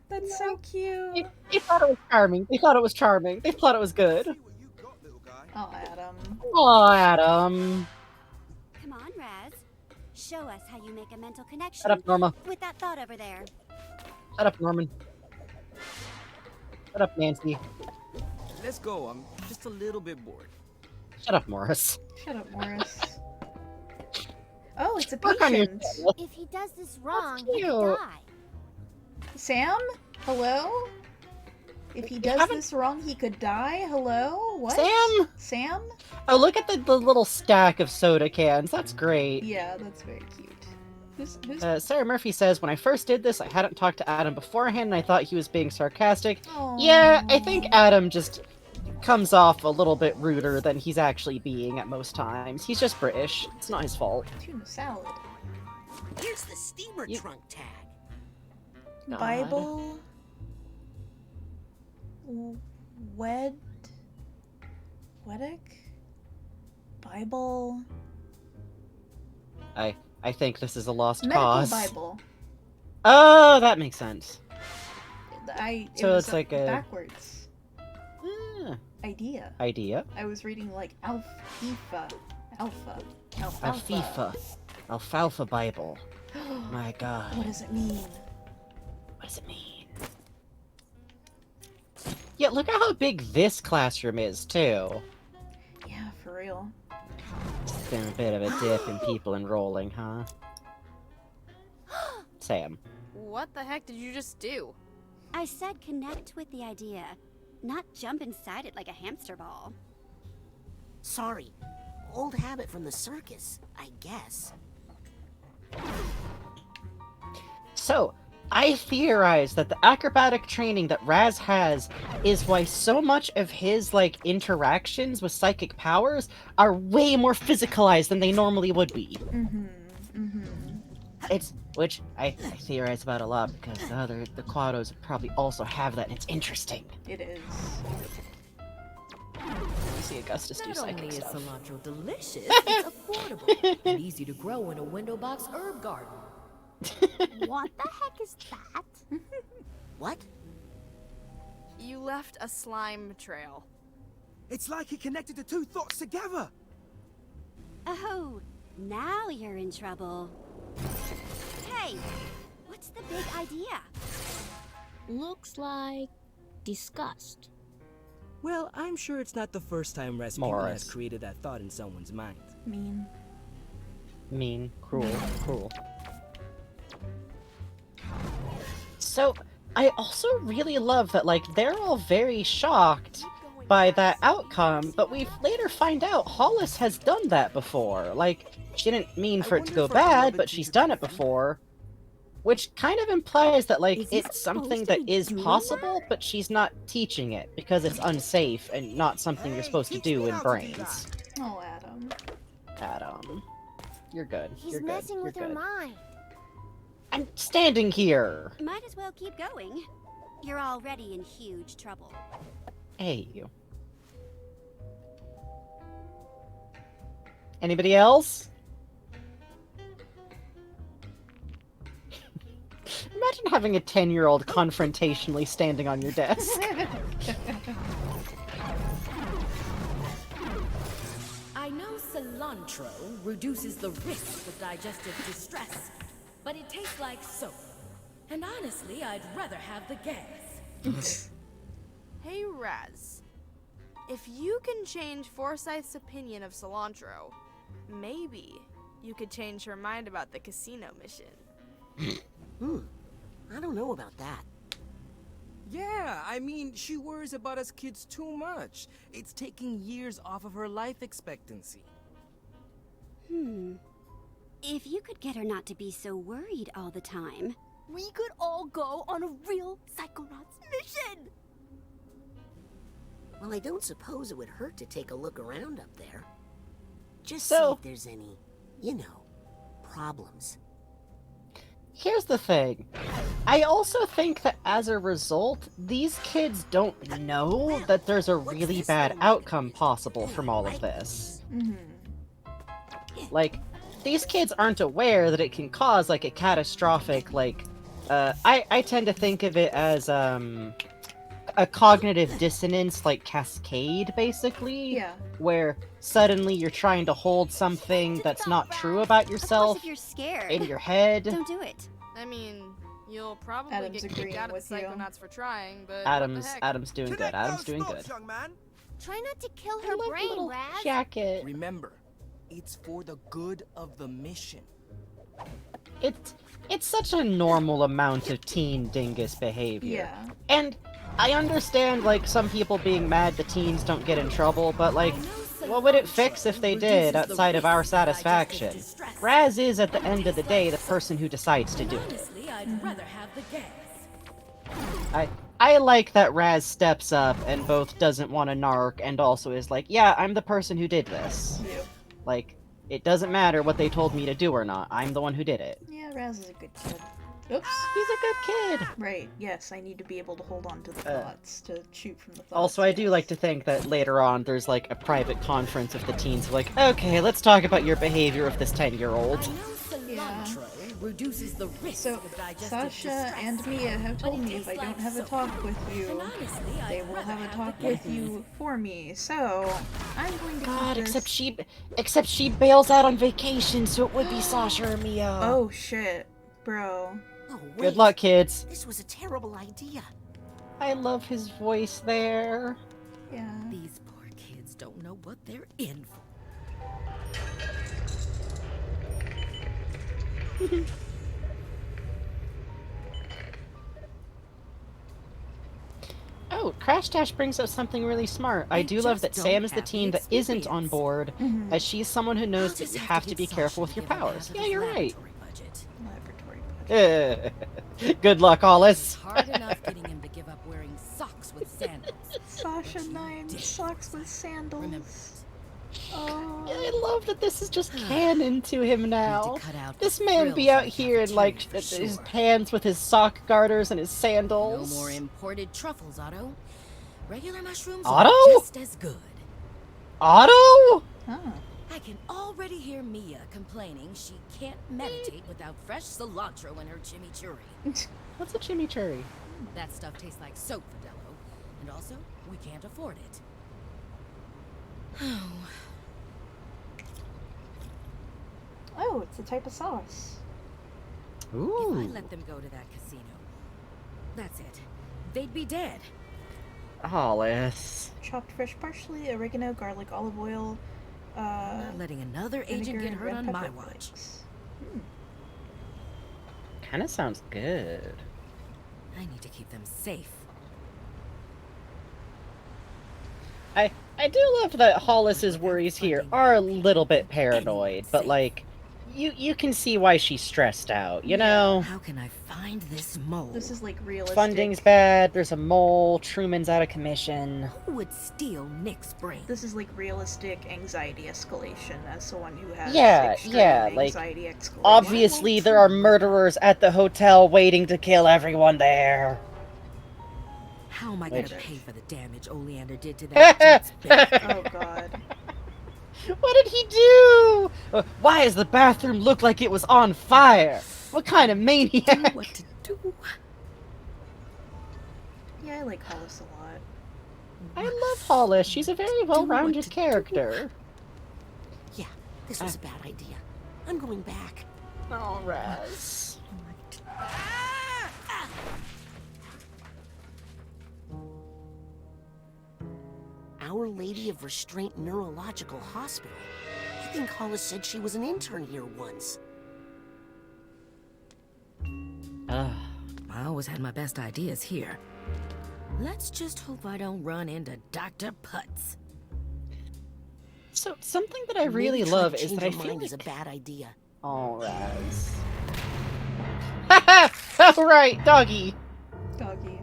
that's so cute. They thought it was charming. They thought it was charming. They thought it was good. Oh, Adam. Oh, Adam. Come on, Raz. Show us how you make a mental connection. Shut up, Norma. With that thought over there. Shut up, Norman. Shut up, Nancy. Let's go. I'm just a little bit bored. Shut up, Morris. Shut up, Morris. Oh, it's a Work on patient. yourself. If he does this wrong, That's he'll cute. die. Sam? Hello? If he does this wrong, he could die? Hello? What? Sam? Sam? Oh, look at the little stack of soda cans. That's great. Yeah, that's very cute. Who's Sarah Murphy says, when I first did this, I hadn't talked to Adam beforehand, and I thought he was being sarcastic. Yeah, I think Adam just comes off a little bit ruder than he's actually being at most times. He's just British. It's not his fault. tuna salad? Here's the steamer trunk tag. God. Bible? Weddick? Bible? I think this is a lost Medical cause. Bible. Oh, that makes sense. It So was it's like a... backwards. idea. Idea? I was reading like Alfalfa. Alfalfa. Alfalfa Bible. My god. What does it mean? What does it mean? Yeah, look at how big this classroom is, too. Yeah, for real. It's been a bit of a dip in people enrolling, huh? Sam. What the heck did you just do? I said connect with the idea, not jump inside it like a hamster ball. Sorry. Old habit from the circus, I guess. So, I theorize that the acrobatic training that Raz has is why so much of his, like, interactions with psychic powers are way more physicalized than they normally would be. Which I theorize about a lot because the Quados probably also have that, and it's interesting. It is. You see Augustus do Not psychic only is stuff. cilantro delicious, it's affordable and easy to grow in a window box herb garden. What the heck is that? What? You left a slime trail. It's like he connected the two thoughts together. Oh, now you're in trouble. Hey, what's the big idea? Looks like disgust. Well, I'm sure it's not the first time Rasputin has created that thought in someone's mind. Mean. Cruel. So, I also really love that, like, they're all very shocked by that outcome, but we later find out Hollis has done that before. Like, she didn't mean for it to go bad, but she's done it before. Which kind of implies that, like, it's something that is possible, but she's not teaching it, because it's unsafe and not something you're supposed to do in brains. Oh, Adam. Adam. You're good. He's You're good. messing You're with her good. mind. I'm standing here! Might as well keep going. You're already in huge trouble. Hey, you. Anybody else? Imagine having a 10-year-old confrontationally standing on your desk. I know cilantro reduces the risk of digestive distress, but it tastes like soap. And honestly, I'd rather have the gas. Hey, Raz. If you can change Forsyth's opinion of cilantro, maybe you could change her mind about the casino mission. I don't know about that. Yeah, I mean, she worries about us kids too much. It's taking years off of her life expectancy. If you could get her not to be so worried all the time. We could all go on a real Psychonauts mission! Well, I don't suppose it would hurt to take a look around up there. Just So- see if there's any, problems. Here's the thing. I also think that as a result, these kids don't know that there's a really bad outcome possible from all of this. Like, these kids aren't aware that it can cause, like, a catastrophic, like, I tend to think of it as, a cognitive dissonance, like, cascade, basically. Yeah. Where suddenly you're trying to hold something that's not true about yourself If you're scared, in your head. don't do it. I mean, you'll probably Adam's get agreeing kicked out of the with you. Psychonauts for trying, but Adam's what the heck? Adam's doing good. Adam's doing good. Young man. Try not to kill her brain, Raz. Jacket. Remember, it's for the good of the mission. It's such a normal amount of teen dingus behavior. Yeah. And I understand, like, some people being mad the teens don't get in trouble, but, like, what would it fix if they did outside of our satisfaction? Raz is, at the end of the day, the person who decides to do it. Honestly, I'd rather have the gas. I like that Raz steps up and both doesn't want to narc and also is like, yeah, I'm the person who did this. Yeah. Like, it doesn't matter what they told me to do or not, I'm the one who did it. Yeah, Raz is a good kid. Oops. He's a good kid! Right, yes, I need to be able to hold on to the thoughts, to shoot from the thoughts. Also, I do like to think that later on there's, like, a private conference of the teens like, okay, let's talk about your behavior with this 10-year-old. I know cilantro reduces the risk So, of digestive Sasha distress. and Mia have But told it me if tastes I don't like have a soap. talk with you, And honestly, they I'd will rather have a have talk the with cat. you for me. So, I'm going to God, keep this. except she bails out on vacation, so it would be Sasha or Mia. Oh shit, bro. Oh, wait. Good luck, kids. This was a terrible idea. I love his voice there. Yeah. These poor kids don't know what they're in for. Oh, Crash Dash brings up something really smart. I do love that Sam is the teen that isn't on board, as she's someone who knows that you have to be careful with your powers. Yeah, you're right. Good luck, Hollis. Hard enough getting him to give up wearing socks with sandals. Sasha 9 socks with sandals. Remember Oh. Yeah, I love that this is just canon to him now. cut out This the man be frills out on here in like cafeteria his for pants with his sock garters and his No sandals. more imported truffles, Otto. Regular mushrooms Otto? are just as good. Otto? I can already hear Mia complaining she can't meditate without fresh cilantro in her chimichurri. What's a chimichurri? That stuff tastes like soap, Fidello. And also, we can't afford it. Oh, it's a type of sauce. Ooh. If I let them go to that casino, that's it. They'd be dead. Hollis. Chopped fresh parsley, oregano, garlic, olive oil. Not letting another agent vinegar, get hurt red on pepper my watch. flakes. Kinda sounds good. I need to keep them safe. I do love that Hollis's worries here are a little bit paranoid, but like, you can see why she's stressed out, you know? How can I find this mole? This is like realistic. Funding's bad, there's a mole, Truman's out of commission. Who would steal Nick's brain? This is like realistic anxiety escalation as someone who has extreme like, anxiety escalation. obviously there are murderers at the hotel waiting to kill everyone there. How am I going to Which- pay for the damage Oleander did to that dude's bed? Oh god. What did he do? Why does the bathroom look like it was on fire? What kind of maniac? What to do? Yeah, I like Hollis a lot. I love Hollis. She's a very well-rounded character. Yeah, this was a bad idea. I'm going back. Oh, Raz. Our Lady of Restraint Neurological Hospital. I think Hollis said she was an intern here once. I always had my best ideas here. Let's just hope I don't run into Dr. Putz. So, something that I Maybe really trying love to is change that I your feel mind like... is a bad idea. Oh, Raz. Haha! Alright, doggy. Doggy.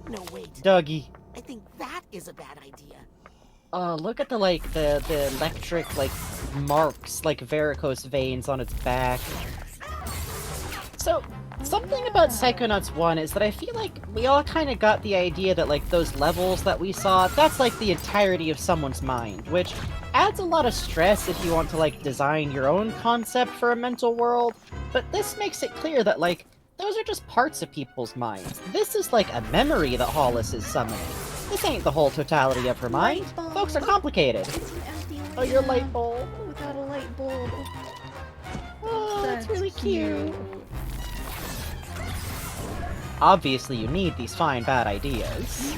No, wait. Doggy. I think that is a bad idea. Look at the electric, like, marks, like varicose veins on its back. So, something about Psychonauts 1 is that I feel like we all kind of got the idea that, like, those levels that we saw, that's, like, the entirety of someone's mind, which adds a lot of stress if you want to, like, design your own concept for a mental world, but this makes it clear that, like, those are just parts of people's minds. This is, like, a memory that Hollis is summoning. This ain't the whole totality of her mind. Folks are complicated. Oh, your light bulb. Without a light bulb. Oh, that's really cute. Obviously, you need these fine bad ideas.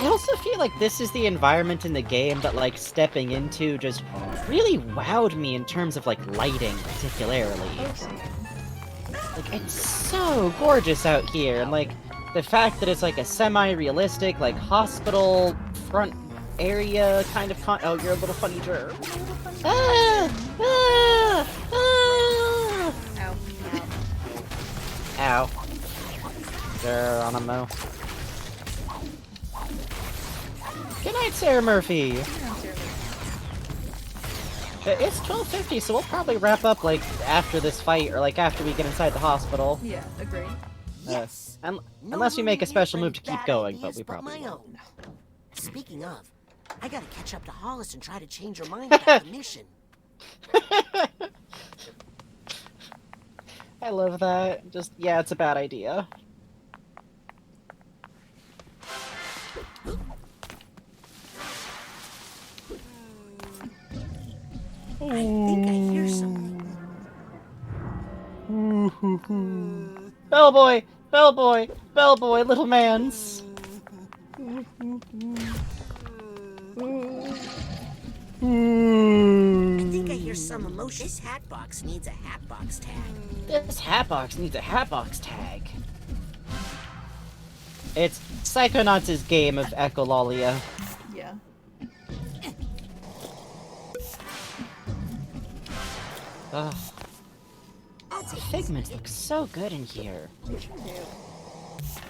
I also feel like this is the environment in the game that, like, stepping into just really wowed me in terms of, like, lighting, particularly. Like, it's so gorgeous out here, and, like, the fact that it's, like, a semi-realistic, like, hospital front area kind of oh, you're a little funny germ. Ah! Ah! Ah! Ow. Ow. Geronimo. Good night, Sarah Murphy. It's 12:50, so we'll probably wrap up, like, after this fight, or, like, after we get inside the hospital. Yeah, agreed. Yes. Unless we make a special move to keep going, but we probably my won't. own. Speaking of, I gotta catch up to Hollis and try to change her mind about the mission. I love that. Just, yeah, it's a bad idea. I think I hear something. Bellboy! Bellboy! Bellboy, little mans! I think I hear some emotion. This hat box needs a hat box tag. This hatbox needs a hatbox tag. It's Psychonauts' game of echolalia. Yeah. Ugh. The figments look so good in here. They sure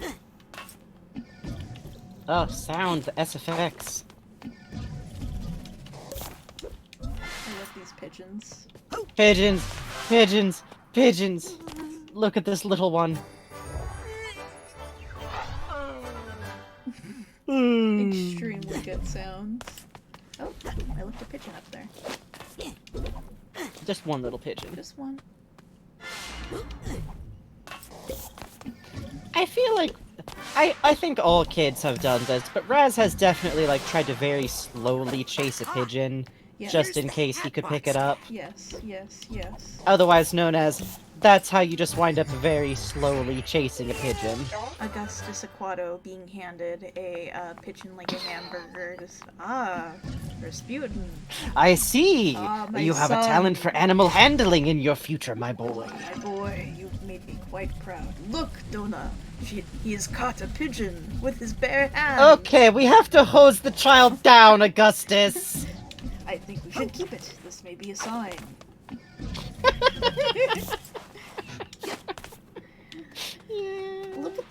do. Oh, sound, the SFX. I love these pigeons. Pigeons! Pigeons! Pigeons! Look at this little one. Extremely good sounds. Oh, I left a pigeon up there. Just one little pigeon. Just one. I feel like I think all kids have done this, but Raz has definitely like tried to very slowly chase a pigeon, Yeah. just in case he could pick it up. Yes, yes, yes. Otherwise known as, that's how you just wind up very slowly chasing a pigeon. Augustus Aquato being handed a pigeon like a hamburger. Just, Rasputin. I see! My You have a son. talent for animal handling in your future, my boy. My boy, you've made me quite proud. Look, Donna, he has caught a pigeon with his bare hands. Okay, we have to hose the child down, Augustus! I think we should keep it. This may be a sign. Look at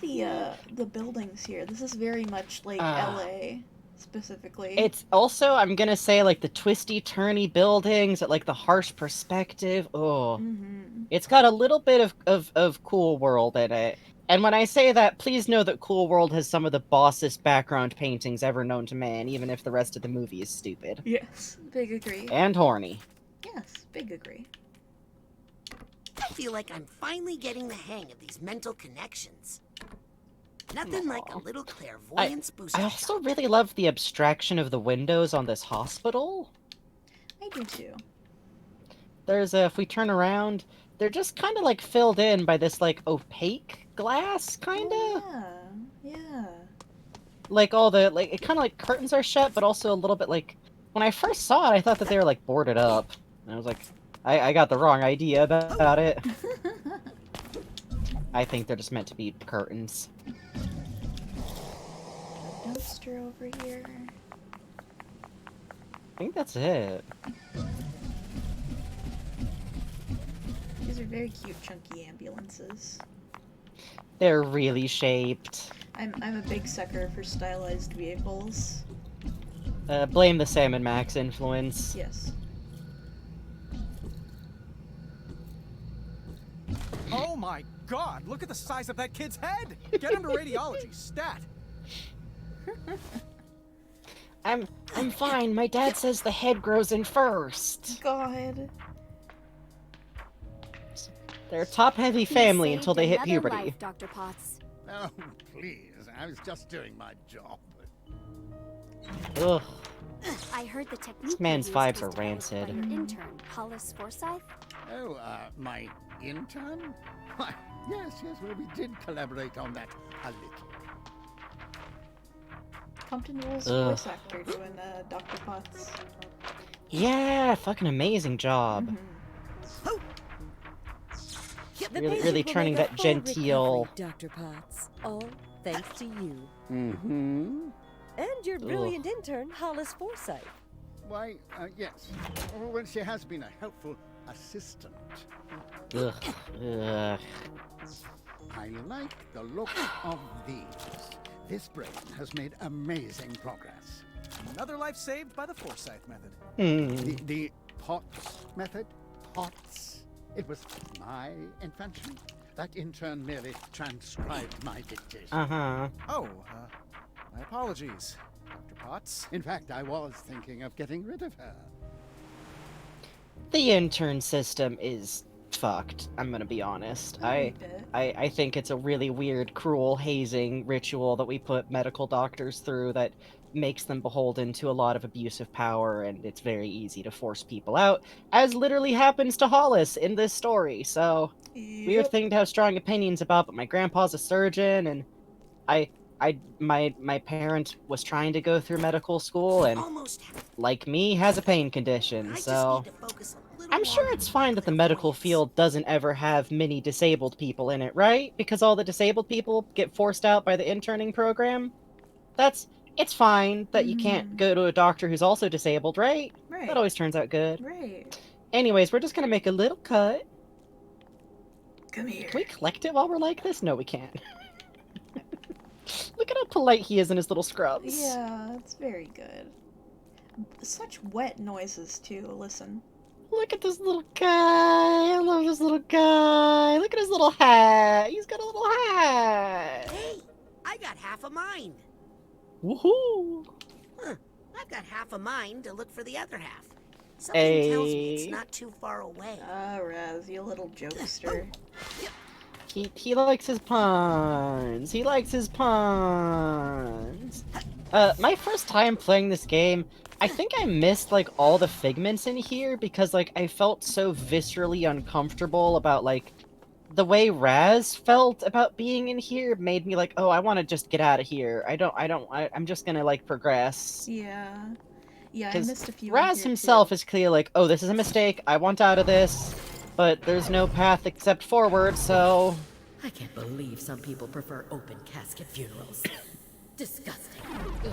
the buildings here. This is very much like LA, specifically. It's also, I'm gonna say, like, the twisty-turny buildings, at, like, the harsh perspective. Oh. It's got a little bit of Cool World in it. And when I say that, please know that Cool World has some of the bossest background paintings ever known to man, even if the rest of the movie is stupid. Yes, big agree. And horny. Yes, big agree. I feel like I'm finally getting the hang of these mental connections. Nothing like a little clairvoyance booster. I also really love the abstraction of the windows on this hospital. I do too. There's a, if we turn around, they're just kind of like filled in by this like opaque glass, kind of. Yeah. Like all the, like, it kind of like curtains are shut, but also a little bit like, when I first saw it, I thought that they were like boarded up. And I was like, I got the wrong idea about it. I think they're just meant to be curtains. Dumpster over here. I think that's it. These are very cute, chunky ambulances. They're really shaped. I'm a big sucker for stylized vehicles. Blame the Sam and Max influence. Yes. Oh my god, look at the size of that kid's head! Get him to radiology, stat! I'm fine. My dad says the head grows in first. God. They're a top-heavy family until they hit Another puberty. life, Dr. Potts. Oh, please. I was just doing my job. Ugh. I heard the technique. This man's you vibes used are was developed by rancid. Your intern, Hollis Forsyth. Oh, my intern? Why, yes, well, we did collaborate on that a little. Compton Rules Ugh. voice actor doing Dr. Potts. Yeah, fucking amazing job. Really turning that genteel. Dr. Potts, all thanks to you. Mm-hmm. And your brilliant intern, Hollis Forsyth. Why, yes. Well, she has been a helpful assistant. Ugh. Ugh. I like the look of these. This brain has made amazing progress. Another life saved by the Forsyth method. The Potts method? Potts? It was my invention. That intern merely transcribed my dictation. Uh-huh. Oh, my apologies, Dr. Potts. In fact, I was thinking of getting rid of her. The intern system is fucked. I'm gonna be honest. A I think it's a really weird, cruel hazing ritual that we put medical doctors through that makes them beholden to a lot of abusive power, and it's very easy to force people out, as literally happens to Hollis in this story. So, weird thing to have strong opinions about, but my grandpa's a surgeon, and my parent was trying to go through medical school, and like me, has a pain condition, so I'm sure it's fine that the medical field doesn't ever have many disabled people in it, right? Because all the disabled people get forced out by the interning program? It's fine that you can't go to a doctor who's also disabled, right? Right. That always turns out good. Right. Anyways, we're just gonna make a little cut. Come here. Can we collect it while we're like this? No, we can't. Look at how polite he is in his little scrubs. Yeah, it's very good. Such wet noises, too. Listen. Look at this little guy. I love this little guy. Look at his little hat. He's got a little hat. Hey, I got half a mind. Woohoo! Huh. I've got half a mind to look for the other half. Something tells me it's Hey. not too far away. Ah, Raz, you little jokester. He likes his puns. He likes his puns. My first time playing this game, I think I missed, like, all the figments in here because, like, I felt so viscerally uncomfortable about, like, the way Raz felt about being in here made me like, oh, I want to just get out of here. I'm just gonna, like, progress. Yeah. Yeah, I 'Cause missed a few. Raz himself is clear, like, oh, this is a mistake. I want out of this. But there's no path except forward, so... I can't believe some people prefer open casket funerals. Disgusting. Ugh.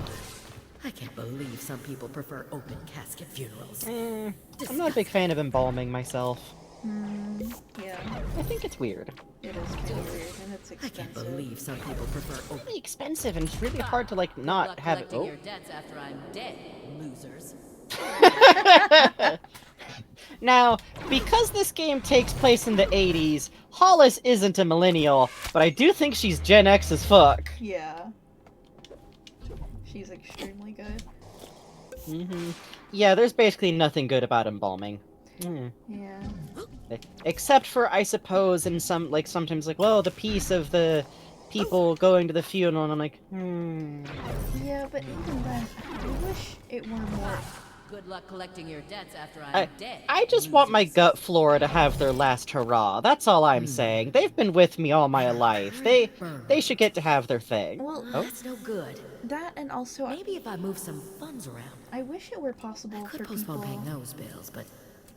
I can't believe some people prefer open casket funerals. I'm not a big fan of embalming myself. Yeah. I think it's weird. It is kind of weird, and it's I can't expensive. believe some people prefer open. Really expensive, and it's really hard to, like, not have it. Oh. Your debts after I'm dead, losers. Now, because this game takes place in the 80s, Hollis isn't a millennial, but I do think she's Gen X as fuck. Yeah. She's extremely good. Yeah, there's basically nothing good about embalming. Yeah. Except for, I suppose, in some, like, sometimes, like, well, the peace of the people going to the funeral, and I'm like, Yeah, but even then, I wish it were more... Good luck collecting your debts after I'm dead. I just want my gut flora to have their last hurrah. That's all I'm saying. They've been with me all my life. They should get to have their thing. Well, That's no good. That, and also... Maybe if I move some funds around. I wish it were possible I could for postpone people paying those bills, but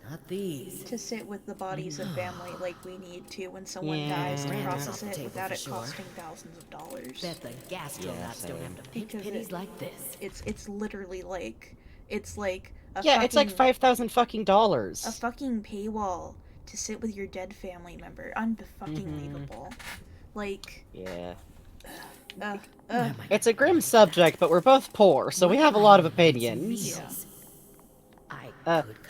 not these. to sit with the bodies of family like we need to when someone dies to Rand's process off the it table without for it sure. costing thousands of dollars. Bet the gastronauts don't have to pinch pennies like this. It's literally like... It's like... It's like $5,000 fucking dollars. A fucking paywall to sit with your dead family member. Unfucking-believable. Like... Yeah. Oh It's a grim subject, but we're both poor, so we have a lot of opinions.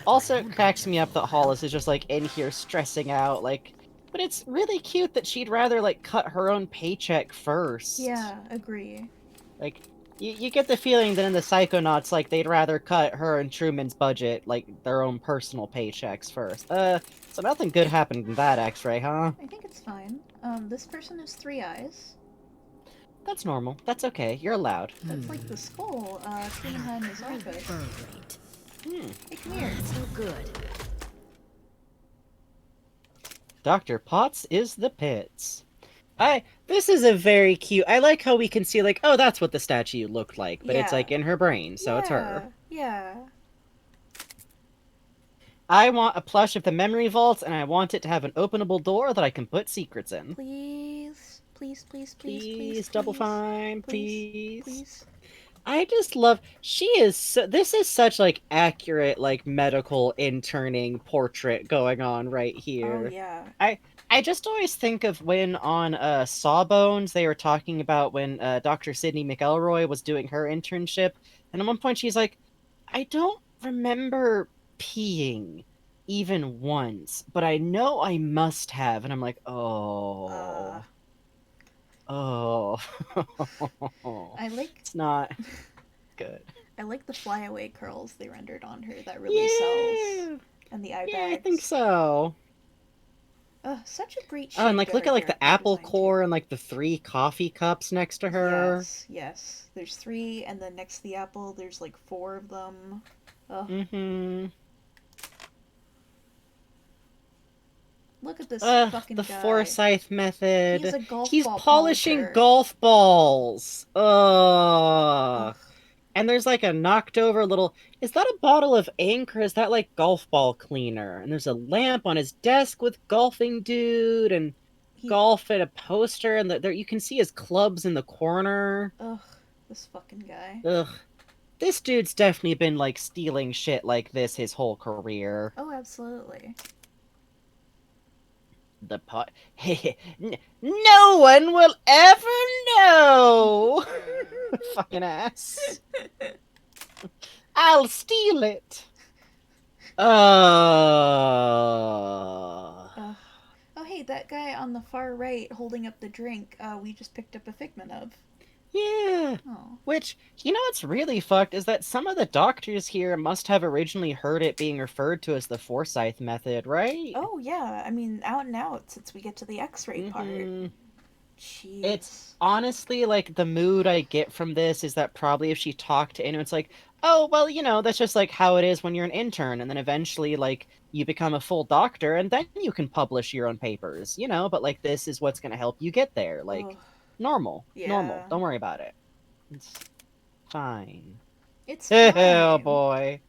Also, it cracks me up that Hollis is just, like, in here stressing out, like... But it's really cute that she'd rather, like, cut her own paycheck first. Yeah, agree. Like, you get the feeling that in the Psychonauts, like, they'd rather cut her and Truman's budget, like, their own personal paychecks first. So nothing good happened in that x-ray, huh? I think it's fine. This person has 3 eyes. That's normal. That's okay. You're allowed. That's like the skull. Truman is all good. Hey, come here. That's no good. Dr. Potts is the pits. This is a very cute... I like how we can see, like, oh, that's what the statue looked like, but it's, Yeah. like, in her brain, so it's her. Yeah. I want a plush of the memory vaults, and I want it to have an openable door that I can put secrets in. Please. Please, please, please, Please, Double Fine, please. Please. I just love... this is such, like, accurate, like, medical interning portrait going on right here. Oh, yeah. I just always think of when on Sawbones they were talking about when Dr. Sidney McElroy was doing her internship, and at one point she's like, I don't remember peeing even once, but I know I must have, and I'm like, oh. I like... It's not good. I like the flyaway curls they rendered on her. That really sells. And the eye bags. Yeah, I think so. Such a great shape. Oh, and like to look her at like the character apple design, too. core and like the 3 coffee cups next to her. Yes, yes. There's 3, and then next to the apple, there's like 4 of them. Ugh. Mm-hmm. Look at this fucking The guy. Forsyth method. He's a golf He's ball polishing polisher. golf balls. Ugh. And there's like a knocked over little. Is that a bottle of ink or is that like golf ball cleaner? And there's a lamp on his desk with golfing dude and golf and a poster, and there you can see his clubs in the corner. Ugh, this fucking guy. Ugh. This dude's definitely been like stealing shit like this his whole career. Oh, absolutely. The pot. No one will ever know. Fucking ass. I'll steal it. Oh, hey, that guy on the far right holding up the drink, we just picked up a figment of. Yeah. Oh. Which, you know what's really fucked is that some of the doctors here must have originally heard it being referred to as the Forsyth method, right? Oh, yeah. I mean, out and out since we get to the x-ray part. Jeez. It's honestly like the mood I get from this is that probably if she talked to anyone, it's like, oh, well, you know, that's just like how it is when you're an intern. And then eventually, like, you become a full doctor and then you can publish your own papers, you know, but like this is what's going to help you get there. Like, normal. Normal. Don't worry about it. It's fine. It's Oh, fine. boy.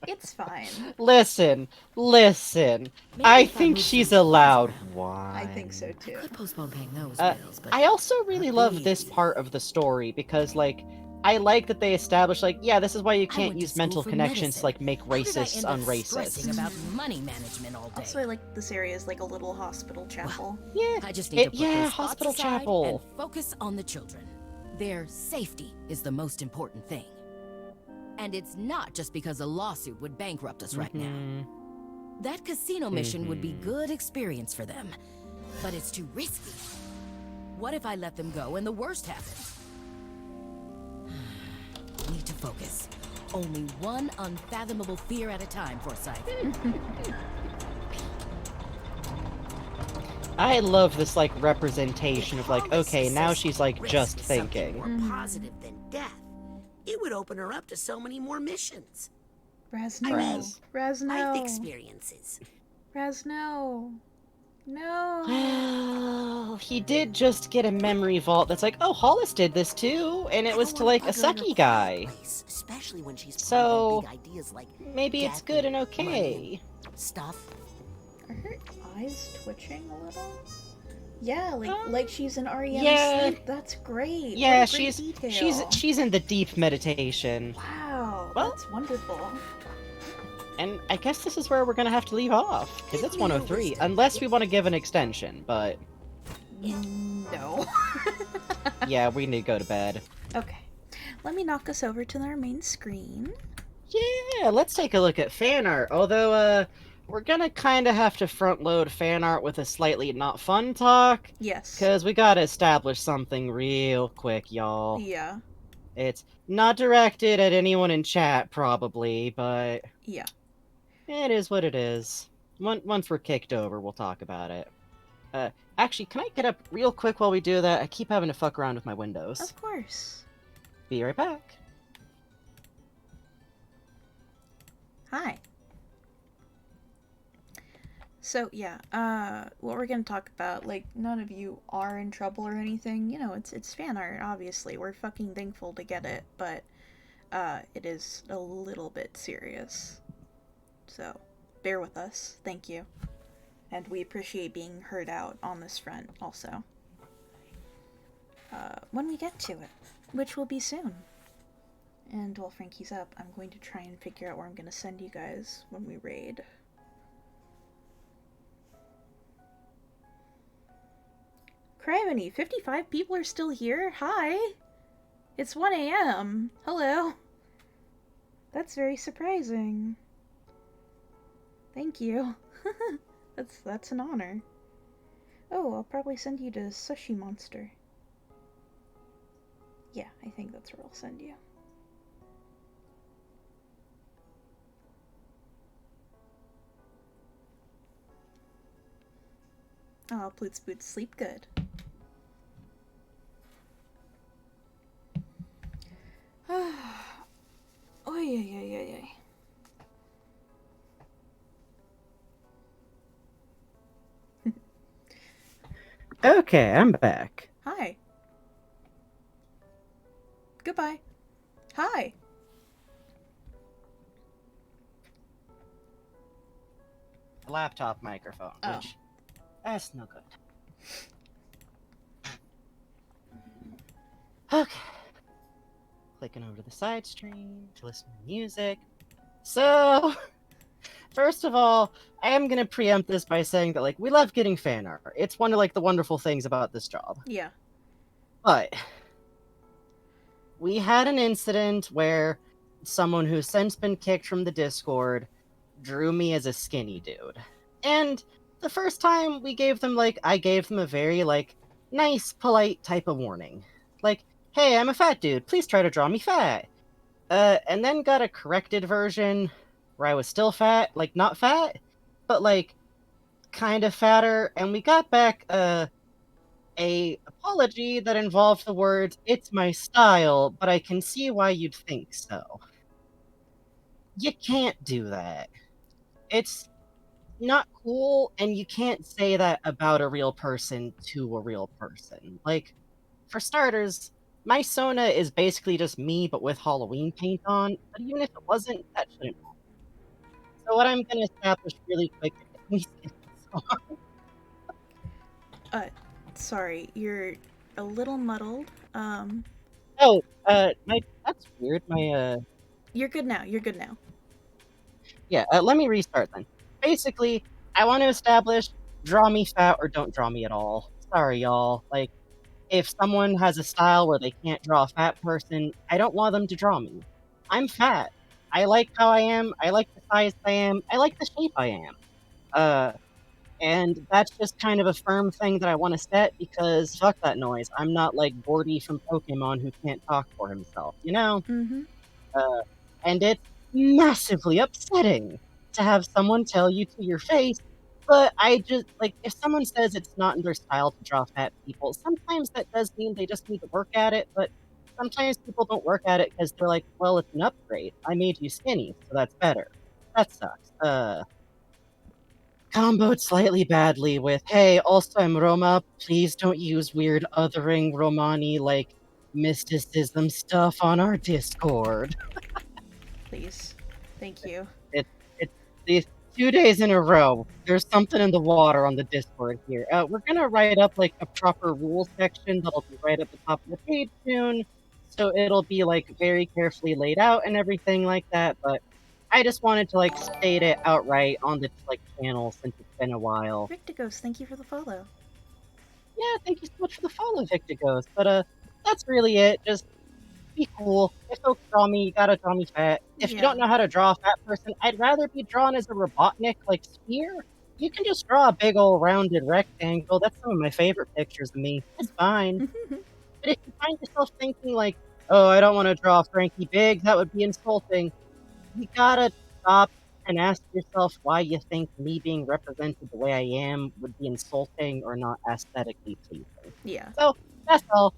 It's fine. Listen. I think she's allowed wine. I think so too. Could postpone paying those bills, but I also really love this part of the story because, like, I like that they establish, like, yeah, this is why you can't use mental connections to, like, make racists unracist. About money management all day. Also, I like this area is like a little hospital chapel. Yeah, I just need to put those hospital thoughts aside chapel. and focus on the children. Their safety is the most important thing. And it's not just because a lawsuit would bankrupt us right now. That casino mission would be good experience for them, but it's too risky. What if I let them go and the worst happens? Need to focus. Only one unfathomable fear at a time, Forsyth. I love this, like, representation of, like, okay, now she's, like, just thinking. More positive than death. It would open her up to so many more missions. Raz, I no. mean, Raz, no. life experiences. Raz, no. No. Well, he did just get a memory vault that's like, oh, Hollis did this too, and it was to, like, a sucky guy. Especially when she's So, big ideas like maybe it's good and okay. Stuff. Are her eyes twitching a little? Yeah, like she's in REM yeah. sleep. That's great. Yeah, What a great detail. she's in the deep meditation. Wow, Well, that's wonderful. And I guess this is where we're gonna have to leave off, because it's 103, unless we want to give an extension, but... No. Yeah, we need to go to bed. Okay. Let me knock us over to our main screen. Yeah, let's take a look at fan art, although, we're gonna kinda have to front-load fan art with a slightly not fun talk. Yes. Because we gotta establish something real quick, y'all. Yeah. It's not directed at anyone in chat, probably, but... Yeah. It is what it is. Once we're kicked over, we'll talk about it. Actually, can I get up real quick while we do that? I keep having to fuck around with my windows. Of course. Be right back. Hi. So, yeah, what we're gonna talk about, like, none of you are in trouble or anything. You know, it's fan art, obviously. We're fucking thankful to get it, but, it is a little bit serious. So, bear with us. Thank you. And we appreciate being heard out on this front, also. When we get to it, which will be soon. And while Frankie's up, I'm going to try and figure out where I'm going to send you guys when we raid. Criminy, 55 people are still here? Hi! It's 1 a.m. Hello. That's very surprising. Thank you. That's an honor. Oh, I'll probably send you to Sushi Monster. Yeah, I think that's where I'll send you. Oh, Ploots Boots, sleep good. Oy, oy, oy, oy, oy. Okay, I'm back. Hi. Goodbye. Hi. Laptop microphone, Oh. which that's no good. Okay. Clicking over to the side stream to listen to music. So, first of all, I am gonna preempt this by saying that, like, we love getting fan art. It's one of, like, the wonderful things about this job. Yeah. But we had an incident where someone who's since been kicked from the Discord drew me as a skinny dude. And the first time we gave them, like, I gave them a very, like, nice, polite type of warning. Like, hey, I'm a fat dude, please try to draw me fat. And then got a corrected version where I was still fat, like, not fat, but, like, kind of fatter, and we got back, a apology that involved the words, "It's my style, but I can see why you'd think so." You can't do that. It's not cool, and you can't say that about a real person to a real person. Like, for starters, my Sona is basically just me, but with Halloween paint on, but even if it wasn't, that shouldn't matter. So what I'm gonna establish really quick is Sorry, you're a little muddled. Oh, that's weird, You're good now, you're good now. Yeah, let me restart then. Basically, I want to establish, draw me fat or don't draw me at all. Sorry, y'all. Like, if someone has a style where they can't draw a fat person, I don't want them to draw me. I'm fat. I like how I am, I like the size I am, I like the shape I am. And that's just kind of a firm thing that I want to set because fuck that noise. I'm not like Gordy from Pokemon who can't talk for himself, you know? Mm-hmm. And it's massively upsetting to have someone tell you to your face, but I just, like, if someone says it's not in their style to draw fat people, sometimes that does mean they just need to work at it, but sometimes people don't work at it because they're like, well, it's an upgrade. I made you skinny, so that's better. That sucks. Comboed slightly badly with, hey, also I'm Roma, please don't use weird othering Romani, like, mysticism stuff on our Discord. Please. Thank you. It's these 2 days in a row. There's something in the water on the Discord here. We're gonna write up, like, a proper rules section that'll be right at the top of the page soon, so it'll be, like, very carefully laid out and everything like that, but I just wanted to, like, state it outright on the, like, channel since it's been a while. Victigos, thank you for the follow. Yeah, thank you so much for the follow, Victigos, but, that's really it. Just be cool. If folks draw me, you gotta draw me fat. If you don't know how to draw a fat person, I'd rather be drawn as a Robotnik, like, sphere. You can just draw a big ol' rounded rectangle. That's some of my favorite pictures of me. It's fine. But if you find yourself thinking like, "Oh, I don't wanna draw Frankie big, that would be insulting," you gotta stop and ask yourself why you think me being represented the way I am would be insulting or not aesthetically pleasing. Yeah. So, that's all.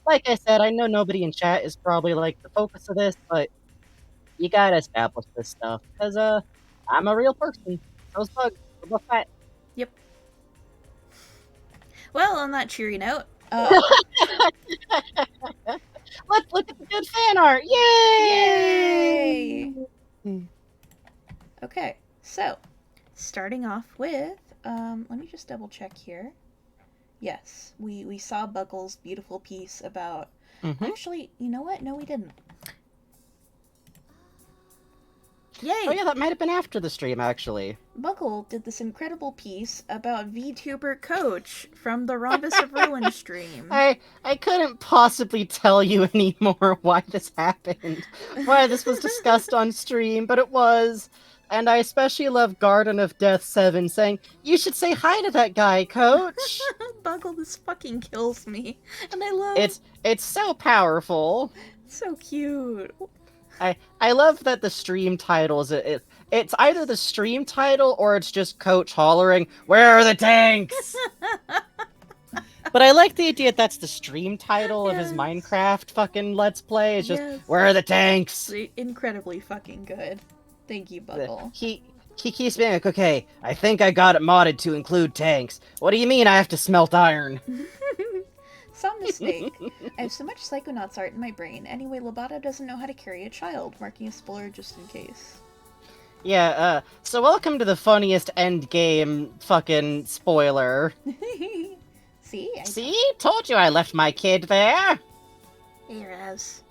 Like I said, I know nobody in chat is probably, like, the focus of this, but you gotta establish this stuff, because, I'm a real person. So's Bug. We're both fat. Yep. Well, on that cheery note, let's look at the good fan art! Yay! Yay! Okay, so, starting off with, let me just double check here. Yes, we saw Buckle's beautiful piece about... Actually, you know what? No, we didn't. Yay! Oh yeah, that might have been after the stream, actually. Buckle did this incredible piece about VTuber Coach from the Rhombus of Ruin stream. I couldn't possibly tell you anymore why this happened, why this was discussed on stream, but it was. And I especially love Garden of Death 7 saying, "You should say hi to that guy, Coach." Buckle, this fucking kills me. And I love... It's so powerful. So cute. I love that the stream title is it's either the stream title or it's just Coach hollering, "Where are the tanks?" But I like the idea that's the stream title of his Minecraft fucking Let's Play. It's just, "Where are the tanks?" Incredibly fucking good. Thank you, Buckle. He keeps being like, "Okay, I think I got it modded to include tanks. What do you mean I have to smelt iron?" Some mistake. I have so much Psychonauts art in my brain. Anyway, Loboto doesn't know how to carry a child, marking a spoiler just in case. Yeah, so welcome to the funniest Endgame fucking spoiler. See? Told you I left my kid there! Hey, Raz.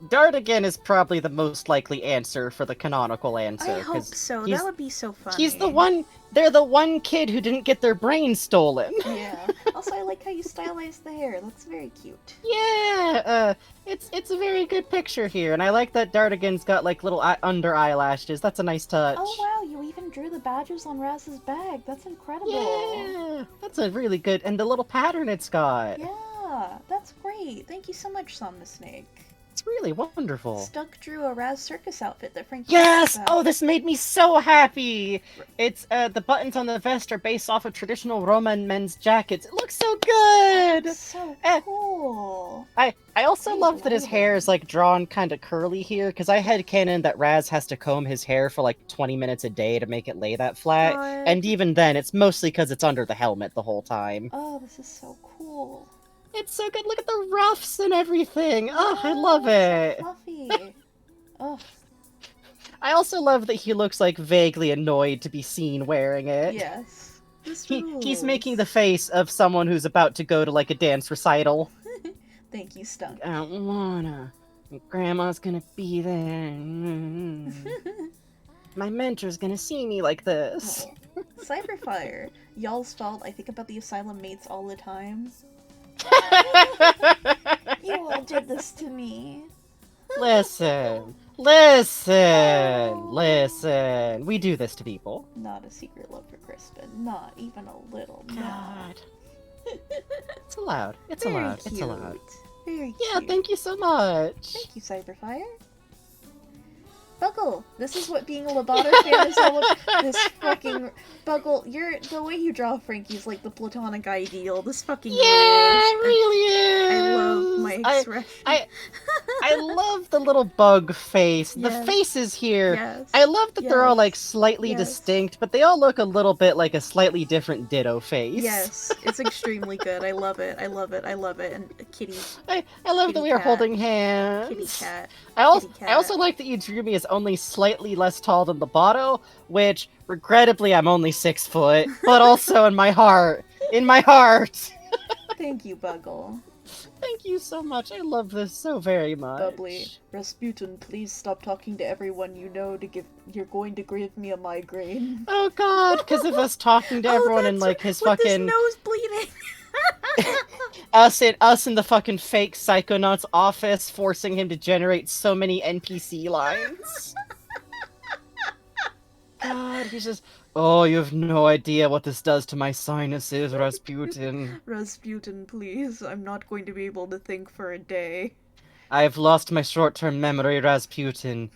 Dardigan is probably the most likely answer for the canonical answer. I hope so. That would be so funny. He's the one. They're the one kid who didn't get their brain stolen. Yeah. Also, I like how you stylized the hair. That's very cute. Yeah. It's a very good picture here, and I like that Dardigan's got like little under eyelashes. That's a nice touch. Oh wow! You even drew the badges on Raz's bag. That's incredible. Yeah. That's a really good, and the little pattern it's got. Yeah, that's great. Thank you so much, Snake. It's really wonderful. Stuck drew a Raz Circus outfit that Frankie. Yes! Oh, this made me so happy! It's, the buttons on the vest are based off of traditional Roman men's jackets. It looks so good! That's so cool. I also love that his hair is, like, drawn kind of curly here, because I headcanon that Raz has to comb his hair for, like, 20 minutes a day to make it lay that flat. And even then, it's mostly because it's under the helmet the whole time. Oh, this is so cool. It's so good. Look at the ruffs and everything. Oh, I love it. So fluffy. Oh. I also love that he looks like vaguely annoyed to be seen wearing it. Yes. He's making the face of someone who's about to go to like a dance recital. Thank you, Stunk. I don't wanna. Grandma's gonna be there. My mentor's gonna see me like this. Oh. Cyberfire. Y'all's fault. I think about the asylum mates all the time. You all did this to me. Listen. We do this to people. Not a secret love for Crispin. Not even a little. God. It's allowed. It's Very allowed. cute. It's allowed. Very cute. Yeah, thank you so much. Thank you, Cyberfire. Buckle, this is what being a Loboto fan is all about. This fucking Buckle, the way you draw Frankie's like the platonic ideal. This fucking it really is. I love my expression. I love the little bug face. The faces here. Yes. I love that they're all like slightly distinct, but they all look a little bit like a slightly different Ditto face. Yes, it's extremely good. I love it. I love it. I love it. And Kitty. I love that we are holding hands. Kitty cat. I also like that you drew me as only slightly less tall than Loboto, which regrettably I'm only 6 foot, but also in my heart. Thank you, Buggle. Thank you so much. I love this so very much. Bubbly. Rasputin, please stop talking to everyone you know you're going to give me a migraine. Oh god, because of us talking to everyone and like his with fucking his nose bleeding. us in the fucking fake Psychonauts office forcing him to generate so many NPC lines. God, he's just, oh, you have no idea what this does to my sinuses, Rasputin. Rasputin, please. I'm not going to be able to think for a day. I've lost my short-term memory, Rasputin.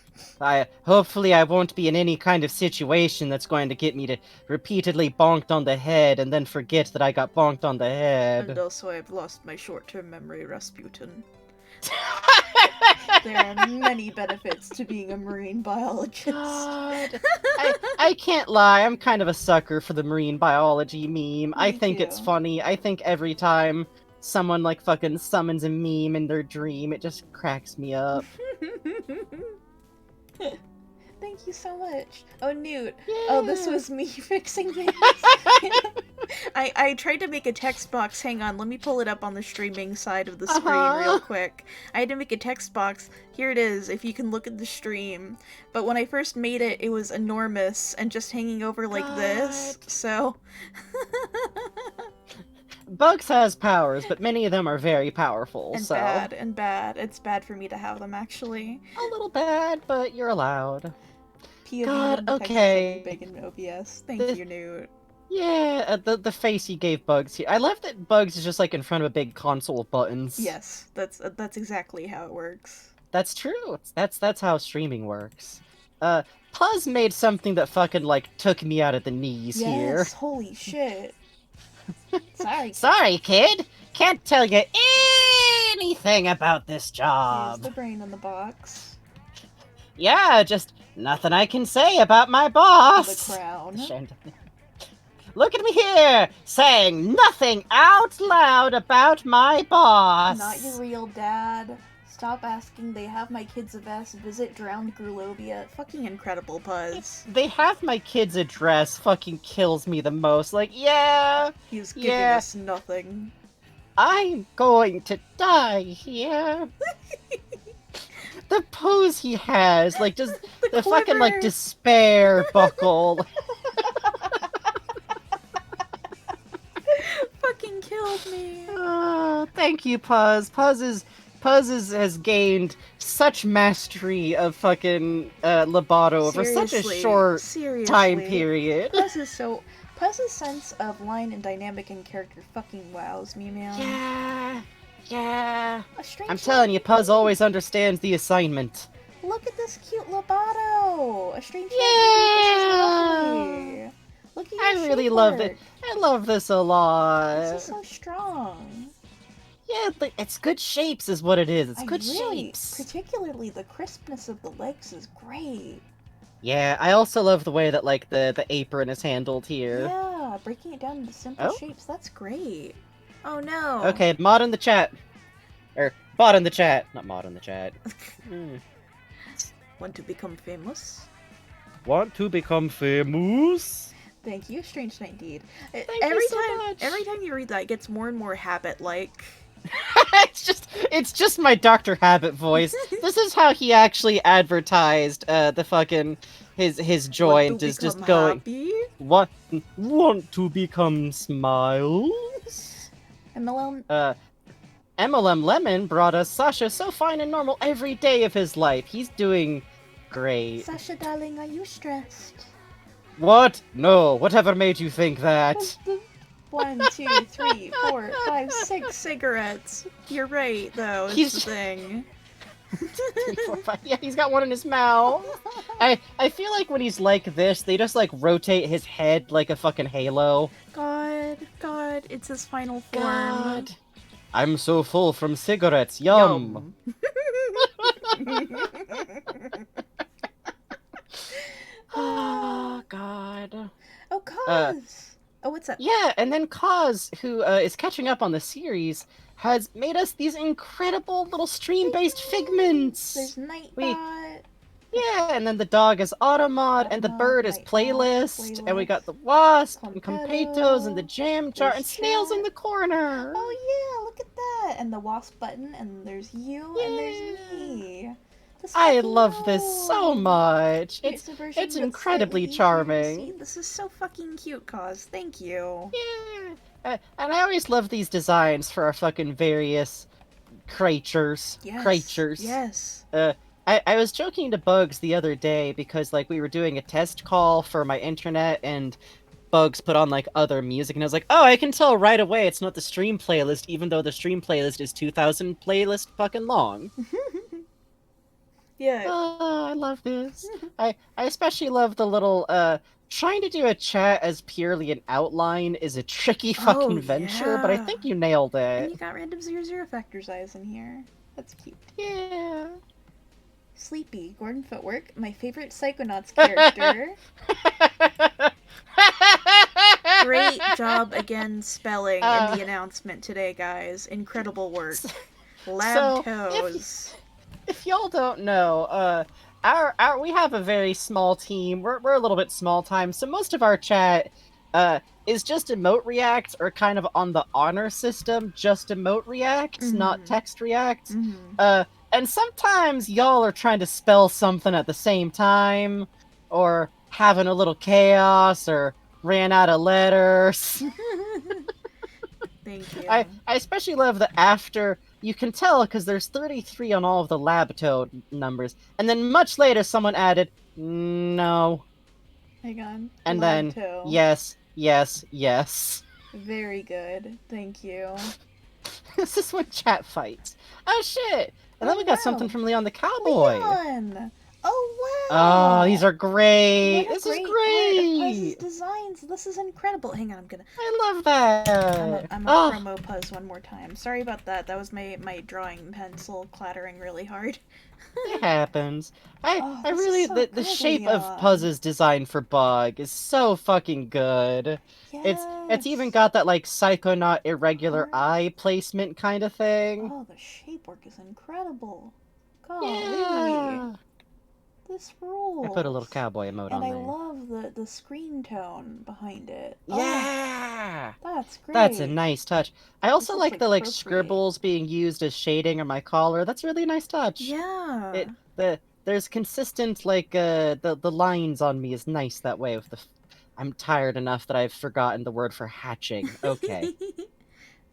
Hopefully I won't be in any kind of situation that's going to get me to repeatedly bonked on the head and then forget that I got bonked on the head. And also I've lost my short-term memory, Rasputin. There are many benefits to being a marine biologist. God. I can't lie, I'm kind of a sucker for the marine biology meme. I think it's funny. I think every time someone like fucking summons a meme in their dream, it just cracks me up. Thank you so much. Oh, Newt. Yeah. Oh, this was me fixing things. I tried to make a text box. Hang on, let me pull it up on the streaming side of the screen real quick. I had to make a text box. Here it is, if you can look at the stream. But when I first made it, it was enormous and just hanging over like this, so... Bugs has powers, but many of them are very powerful, and so... bad. It's bad for me to have them, actually. A little bad, but you're allowed. POV God, okay. Big in OBS. Thank you, Newt. Yeah, the face he gave Bugs here. I love that Bugs is just like in front of a big console of buttons. Yes, that's exactly how it works. That's true. That's how streaming works. Puzz made something that fucking like took me out of the knees here. Yes, holy shit. Sorry. Sorry, kid. Can't tell you anything about this job. Here's the brain in the box. Yeah, just nothing I can say about my boss. The crown. Look at me here, saying nothing out loud about my boss. Not your real dad. Stop asking. They have my kid's address. Visit drowned Grulovia. Fucking incredible, Puzz. They have my kid's address. Fucking kills me the most. Like, yeah. He's giving us nothing. I'm going to die here. The pose he has, like, just the fucking like despair buckle. Fucking killed me. Oh, thank you, Puzz. Puzz has gained such mastery of fucking Lobato over such a short time period. Puzz's sense of line and dynamic and character fucking wows me, man. Yeah. I'm telling you, Puzz always understands the assignment. Look at this cute Lobato. A strange. Yeah. Look at I really love it. I love this a lot. This is so strong. Yeah, it's good shapes is what it is. It's good shapes. Particularly the crispness of the legs is great. Yeah, I also love the way that like the apron is handled here. Yeah, breaking it down into simple shapes, that's great. Oh no. Okay, mod in the chat. Or bot in the chat. Not mod in the chat. Want to become famous? Want to become famous? Thank you, Strange Knight Deed. Every time you read that, it gets more and more habit-like. it's just my Dr. Habit voice. This is how he actually advertised the fucking his joint is just going. Happy? Want to become smiles? MLM Lemon brought us Sasha so fine and normal every day of his life. He's doing great. Sasha, darling, are you stressed? What? No, whatever made you think that? 1, 2, 3, 4, 5, 6 cigarettes. You're right, though, is the thing. 3, 4, 5. Yeah, he's got one in his mouth. I feel like when he's like this, they just like rotate his head like a fucking halo. God, it's his final form. God. I'm so full from cigarettes. Yum. Oh, God. Oh, Kaz! What's up? Yeah, and then Kaz, who is catching up on the series, has made us these incredible little stream-based figments. There's Nightbot. Yeah, and then the dog is Automod, and the bird is Playlist, and we got the Wasp, and Competos, and the Jam Jar, and Snails in the corner. Oh yeah, look at that! And the Wasp button, and there's you, and there's me. I love this so much. It's incredibly charming. This is so fucking cute, Kaz. Thank you. Yeah. And I always love these designs for our fucking various creatures. Yes. I was joking to Bugs the other day because like we were doing a test call for my internet and Bugs put on like other music and I was like, oh, I can tell right away it's not the stream playlist, even though the stream playlist is 2,000 playlist fucking long. Yeah. Oh, I love this. I especially love the little trying to do a chat as purely an outline is a tricky fucking venture, but I think you nailed it. And you got random 00 Factor's eyes in here. That's cute. Yeah. Sleepy, Gordon Footwork, my favorite Psychonauts character. Great job again spelling in the announcement today, guys. Incredible work. Lab toes. If y'all don't know, we have a very small team. We're a little bit small time, so most of our chat is just emote reacts or kind of on the honor system, just emote reacts, not text reacts. And sometimes y'all are trying to spell something at the same time, or having a little chaos, or ran out of letters. Thank you. I especially love the after. You can tell because there's 33 on all of the lab toad numbers, and then much later someone added no. Hang on. And then yes, Yes, yes. Very good. Thank you. This is when chat fights. Oh shit! And then we got something from Leon the Cowboy. Leon! Oh wow! Oh, these are great. What a This is great part of Puzz's great. designs. This is incredible. Hang on, I'm gonna. I love that. I'm a promo Puzz one more time. Sorry about that. That was my drawing pencil clattering really hard. It happens. I this really is so the good, shape of Leon. Puzz's design for Bug is so fucking good. It's even got that like Psychonaut irregular eye placement kind of thing. Oh, the shape work is incredible. Golly. Yeah. This rules. I put a little cowboy emote on and I there. love the screen tone behind it. Yeah. Oh, that's great. That's a nice touch. I also This like looks the like scribbles being used as shading on my collar. That's a really nice touch. Yeah. There's consistent like the lines on me is nice that way with the I'm tired enough that I've forgotten the word for hatching. Okay.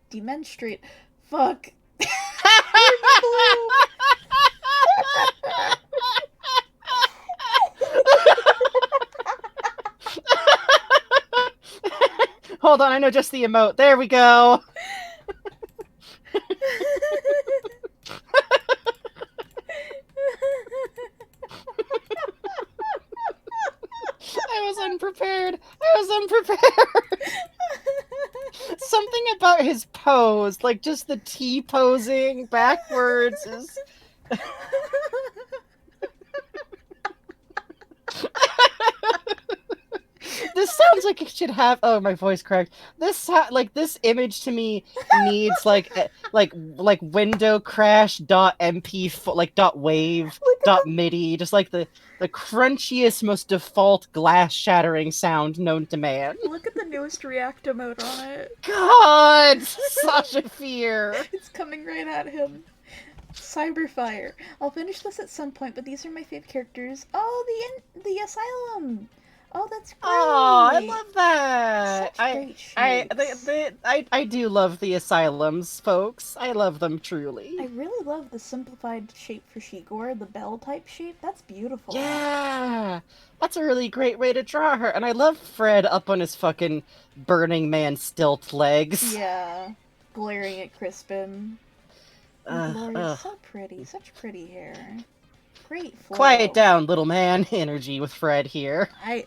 Demonstrate. Fuck. Hold on, I know just the emote. There we go. I was unprepared. Something about his pose, like just the T posing backwards is... This sounds like it should have. Oh, my voice cracked. This this image to me needs like window crash dot mp like dot wave dot midi, just like the crunchiest, most default glass shattering sound known to man. Look at the newest React emote on it. God, such a fear. It's coming right at him. Cyberfire. I'll finish this at some point, but these are my favorite characters. Oh, the asylum. Oh, that's great. Oh, I love that. Such great I do love the asylums, folks. I love them truly. I really love the simplified shape for Shigor, the bell type shape. That's beautiful. Yeah, that's a really great way to draw her. And I love Fred up on his fucking Burning Man stilt legs. Yeah, glaring at Crispin. Gloria's so pretty, such pretty hair. Great flow. Quiet down, little man. Energy with Fred here. I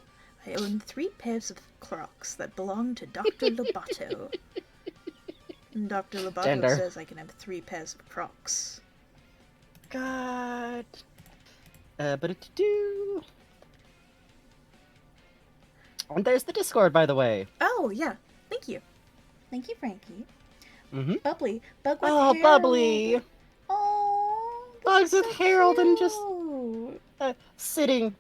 own 3 pairs of Crocs that belong to Dr. Lobato. And Dr. Lobato says I can have 3 pairs of Crocs. God. But-do. And there's the Discord, by the way. Oh, yeah. Thank you. Thank you, Frankie. Mm-hmm. Bubbly. Bug with Oh, Harold. Bubbly. Oh, Bugs with Harold and just sitting,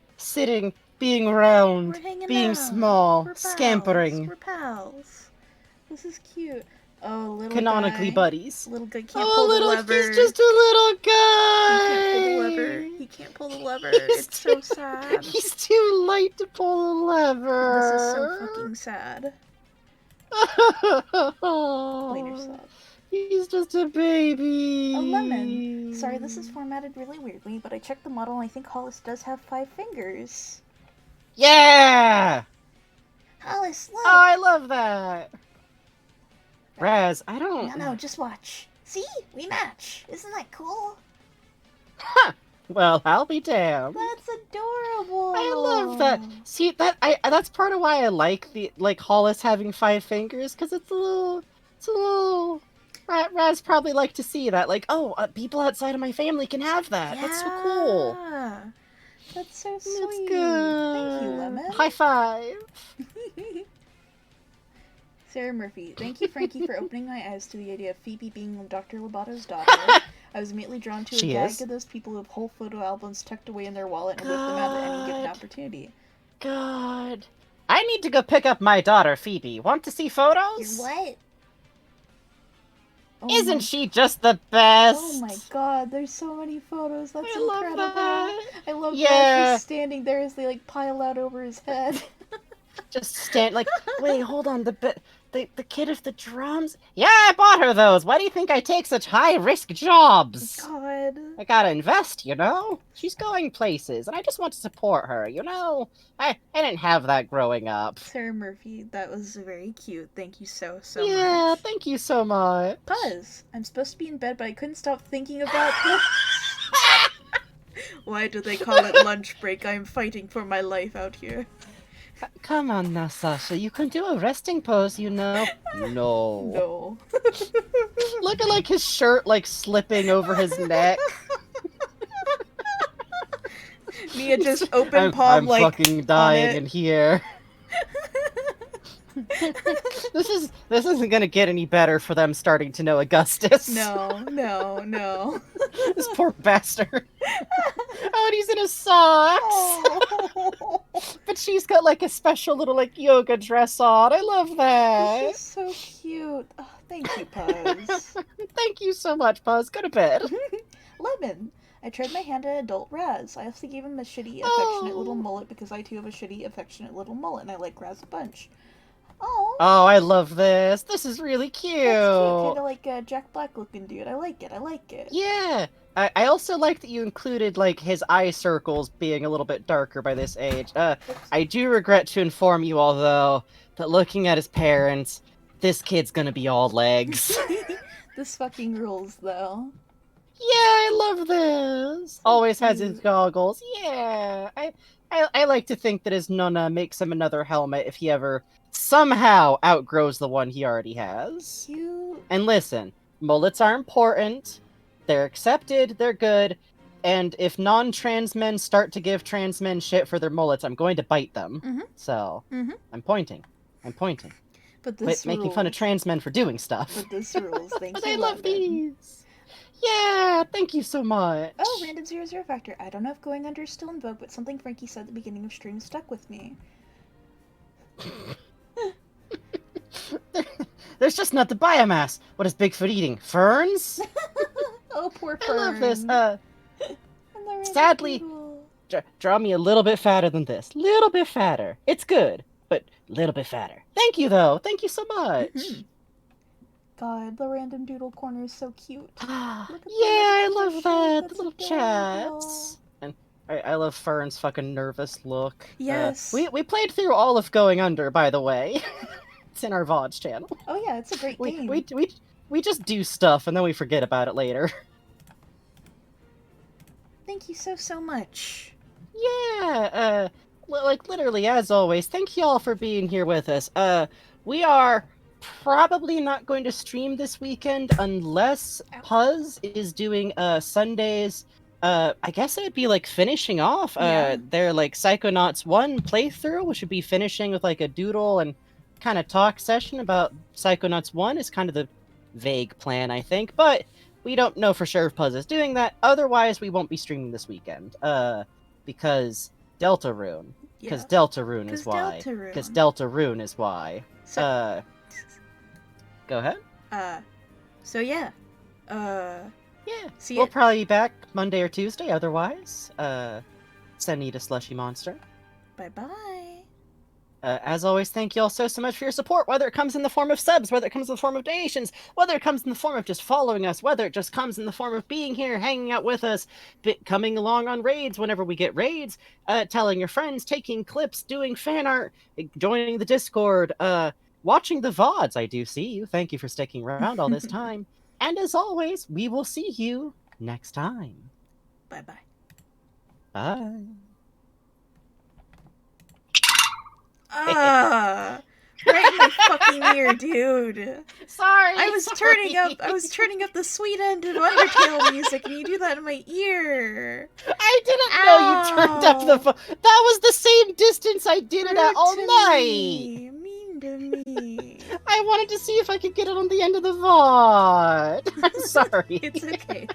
being round, being small, scampering. We're pals. This is cute. Oh, little Canonically guy. buddies. Little guy can't pull the lever. He's just a little guy. He can't pull the lever. It's so sad. He's too light to pull the lever. This is so fucking sad. Later, sad. He's just a baby. A lemon. Sorry, this is formatted really weirdly, but I checked the model and I think Hollis does have 5 fingers. Yeah! Hollis, look! Oh, I love that. Raz, I don't... No, just watch. See? We match. Isn't that cool? Ha! Well, I'll be damned. That's adorable. I love that. See, that's part of why I like Hollis having 5 fingers, because it's a little... Raz probably like to see that, like, oh, people outside of my family can have that. Yeah. That's so cool. That's so sweet. That's good. Thank you, Lemon. High five. Sarah Murphy. Thank you, Frankie, for opening my eyes to the idea of Phoebe being Dr. Lobato's daughter. I was immediately drawn to a gag of those people who have whole photo albums tucked away in their wallet and whip them out at any given opportunity. God. I need to go pick up my daughter, Phoebe. Want to see photos? What? Oh Isn't she just the best? Oh my god, there's so many photos. That's incredible. Love that. I love that he's standing there as they like pile out over his head. Just stand like, wait, hold on, The kid of the drums? Yeah, I bought her those. Why do you think I take such high-risk jobs? God. I gotta invest, you know? She's going places, and I just want to support her, you know? I didn't have that growing up. Sarah Murphy, that was very cute. Thank you so much. Yeah, thank you so much. Puzz, I'm supposed to be in bed, but I couldn't stop thinking about this. Why do they call it lunch break? I am fighting for my life out here. Come on now, Sasha. You can do a resting pose, you know. No. No. Look at, like, his shirt, like, slipping over his neck. Mia just open palm, I'm like, fucking dying in here. This isn't gonna get any better for them starting to know Augustus. No. This poor bastard. Oh, and he's in his socks. Oh. But she's got like a special little like yoga dress on. I love that. This is so cute. Oh, thank you, Puzz. Thank you so much, Puzz. Go to bed. Lemon. I tried my hand at adult Raz. I also gave him a shitty, affectionate little mullet because I too have a shitty, affectionate little mullet, and I like Raz a bunch. Oh, I love this. This is really cute. That's cute. Kind of like a Jack Black looking dude. I like it. Yeah. I also like that you included, like, his eye circles being a little bit darker by this age. I do regret to inform you all, though, that looking at his parents, this kid's gonna be all legs. This fucking rules, though. Yeah, I love this. Always has his goggles. Yeah. I like to think that his nonna makes him another helmet if he ever somehow outgrows the one he already has. Cute. And listen, mullets are important. They're accepted, they're good, and if non-trans men start to give trans men shit for their mullets, I'm going to bite them. Mm-hmm. So, Mm-hmm. I'm pointing. But this making fun of trans men for doing stuff. But this rules. Thank But you, I love London. these. Yeah, thank you so much. Oh, random 00 factor. I don't know if going under is still in vogue, but something Frankie said at the beginning of stream stuck with me. There's just not the biomass. What is Bigfoot eating? Ferns? Oh, poor I Fern. love this. Sadly, draw me a little bit fatter than this. Little bit fatter. It's good, but a little bit fatter. Thank you, though. Thank you so much. Mm-hmm. God, the random doodle corner is so cute. Yeah, I love that. The little chats. And I love Fern's fucking nervous look. Yes. We played through all of Going Under, by the way. It's in our VODs channel. Oh yeah, it's a great game. We just do stuff and then we forget about it later. Thank you so much. Yeah, like literally as always, thank you all for being here with us. We are probably not going to stream this weekend unless Puzz is doing Sundays. I guess it would be like finishing off their like Psychonauts 1 playthrough, which would be finishing with like a doodle and kind of talk session about Psychonauts 1 is kind of the vague plan, I think, but we don't know for sure if Puzz is doing that. Otherwise, we won't be streaming this weekend, because Deltarune. Because Deltarune is why. Because Deltarune is why. So, go ahead. So yeah. We'll probably be back Monday or Tuesday, otherwise. Send Need a Slushy Monster. Bye-bye. As always, thank you all so much for your support, whether it comes in the form of subs, whether it comes in the form of donations, whether it comes in the form of just following us, whether it just comes in the form of being here, hanging out with us, coming along on raids whenever we get raids, telling your friends, taking clips, doing fan art, joining the Discord, watching the VODs. I do see you. Thank you for sticking around all this time. And as always, we will see you next time. Bye-bye. Bye. Right in my fucking ear, dude. Sorry. I was turning up the sweet end of Undertale music, and you do that in my ear. I didn't know you turned up the that was the same distance I did it at all night. Mean to me. I wanted to see if I could get it on the end of the VOD. I'm sorry. It's okay.